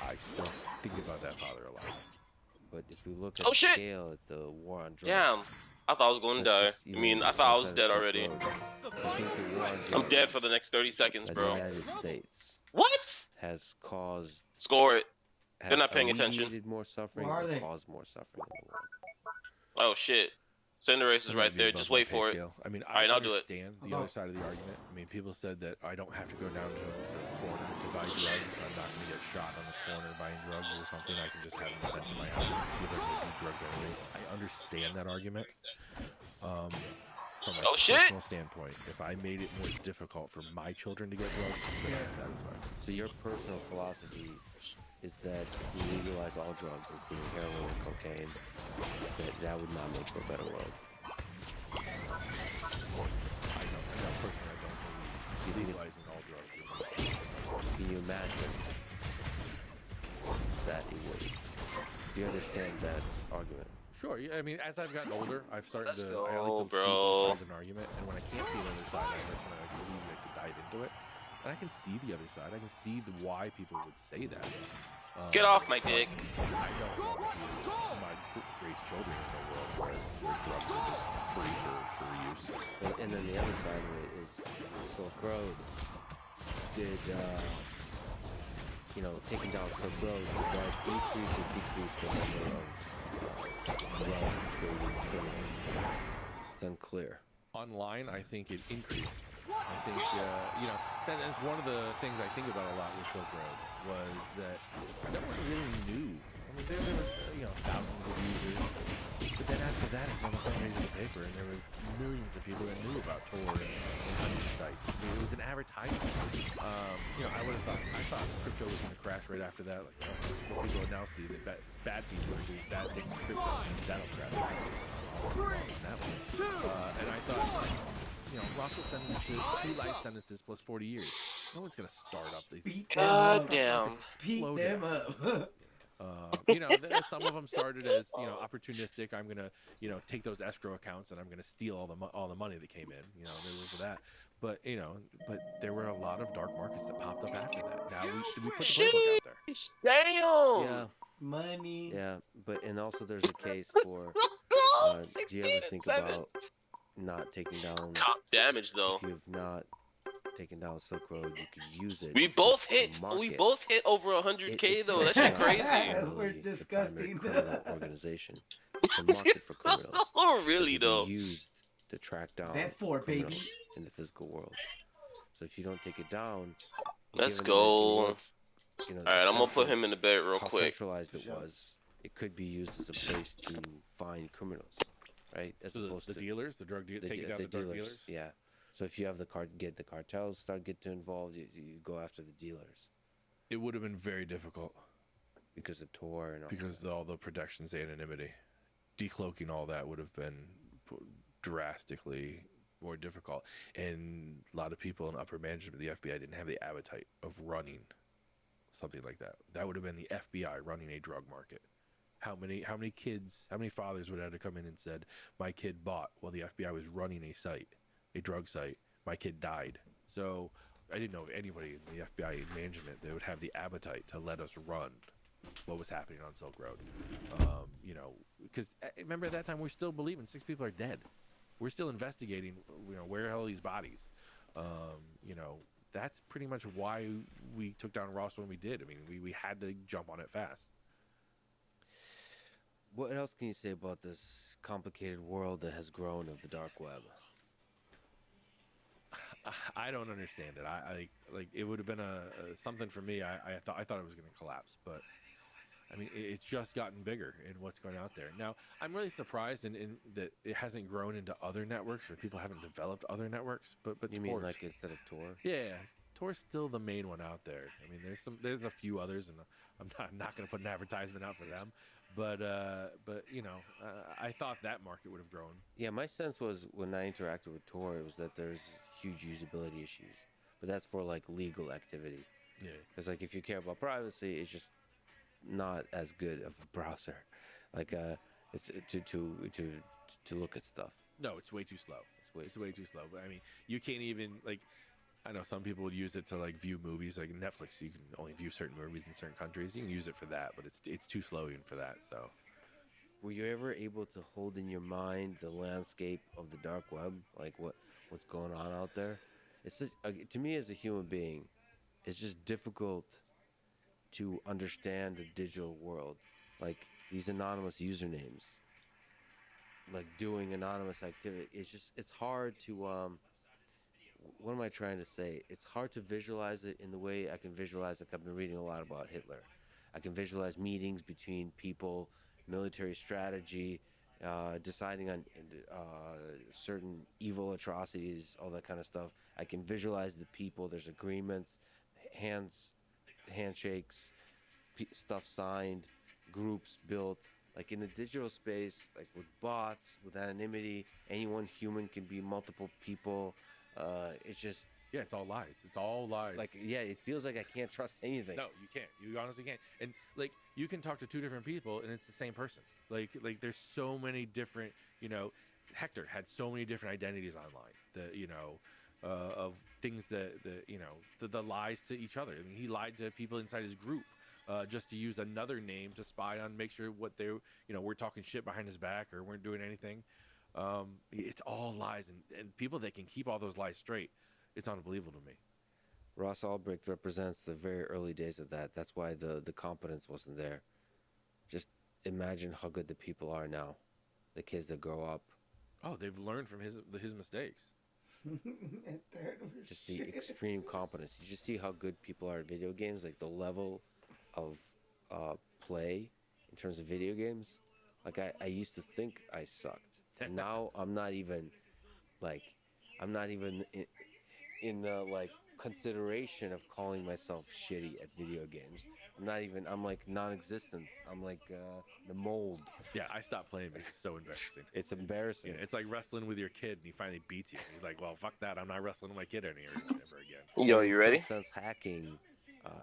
I still think about that father a lot. But if we look at Oh, the shit. scale at the war on drugs, Damn. I thought I was going to die. Let's just I mean, even I thought I was outside dead of Silk already. Road, I think the war on I'm drugs dead for the next 30 seconds, by bro. the United States What? has caused. Score it. Has They're not paying attention. alleviated more suffering Where are or they? caused more suffering in the world. Oh, shit. Cinderace is I'm right not there. above Just my wait pay for it. scale. I mean, All right, I I'll do it. understand the other side of the argument. I mean, people said that I don't have to go down to the corner to buy drugs. I'm not going to get shot on the corner buying drugs or something. I can just have them sent to my house. People are going to do drugs anyways. I understand that argument. From a Oh, shit. personal standpoint, if I made it more difficult for my children to get drugs, then I'm satisfied. So your personal philosophy is that if we legalize all drugs, including heroin and cocaine, that would not make for a better world. I know personally, I don't believe legalizing all drugs would make Can you imagine that it would? Do you understand that argument? Sure. Yeah, I mean, as I've gotten older, I've started Let's to. go, I like to see bro. both sides of an argument, and when I can't see the other side, that's when I really like to dive into it. And I can see the other side. I can see why people would say that. Get off my dick. I don't want to raise children in a world where drugs are just free for reuse. And then the other side of it is Silk Road. Did taking down Silk Road, did that increase or decrease the number of drug trading criminals? It's unclear. Online, I think it increased. I think, that's one of the things I think about a lot with Silk Road was that no one really knew. I mean, there were, thousands of users. But then after that, it was on the front page of the paper, and there was millions of people that knew about Tor and hundreds of sites. I mean, it was an advertisement. I thought crypto was going to crash right after that. Like, what people now see that bad people are doing bad things with crypto, and that'll crash. And I thought, Ross will send them to 2 life sentences plus 40 years. No one's going to start up these. God damn. Beat them up. Some of them started as opportunistic. I'm gonna take those escrow accounts and I'm gonna steal all the money that came in. There was that, but there were a lot of dark markets that popped up after that. Now we put the playbook out there. Damn. Yeah. Money. Yeah, and also there's a case for. Do you ever think 16 and 7. about not taking down? Top damage though. If you've not taken down Silk Road, you could use it. We both to hit. market. We both hit over 100K It's though. That shit crazy. We're the disgusting. primary criminal organization. It's a market for criminals. Oh really that can though? be used to track down Bet for it, baby. criminals in the physical world. So if you don't take it down, Let's given that it go. was, All right, I'm gonna put him in the bed real how quick. centralized it was, it could be used as a place to find criminals, right? As So opposed the to dealers, the drug dealers, taking down the drug dealers. Yeah. So if you have the cartels get involved, you go after the dealers. It would have been very difficult because of Tor and all because of all the protections, the anonymity, decloaking all that would have been drastically more difficult. And a lot of people in upper management of the FBI didn't have the appetite of running something like that. That would have been the FBI running a drug market. How many kids, how many fathers would have to come in and said, my kid bought while the FBI was running a drug site, my kid died. So I didn't know of anybody in the FBI management that would have the appetite to let us run what was happening on Silk Road. You know, because remember at that time we're still believing 6 people are dead. We're still investigating, you know, where the hell are these bodies? You know, that's pretty much why we took down Ross when we did. I mean, we had to jump on it fast. What else can you say about this complicated world that has grown of the dark web? I don't understand it. I like it would have been something for me. I thought it was going to collapse, but I mean it's just gotten bigger in what's going out there. Now I'm really surprised in that it hasn't grown into other networks or people haven't developed other networks. But you mean like instead of Tor? Yeah, Tor's still the main one out there. I mean there's a few others, and I'm not going to put an advertisement out for them. But you know, I thought that market would have grown. Yeah, my sense was when I interacted with Tor, it was that there's huge usability issues, but that's for like legal activity. Yeah. Because like if you care about privacy, it's just not as good of a browser. Like it's to look at stuff. No, it's way too slow. It's way too slow. But I mean, you can't even like. I know some people would use it to like view movies, like Netflix. You can only view certain movies in certain countries. You can use it for that, but it's too slow even for that. So, were you ever able to hold in your mind the landscape of the dark web, like what's going on out there? It's just, to me as a human being, it's just difficult to understand the digital world, like these anonymous usernames, like doing anonymous activity. It's hard to what am I trying to say? It's hard to visualize it in the way I can visualize, like I've been reading a lot about Hitler. I can visualize meetings between people, military strategy, deciding on certain evil atrocities, all that kind of stuff. I can visualize the people. There's agreements, handshakes, stuff signed, groups built. Like in the digital space, like with bots, with anonymity, any one human can be multiple people. It's just it's all lies. It's all lies. Like it feels like I can't trust anything. No, you can't. You honestly can't. And like you can talk to 2 different people and it's the same person. Like there's so many different. You know, Hector had so many different identities online. Of things that the lies to each other. I mean, he lied to people inside his group. Just to use another name to spy on, make sure what they, we're talking shit behind his back or weren't doing anything. It's all lies, and people that can keep all those lies straight, it's unbelievable to me. Ross Ulbricht represents the very early days of that. That's why the competence wasn't there. Just imagine how good the people are now, the kids that grow up. Oh, they've learned from his mistakes. Just the extreme competence. You just see how good people are at video games, like the level of play in terms of video games. Like I used to think I sucked. And now I'm not even in the like consideration of calling myself shitty at video games. I'm like non-existent. I'm like the mold. Yeah, I stopped playing because it's so embarrassing. It's embarrassing. Yeah, it's like wrestling with your kid and he finally beats you. He's like, well, fuck that. I'm not wrestling with my kid ever again. Yo, you ready? In some sense, hacking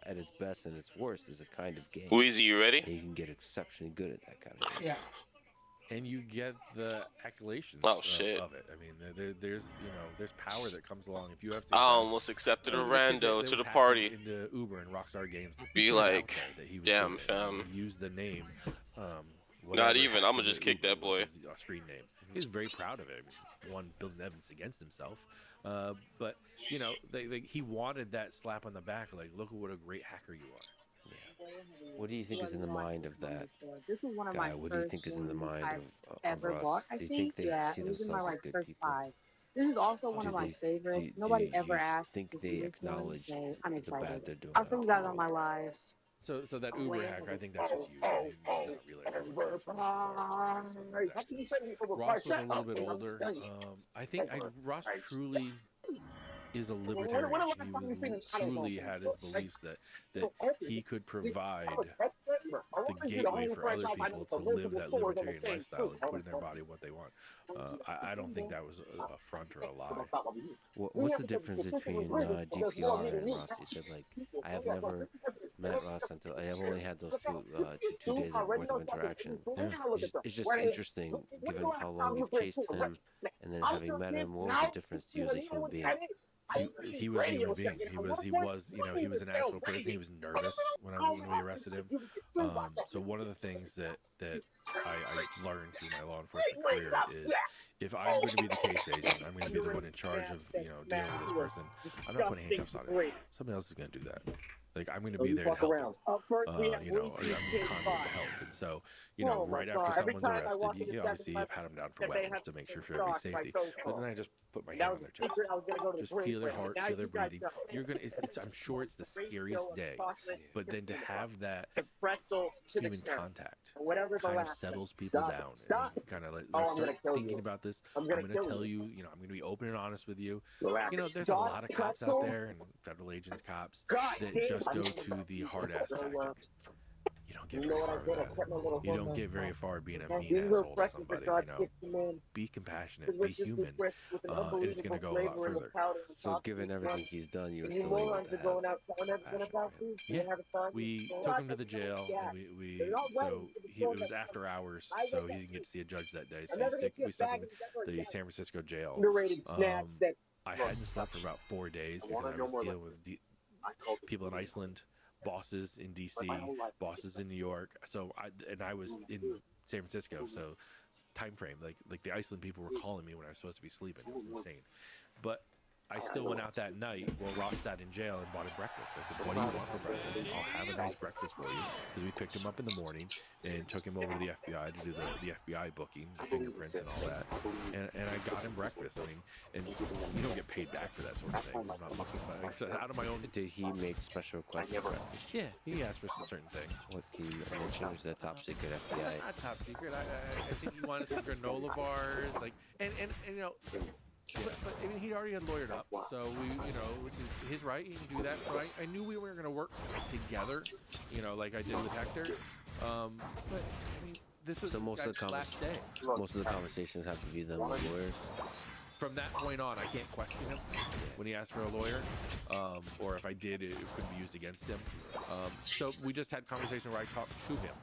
at its best and its worst is a kind of game. Weezy, you ready? And you can get exceptionally good at that kind of game. Yeah. And you get the accolations shit. of it. I mean, there's power that comes along if you have. I almost accepted a rando to the party. In the Uber and Rockstar Games. Be like, damn fam. Use the name. Not even. I'm gonna just kick that boy. A screen name. He was very proud of it. He won building evidence against himself. But he wanted that slap on the back. Like, look at what a great hacker you are. What do you think is in the mind of that This was one of guy? my What do you think is in the mind of ever Russ? bought, I Do you think. think they Yeah, see it was in my themselves as good first people? 5. This is also one of my favorites. Nobody ever asked think to they see this one, acknowledge so I'm the excited. bad they're doing? I'll show you guys on my lives. So that Uber hack, I think that's just you. Ross was a little bit older. I think Ross truly is a libertarian. He truly had his beliefs that he could provide the gateway for other people to live that libertarian lifestyle and put in their body what they want. I don't think that was a front or a lie. What's the difference between DPR and Ross? You said, like, I have never met Ross until I have only had those two days of worth of interaction. Yeah. It's just interesting, given how long you've chased him, and then having met him. What was the difference to you as a human being? He was a human being. He was, you know, he was an actual person. He was nervous when we arrested him. So one of the things that I learned through my law enforcement career is if I'm going to be the case agent, I'm going to be the one in charge of, you know, dealing with this person. I'm not putting handcuffs on him. Somebody else is going to do that. Like, I'm going to be there to help him. You know, I'm a conduit to help. And so, you know, right after someone's arrested, you obviously have pat them down for weapons to make sure for everybody's safety. But then I just put my hand on their chest. Just feel their heart, feel their breathing. You're going to, I'm sure it's the scariest day. But then to have that human contact kind of settles people down. And kind of like, let's start thinking about this. I'm going to tell you, you know, I'm going to be open and honest with you. You know, there's a lot of cops out there, and federal agents, cops, that just go to the hard-ass tactic. You don't get very far with that. You don't get very far being a mean asshole to somebody, you know. Be compassionate, be human, and it's going to go a lot further. So given everything he's done, you were still able to have compassion. Yeah, we took him to the jail, and it was after hours, so he didn't get to see a judge that day, so we stuck him in the San Francisco jail. I hadn't slept for about 4 days because I was dealing with people in Iceland, bosses in DC, bosses in New York. So I was in San Francisco. So time frame, like the Iceland people were calling me when I was supposed to be sleeping. It was insane. But I still went out that night while Ross sat in jail and bought a breakfast. I said, "What do you want for breakfast? I'll have a nice breakfast for you." Because we picked him up in the morning and took him over to the FBI to do the FBI booking, the fingerprints and all that. And I got him breakfast. I mean, and you don't get paid back for that sort of thing. I'm not looking for out of my own. Did he make special requests for breakfast? Yeah, he asked for certain things. What can you mention? Was that top secret FBI? Not top secret. I think he wanted some granola bars, like and you know. But I mean, he'd already had lawyered up, so we, you know, which is his right. He can do that. So I knew we were going to work together, you know, like I did with Hector. But I mean, this was most of the conversations have to be them with lawyers. From that point on, I can't question him when he asked for a lawyer, or if I did, it could be used against him. So we just had conversation where I talked to him.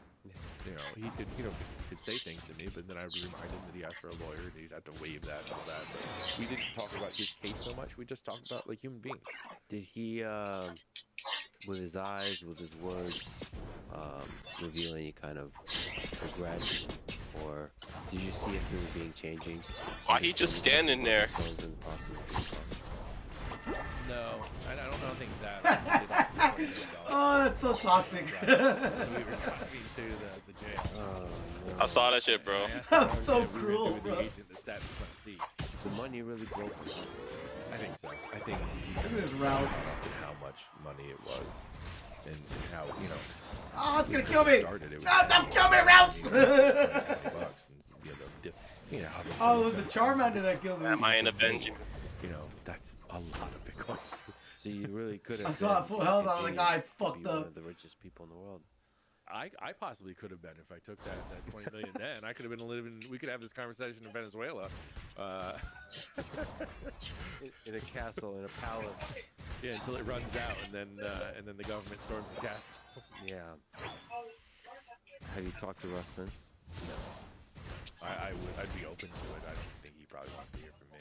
You know, he could, you know, could say things to me, but then I would remind him that he asked for a lawyer and he'd have to waive that and all that. But we didn't talk about his case so much. We just talked about like human beings. Did he, with his eyes, with his words, reveal any kind of regret, or did you see a human being changing? Why he just standing there? No, I don't think that. Oh, that's so toxic. We were talking to the jail. I saw that shit, bro. That's so cruel, bro. The agent that sat in front seat. The money really broke him. I think so. I think Look at his routes. how much money it was, and how, you know. Oh, it's gonna kill me! Started, No, don't kill me, Routes! Oh, it was the Charmander that killed me. Am I an Avenger? You know, that's a lot of Bitcoins. So you really could have. I saw it full health on the guy. Fucked One up. of the richest people in the world. I possibly could have been if I took that 20 million then. I could have been living. We could have this conversation in Venezuela. In a castle, in a palace. Yeah, until it runs out, and then the government storms the castle. Yeah. Have you talked to Russ since? No. I'd be open to it. I don't think he probably wants to hear from me.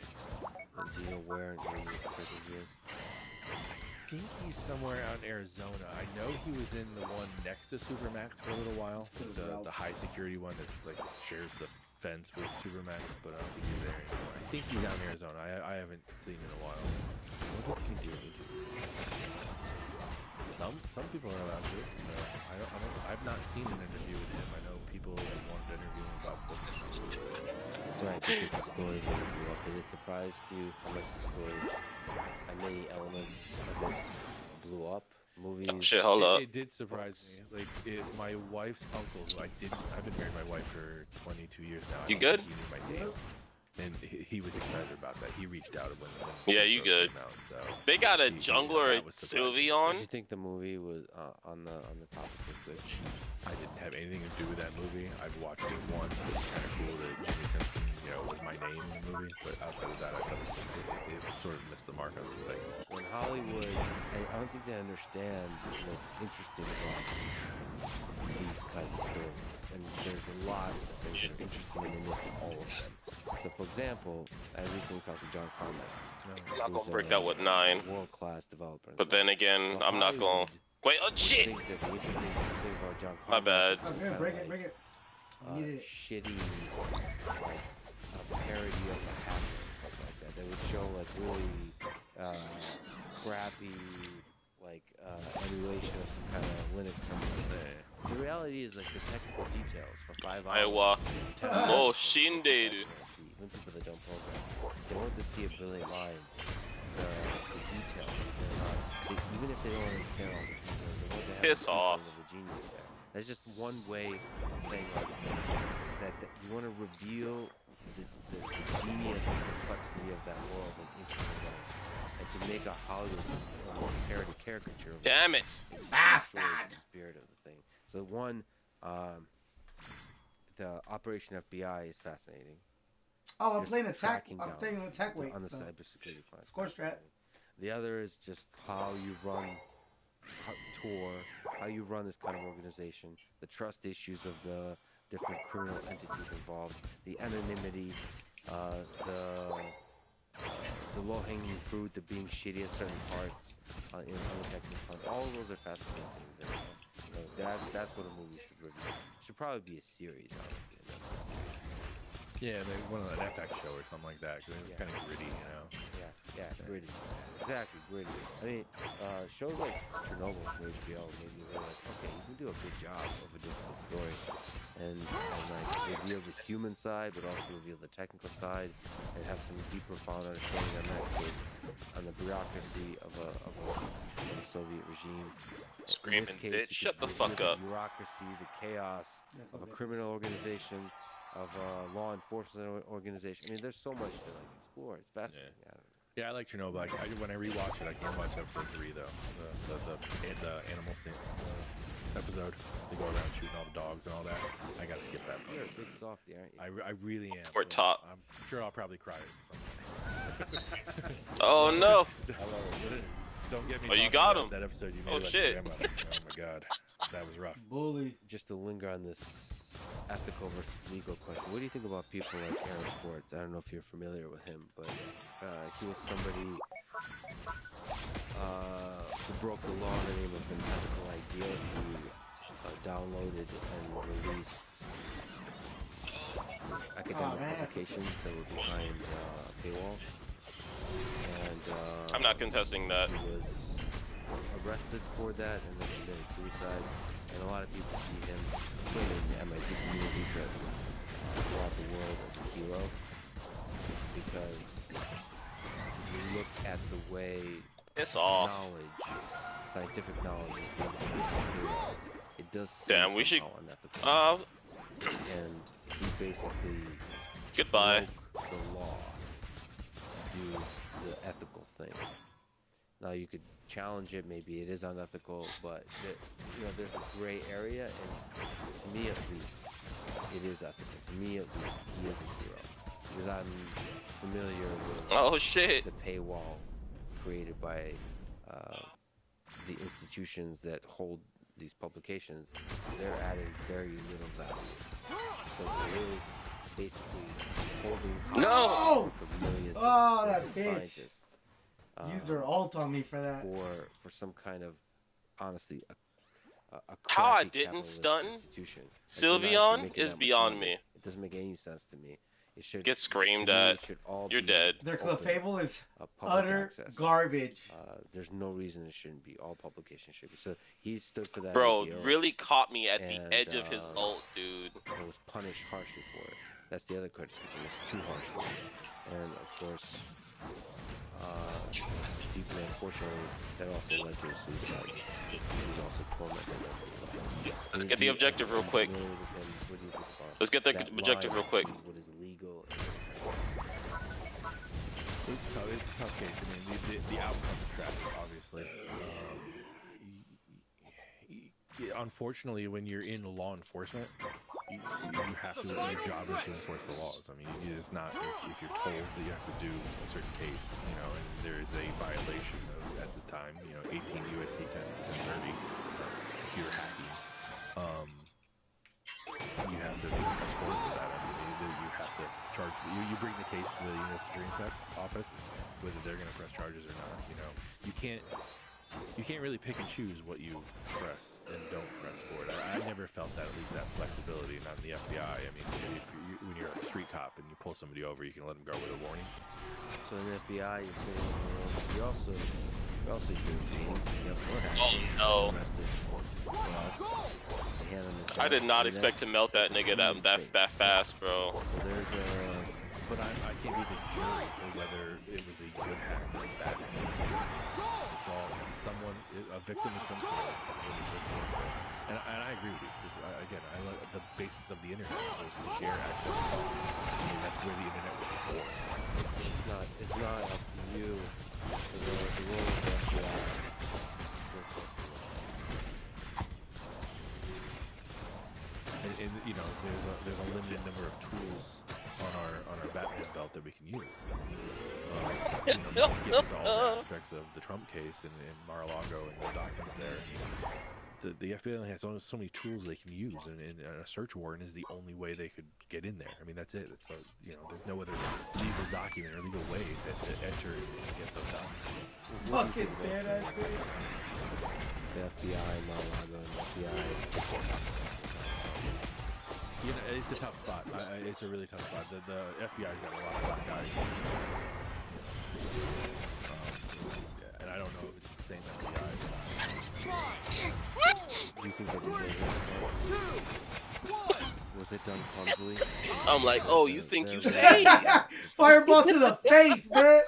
And do you know where in prison he is? I think he's somewhere out in Arizona. I know he was in the one next to Supermax for a little while, the high security one that like shares the fence with Supermax, but I don't think he's there anymore. I think he's out in Arizona. I haven't seen him in a while. What did he do? Some people are allowed to. I've not seen an interview with him. I know people wanted to interview him about books. Right, because the story really blew up. Did it surprise you how much the story, how many elements of it blew up? Movies. Oh, shit, hold up. It did surprise me. Like my wife's uncle, who I've been married to my wife for 22 years now. You good? He knew my name. And he was excited about that. He reached out when yeah, you good. came out, so They got a jungler that was surprising. Sylveon. Did you think the movie was on the topic was good? I didn't have anything to do with that movie. I've watched it once. It's kind of cool that Jimmy Simpson, was my name in the movie. But outside of that, I thought it sort of missed the mark on some things. When Hollywood, I don't think they understand what's interesting about these kinds of stories. And there's a lot of things that are interesting and they miss all of them. So, for example, I recently talked to John Carmack. I'm not gonna break that with 9. World-class developer. But then again, I'm not gonna. Wait, oh shit! My bad. Okay, break it. Shitty, like, parody of a hacker, stuff like that. They would show like really crappy, like emulation of some kind of Linux terminal. The reality is like the technical details for 5 hours. Iowa. Oh, Shinderu. Even people that don't program, they want to see a brilliant mind. The details. Even if they don't understand all the details, they want to have Piss off. The genius there. That's just one way of saying like, that you want to reveal the genius and complexity of that world in interesting ways. And to make a Hollywood parody caricature. Damn it! Bastard! The spirit of the thing. So one, the Operation FBI is fascinating. Oh, I'm Just playing attack. tracking I'm down playing attack weight. on the so. cybersecurity front. Score strat. The other is just how you run Tor, how you run this kind of organization, the trust issues of the different criminal entities involved, the anonymity, the low-hanging fruit, the being shitty at certain parts on the technical front. All of those are fascinating things. And, that's what a movie should review. It should probably be a series, honestly. Yeah, maybe one of an FX show or something like that. Cause it's kind of gritty, Yeah, gritty. Exactly, gritty. I mean, shows like Chernobyl from HBO made me really like, okay, you can do a good job of a difficult story, and like reveal the human side, but also reveal the technical side, and have some deep, profound understanding on that case, on the bureaucracy of a Soviet regime. Screaming bitch, shut the fuck up. The bureaucracy, the chaos of a criminal organization. Of a law enforcement organization. I mean, there's so much to like explore. It's fascinating. Yeah, I like Chernobyl. When I rewatch it, I can't watch episode 3 though. The animal scene episode. They go around shooting all the dogs and all that. I gotta skip that part. You're a big softie, aren't you? I really am. We're top. I'm sure I'll probably cry at some point. Oh no! Don't get me. Oh, you got him. That episode you made. Oh about shit! Your grandmother. Oh my god, that was rough. Bully. Just to linger on this ethical versus legal question. What do you think about people like Aaron Swartz? I don't know if you're familiar with him, but he was somebody who broke the law in the name of an ethical ideal. He downloaded and released academic publications that were behind paywall. And I'm not contesting that. He was arrested for that and then committed suicide. And a lot of people see him in the MIT community throughout the world as a hero, because you look at the way scientific knowledge is being heroes, it does seem we should unethical. And he basically goodbye broke the law to do the ethical thing. Now you could challenge it, maybe it is unethical, but there's a gray area, and to me at least, it is ethical. To me at least, he is a hero, because I'm familiar with the paywall created by the institutions that hold these publications. They're adding very little value, so there is basically holding for millions of scientists. Used her ult on me for that. For some kind of, honestly, a how I crappy didn't stun institution. Sylveon is beyond me. It doesn't make any sense to me. It should get screamed at. You're dead. Their Clefable is utter garbage. There's no reason it shouldn't be. All publications should be. So he stood for that. Bro, ideal, really caught me at the edge of his ult, dude. And was punished harshly for it. That's the other criticism. It's too harshly. And of course, deeply unfortunately, that also led to a suicide. He was also tormented. Let's get the objective real quick. Let's get the objective real quick. What is legal? It's tough. It's a tough case. I mean, the outcome is tragic, obviously. Unfortunately, when you're in law enforcement, you have to. Your job is to enforce the laws. I mean, it's not if you're told that you have to do a certain case, and there is a violation of, at the time, 18 USC 1030, computer hacking. You have to press forward with that. I mean, you have to charge. You bring the case to the U.S. Attorney's office, whether they're going to press charges or not. You can't really pick and choose what you press and don't press forward. I never felt that, at least that flexibility, not in the FBI. I mean, when you're a street cop and you pull somebody over, you can let them go with a warning. So in the FBI, you also do things. Oh no! I did not expect to melt that nigga that fast, bro. So but I can't be the jury for whether it was a good hack or a bad hack. It's all a victim is going to forward, and I agree with you because again, the basis of the internet was to share access. I mean, that's where the internet was born. It's not up to you. The role of the FBI. And there's a limited number of tools on our Batman belt that we can use. Get into all the aspects of the Trump case and Mar-a-Lago and the documents there. The FBI only has so many tools they can use, and a search warrant is the only way they could get in there. I mean, that's it. It's there's no other legal document or legal way to enter and get those documents. Fucking dead, The FBI, Mar-a-Lago, and the FBI. It's a tough spot. It's a really tough spot. The FBI's got a lot of black guys. And I don't know if it's the same FBI. Do you think that was it done clumsily? I'm like, oh, you think you say? Fireball to the face, man.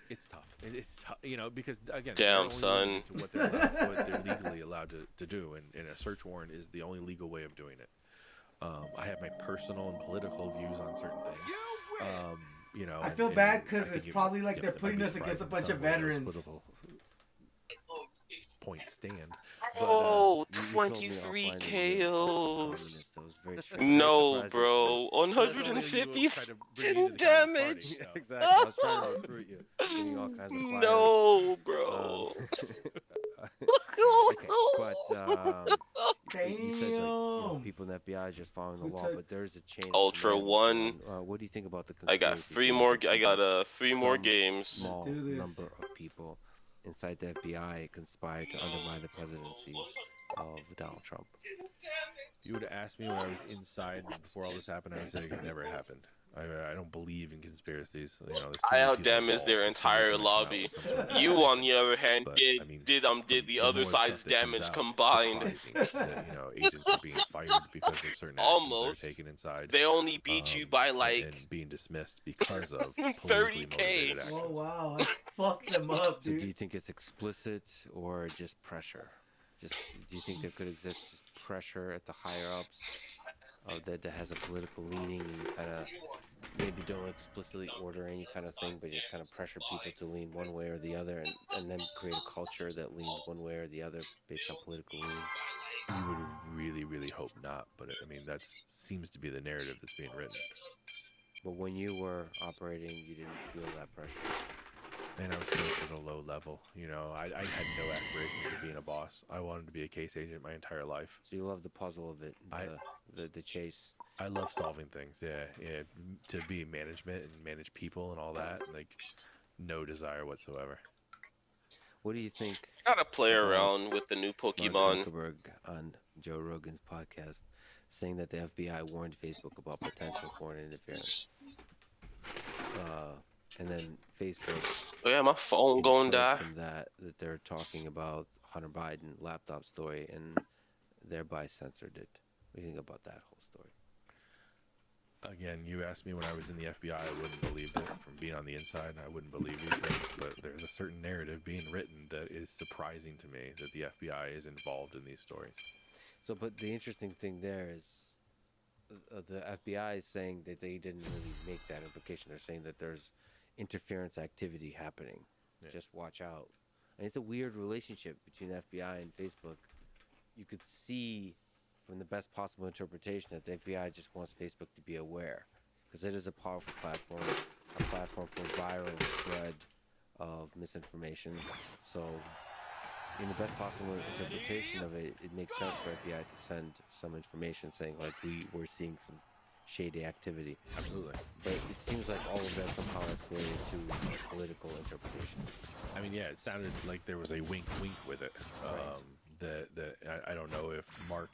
It's tough. It's tough, because again, damn son, what they're legally allowed to do, and a search warrant is the only legal way of doing it. I have my personal and political views on certain things. I feel bad because it's probably like they're putting us against a bunch of veterans. Point stand. Oh, 23 KOs. No, bro. 150 damage. Exactly. I was trying to recruit you. Getting all kinds of flyers. No, bro. Okay, but you said people in the FBI are just following the law, but there's a chain. Ultra One. What do you think about the? I got three more games. Small number of people inside the FBI conspired to undermine the presidency of Donald Trump. You would have asked me when I was inside before all this happened, I would say it never happened. I don't believe in conspiracies. I outdamaged their entire lobby. You, on the other hand, did the other side's damage combined. Agents are being fired because of certain actions they're taken inside. They only beat you by like and being dismissed because of 30K. Oh wow, I fucked them up, dude. So do you think it's explicit or just pressure? Do you think there could exist just pressure at the higher ups that has a political leaning, and you kind of maybe don't explicitly order any kind of thing, but just kind of pressure people to lean one way or the other, and then create a culture that leans one way or the other based on political leaning? You would really, really hope not, but that seems to be the narrative that's being written. But when you were operating, you didn't feel that pressure? Man, I was still at a low level. I had no aspirations of being a boss. I wanted to be a case agent my entire life. So you love the puzzle of it, the chase. I love solving things. Yeah. To be management and manage people and all that, no desire whatsoever. What do you think? Gotta play around with the new Pokemon. Mark Zuckerberg on Joe Rogan's podcast, saying that the FBI warned Facebook about potential foreign interference. And then Facebook. Oh yeah, my phone going to die. From that they're talking about Hunter Biden laptop story and thereby censored it. What do you think about that whole story? Again, you asked me when I was in the FBI, I wouldn't believe it. From being on the inside, I wouldn't believe these things. But there's a certain narrative being written that is surprising to me that the FBI is involved in these stories. So, but the interesting thing there is the FBI is saying that they didn't really make that implication. They're saying that there's interference activity happening. Yeah. Just watch out. And it's a weird relationship between the FBI and Facebook. You could see from the best possible interpretation that the FBI just wants Facebook to be aware, because it is a powerful platform, a platform for viral spread of misinformation. So in the best possible interpretation of it, it makes sense for FBI to send some information saying, like, we're seeing some shady activity. Absolutely. But it seems like all of that somehow escalated to political interpretation. I mean, yeah, it sounded like there was a wink with it. I don't know if Mark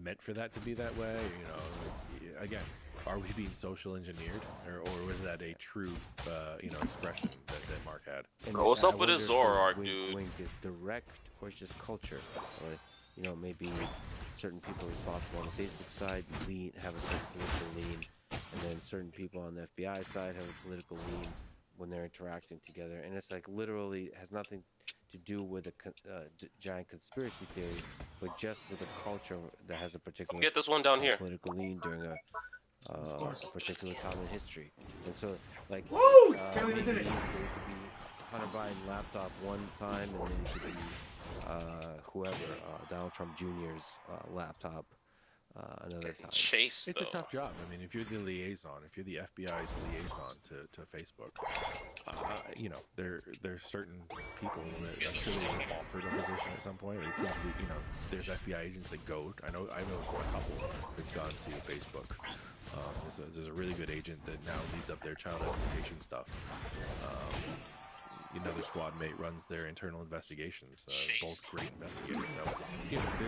meant for that to be that way. You know, again, are we being social engineered, or was that a true, expression that Mark had? And Bro, what's I up with his wonder if the Zoroark, wink, dude? Wink is direct or it's just culture. Or, you know, maybe certain people responsible on the Facebook side have a certain political lean, and then certain people on the FBI side have a political lean when they're interacting together. And it's like literally has nothing to do with a giant conspiracy theory, but just with a culture that has a particular Get this one down here. political lean during a particular time in history. And so, like, Woo! Can't believe we did it. it could be Hunter Biden laptop one time, and then it could be Donald Trump Jr.'s laptop another time. Chase. It's a tough job. I mean, if you're the liaison, if you're the FBI's liaison to Facebook, there's certain people that I'm sure they were offered a position at some point. It seems to be, there's FBI agents that go. I know a couple that's gone to Facebook. There's a really good agent that now leads up their child exploitation stuff. Another squad mate runs their internal investigations. Both great investigators. So,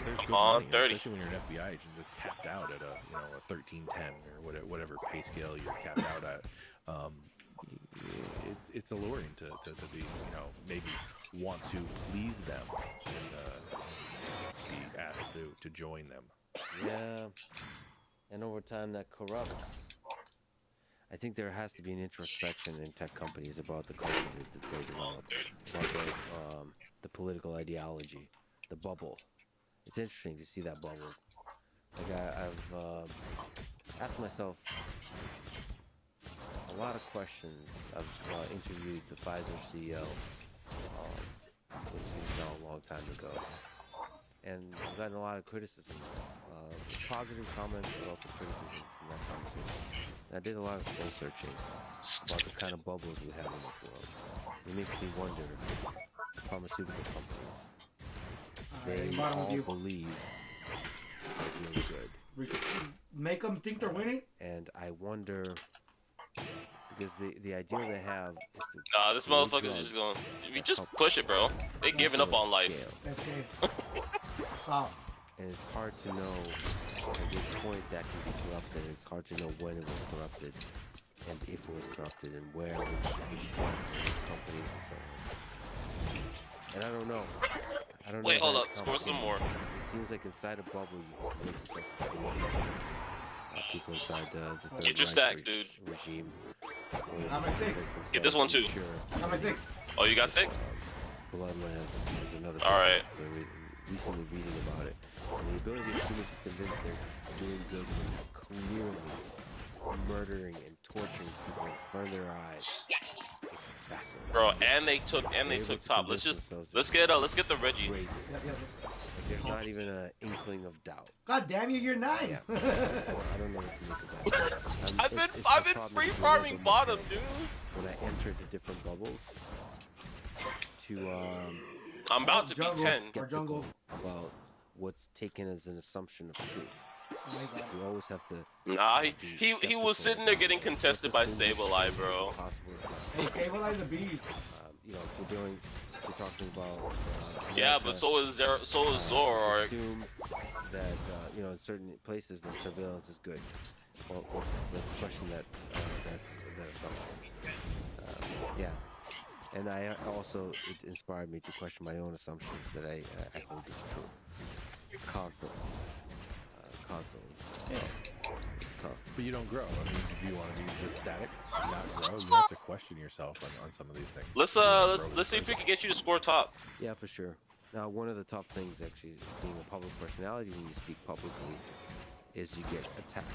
there's good money, 30. especially when you're an FBI agent that's capped out at a 1310 or whatever pay scale you're capped out at. It's alluring to be, maybe want to please them and be asked to join them. Yeah, and over time that corrupts. I think there has to be an introspection in tech companies about the culture that they develop, about the political ideology, the bubble. It's interesting to see that bubble. Like I've asked myself a lot of questions. I've interviewed the Pfizer CEO, which is now a long time ago, and I've gotten a lot of criticism, positive comments, but also criticism from that conversation. And I did a lot of soul searching about the kind of bubbles we have in this world. It makes me wonder, pharmaceutical companies, they all believe they're really good. Make them think they're winning? And I wonder, because the idea they have is to... Nah, this motherfucker's just going... You just push it, bro. They giving up on life. And it's hard to know at which point that can be corrupted. It's hard to know when it was corrupted, and if it was corrupted, and where, which companies, and so on. And I don't know. Wait, hold up. Score some more. It seems like inside a bubble, you can convince yourself people inside the Third Get your Reich stacks, dude. regime. I'm at 6. Get this one too. I'm at 6. Oh, you got 6? Bloodlands is another. All right. Recently reading about it, and the ability of humans to convince they're doing good when clearly murdering and torturing people in front of their eyes is fascinating. Bro, and they took top. Let's get the Reggie. There's not even an inkling of doubt. God damn you, you're 9. Yeah. I don't know what to make of that. I've been free farming bottom, dude. When I entered the different bubbles, I'm about to be 10. Skeptical about what's taken as an assumption of truth. You always have to. Nah, he was sitting there getting contested by Sableye, bro. Hey, Sableye the bees. If you're talking about. Yeah, but so is Zoroark. Assume that in certain places the surveillance is good. Well, let's question that assumption. Yeah. And it inspired me to question my own assumptions that I echoed is true. Constantly. Yeah. It's tough. But you don't grow. I mean, do you want to be just static, not grow? You have to question yourself on some of these things. Let's see if we can get you to score top. Yeah, for sure. Now, one of the tough things actually is being a public personality when you speak publically is you get attacked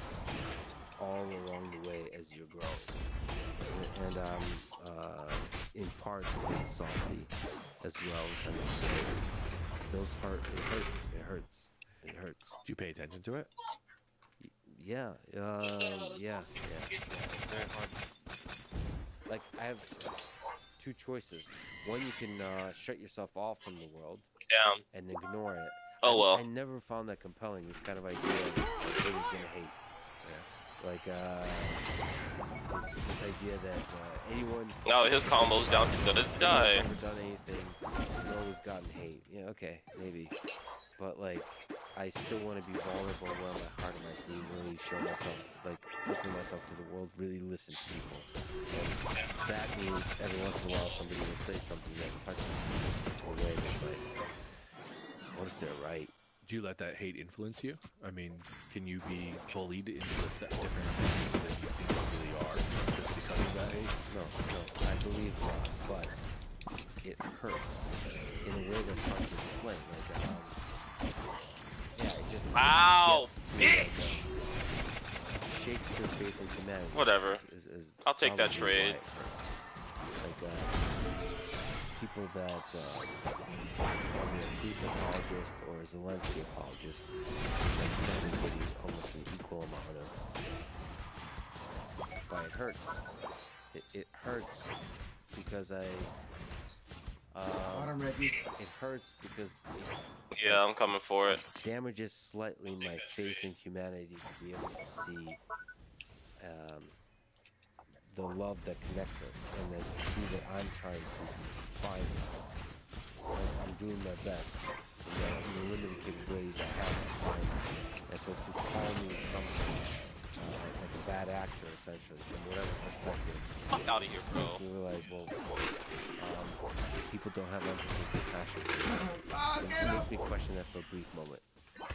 all along the way as you're growing. And in part being salty as well. Those it hurts. Do you pay attention to it? Yeah, yes. It's very hard. Like, I have two choices. One, you can shut yourself off from the world. Yeah. And ignore it. Oh, well. I never found that compelling, this kind of idea that haters gonna hate. Yeah. Like, this idea that anyone... No, his combo's down, he's gonna die. Never done anything, he's always gotten hate. Yeah, okay, maybe. But, like, I still want to be vulnerable, wear my heart on my sleeve, really show myself, like, open myself to the world, really listen to people. And that means every once in a while somebody will say something that touches me in a way that's like, what if they're right? Do you let that hate influence you? I mean, can you be bullied into a set different things than you think you really are just because of that hate? No, I believe not, but it hurts in a way that's hard to explain. Like, yeah, it just wow, bitch! Shakes your faith in humanity. Whatever. I'll take that trade. Like, people that are the Putin apologist or a Zelensky apologist, like, everybody almost an equal amount of. But it hurts. It hurts because it hurts because yeah, I'm coming for it. Damages slightly my faith in humanity to be able to see the love that connects us, and then to see that I'm trying to find it. I'm doing my best in the limited capabilities I have to find it. And so to call me something like a bad actor, essentially, from whatever perspective, fuck out of here, bro. Makes me realize, well, people don't have empathy and compassion. It makes me question that for a brief moment.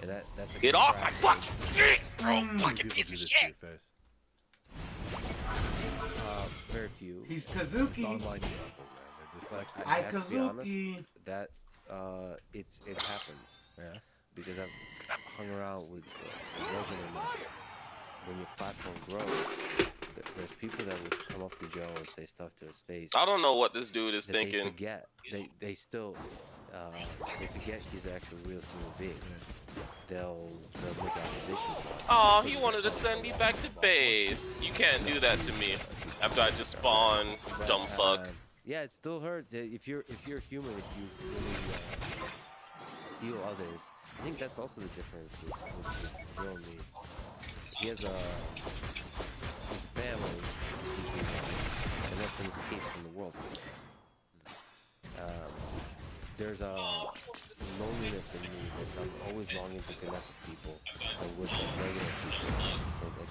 And that's a get off my fucking dick, bro! Fucking piece of shit. Very few. He's Kazuki. Online muscles, man. I Kazuki. That it happens. Yeah. Because I've hung around with Rogan, and when your platform grows, there's people that would come up to Joe and say stuff to his face. I don't know what this dude is thinking. They forget. They still they forget he's actually a real human being. They'll make accusations. Oh, he wanted to send me back to base. You can't do that to me after I just spawned, dumb fuck. Yeah, it still hurts. If you're human, if you really heal others, I think that's also the difference with Joe and me. He has his family, and that's an escape from the world. There's a loneliness in me that I'm always longing to connect with people, and with regular people,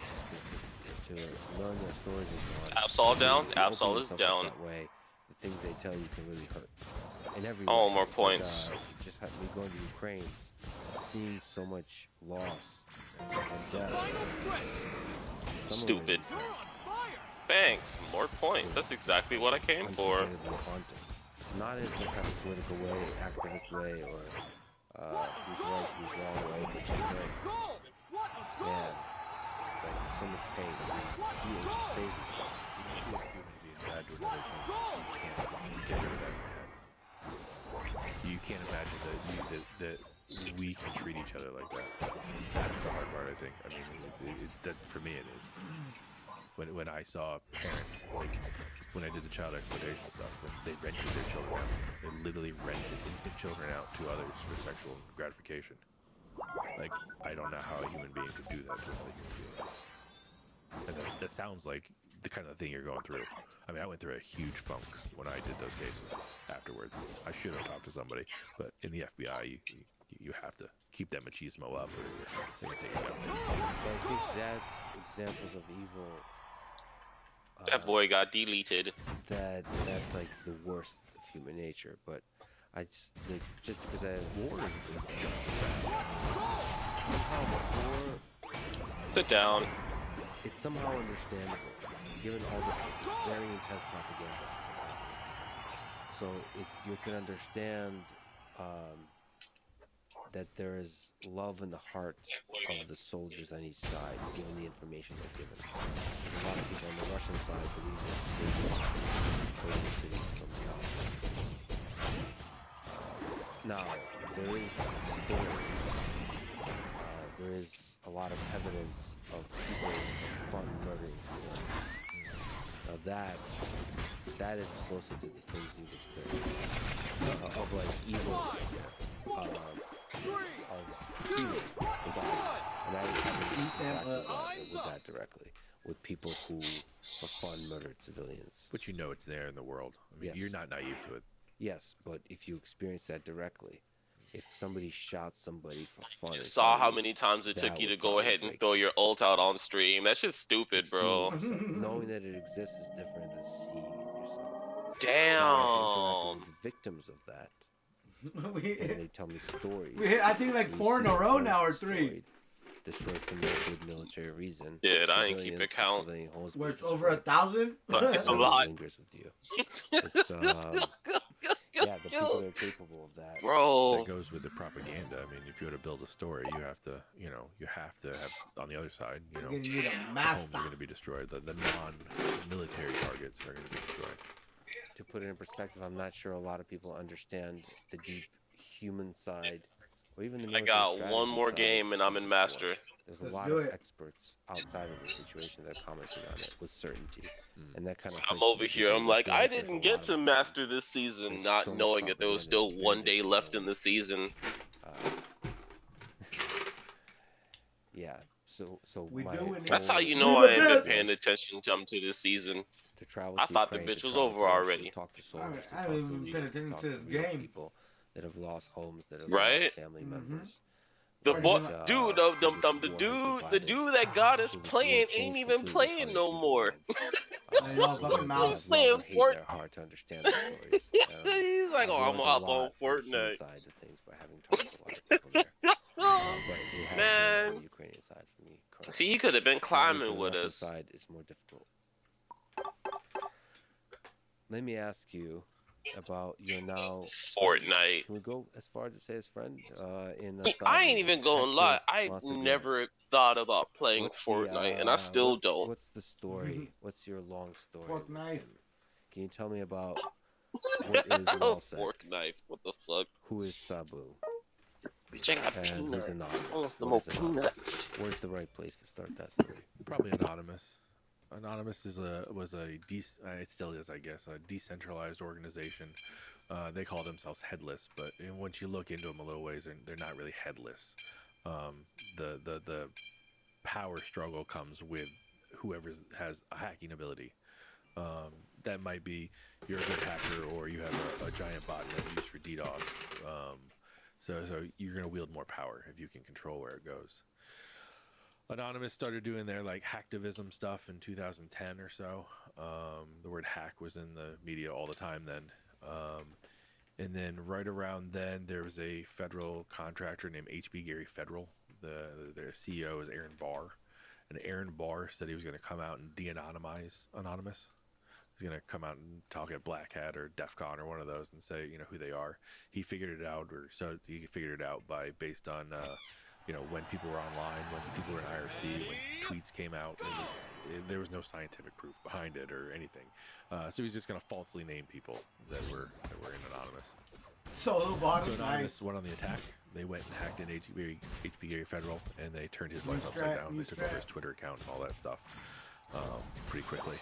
to learn their stories and so on. Absol down. Absol is down. That way, the things they tell you can really hurt. In every oh, way. more points. Just had me going to Ukraine, seeing so much loss and death. Stupid. Thanks. More points. That's exactly what I came for. Not in some kind of political way, activist way, or who's right, who's wrong way, but just like, man, like, so much pain. See, it just stays with you. If you're human being bad to another human, you can't get rid of that in your head. You can't imagine that we can treat each other like that. That's the hard part, I think. I mean, that for me it is. When I saw parents, like, when I did the child exploitation stuff, when they rented their children out, they literally rented infant children out to others for sexual gratification. Like, I don't know how a human being could do that to another human being. And that sounds like the kind of thing you're going through. I mean, I went through a huge funk when I did those cases afterwards. I should have talked to somebody, but in the FBI, you have to keep that machismo up, or they're going to take it down. But I think that's examples of evil. That boy got deleted. That's like the worst of human nature, but I just, like, just because I war is somehow sit down. It's somehow understandable given all the very intense propaganda that's happening. So you can understand that there is love in the heart of the soldiers on each side, given the information they're given. A lot of people on the Russian side believe they're saving the cities from the Now, there is stories. There is a lot of evidence of people fun murdering civilians. Now that is closer to the things you've experienced of like evil, and I with that directly with people who for fun murdered civilians. But you know it's there in the world. I mean, you're not naive to it. Yes, but if you experience that directly, if somebody shot somebody for fun, You saw how many times it took you to go ahead and throw your ult out on stream. That's just stupid, bro. Knowing that it exists is different than seeing it yourself. Damn. With victims of that. And they tell me stories. I think like 4 in a row now or 3. Destroyed for no good military reason. Dude, I ain't keep it count. Where it's over 1,000? It's a lot. Lingers with you. It's, yeah, the people that are capable of that. Bro. That goes with the propaganda. I mean, if you want to build a story, you have to have on the other side, You're gonna need a homes master. are going to be destroyed. The non-military targets are going to be destroyed. To put it in perspective, I'm not sure a lot of people understand the deep human side, or even the I military got strategy one more side game and I'm in master. There's a lot of experts outside of the situation that are commenting on it with certainty, and that kind of. I'm over here. I'm like, I didn't get to master this season, not knowing that there was still 1 day left in the season. Yeah. So that's how you know I ain't been paying attention to this season. To travel I thought the bitch was over already. Talk to soldiers. I haven't even been attention to this game. People that have lost homes, that have Right? lost family members. The dude, the dude that got us playing ain't even playing no more. He's playing Fortnite. Hard to understand the stories. He's like, oh, I'm up on Fortnite. Side of things by having talked to a lot of people there. But it has Man. been the Ukrainian side for me. Currently. See, he could have been climbing Moving to the with Russian us. Side is more difficult. Let me ask you about your now Fortnite. Can we go as far as to say his friend? I ain't even gonna lie. I never thought about playing Fortnite, and I still don't. What's the story? What's your long story? Fork knife. Can you tell me about what is Nullsec? Fork knife. What the fuck? Who is Sabu? Bitch, I got And who's peanuts. Anonymous? Oh, the What more is Anonymous? peanuts. Where's the right place to start that story? Probably Anonymous. Anonymous it still is, I guess, a decentralized organization. They call themselves headless, but once you look into them a little ways, they're not really headless. The power struggle comes with whoever has a hacking ability. That might be you're a good hacker, or you have a giant bot that you use for DDoS. So you're going to wield more power if you can control where it goes. Anonymous started doing their like hacktivism stuff in 2010 or so. The word hack was in the media all the time then. And then right around then, there was a federal contractor named HB Gary Federal. Their CEO is Aaron Barr. And Aaron Barr said he was going to come out and de-anonymize Anonymous. He's going to come out and talk at Black Hat or DEF CON or one of those and say, who they are. He figured it out, based on, when people were online, when people were in IRC, when tweets came out. There was no scientific proof behind it or anything. So he's just going to falsely name people that were in Anonymous. So Anonymous went on the attack. They went and hacked in HB Gary Federal, and they turned his life upside down. They took over his Twitter account and all that stuff pretty quickly.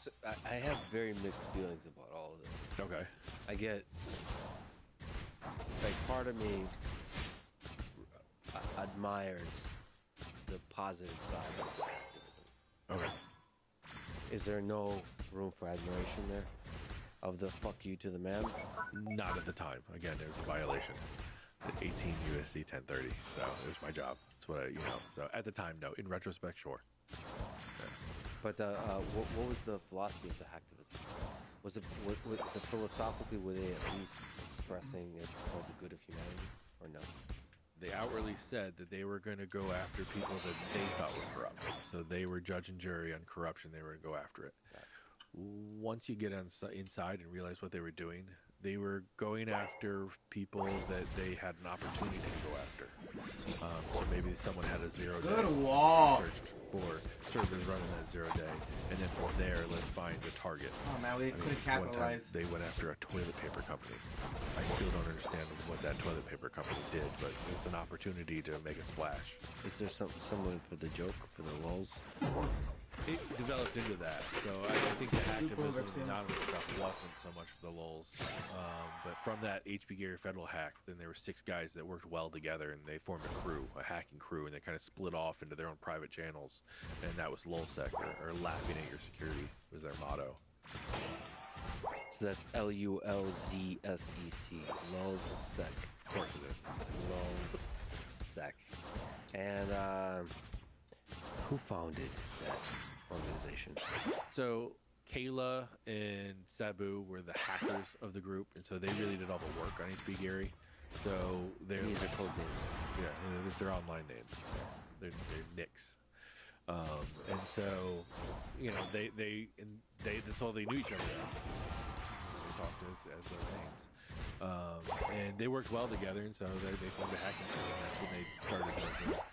So I have very mixed feelings about all of this. Okay. I get, part of me admires the positive side of activism. Okay. Is there no room for admiration there? Of the fuck you to the man? Not at the time. Again, there was a violation. 18 USC 1030. So it was my job. That's what so at the time, no. In retrospect, sure. Yeah. But what was the philosophy of the hacktivism? Was it philosophically, were they at least expressing it for the good of humanity, or no? They outwardly said that they were going to go after people that they thought were corrupt. So they were judge and jury on corruption. They were going to go after it. Right. Once you get inside and realize what they were doing, They were going after people that they had an opportunity to go after. So maybe someone had a 0 day. Good wall. Searched for servers running that 0 day, and then from there, let's find the target. Oh man, we couldn't One time capitalize. they went after a toilet paper company. I still don't understand what that toilet paper company did, but it was an opportunity to make a splash. Is there someone for the joke, for the lulz? It developed into that, so I think the hacktivism and anonymous stuff wasn't so much for the lulz. But from that HB Gary Federal hack, then there were 6 guys that worked well together, and they formed a crew, a hacking crew, and they kind of split off into their own private channels, and that was LulzSec, or laughing at your security was their motto. So that's LULZSEC, LulzSec. Of course it is. LulzSec. And who founded that organization? So Kayla and Sabu were the hackers of the group, and so they really did all the work on HB Gary. So they're These are code names. Yeah, they're online names. They're nicks. And so, you know, that's all they knew each other as. They talked as their names. And they worked well together, and so they formed a hacking team, and that's when they started working.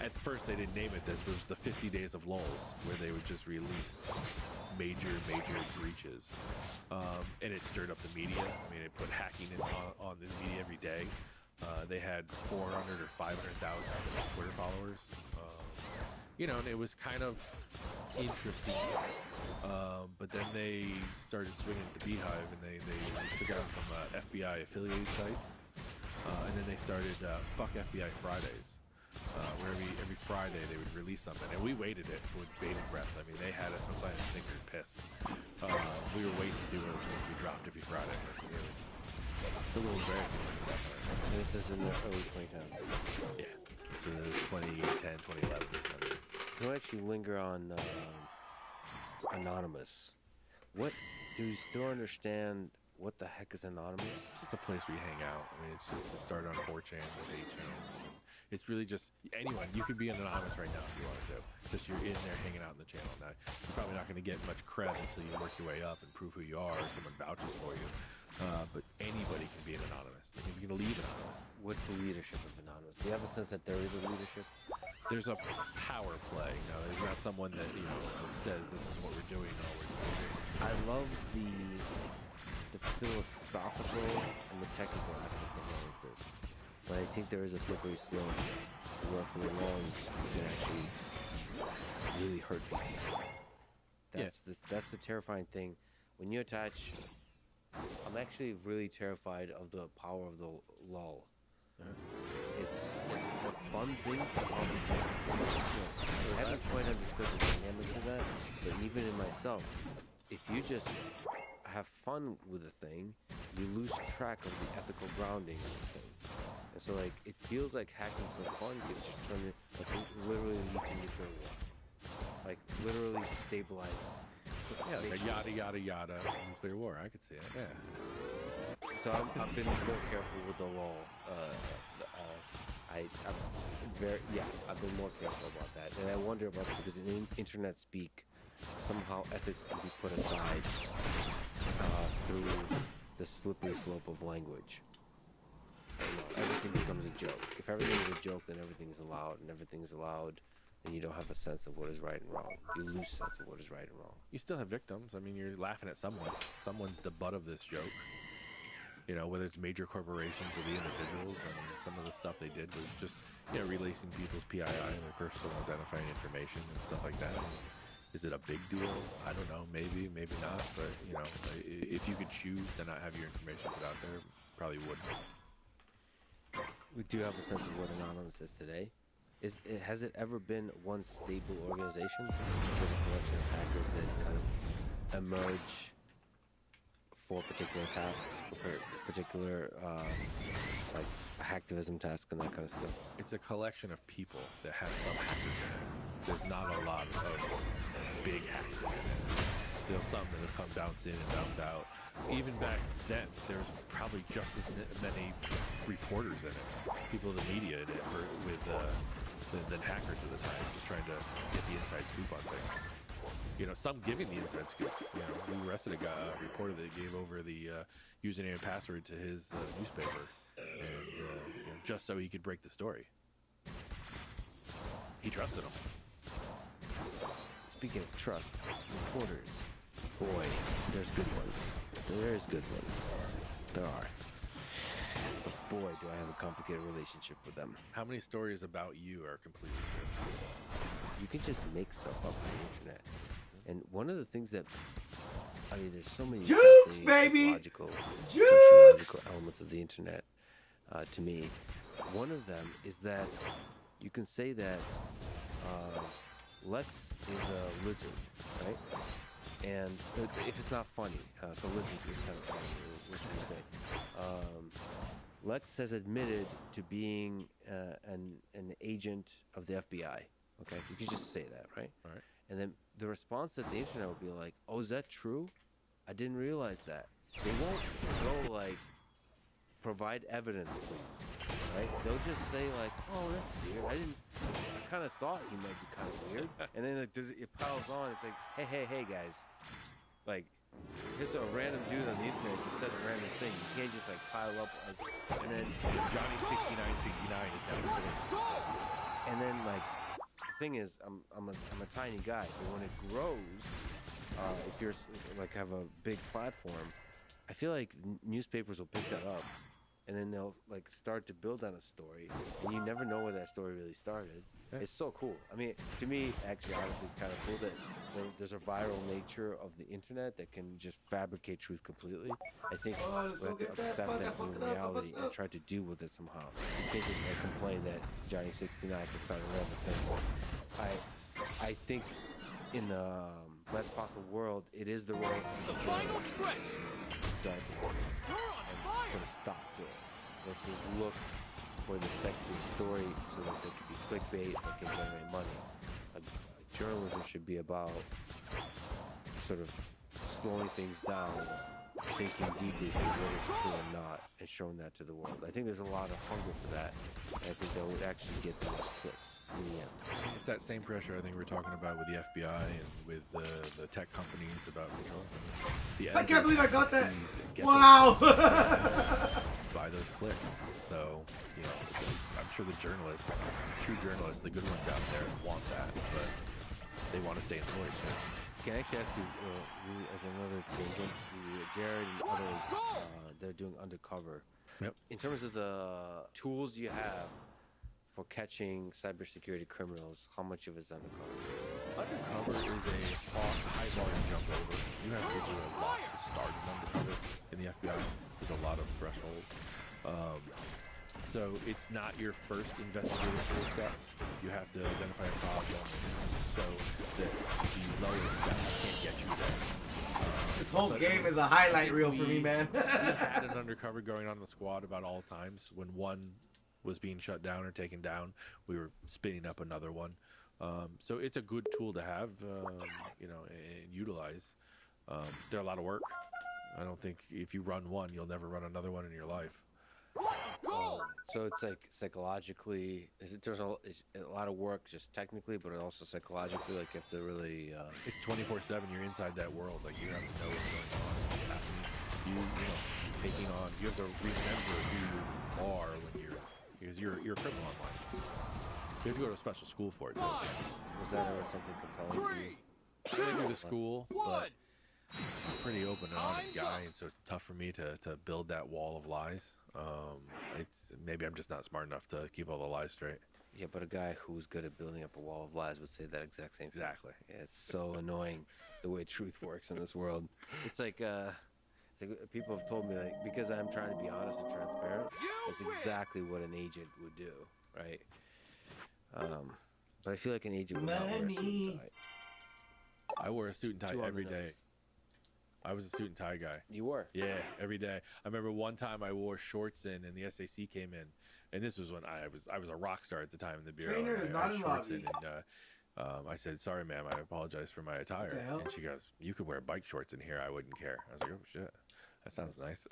At first, they didn't name it this. It was the 50 Days of Lulz, where they would just release major breaches. And it stirred up the media. I mean, it put hacking on the media every day. They had 400 or 500,000 Twitter followers. You know, and it was kind of interesting. But then they started swinging at the Beehive, and they took out some FBI affiliated sites. And then they started Fuck FBI Fridays. Where every Friday they would release something, and we waited it with bated breath. I mean, they had us sometimes fingers pissed. We were waiting to see what was going to be dropped every Friday. It's a little embarrassing. This is in the early 2010s. Yeah, this was 2010, 2011. Can we actually linger on Anonymous? What do you still understand? What the heck is Anonymous? It's just a place where you hang out. I mean, it's just it started on 4chan with 8chan. It's really just anyone. You could be anonymous right now if you want to. Just you're in there hanging out in the channel. Now, you're probably not going to get much cred until you work your way up and prove who you are, or someone vouches for you. But anybody can be an anonymous. You can leave anonymous. What's the leadership of Anonymous? Do you have a sense that there is a leadership? There's a power play. You know, there's not someone that says this is what we're doing. No, we're doing it. I love the philosophical and the technical aspect of all of this. But I think there is a slippery slope where for the longs you can actually really hurt people. That's the terrifying thing. When you attach, I'm actually really terrified of the power of the lull. It's the fun things about the I haven't quite understood the dynamics of that, but even in myself, if you just have fun with a thing, you lose track of the ethical grounding of the thing. And so, like, it feels like hacking for fun could just turn it, like, literally lead to nuclear war. Like, literally destabilize. Yeah, like a yada yada yada nuclear war. I could see it. Yeah. So I've been more careful with the law. I've been more careful about that, and I wonder about it because in internet speak, somehow ethics can be put aside through the slippery slope of language. Everything becomes a joke. If everything is a joke, then everything's allowed, and everything's allowed, then you don't have a sense of what is right and wrong. You lose sense of what is right and wrong. You still have victims. I mean, you're laughing at someone. Someone's the butt of this joke. You know, whether it's major corporations or the individuals, and some of the stuff they did was just, releasing people's PII and their personal identifying information and stuff like that. Is it a big deal? I don't know. Maybe, maybe not. But, if you could choose to not have your information put out there, probably wouldn't. We do have a sense of what Anonymous is today. Has it ever been one stable organization? Is it a selection of hackers that kind of emerge for particular tasks, for particular like hacktivism tasks and that kind of stuff? It's a collection of people that have some hackers in it. There's not a lot of big hackers in it. There's some that have come bounce in and bounce out. Even back then, there was probably just as many reporters in it, people in the media in it, than hackers at the time, just trying to get the inside scoop on things. some giving the inside scoop. We arrested a guy, reporter that gave over the username and password to his newspaper, and just so he could break the story. He trusted him. Speaking of trust, reporters, boy, there's good ones. There's good ones. There are. But boy, do I have a complicated relationship with them. How many stories about you are completely true? You can just make stuff up on the internet. And one of the things that, there's so many Jukes, baby! sociological elements of the internet to me. One of them is that you can say that Lex is a lizard, right? And if it's not funny, so lizard is kind of funny. What should we say? Lex has admitted to being an agent of the FBI. Okay, you can just say that, right? All right. And then the response that the internet will be like, "Oh, is that true? I didn't realize that." They won't go like, "Provide evidence, please." Right? They'll just say like, "Oh, that's weird. I kind of thought he might be kind of weird." And then it piles on. It's like, hey, guys, like, here's a random dude on the internet just said a random thing. You can't just like pile up, and then Johnny 6969 is now sitting. And then like, the thing is, I'm a tiny guy, but when it grows, if you're like have a big platform, I feel like newspapers will pick that up. And then they'll like start to build on a story, and you never know where that story really started. Yeah. It's so cool. I mean, to me, actually, honestly, it's kind of cool that there's a viral nature of the internet that can just fabricate truth completely. I think we have to accept that new reality and try to deal with it somehow. You can't just complain that Johnny 69 can start a random thing. I think in the best possible world, it is the role of the final stretch. And put a stop to it versus look for the sexiest story so that they can be clickbait, that can generate money. Journalism should be about sort of slowing things down, thinking deeply through what is true and not, and showing that to the world. I think there's a lot of hunger for that, and I think that would actually get the most clicks in the end. It's that same pressure I think we're talking about with the FBI and with the tech companies about controlling something. I can't believe I got that! Wow! By those clicks. So, I'm sure the journalists, true journalists, the good ones out there want that, but they want to stay employed too. Can I actually ask you, as another tangent, Jared and others, they're doing undercover. Yep. In terms of the tools you have for catching cybersecurity criminals, how much of it's undercover? Undercover is a high volume jump over. You have to do a lot to start an undercover in the FBI. There's a lot of thresholds. So it's not your first investigative tool step. You have to identify a problem so that the lower steps can't get you there. This whole game is a highlight reel for me, man. We had an undercover going on in the squad about all times. When one was being shut down or taken down, we were spinning up another one. So it's a good tool to have, and utilize. They're a lot of work. I don't think if you run one, you'll never run another one in your life. So it's like psychologically, there's a lot of work just technically, but also psychologically, like you have to really... It's 24/7, you're inside that world, like you have to know what's going on, what's happening. Taking on, you have to remember who you are because you're a criminal online. You have to go to a special school for it. Was that something compelling to you? I didn't go to school, but I'm a pretty open and honest guy, and so it's tough for me to build that wall of lies. Maybe I'm just not smart enough to keep all the lies straight. Yeah, but a guy who's good at building up a wall of lies would say that exact same thing. Exactly. Yeah, it's so annoying the way truth works in this world. It's like people have told me, like, because I'm trying to be honest and transparent, that's exactly what an agent would do, right? But I feel like an agent would not wear a suit and tie. I wore a suit and tie every day. I was a suit and tie guy. You were? Yeah, every day. I remember one time I wore shorts in, and the SAC came in, and this was when I was a rock star at the time in the bureau. Trainer is not in lobby. And I said, "Sorry, ma'am, I apologize for my attire." And she goes, "You could wear bike shorts in here. I wouldn't care." I was like, "Oh shit, that sounds nice."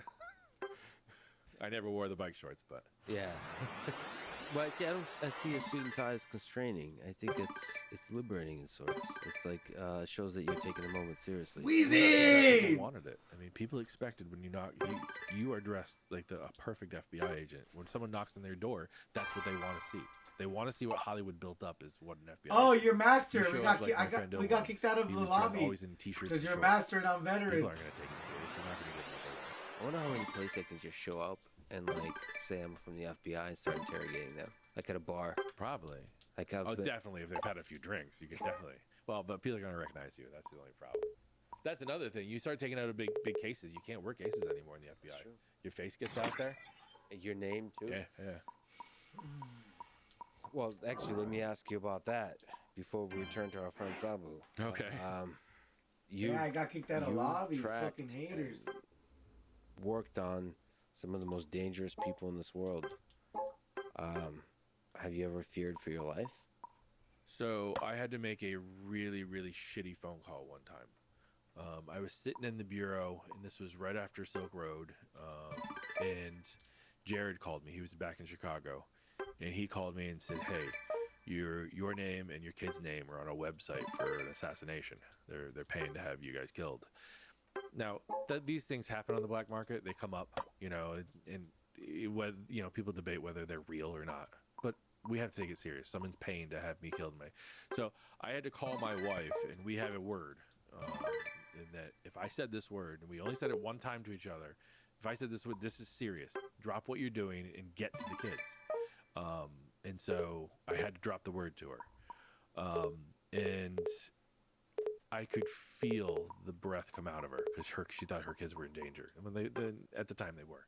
I never wore the bike shorts, but yeah. Well, see, I see a suit and tie as constraining. I think it's liberating in sorts. It's like shows that you're taking the moment seriously. Weezy! People wanted it. I mean, people expected when you are dressed like a perfect FBI agent. When someone knocks on their door, that's what they want to see. They want to see what Hollywood built up is what an FBI. Oh, agent. you're master. You We got kicked out of the lobby. Always in t-shirts. Because you're master and I'm veteran. People aren't gonna take it serious. They're not gonna get it. I wonder how many places they can just show up and like say I'm from the FBI and start interrogating them, like at a bar. Probably. Like how? Oh, definitely. If they've had a few drinks, you could definitely. Well, but people are gonna recognize you. That's the only problem. That's another thing. You start taking out of big cases. You can't work cases anymore in the FBI. Your face gets out there. And your name too. Yeah. Well, actually, let me ask you about that before we return to our friend Sabu. Okay. I got kicked out of lobby. Fucking haters. Worked on some of the most dangerous people in this world. Have you ever feared for your life? So I had to make a really, really shitty phone call one time. I was sitting in the bureau, and this was right after Silk Road, and Jared called me. He was back in Chicago, and he called me and said, "Hey, your name and your kid's name are on a website for an assassination. They're paying to have you guys killed." Now, these things happen on the black market. They come up, and people debate whether they're real or not. But we have to take it serious. Someone's paying to have me killed. So I had to call my wife, and we have a word. And that if I said this word, and we only said it one time to each other, if I said this word, this is serious. Drop what you're doing and get to the kids. And so I had to drop the word to her. And I could feel the breath come out of her because she thought her kids were in danger. I mean, at the time they were.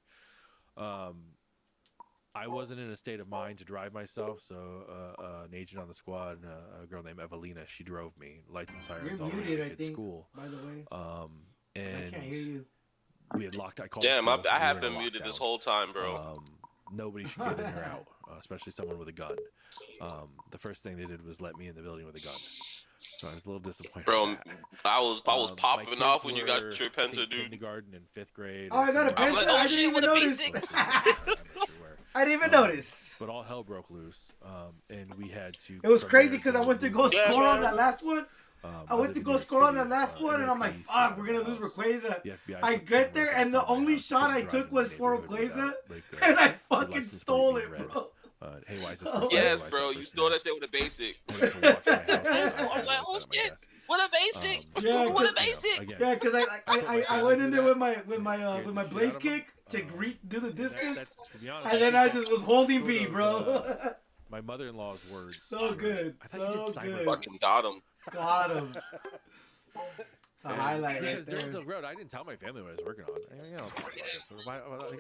I wasn't in a state of mind to drive myself, so an agent on the squad, a girl named Evelina, she drove me. Lights and sirens all muted, at school. By the way. And I can't hear you. We had locked. I called. Damn, school, I have been muted this whole time, bro. Nobody should get in or out, especially someone with a gun. The first thing they did was let me in the building with a gun. So I was a little disappointed. Bro, I was popping off when you got your Penta, dude. Kindergarten and 5th grade. Oh, I got a Penta. Like, I didn't even notice. I didn't even notice. But all hell broke loose, and we had to. It was crazy because I went to go score on that last one. I went to go score on that last one, and I'm like, fuck, we're going to lose Rayquaza. I get there, and the only shot I took was for Rayquaza, and I fucking stole it, bro. Hey, why is this yes, bro, you stole that shit with a basic. I'm like, oh shit, what a basic! What a basic! Yeah, because I went in there with my blaze kick to do the distance, and then I just was holding B, bro. My mother-in-law's words. So good, so good. Fucking got him. Got him. It's a highlight right during there. Silk Road, I didn't tell my family what I was working on. I don't talk about this. So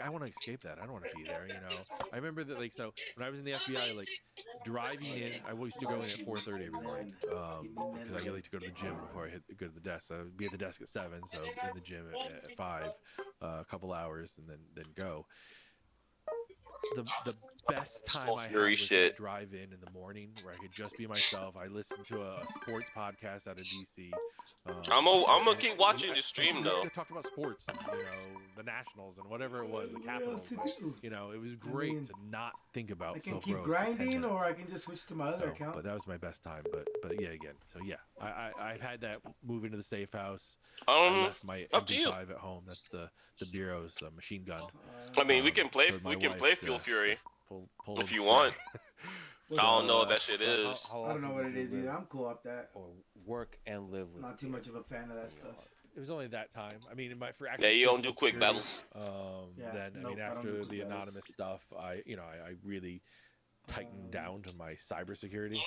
I want to escape that. I don't want to be there. I remember that. So when I was in the FBI, driving in, I used to go in at 4:30 every morning because I like to go to the gym before I go to the desk. So I'd be at the desk at 7, so in the gym at 5, a couple hours, and then go. The best time I had was to drive in the morning where I could just be myself. I listened to a sports podcast out of DC. I'm gonna keep watching the stream though. They talked about sports, and, the Nationals and whatever it was, the Capitals. It was great to not think about. I can keep grinding, or I can just switch to my other account. But that was my best time. But yeah, again. So yeah, I've had that move into the safe house. I left my MP5 at home. That's the Bureau's machine gun. I mean, we can play Fuel Fury if you want. I don't know what that shit is. I don't know what it is either. I'm cool off that. Or work and live with. Not too much of a fan of that stuff. It was only that time. I mean, for yeah, you don't do quick battles. After the anonymous stuff, I really tightened down to my cybersecurity.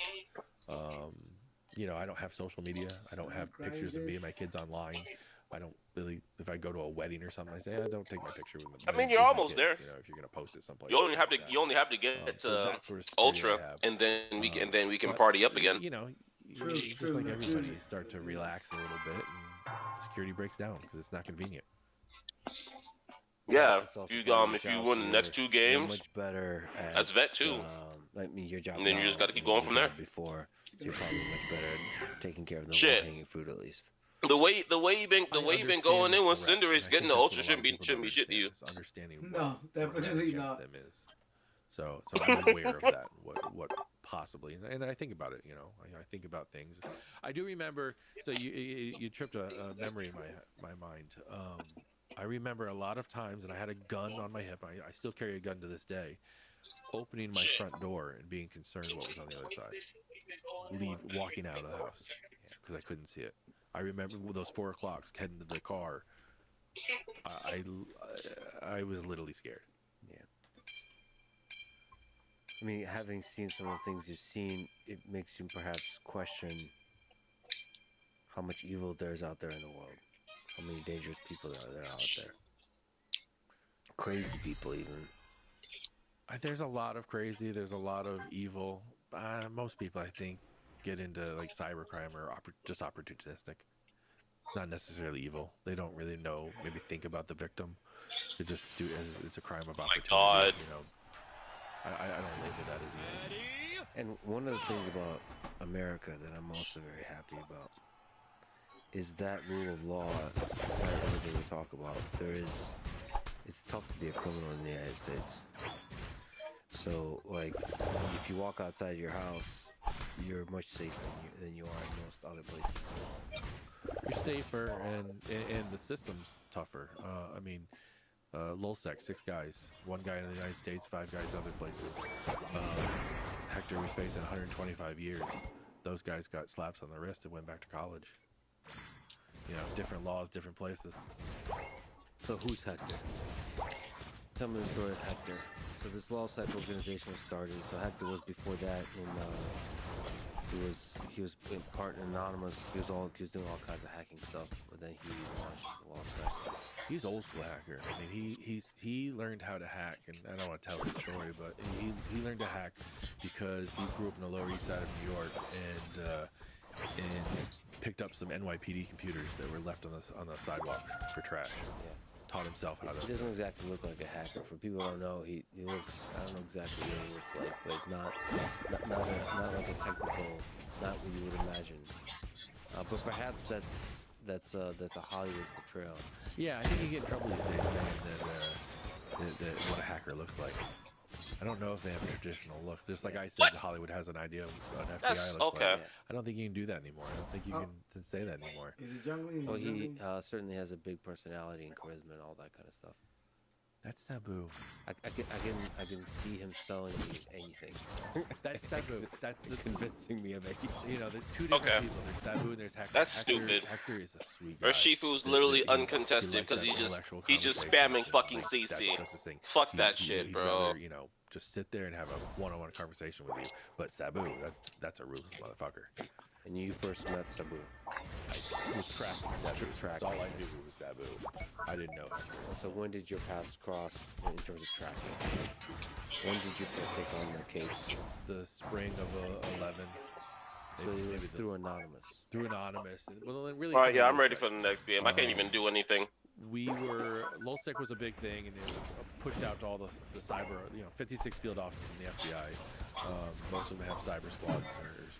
I don't have social media. I don't have pictures of me and my kids online. I don't really. If I go to a wedding or something, I say I don't take my picture with them. I mean, you're almost there. If you're gonna post it someplace. You only have to get to Ultra, and then we can party up again. Just like everybody, you start to relax a little bit, and security breaks down because it's not convenient. Yeah, if you win the next 2 games, much better. That's vet too. Your job. And then you just got to keep going from there. Before, so you're probably much better at taking care of the low-hanging fruit at least. The way you've been going in with Cinderace, getting the Ultra shouldn't be shit to you. Understanding. No, definitely not. So I'm aware of that. What possibly, and I think about it. You know, I think about things. I do remember. So you tripped a memory in my mind. I remember a lot of times, and I had a gun on my hip. I still carry a gun to this day. Opening my front door and being concerned what was on the other side. Walking out of the house because I couldn't see it. I remember those 4 o'clocks heading to the car. I was literally scared. Yeah. I mean, having seen some of the things you've seen, it makes you perhaps question how much evil there's out there in the world. How many dangerous people there are out there. Crazy people, even. There's a lot of crazy. There's a lot of evil. Most people, I think, get into like cybercrime or just opportunistic. Not necessarily evil. They don't really know. Maybe think about the victim. They just do. It's a crime of opportunity. Oh my God. You know, I don't label that as evil. And one of the things about America that I'm also very happy about is that rule of law. Despite everything we talk about, it's tough to be a criminal in the United States. So, like, if you walk outside your house, you're much safer than you are in most other places. You're safer, and the system's tougher. I mean, Lulsec, 6 guys. 1 guy in the United States, 5 guys other places. Hector was facing 125 years. Those guys got slaps on the wrist and went back to college. You know, different laws, different places. So who's Hector? Tell me the story of Hector. So this Lulsec organization was started. So Hector was before that he was in part anonymous. He was doing all kinds of hacking stuff. But then he launched Lulsec. He's old school hacker. I mean, he learned how to hack, and I don't want to tell his story, but he learned to hack because he grew up in the Lower East Side of New York and picked up some NYPD computers that were left on the sidewalk for trash. Yeah. Taught himself how to. He doesn't exactly look like a hacker. For people who don't know, he looks. I don't know exactly what he looks like. Like not like a technical, not what you would imagine. But perhaps that's a Hollywood portrayal. Yeah, I think you get in trouble these days saying that what a hacker looks like. I don't know if they have a traditional look. Just like I said, Hollywood has an idea of what an FBI looks like. I don't think you can do that anymore. I don't think you can say that anymore. Is he jungling? Well, he certainly has a big personality and charisma and all that kind of stuff. That's Sabu. I can see him selling me anything. That's Sabu. That's convincing me of anything. You know, there's 2 different people. There's Sabu and there's Hector. That's stupid. Hector is a sweet guy. Urshifu's literally uncontested because he's just spamming fucking CC. Fuck that shit, bro. Rather, you know, just sit there and have a one-on-one conversation with you. But Sabu, that's a ruthless motherfucker. And you first met Sabu? I was tracking Sabu. That's all I knew was Sabu. I didn't know him. So when did your paths cross in terms of tracking? When did you first take on the case? The spring of 11. So it was through Anonymous? Through Anonymous. Well, then really. All right, yeah, I'm ready for the next game. I can't even do anything. Lulsec was a big thing, and it was pushed out to all the cyber, 56 field offices in the FBI. Most of them have cyber squads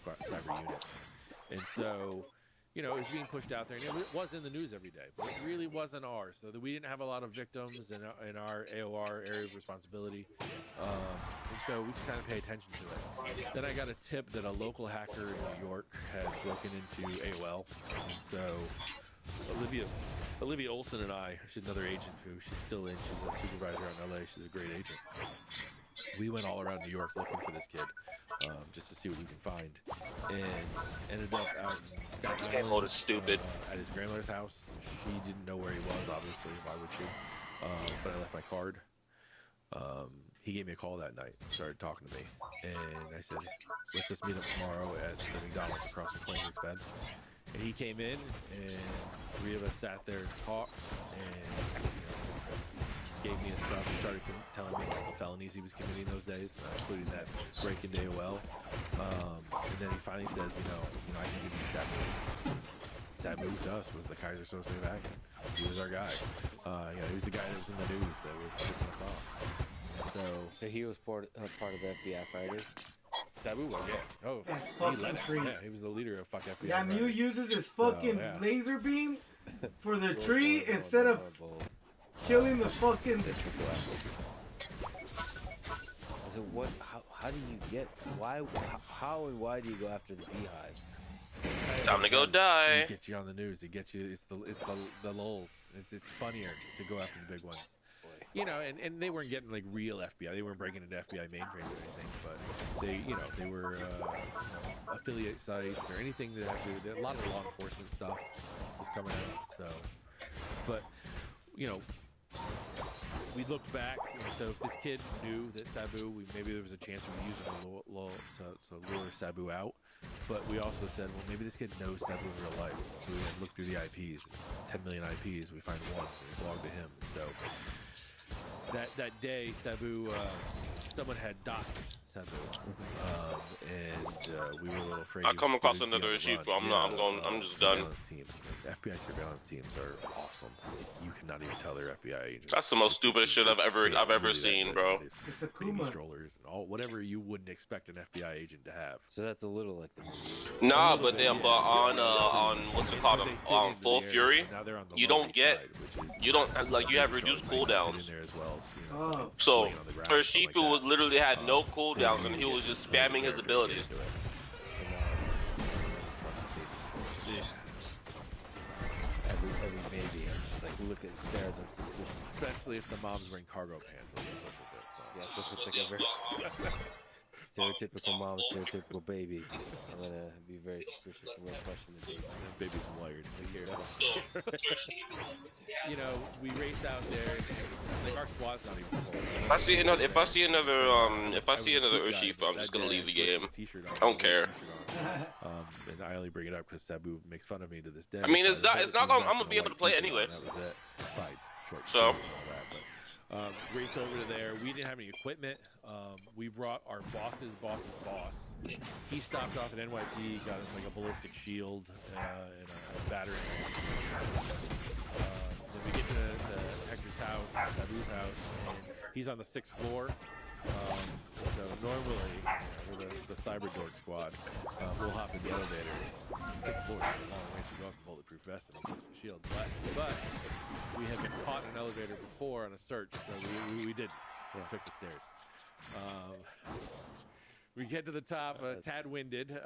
or cyber units. And so, it was being pushed out there, and it was in the news every day, but it really wasn't ours. So that we didn't have a lot of victims in our AOR area of responsibility. And so we just kind of pay attention to it. Then I got a tip that a local hacker in New York had broken into AOL. And so Olivia Olson and I, she's another agent she's still in. She's a supervisor out in LA. She's a great agent. We went all around New York looking for this kid, just to see what we can find, and ended up out in Staten Island. This game mode is stupid. At his grandmother's house. She didn't know where he was, obviously. Why would she? But I left my card. He gave me a call that night, started talking to me, and I said, let's just meet up tomorrow at the McDonald's across from 26 Fed. And he came in, and 3 of us sat there and talked, and gave me his stuff. He started telling me all the felonies he was committing those days, including that break into AOL. And then he finally says, I can give you Sabu. Sabu to us was the Kaiser Soze of hacking. He was our guy. He was the guy that was in the news that was pissing us off. So he was part of the FBI fighters? Sabu was, yeah. Oh, he led it. Yeah, he was the leader of fuck FBI. That Mew uses his fucking laser beam for the tree instead of killing the fucking... So what? How do you get? Why? How and why do you go after the Beehive? Time to go die. It gets you on the news. It gets you. It's the lulls. It's funnier to go after the big ones. You know, and they weren't getting like real FBI. They weren't breaking into FBI mainframes or anything, but they were affiliate sites or anything that had to do. A lot of law enforcement stuff was coming out. So, but we looked back, and so if this kid knew that Sabu, maybe there was a chance we could use him to lure Sabu out. But we also said, well, maybe this kid knows Sabu in real life. So we looked through the IPs, 10 million IPs. We find one, and it's logged to him. So that day, Sabu, someone had docked Sabu, and we were a little afraid. I come across another issue, but I'm just done. Team. FBI surveillance teams are awesome. You cannot even tell they're FBI agents. That's the most stupidest shit I've ever seen, bro. It's a baby Kuma. strollers and all whatever you wouldn't expect an FBI agent to have. So that's a little like the movie. Nah, but on what's it called? On Full Fury, you don't get, you have reduced cooldowns. So Urshifu was literally had no cooldowns and he was just spamming his abilities. Every baby, I'm just like stare at them suspiciously. Especially if the mom's wearing cargo pants. Yeah, so if it's like a very stereotypical mom, stereotypical baby, I'm gonna be very suspicious and gonna question the baby. The baby's wired. You know, we raced out there. Like our squad's not even full. If I see another Urshifu, I'm just gonna leave the game. I don't care. And I only bring it up because Sabu makes fun of me to this day. I mean, it's not gonna. I'm gonna be able to play it anyway. That was it. Fight short. So. Raced over to there. We didn't have any equipment. We brought our boss's boss. He stopped off at NYP, got us like a ballistic shield and a battery. Then we get to Hector's house, Sabu's house, and he's on the 6th floor. So normally, with the Cyber Dork squad, we'll hop in the elevator. 6th floor is a long way to go up, bulletproof vest and a ballistic shield. But we had been caught in an elevator before on a search, so we didn't. We took the stairs. We get to the top, tad winded,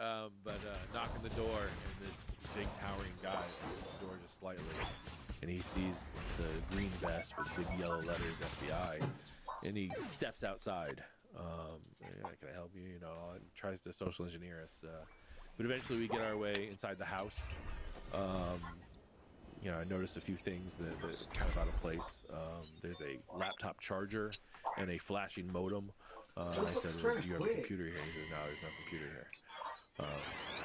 but knock on the door, and this big towering guy opens the door just slightly, and he sees the green vest with big yellow letters FBI, and he steps outside. Can I help you? You know, and tries to social engineer us, but eventually we get our way inside the house. You know, I noticed a few things that are kind of out of place. There's a laptop charger and a flashing modem. I said, well, do you have a computer here? He said, no, there's no computer here.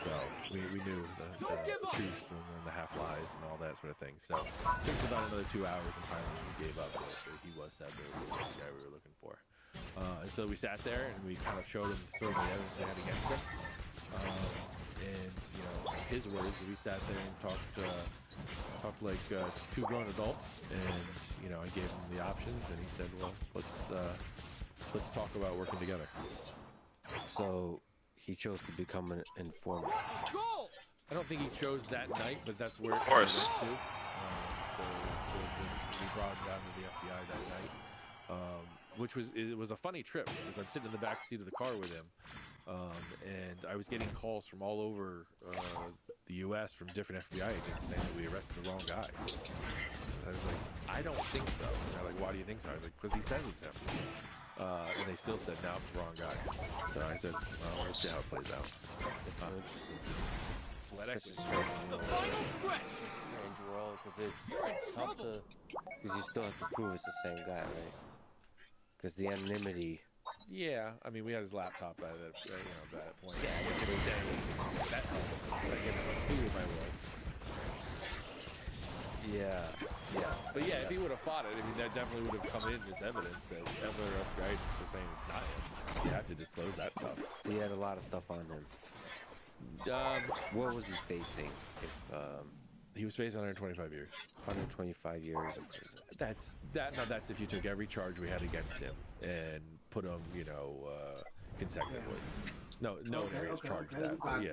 So we knew the truths and the half-lies and all that sort of thing. So it took about another 2 hours, and finally we gave up. That he was Sabu, the guy we were looking for. And so we sat there and we kind of showed him sort of the evidence they had against him. And you know, his words, we sat there and talked like 2 grown adults, and you know, I gave him the options, and he said, well, let's talk about working together. So he chose to become an informant. I don't think he chose that night, but that's where it went to. So we brought him down to the FBI that night, it was a funny trip because I'm sitting in the back seat of the car with him. And I was getting calls from all over the U.S. from different FBI agents saying that we arrested the wrong guy. I was like, I don't think so. And they're like, why do you think so? I was like, because he says it's him. And they still said, no, it's the wrong guy. So I said, well, let's see how it plays out. It's the final stretch. Because it's tough to, because you still have to prove it's the same guy, right? Because the anonymity. Yeah, I mean, we had his laptop at that point. Yeah, that helped. I get included my will. Yeah. But yeah, if he would have fought it, I mean, that definitely would have come in as evidence that other FBI agents were saying it's not him. You have to disclose that stuff. He had a lot of stuff on him. What was he facing? He was facing 125 years. 125 years. That's if you took every charge we had against him and put him, consecutively. No, one has charged that. But yeah,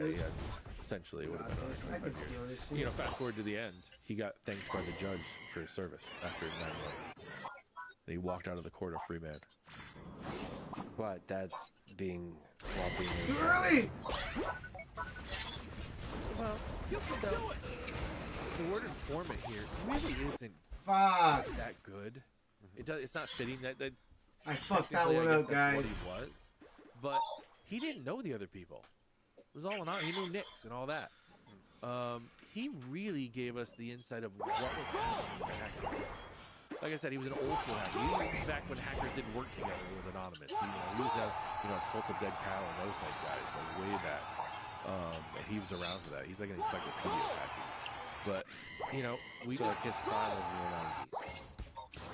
essentially it would have been 125 years. Fast forward to the end, he got thanked by the judge for his service after 9 months. and he walked out of the court a free man. But that's being Too early. Well, the word informant here really isn't Fuck. that good. It's not fitting that. I fucked that technically, one I guess up, that's guys. what he was, but he didn't know the other people. It was all in all. He knew Knicks and all that. He really gave us the insight of what was happening in Hacker. Like I said, he was an old school hacker. He was back when hackers didn't work together with Anonymous. He was a Cult of Dead Cow and those type guys, like way back. And he was around for that. He's like an encyclopedia of hacking. But we so like his prime was in the 90s.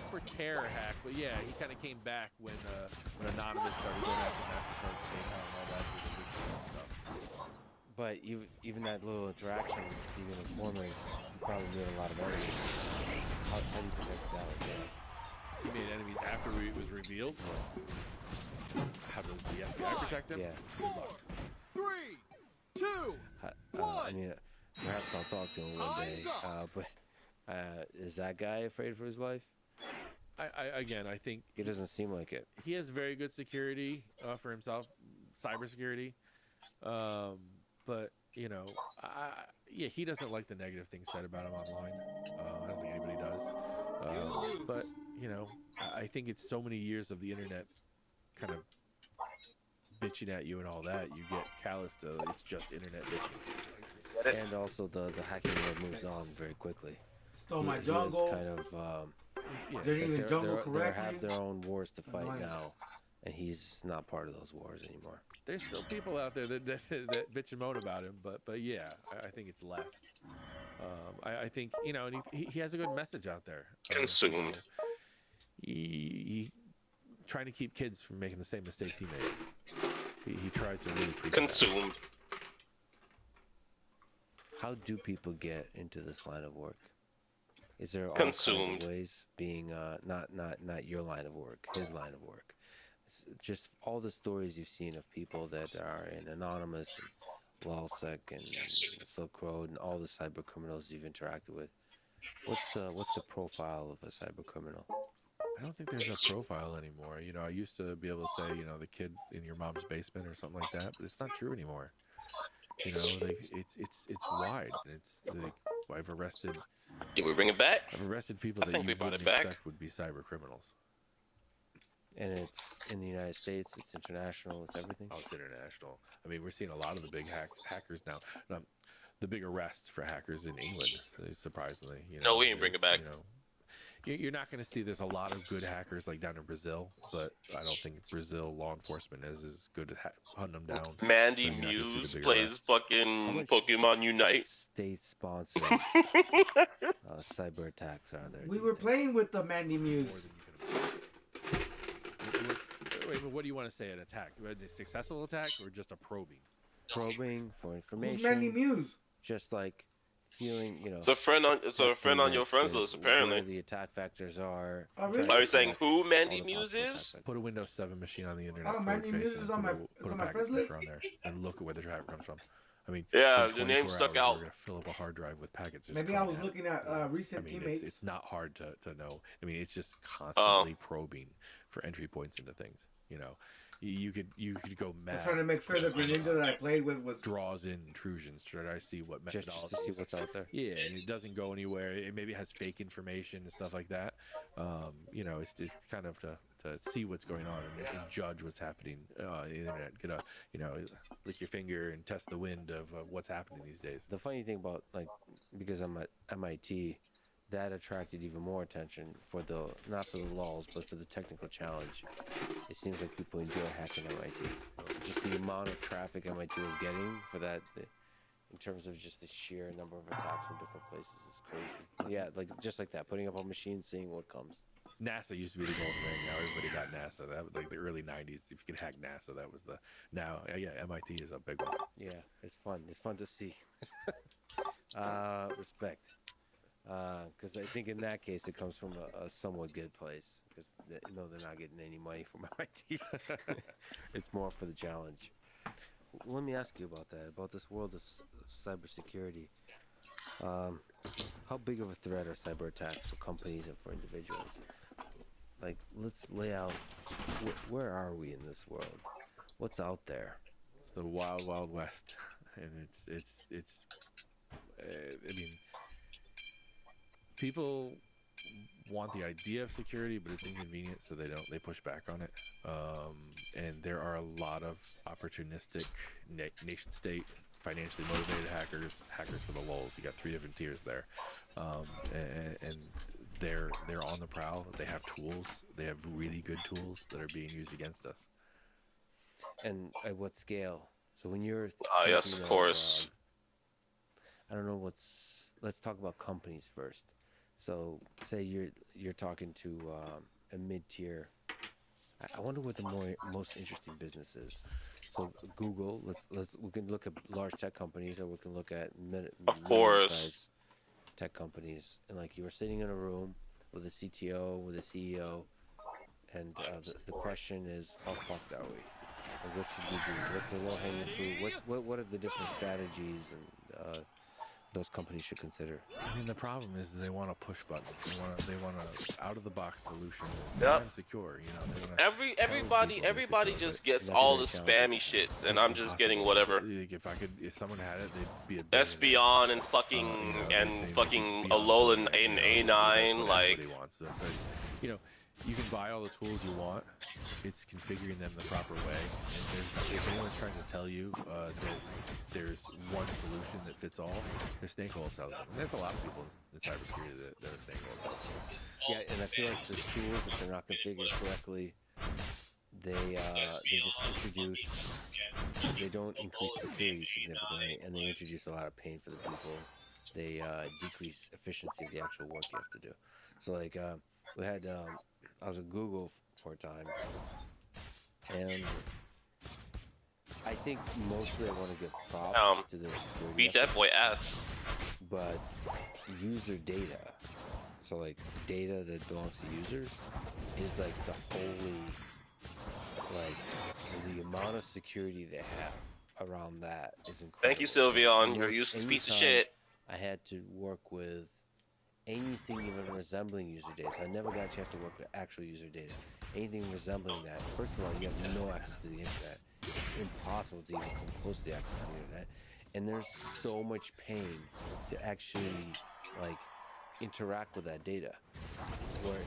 For terror hack, but yeah, he kind of came back when Anonymous started going after MasterCard PayPal and all that stuff. But even that little interaction with being an informant, he probably made a lot of enemies. How do you protect that? He made enemies after it was revealed. How does the FBI protect him? Yeah. Good luck. 3, 2, 1. I mean, perhaps I'll talk to him one day. But is that guy afraid for his life? I think it doesn't seem like it. He has very good security for himself, cybersecurity. But he doesn't like the negative things said about him online. I don't think anybody does. But I think it's so many years of the internet kind of bitching at you and all that, you get callous to it's just internet bitching. And also the hacking world moves on very quickly. Stole my jungle. Kind of didn't even jungle they correctly. have their own wars to fight now, and he's not part of those wars anymore. There's still people out there that bitch and moan about him, but yeah, I think it's less. I think and he has a good message out there. Consumed. He trying to keep kids from making the same mistakes he made. He tries to really preach consumed. How do people get into this line of work? Is there all kinds of ways? Being not your line of work, his line of work. It's just all the stories you've seen of people that are in Anonymous, and LawSec, and Silk Road, and all the cyber criminals you've interacted with. What's the profile of a cyber criminal? I don't think there's a profile anymore. I used to be able to say, the kid in your mom's basement or something like that, but it's not true anymore. Like it's wide. It's like I've arrested. Did we bring it back? I've arrested people that you wouldn't expect would be cyber criminals. And it's in the United States. It's international. It's everything. Oh, it's international. I mean, we're seeing a lot of the big hackers now. The big arrests for hackers in England, surprisingly. No, we didn't bring it back. You're not going to see. There's a lot of good hackers like down in Brazil, but I don't think Brazil law enforcement is as good at hunting them down. Mandy Muse plays fucking Pokemon Unite. State-sponsored cyber attacks are there? We were playing with the Mandy Muse. Wait, what do you want to say? An attack? A successful attack or just a probing? Probing for information. Who's Mandy Muse? Just like feeling, It's a friend on your friends list, apparently. Where the attack factors are. Oh, really? Are you saying who Mandy Muse is? Put a Windows 7 machine on the internet. Oh, Mandy Muse is on my friends list. On there and look at where the traffic comes from. I mean, yeah, the name stuck out. We're gonna fill up a hard drive with packets. Maybe I was looking at recent teammates. It's not hard to know. I mean, it's just constantly probing for entry points into things. You could go mad. I'm trying to make sure the Greninja that I played with was draws in intrusions. Try to see what methodology. Just to see what's out there. Yeah, and it doesn't go anywhere. It maybe has fake information and stuff like that. It's kind of to see what's going on and judge what's happening on the internet. Get lick your finger and test the wind of what's happening these days. The funny thing about because I'm at MIT, that attracted even more attention not for the lulz, but for the technical challenge. It seems like people enjoy hacking MIT. Just the amount of traffic MIT was getting for that, in terms of just the sheer number of attacks from different places, is crazy. Yeah, just like that, putting up a machine, seeing what comes. NASA used to be the golden ring. Now everybody got NASA. That was like the early '90s. If you could hack NASA, that was MIT is a big one. Yeah, it's fun. It's fun to see. Respect. Because I think in that case it comes from a somewhat good place, because they're not getting any money from MIT. It's more for the challenge. Let me ask you about this world of cybersecurity. How big of a threat are cyber attacks for companies and for individuals? like, let's lay out where are we in this world? What's out there? It's the wild, wild west, and it's. I mean, people want the idea of security, but it's inconvenient, so they push back on it. And there are a lot of opportunistic nation state, financially motivated hackers for the lulz. You got 3 different tiers there, and they're on the prowl. They have tools. They have really good tools that are being used against us. And at what scale? So when you're yes, of course. I don't know let's talk about companies first. So say you're talking to a mid-tier. I wonder what the most interesting business is. So Google, we can look at large tech companies, or we can look at medium-sized tech companies. And like, you were sitting in a room with a CTO, with a CEO, and the question is, how fucked are we? And what should we do? What's the low-hanging fruit? What are the different strategies and those companies should consider? I mean, the problem is they want a push button. They want a out of the box solution. Yep. And secure. Everybody just gets all the spammy shit, and I'm just getting whatever. If someone had it, they'd be a Espeon and fucking fucking Alolan and A9, like. You can buy all the tools you want. It's configuring them the proper way. And if anyone's trying to tell you that there's one solution that fits all, they're snake oil salesmen. And there's a lot of people in cybersecurity that are snake oil salesmen. Yeah, and I feel like the tools, if they're not configured correctly, they just introduce. They don't increase security significantly, and they introduce a lot of pain for the people. They decrease efficiency of the actual work you have to do. So like we had. I was at Google for a time, and I think mostly I want to give props to their security. Beat that boy ass. But user data, so like data that belongs to users, is like the holy, like the amount of security they have around that is incredible. Thank you, Sylveon. You're a useless piece of shit. I had to work with anything even resembling user data. So I never got a chance to work with actual user data. Anything resembling that. First of all, you have no access to the internet. It's impossible to even come close to the access to the internet. And there's so much pain to actually like interact with that data. Where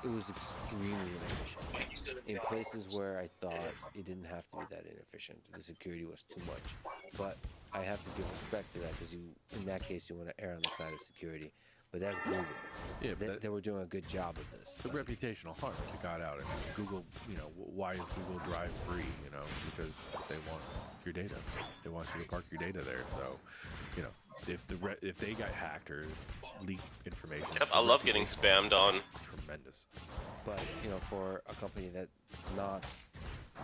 it was extremely inefficient. In places where I thought it didn't have to be that inefficient, the security was too much. But I have to give respect to that, because in that case, you want to err on the side of security. But that's Google. Yeah, they were doing a good job of this. The reputational harm that got out. I mean, Google, why is Google Drive free? Because they want your data. They want you to park your data there. So, if they got hacked or leaked information. Yep, I love getting spammed on. Tremendous. But for a company that's not,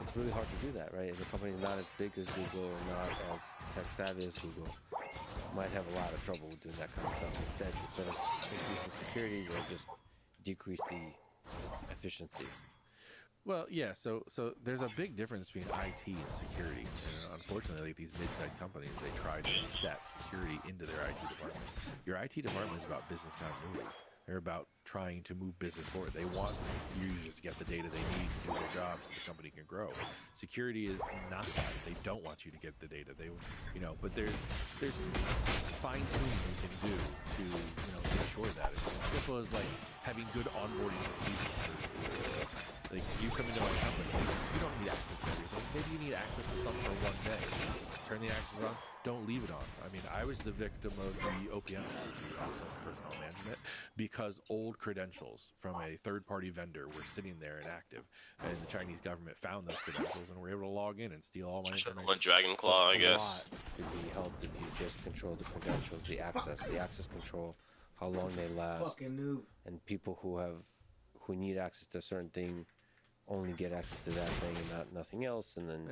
it's really hard to do that, right? If a company is not as big as Google or not as tech savvy as Google, might have a lot of trouble with doing that kind of stuff. Instead of increasing security, they'll just decrease the efficiency. Well, yeah. So there's a big difference between IT and security. And unfortunately, these mid-tech companies, they try to stack security into their IT department. Your IT department is about business continuity. They're about trying to move business forward. They want users to get the data they need to do their job so the company can grow. Security is not that. They don't want you to get the data. But there's fine tuning you can do to ensure that. It's as simple as like having good onboarding procedures. Like, you come into my company, you don't need access to everything. Maybe you need access to something for one day. Turn the access on, don't leave it on. I mean, I was the victim of the OPM, personnel management, because old credentials from a third-party vendor were sitting there inactive, and the Chinese government found those credentials and were able to log in and steal all my information. One Dragon Claw, I guess. A lot could be helped if you just control the credentials, the access control, how long they last. Fucking noob. And people who need access to a certain thing only get access to that thing and nothing else, and then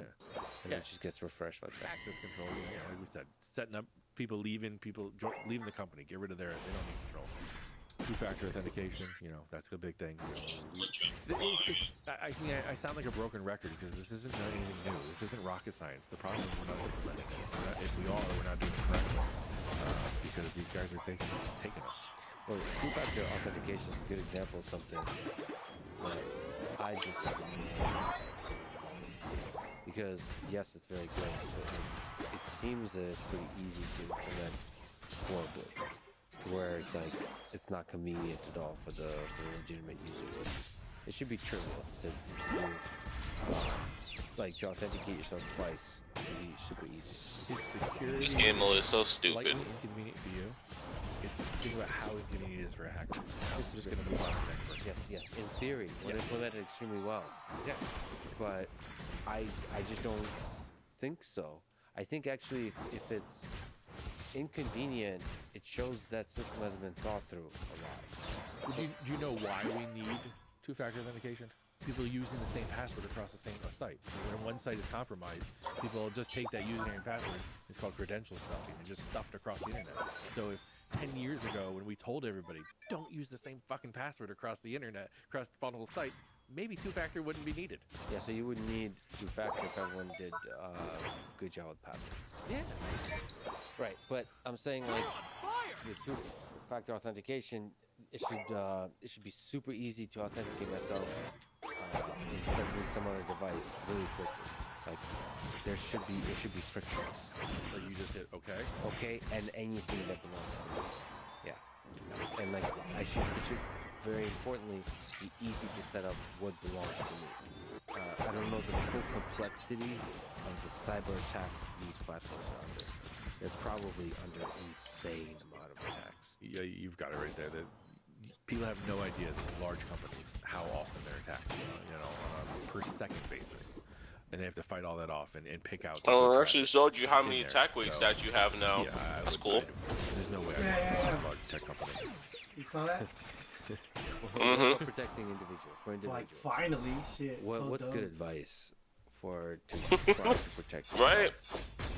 it just gets refreshed like that. Access control, like we said, setting up people leaving the company, get rid of they don't need control. Two-factor authentication, that's a big thing. I sound like a broken record because this isn't anything new. This isn't rocket science. The problem is we're not implementing it. If we are, we're not doing it correctly because these guys are taking us. Well, two-factor authentication is a good example of something but I just didn't because yes, it's very good, but it seems that it's pretty easy to implement horribly, where it's like it's not convenient at all for the legitimate users. It should be trivial to do, like to authenticate yourself twice. It should be super easy. This game mode is so stupid. Slightly inconvenient for you. It's think about how inconvenient it is for a hacker. It's just going to move on to the next person. Yes. In theory, when implemented extremely well. Yeah. But I just don't think so. I think actually if it's inconvenient, it shows that system has been thought through a lot. Do you know why we need two-factor authentication? People using the same password across the same site. When one site is compromised, people will just take that username and password. It's called credential stuffing, and just stuffed across the internet. So if 10 years ago, when we told everybody, don't use the same fucking password across the internet, across multiple sites, maybe two-factor wouldn't be needed. Yeah, so you wouldn't need two-factor if everyone did a good job with passwords. Yeah. Right, but I'm saying like the two-factor authentication, it should be super easy to authenticate myself instead with some other device really quickly. Like it should be frictionless. So you just hit okay, and anything that belongs to me. Yeah, and like it should very importantly be easy to set up what belongs to me. I don't know the full complexity of the cyber attacks these platforms are under. They're probably under insane amount of attacks. Yeah, you've got it right there. That people have no idea that large companies how often they're attacked, on a per second basis, and they have to fight all that off and pick out. Oh, it actually showed you how many attack weights that you have now. Yeah, that's cool. There's no way I can large tech company. You saw that? Protecting individuals for individuals. Like finally, shit. What's so good dumb. advice to try to protect yourself Right.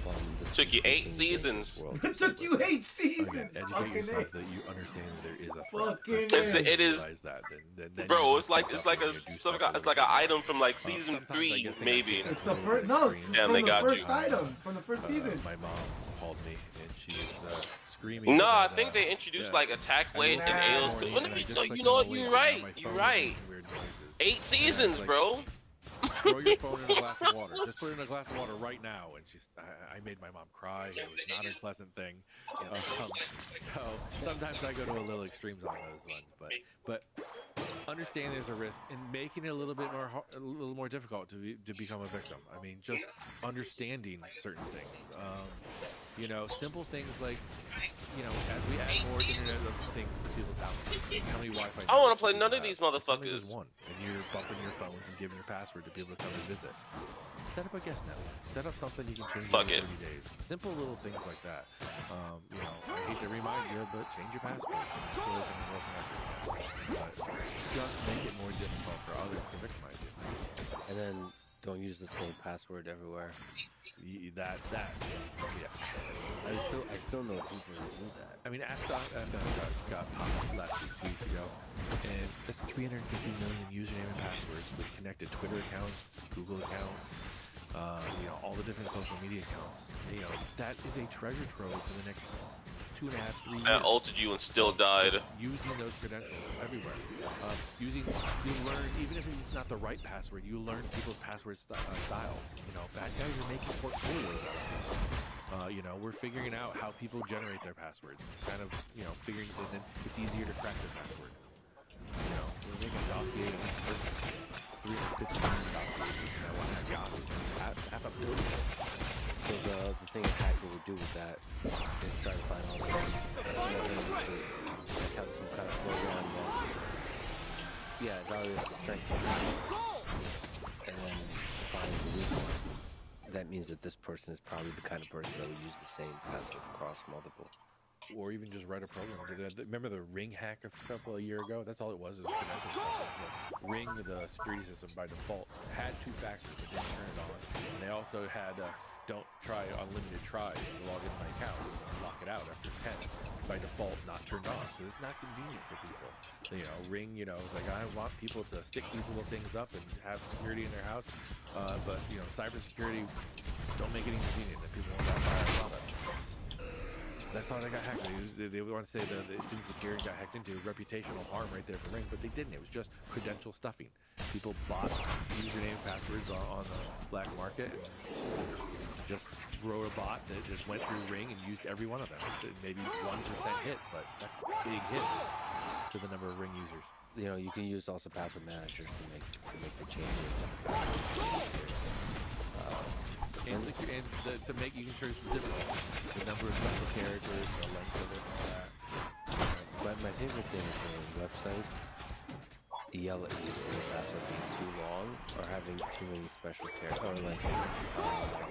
from the Took you 8 seasons. It took you 8 seasons. Again, educate yourself that you understand that there is a Fucking threat. It is, Realize that, then bro. you It's like an item from like season 3, maybe. It's the first. No, it's from the first item from the first season. My mom called me and she was screaming. No, I about, think they introduced yeah. like attack weight and AO's. And You know what? You're right. You're right. 8 seasons, bro. Throw your phone in a glass of water. Just put it in a glass of water right now. And I made my mom cry. It was not a pleasant thing. So sometimes I go to a little extremes on those ones, but understanding there's a risk and making it a little more difficult to become a victim. I mean, just understanding certain things. Simple things like, as we add more Internet of Things to people's houses, how many Wi-Fi? I don't want to play none of these motherfuckers. One, and you're bumping your phones and giving your password to people to come and visit. Set up a guest network. Set up something you can change in 30 days. Simple little things like that. I hate to remind you, but change your password. But just make it more difficult for others to victimize you. And then don't use the same password everywhere. Yeah. I still know people who do that. I mean, got popped last 2 weeks ago, and that's 350 million username and passwords with connected Twitter accounts, Google accounts, all the different social media accounts. That is a treasure trove for the next 2.5, 3 years. I ulted you and still died. Using those credentials everywhere. You learn, even if it's not the right password, you learn people's password styles. Bad guys are making portfolios out of it. We're figuring out how people generate their passwords. Kind of, figuring that then it's easier to crack their password. We're making a dossier of 350 million dossiers. And I want that Yahoo. Half a billion. So the thing a hacker would do with that is try to find all the have some kind of program that evaluates the strength of it, and then finds the weak ones. That means that this person is probably the kind of person that would use the same password across multiple. Or even just write a program. Remember the Ring hack a couple of years ago? That's all it was credential stuff. Ring, the security system by default, had 2 factors, but didn't turn it on. And they also had don't try unlimited tries to log into my account. Lock it out after 10. By default, not turned on because it's not convenient for people. Ring, it's like I want people to stick these little things up and have security in their house, but cybersecurity don't make it inconvenient that people want to buy our product. That's how they got hacked. They want to say that it's insecure and got hacked into. Reputational harm right there for Ring, but they didn't. It was just credential stuffing. People bought username passwords on the black market and just wrote a bot that just went through Ring and used every one of them. Maybe 1% hit, but that's a big hit to the number of Ring users. You know, you can use also password managers to make the changes. To make you can choose the number of special characters, the length of it, all that. But my favorite thing is when websites yell at you for the password being too long or having too many special characters. Or like,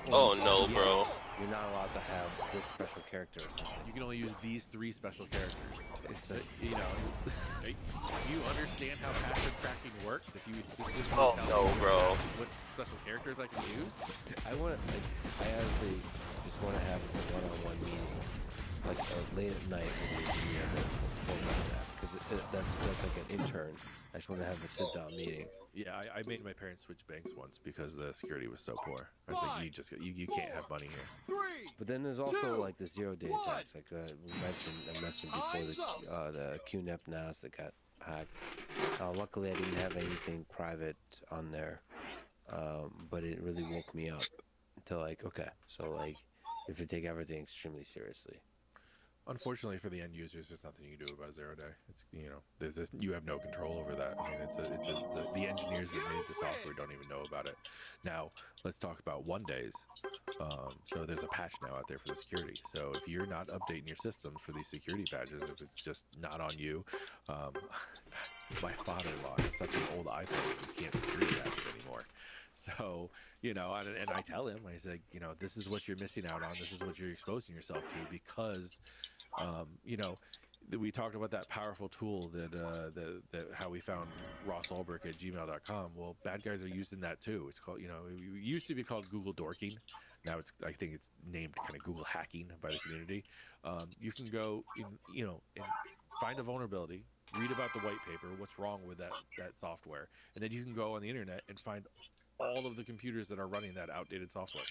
oh no, bro. You're not allowed to have this special character or something. You can only use these 3 special characters. It's a, you know, you understand how passive cracking works if you specifically tell me bro. What special characters I can use. I honestly just want to have a one-on-one meeting, like late at night when because that's like an intern. I just want to have a sit-down meeting. Yeah, I made my parents switch banks once because the security was so poor. I was like, you can't have money here. But then there's also like the 0-day attacks, like I mentioned before the QNAP NAS that got hacked. Luckily, I didn't have anything private on there, but it really woke me up to like, okay, so like, you have to take everything extremely seriously. Unfortunately for the end users, there's nothing you can do about 0-day. It's, you know, there's this, you have no control over that. I mean, the engineers that made the software don't even know about it. Now, let's talk about 1-days. So there's a patch now out there for the security. So if you're not updating your systems for these security patches, if it's just not on you, my father-in-law has such an old iPhone, he can't security patch it anymore. So, you know, and I tell him, I say, you know, this is what you're missing out on. This is what you're exposing yourself to because, you know, we talked about that powerful tool that how we found Ross Ulbricht at gmail.com. Well, bad guys are using that too. It's called, you know, it used to be called Google dorking. Now I think it's named kind of Google hacking by the community. You can go, you know, and find a vulnerability, read about the white paper, what's wrong with that software, and then you can go on the internet and find all of the computers that are running that outdated software.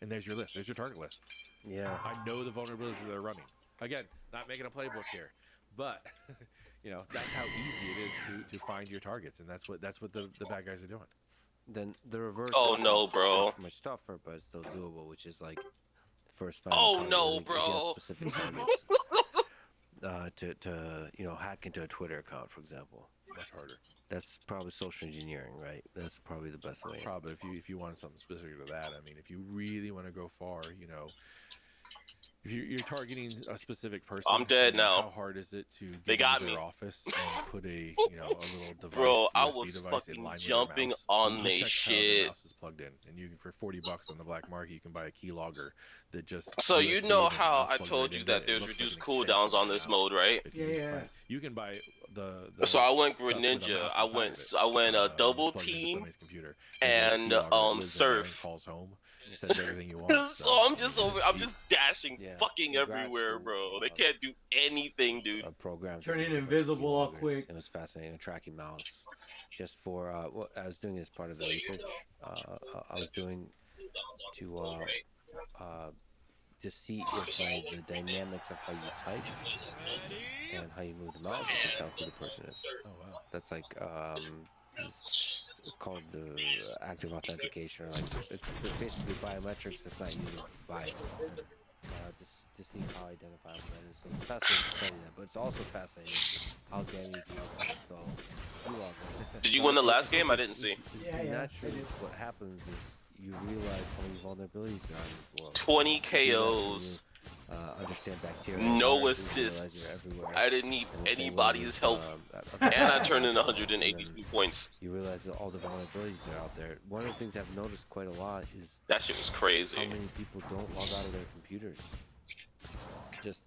And there's your list. There's your target list. Yeah. I know the vulnerabilities that are running. Again, not making a playbook here, but you know, that's how easy it is to find your targets, and that's what the bad guys are doing. Then the reverse. Oh no, bro. Much tougher, but it's still doable, which is like first find. Oh no, bro. Specific targets. To you know, hack into a Twitter account, for example. Much harder. That's probably social engineering, right? That's probably the best way. Probably if you want something specific to that. I mean, if you really want to go far, you know, if you're targeting a specific person, I'm dead now. How hard is it to they get got into me. their office and put a little device? Bro, I USB was device in fucking line with jumping their mouse. on You can they check how shit. their mouse is plugged in, and you can for $40 on the black market, you can buy a keylogger that just. So you USB know and how I plugs told right you into that it. there's It looks reduced like an cooldowns extension on this mode, right? You can buy the So I went stuff with a Greninja. mouse I inside went of it, double plugged into team somebody's computer. and There's a keylogger that lives in there and surf. calls home and says everything you want. So I'm just dashing fucking in grad everywhere, school, bro. They can't do anything, dude. A program Turning invisible all quick. It was fascinating. A tracking mouse, just for what I was doing as part of the research. I was doing to see if the dynamics of how you type and how you move the mouse, you can tell who the person is. Oh wow. That's like it's called the active authentication. Or like it's basically biometrics that's not using Bio. To see how identifiable that is. So it's fascinating to study that, but it's also fascinating how damn easy it is to install. Did you win the last game? I didn't see. Naturally, what happens is you realize how many vulnerabilities there are in this world. 20 KOs. Understand bacteria. No assists. I didn't need anybody's help. And I turned in 182 points. You realize that all the vulnerabilities that are out there. One of the things I've noticed quite a lot is that shit was crazy. How many people don't log out of their computers. Just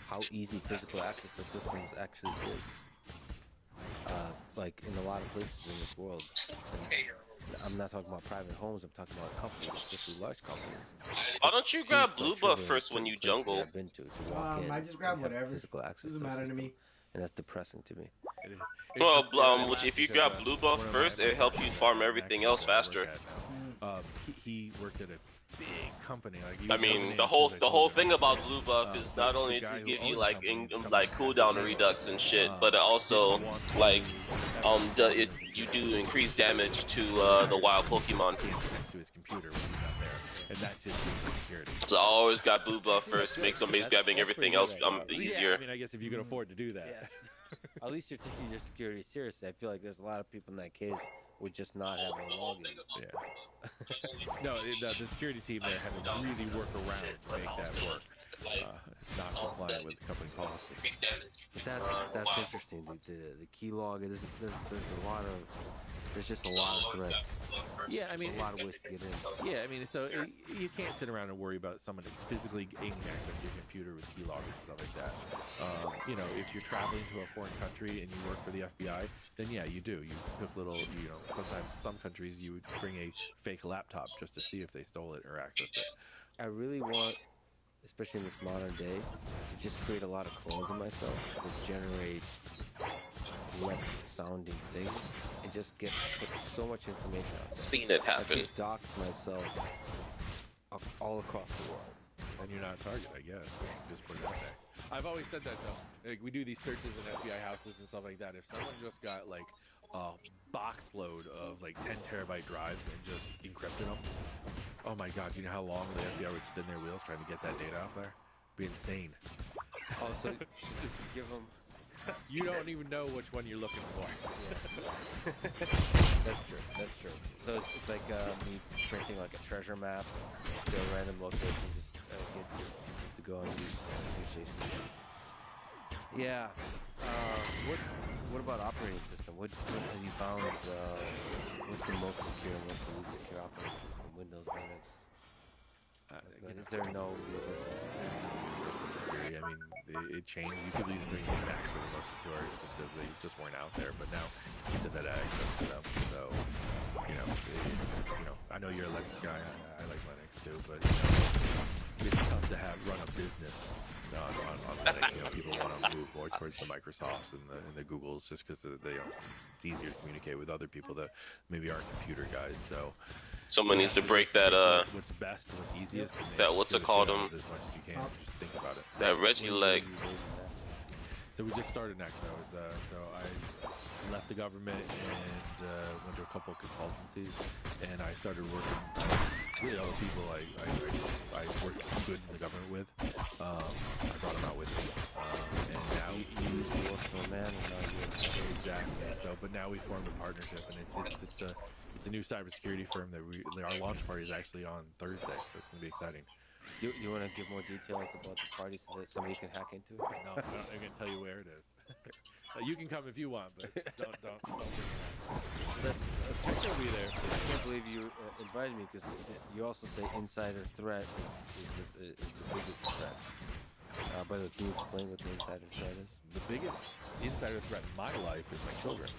how easy physical access to systems actually is. Like in a lot of places in this world. I'm not talking about private homes, I'm talking about companies, especially large companies. Why don't you grab blue buff first when you jungle? I've been to walk in I just grab and have whatever. physical access Doesn't to a matter to system. me. And that's depressing to me. Well, if you grab blue buff first, it helps you farm everything else faster. He worked at big company. Like I mean, the whole thing about Blue Buff is not only to give you like cooldown redux and shit, but it also like you do increase damage to the wild Pokemon. To his computer when he's not there, and that's his security. So I always got Blue Buff first, makes grabbing everything else easier. Yeah, I mean, I guess if you can afford to do that. Yeah. At least you're taking your security seriously. I feel like there's a lot of people in that case would just not have a login. Yeah. No, the security team there had to really work around to make that work. Not compliant with the company policy. But that's interesting. The keylog. There's just a lot of threats. Yeah, I mean, there's a lot of ways to get in. Yeah, I mean, so you can't sit around and worry about someone physically gaining access to your computer with keyloggers and stuff like that. You know, if you're traveling to a foreign country and you work for the FBI, then yeah, you do. You took little, you know, sometimes some countries you would bring a fake laptop just to see if they stole it or accessed it. I really want, especially in this modern day, to just create a lot of clones of myself that generate Lex sounding things and just put so much information out there. Seen it happen. I could dox myself all across the world. And you're not a target, I guess. Just put it out there. I've always said that though. Like, we do these searches in FBI houses and stuff like that. If someone just got like a box load of like 10 terabyte drives and just encrypted them, oh my god, you know how long the FBI would spin their wheels trying to get that data off there? It'd be insane. Oh, so give them. You don't even know which one you're looking for. That's true. That's true. So it's like me printing like a treasure map to a random location, just get to go and use Jason. Yeah. What about operating system? What have you found? What's the most secure and what's the least secure operating system? Windows, Linux. Is there no universal security? I mean, it changed. You could use things like Mac for the most secure just because they just weren't out there. But now Internet access to them. So, you know, I know you're a Linux guy. I like Linux too, but you know, it's tough to run a business on Linux. You know, people want to move more towards the Microsofts and the Googles just because it's easier to communicate with other people that maybe aren't computer guys. So. Someone needs to break that what's best, what's easiest. That what's it called? As much as you can. Just think about it. That Reggie leg. So we just started Nexo. So I left the government and went to a couple of consultancies, and I started working with other people I worked good in the government with. I brought them out with me, and now you work for a man, and now you're exactly. So, but now we formed a partnership, and it's a new cybersecurity firm that our launch party is actually on Thursday, so it's going to be exciting. You want to give more details about the party so that somebody can hack into it? No, I'm going to tell you where it is. You can come if you want, but don't bring it up. I'll be there. I can't believe you invited me because you also say insider threat is the biggest threat. By the way, can you explain what the insider threat is? The biggest insider threat in my life is my children.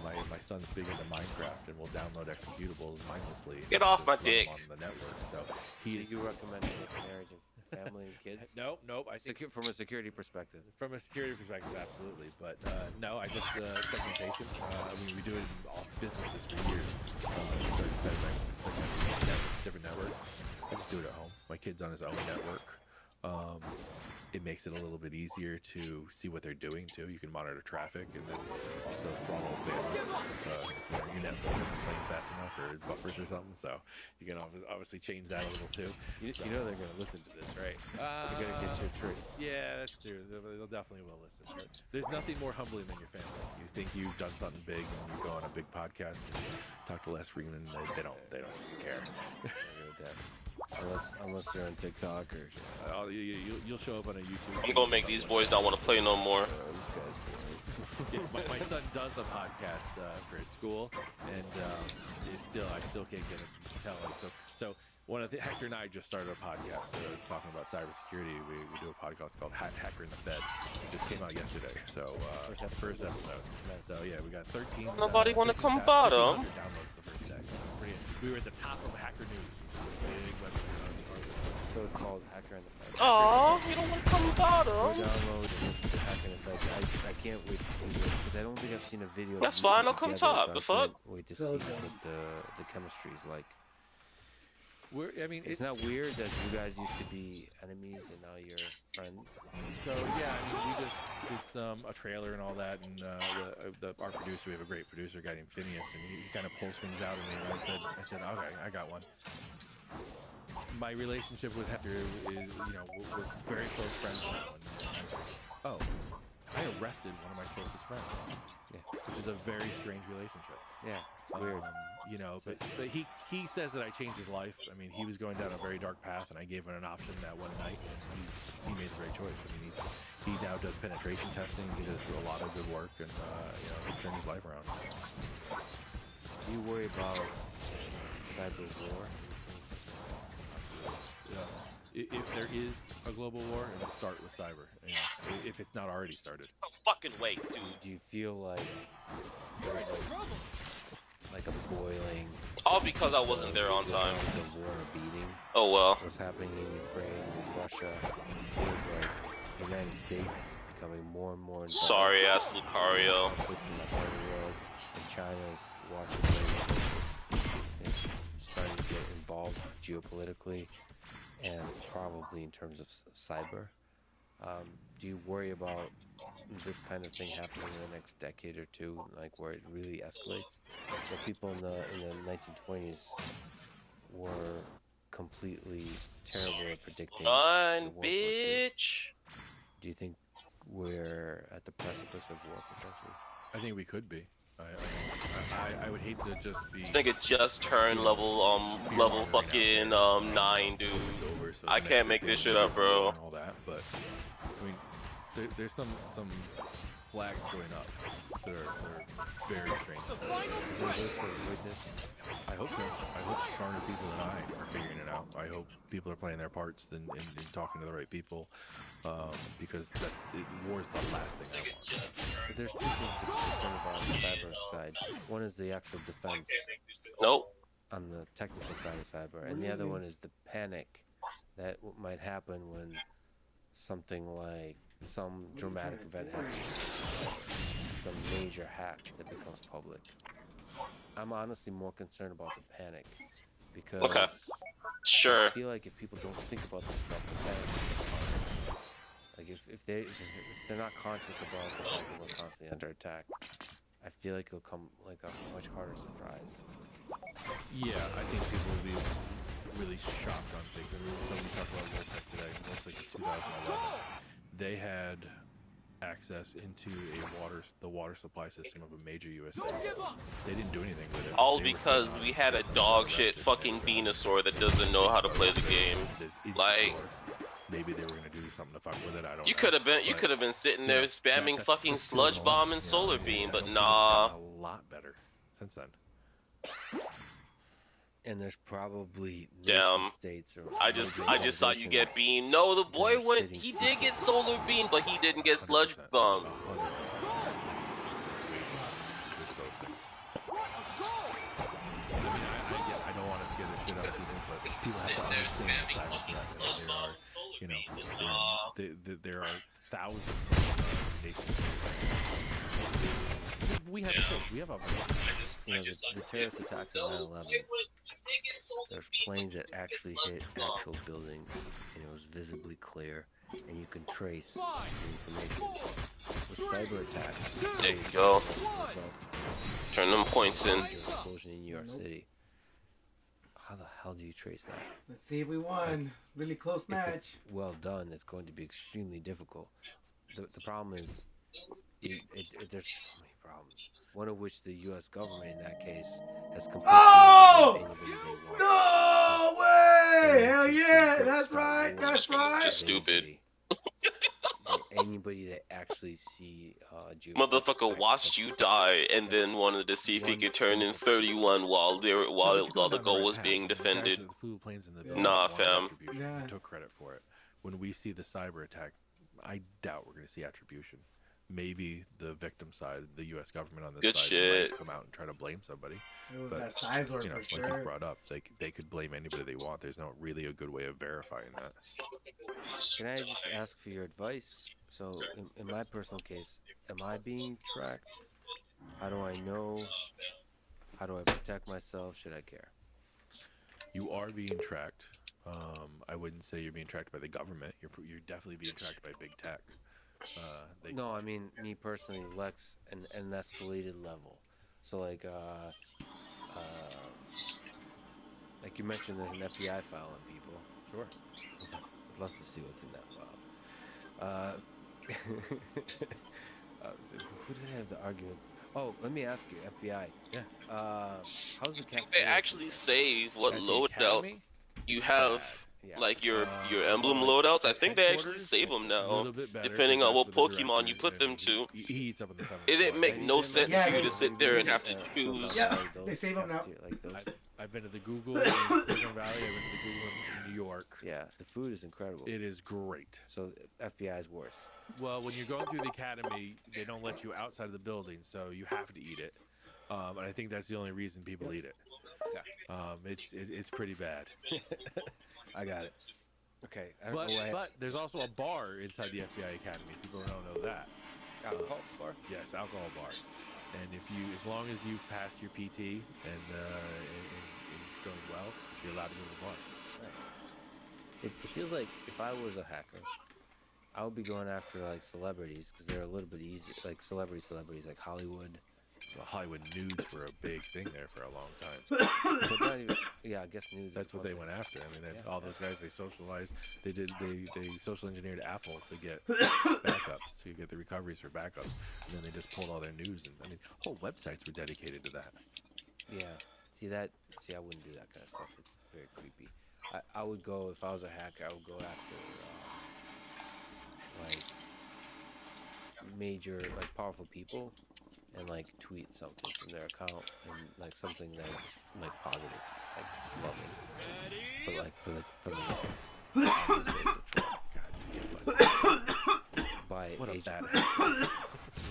My son's big into Minecraft and will download executables mindlessly. Get off my dick on the network. So you recommend it for marriage and family and kids? Nope. I think from a security perspective. From a security perspective, absolutely. But no, I just segmentation. I mean, we do it in all businesses for years. Different networks. I just do it at home. My kid's on his own network. It makes it a little bit easier to see what they're doing too. You can monitor traffic and then also throttle bandwidth if your Netflix isn't playing fast enough or it buffers or something. So you can obviously change that a little too. You know they're going to listen to this, right? They're going to get your tricks. Yeah, that's true. They'll definitely will listen. But there's nothing more humbling than your family. You think you've done something big and you go on a big podcast and you talk to Les Freeman and they don't even care. Unless you're on TikTok or you'll show up on a YouTube. I'm gonna make these boys not want to play no more. Yeah, my son does a podcast for his school, and I still can't get him to tell him. So Hector and I just started a podcast talking about cybersecurity. We do a podcast called Hacker in the Fed. It just came out yesterday. So first episode. So yeah, we got 13. Nobody want to come bottom. Downloads the first day. We were at the top of Hacker News. So it's called Hacker in the Fed. Aw, you don't want to come bottom. Download and listen to Hacker in the Fed. I can't wait to see it because I don't think I've seen a video. That's fine. I'll come top. So the fuck? Wait to see what the chemistry is like. It's not weird that you guys used to be enemies and now you're friends. So yeah, I mean, we just did a trailer and all that, and our producer, we have a great producer, a guy named Phineas, and he kind of pulls things out of me, and I said, okay, I got one. My relationship with Hector is, we're very close friends now. I arrested one of my closest friends. Yeah, which is a very strange relationship. Yeah, it's weird. But he says that I changed his life. I mean, he was going down a very dark path, and I gave him an option that one night, and he made the right choice. I mean, he now does penetration testing. He does a lot of good work, and he's turned his life around. Do you worry about cyber war? If there is a global war, it'll start with cyber. If it's not already started. No fucking way, dude. Do you feel like a boiling? All because I wasn't there on time. The war beating. Oh well. What's happening in Ukraine, with Russia, feels like the United States becoming more and more involved. Sorry, ass Lucario. In the part of the world, and China is watching and starting to get involved geopolitically. And probably in terms of cyber. Do you worry about this kind of thing happening in the next decade or two, like where it really escalates? So people in the 1920s were completely terrible at predicting. Run, bitch! Do you think we're at the precipice of war potentially? I think we could be. I would hate to just be. This nigga just turned level fucking 9, dude. I can't make this shit up, bro. All that, but I mean, there's some flags going up that are very strange. I hope so. I hope smarter people than I are figuring it out. I hope people are playing their parts and talking to the right people, because war is the last thing I want. But there's two things to be concerned about on the cyber side. One is the actual defense. Nope. On the technical side of cyber, and the other one is the panic that might happen when something like some dramatic event happens, some major hack that becomes public. I'm honestly more concerned about the panic because sure. I feel like if people don't think about this stuff, the panic, like if they're not conscious about the fact that we're constantly under attack, I feel like it'll come like a much harder surprise. Yeah, I think people will be really shocked on things. I mean, so we talked about Voltec today. Voltec in 2011, they had access into the water supply system of a major U.S. city. They didn't do anything with it. All because we had a dog shit fucking Venusaur that doesn't know how to play the game. Like, maybe they were gonna do something to fuck with it. I don't know. You could have been sitting there spamming fucking sludge bomb and solar beam, but nah. A lot better since then. And there's probably damn. States or I just saw you get beam. No, the boy went. He did get solar beam, but he didn't get sludge bomb. I don't want to scare the shit out of people, but people have to understand the fact that there are thousands of nations. We have a the terrorist attacks of 9/11. There's planes that actually hit actual buildings, and it was visibly clear, and you can trace the information. The cyber attacks. There you go. Turn them points in. Explosion in New York City. How the hell do you trace that? Let's see if we won. Really close match. If it's well done, it's going to be extremely difficult. The problem is, there's so many problems. One of which the U.S. government, in that case, has completely anybody they want. No way! Hell yeah! That's right. That's right. Just stupid. Anybody that actually see motherfucker watched you die and then wanted to see if he could turn in 31 while the goal was being defended. Nah, fam. Took credit for it. When we see the cyber attack, I doubt we're going to see attribution. Maybe the victim side, the U.S. government on this side, might come out and try to blame somebody. It was but that Sizor like for you sure. brought up, they could blame anybody they want. There's not really a good way of verifying that. Can I just ask for your advice? So, in my personal case, am I being tracked? How do I know? How do I protect myself? Should I care? You are being tracked. I wouldn't say you're being tracked by the government. You're definitely being tracked by big tech. No, I mean me personally, Lex, an escalated level. So like you mentioned, there's an FBI file on people. Sure. I'd love to see what's in that file. Who did I have the argument? Oh, let me ask you, FBI. Yeah. How's the They cafeteria? actually say what At the loadout academy? you have, Yeah. like your emblem loadouts. I think they actually Headquarters, save them a now, little bit better, depending 'cause on what that's where the Pokemon you director put them is, to. and he eats up on the 7th It didn't floor. make no sense Yeah, for you they- to sit there and have to choose. Yeah, they save them now. Like those. I've been to the Google in Silicon Valley. I've been to the Google in New York. Yeah, the food is incredible. It is great. So FBI is worse. Well, when you're going through the academy, they don't let you outside of the building, so you have to eat it. And I think that's the only reason people eat it. It's pretty bad. I got it. Okay. I don't know why. But there's also a bar inside the FBI Academy. People don't know that. Alcohol bar? Yes, alcohol bar. And as long as you've passed your PT and going well, you're allowed to go to the bar. Right. It feels like if I was a hacker, I would be going after like celebrities because they're a little bit easier, like celebrities like Hollywood. Well, Hollywood nudes were a big thing there for a long time. But not even, yeah, I guess nudes. That's what they went after. I mean, all those guys, they socialized. They social engineered Apple to get backups, to get the recoveries for backups, and then they just pulled all their news. And I mean, whole websites were dedicated to that. Yeah. See, I wouldn't do that kind of stuff. It's very creepy. I would go, if I was a hacker, I would go after like major, like powerful people, and like tweet something from their account, and like something that like positive, like loving, but like for the likes. Obviously, it's a troll. By What a agent. bad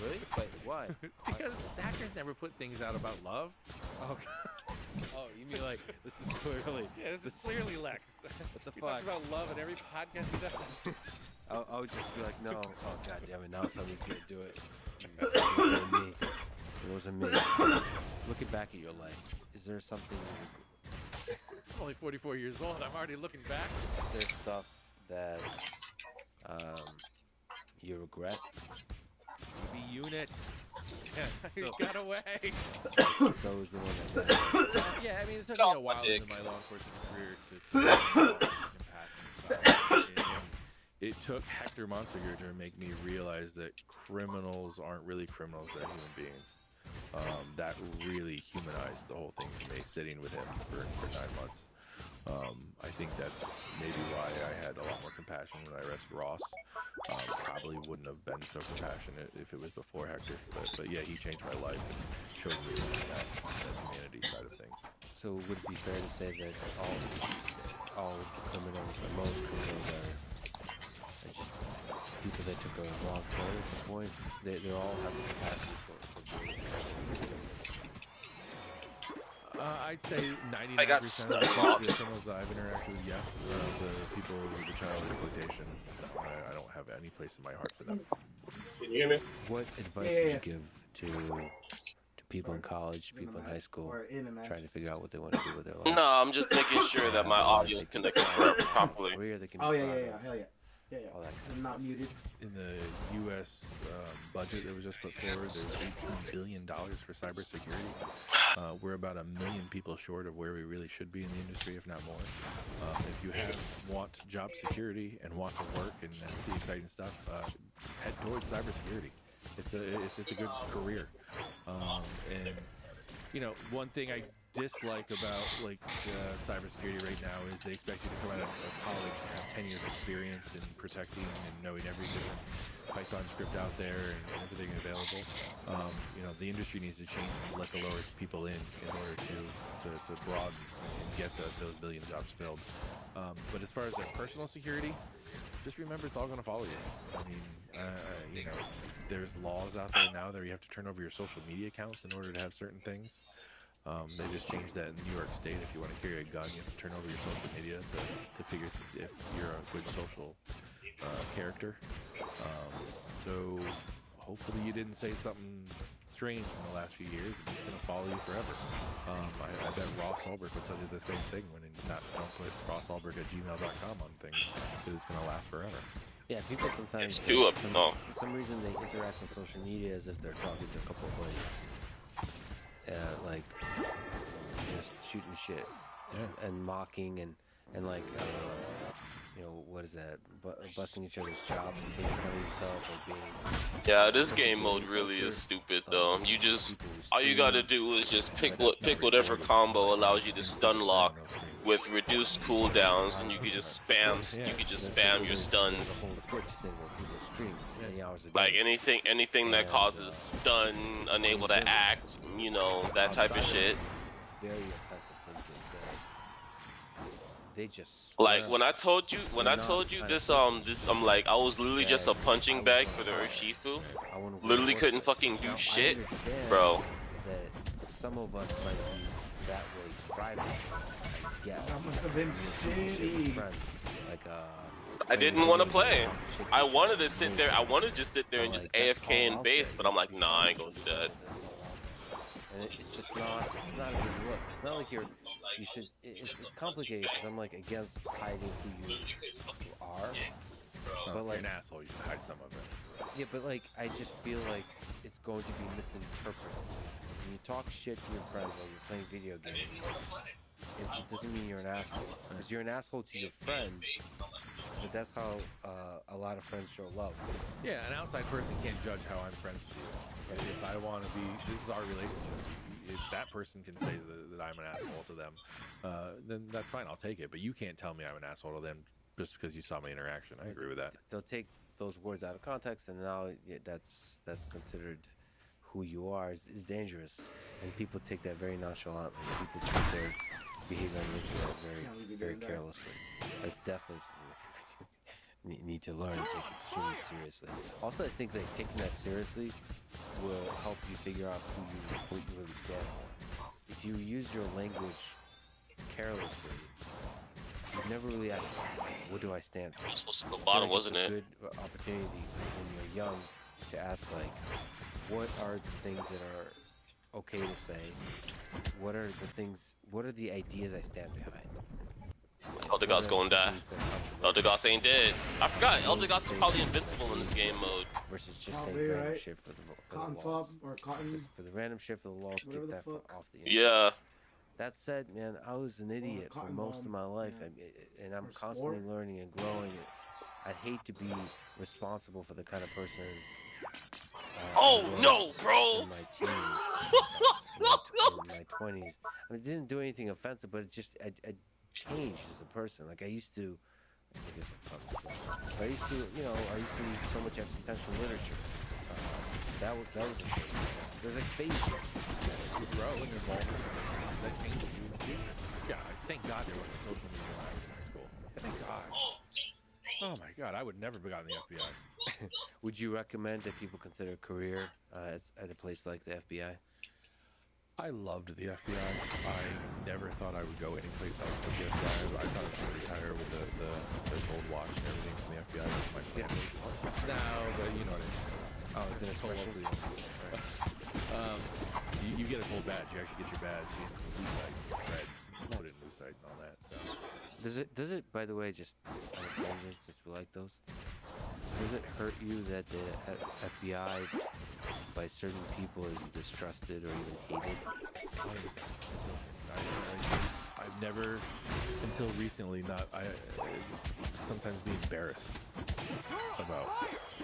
Really? Wait, why? Because hackers never put things out about love. Oh, oh, you mean like this is clearly? Yeah, this is clearly Lex. What the He fuck? talks about love in every podcast he does. I would just be like, no. Oh, god damn it! Now somebody's gonna do it. It wasn't me. It wasn't me. Looking back at your life, is there something? I'm only 44 years old. I'm already looking back. There's stuff that you regret. The unit. Yeah, he got away. That was the one that. Yeah, I mean, it took me a while into my law enforcement career to it took Hector Monsegur to make me realize that criminals aren't really criminals, they're human beings. That really humanized the whole thing for me, sitting with him for 9 months. I think that's maybe why I had a lot more compassion when I arrested Ross. Probably wouldn't have been so compassionate if it was before Hector. But yeah, he changed my life and showed me that humanity side of things. So would it be fair to say that all criminals, or most criminals, are just people that took a wrong turn at some point? They all have the capacity for doing it. I'd say 99% of the criminals that I've interacted with, yes. The people with the child exploitation, no, I don't have any place in my heart for them. Can you hear me? What advice would you give to people in college, people in high school, trying to figure out what they want to do with their life? No, I'm just making sure that my audio is connected properly. Oh yeah, hell yeah. Yeah, I'm not muted. In the U.S. Budget that was just put forward, there's $18 billion for cybersecurity. We're about 1 million people short of where we really should be in the industry, if not more. If you want job security and want to work and see exciting stuff, head towards cybersecurity. It's a good career. And you know, one thing I dislike about cybersecurity right now is they expect you to come out of college and have 10 years experience in protecting and knowing every different Python script out there and everything available. You know, the industry needs to change and let the lower people in order to broaden and get those billion jobs filled. But as far as their personal security, just remember it's all going to follow you. I mean, you know, there's laws out there now that you have to turn over your social media accounts in order to have certain things. They just changed that in New York State. If you want to carry a gun, you have to turn over your social media to figure if you're a good social character. So hopefully you didn't say something strange in the last few years, and it's going to follow you forever. I bet Ross Ulbricht would tell you the same thing when don't put rossulbricht@gmail.com on things, because it's going to last forever. Yeah, people sometimes for some reason they interact on social media as if they're talking to a couple of buddies, like just shooting shit and mocking and like what is that? Busting each other's chops and making fun of yourself, like being. Yeah, this game mode really is stupid though. You just all you gotta do is just pick whatever combo allows you to stun lock with reduced cooldowns, and you can just spam your stuns. Like anything that causes stun, unable to act, that type of shit. Very offensive things they say. They just like when I told you this I'm like I was literally just a punching bag for the Urshifu. Literally couldn't fucking do shit, bro. That some of us might be that way privately, I guess. That must have been shitty. Like I didn't want to play. I wanted to sit there. I wanted to just sit there and just AFK in base, but I'm like, nah, I ain't gonna do that. And it's just not. It's not a good look. It's not like you should. It's complicated because I'm like against hiding who you are. But like, you're an asshole. You should hide some of it. Yeah, but like, I just feel like it's going to be misinterpreted. When you talk shit to your friends while you're playing video games, it doesn't mean you're an asshole. Because you're an asshole to your friend, but that's how a lot of friends show love. Yeah, an outside person can't judge how I'm friends with you. But if I want to be, this is our relationship. If that person can say that I'm an asshole to them, then that's fine. I'll take it. But you can't tell me I'm an asshole to them just because you saw my interaction. I agree with that. They'll take those words out of context, and now that's considered who you are is dangerous, and people take that very nonchalantly. People treat their behavior on the internet very carelessly. That's definitely something we need to learn and take extremely seriously. Also, I think that taking that seriously will help you figure out what you really stand for. If you use your language carelessly, you've never really asked, what do I stand for? You're supposed to go bottom, wasn't it? It's a good opportunity when you're young to ask, like, what are the things that are okay to say? What are the ideas I stand behind? Eldegoss going to die. Eldegoss ain't dead. I forgot, Eldegoss is probably invincible in this game mode. Versus just saying random shit for the walls. Or cotton. Just for the random shit for the walls, get that off the internet. Yeah. That said, man, I was an idiot for most of my life, and I'm constantly learning and growing. I'd hate to be responsible for the kind of person. No, bro! In my teens, in my 20s. I mean, it didn't do anything offensive, but it just I changed as a person. Like I used to, I guess I used to, I used to read so much existential literature. That was a thing. There's like phases. You grow and evolve. That changes you. Yeah, thank God there wasn't social media when I was in high school. Thank God. Oh my God, I would never have gotten the FBI. Would you recommend that people consider a career at a place like the FBI? I loved the FBI. I never thought I would go any place else but the FBI. I thought I was going to retire with the gold watch and everything from the FBI. That's my plan. No, but you know what I mean. Oh, is it a totally you get a gold badge. You actually get your badge in lucite, red, put it in lucite and all that. So does it? By the way, just on a tangent, since we like those, does it hurt you that the FBI by certain people is distrusted or even hated? I've never, until recently, sometimes be embarrassed about.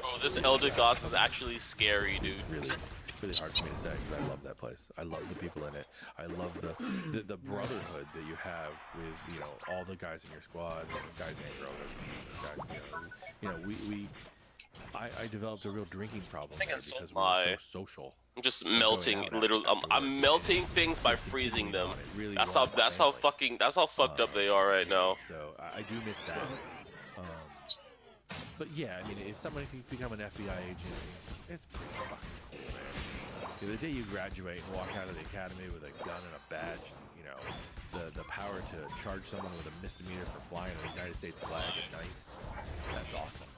Oh, this Eldegoss is actually scary, dude. Really hard for me to say because I love that place. I love the people in it. I love the brotherhood that you have with all the guys in your squad, guys and girls. I developed a real drinking problem because we were so social. I'm just melting, literally. I'm melting things by freezing them. That's how fucked up they are right now. So I do miss that. But yeah, I mean, if somebody can become an FBI agent, it's pretty fucking cool, man. The day you graduate and walk out of the academy with a gun and a badge, the power to charge someone with a misdemeanor for flying the United States flag at night, that's awesome.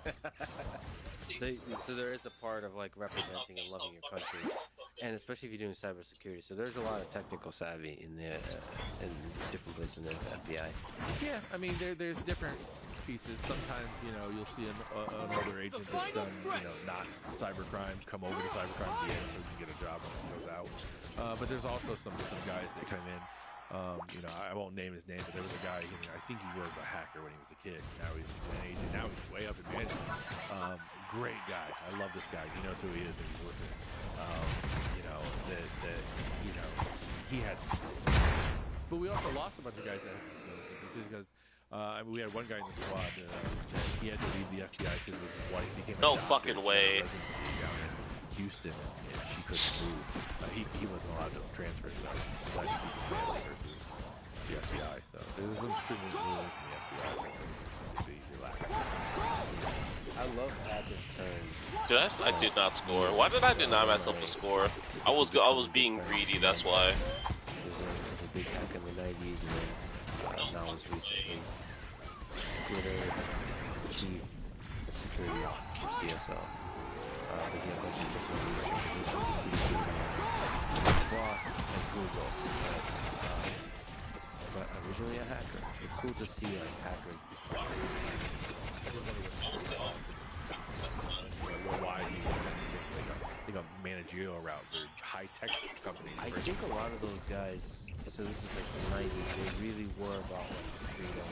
So there is a part of like representing and loving your country And especially if you're doing cybersecurity, so there's a lot of technical savvy in the in different places in the FBI. Yeah, I mean, there's different pieces. Sometimes, you'll see an older agent that's done, not cybercrime, come over to cybercrime at the end so he can get a job when he goes out. But there's also some guys that come in. I won't name his name, but there was a guy. I think he was a hacker when he was a kid. Now he's an agent. Now he's way up in management. Great guy. I love this guy. He knows who he is and he's listening. He had. But we also lost a bunch of guys that had some skills because we had one guy in the squad that he had to leave the FBI because his wife became. No fucking way. Down in Houston, and she couldn't move. He wasn't allowed to transfer, so he versus the FBI. So there's some stringent rules in the FBI. To be relaxed. I love Adam's turn. I did not score. Why did I deny myself the score? I was being greedy. That's why. There's a big hack in the 90s, and then now it's recently Twitter chief security officer CSO. But he had a bunch of different leadership positions, including boss at Google. But originally a hacker. It's cool to see hackers become. Why he like a managerial route for high-tech companies. I think a lot of those guys, so this is like the 90s, they really were about like freedom.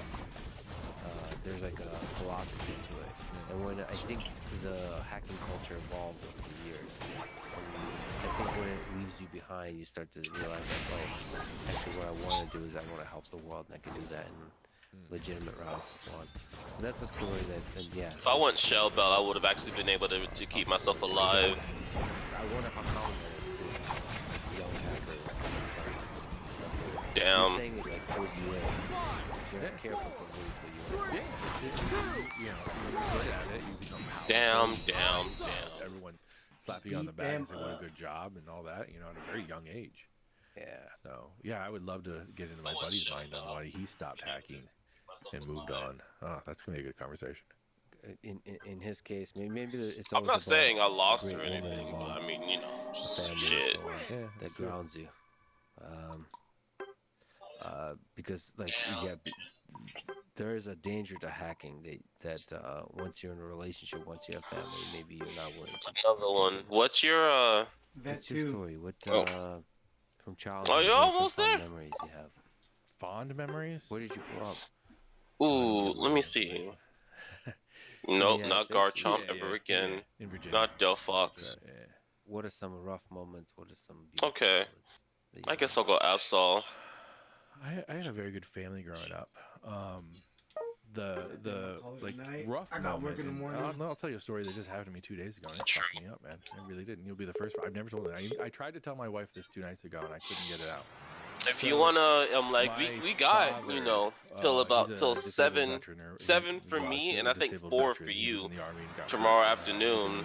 There's like a philosophy to it. And when I think the hacking culture evolved over the years, I think when it leaves you behind, you start to realize like, oh, actually what I want to do is I want to help the world, and I can do that in legitimate routes and so on. And that's a story that, and yeah. If I went Shell Bell, I would have actually been able to keep myself alive. I wonder how common that is to young hackers. Damn. I'm saying it like pulls you in. If you're not careful, it can really pull you in. Damn. Everyone's slapping you on the back and saying what a good job and all that, at a very young age. Yeah. So, yeah, I would love to get into my buddy's mind on why he stopped hacking and moved on. Oh, that's going to be a good conversation. In his case, maybe it's I'm not saying I lost or anything, but I mean, shit. That grounds you. Because, like, there is a danger to hacking that once you're in a relationship, once you have family, maybe you're not willing to. Another one. What's your story? What from childhood? Oh, you're almost there. Memories you have. Fond memories? Where did you grow up? Ooh, let me see. Nope, not Garchomp ever again. In Virginia. Not Del Fox. What are some rough moments? What are some okay. I guess I'll go Absol. I had a very good family growing up. The rough moment. In the morning. I'll tell you a story that just happened to me 2 days ago, and it fucked me up, man. It really did. And you'll be the first. I've never told it. I tried to tell my wife this 2 nights ago, and I couldn't get it out. If you wanna, we got till 7 for me, and I think 4 for you tomorrow afternoon.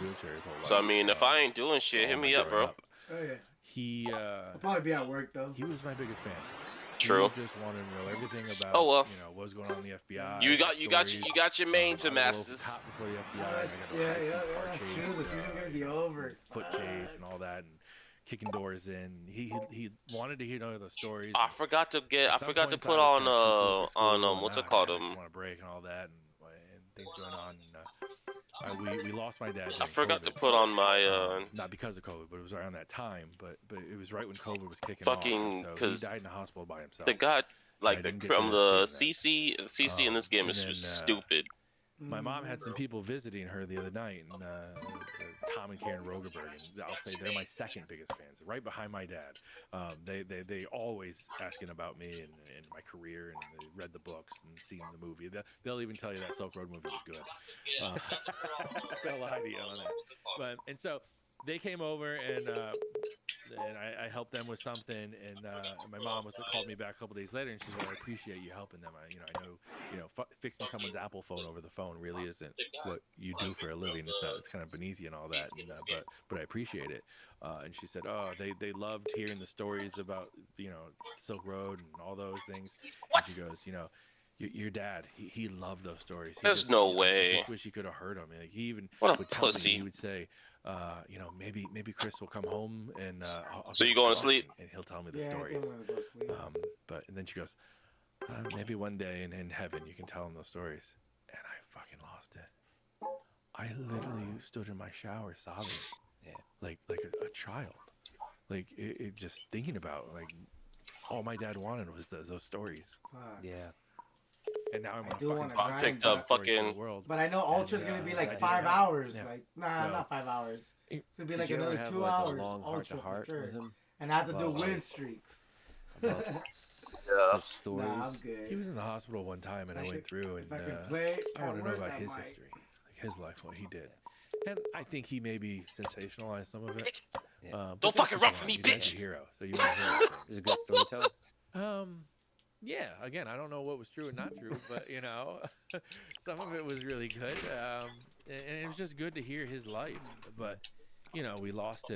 So I mean, if I ain't doing shit, hit me up, bro. Oh yeah. I'll probably be at work though. He was my biggest fan. True. He just wanted to know everything about. Oh well. What was going on in the FBI. You got your main to masters. Before the FBI. Yeah, that's true. The season's gonna be over. Foot chase and all that, and kicking doors in. He wanted to hear those stories. I forgot to put on what's it called? I just want to break and all that, and things going on. We lost my dad. I forgot to put on my not because of COVID, but it was around that time. But it was right when COVID was kicking fucking off. So he died in the hospital by himself. The guy, like the CC in this game is just stupid. My mom had some people visiting her the other night, and Tom and Karen Rogerberg, and I'll say they're my second biggest fans, right behind my dad. They always asking about me and my career, and they read the books and seen the movie. They'll even tell you that Silk Road movie was good. They'll lie to you on that. And so they came over, and I helped them with something, and my mom called me back a couple days later, and she said, "I appreciate you helping them. I know, fixing someone's Apple phone over the phone really isn't what you do for a living. It's kind of beneath you and all that, but I appreciate it." And she said, "Oh, they loved hearing the stories about Silk Road and all those things." And she goes, your dad, he loved those stories. There's no way. I just wish he could have heard them. Like, he even what a would tell pussy. me, he would say, you know, maybe Chris will come home and So you going to sleep? and he'll tell me the Yeah, I think stories. I'm gonna go to sleep. But and then she goes, maybe one day in heaven you can tell him those stories. And I fucking lost it. I literally stood in my shower sobbing, like a child. Like it just thinking about like all my dad wanted was those stories. Yeah. And now I'm I on do fucking wanna podcast grind, stories but- to the world. But I know Ultra's gonna be like 5 hours. Like, nah, So- not 5 hours. It's gonna be Did like you ever another have, 2 like, a hours. long Ultra heart-to-heart for sure. with him? And I have to do About, like, win streaks. About such stories. Nah, I'm good. He was in the hospital one time, and I went through, and if I could play I at want to know work, about I his might. history, like his life, what he did. And I think he maybe sensationalized some of it. But Don't that's fucking what run you for want. me, Your dad's bitch. a hero, so you want to hear it. He's a good storyteller. Yeah. Again, I don't know what was true and not true, but you know, some of it was really good, and it was just good to hear his life. But you know, we lost him.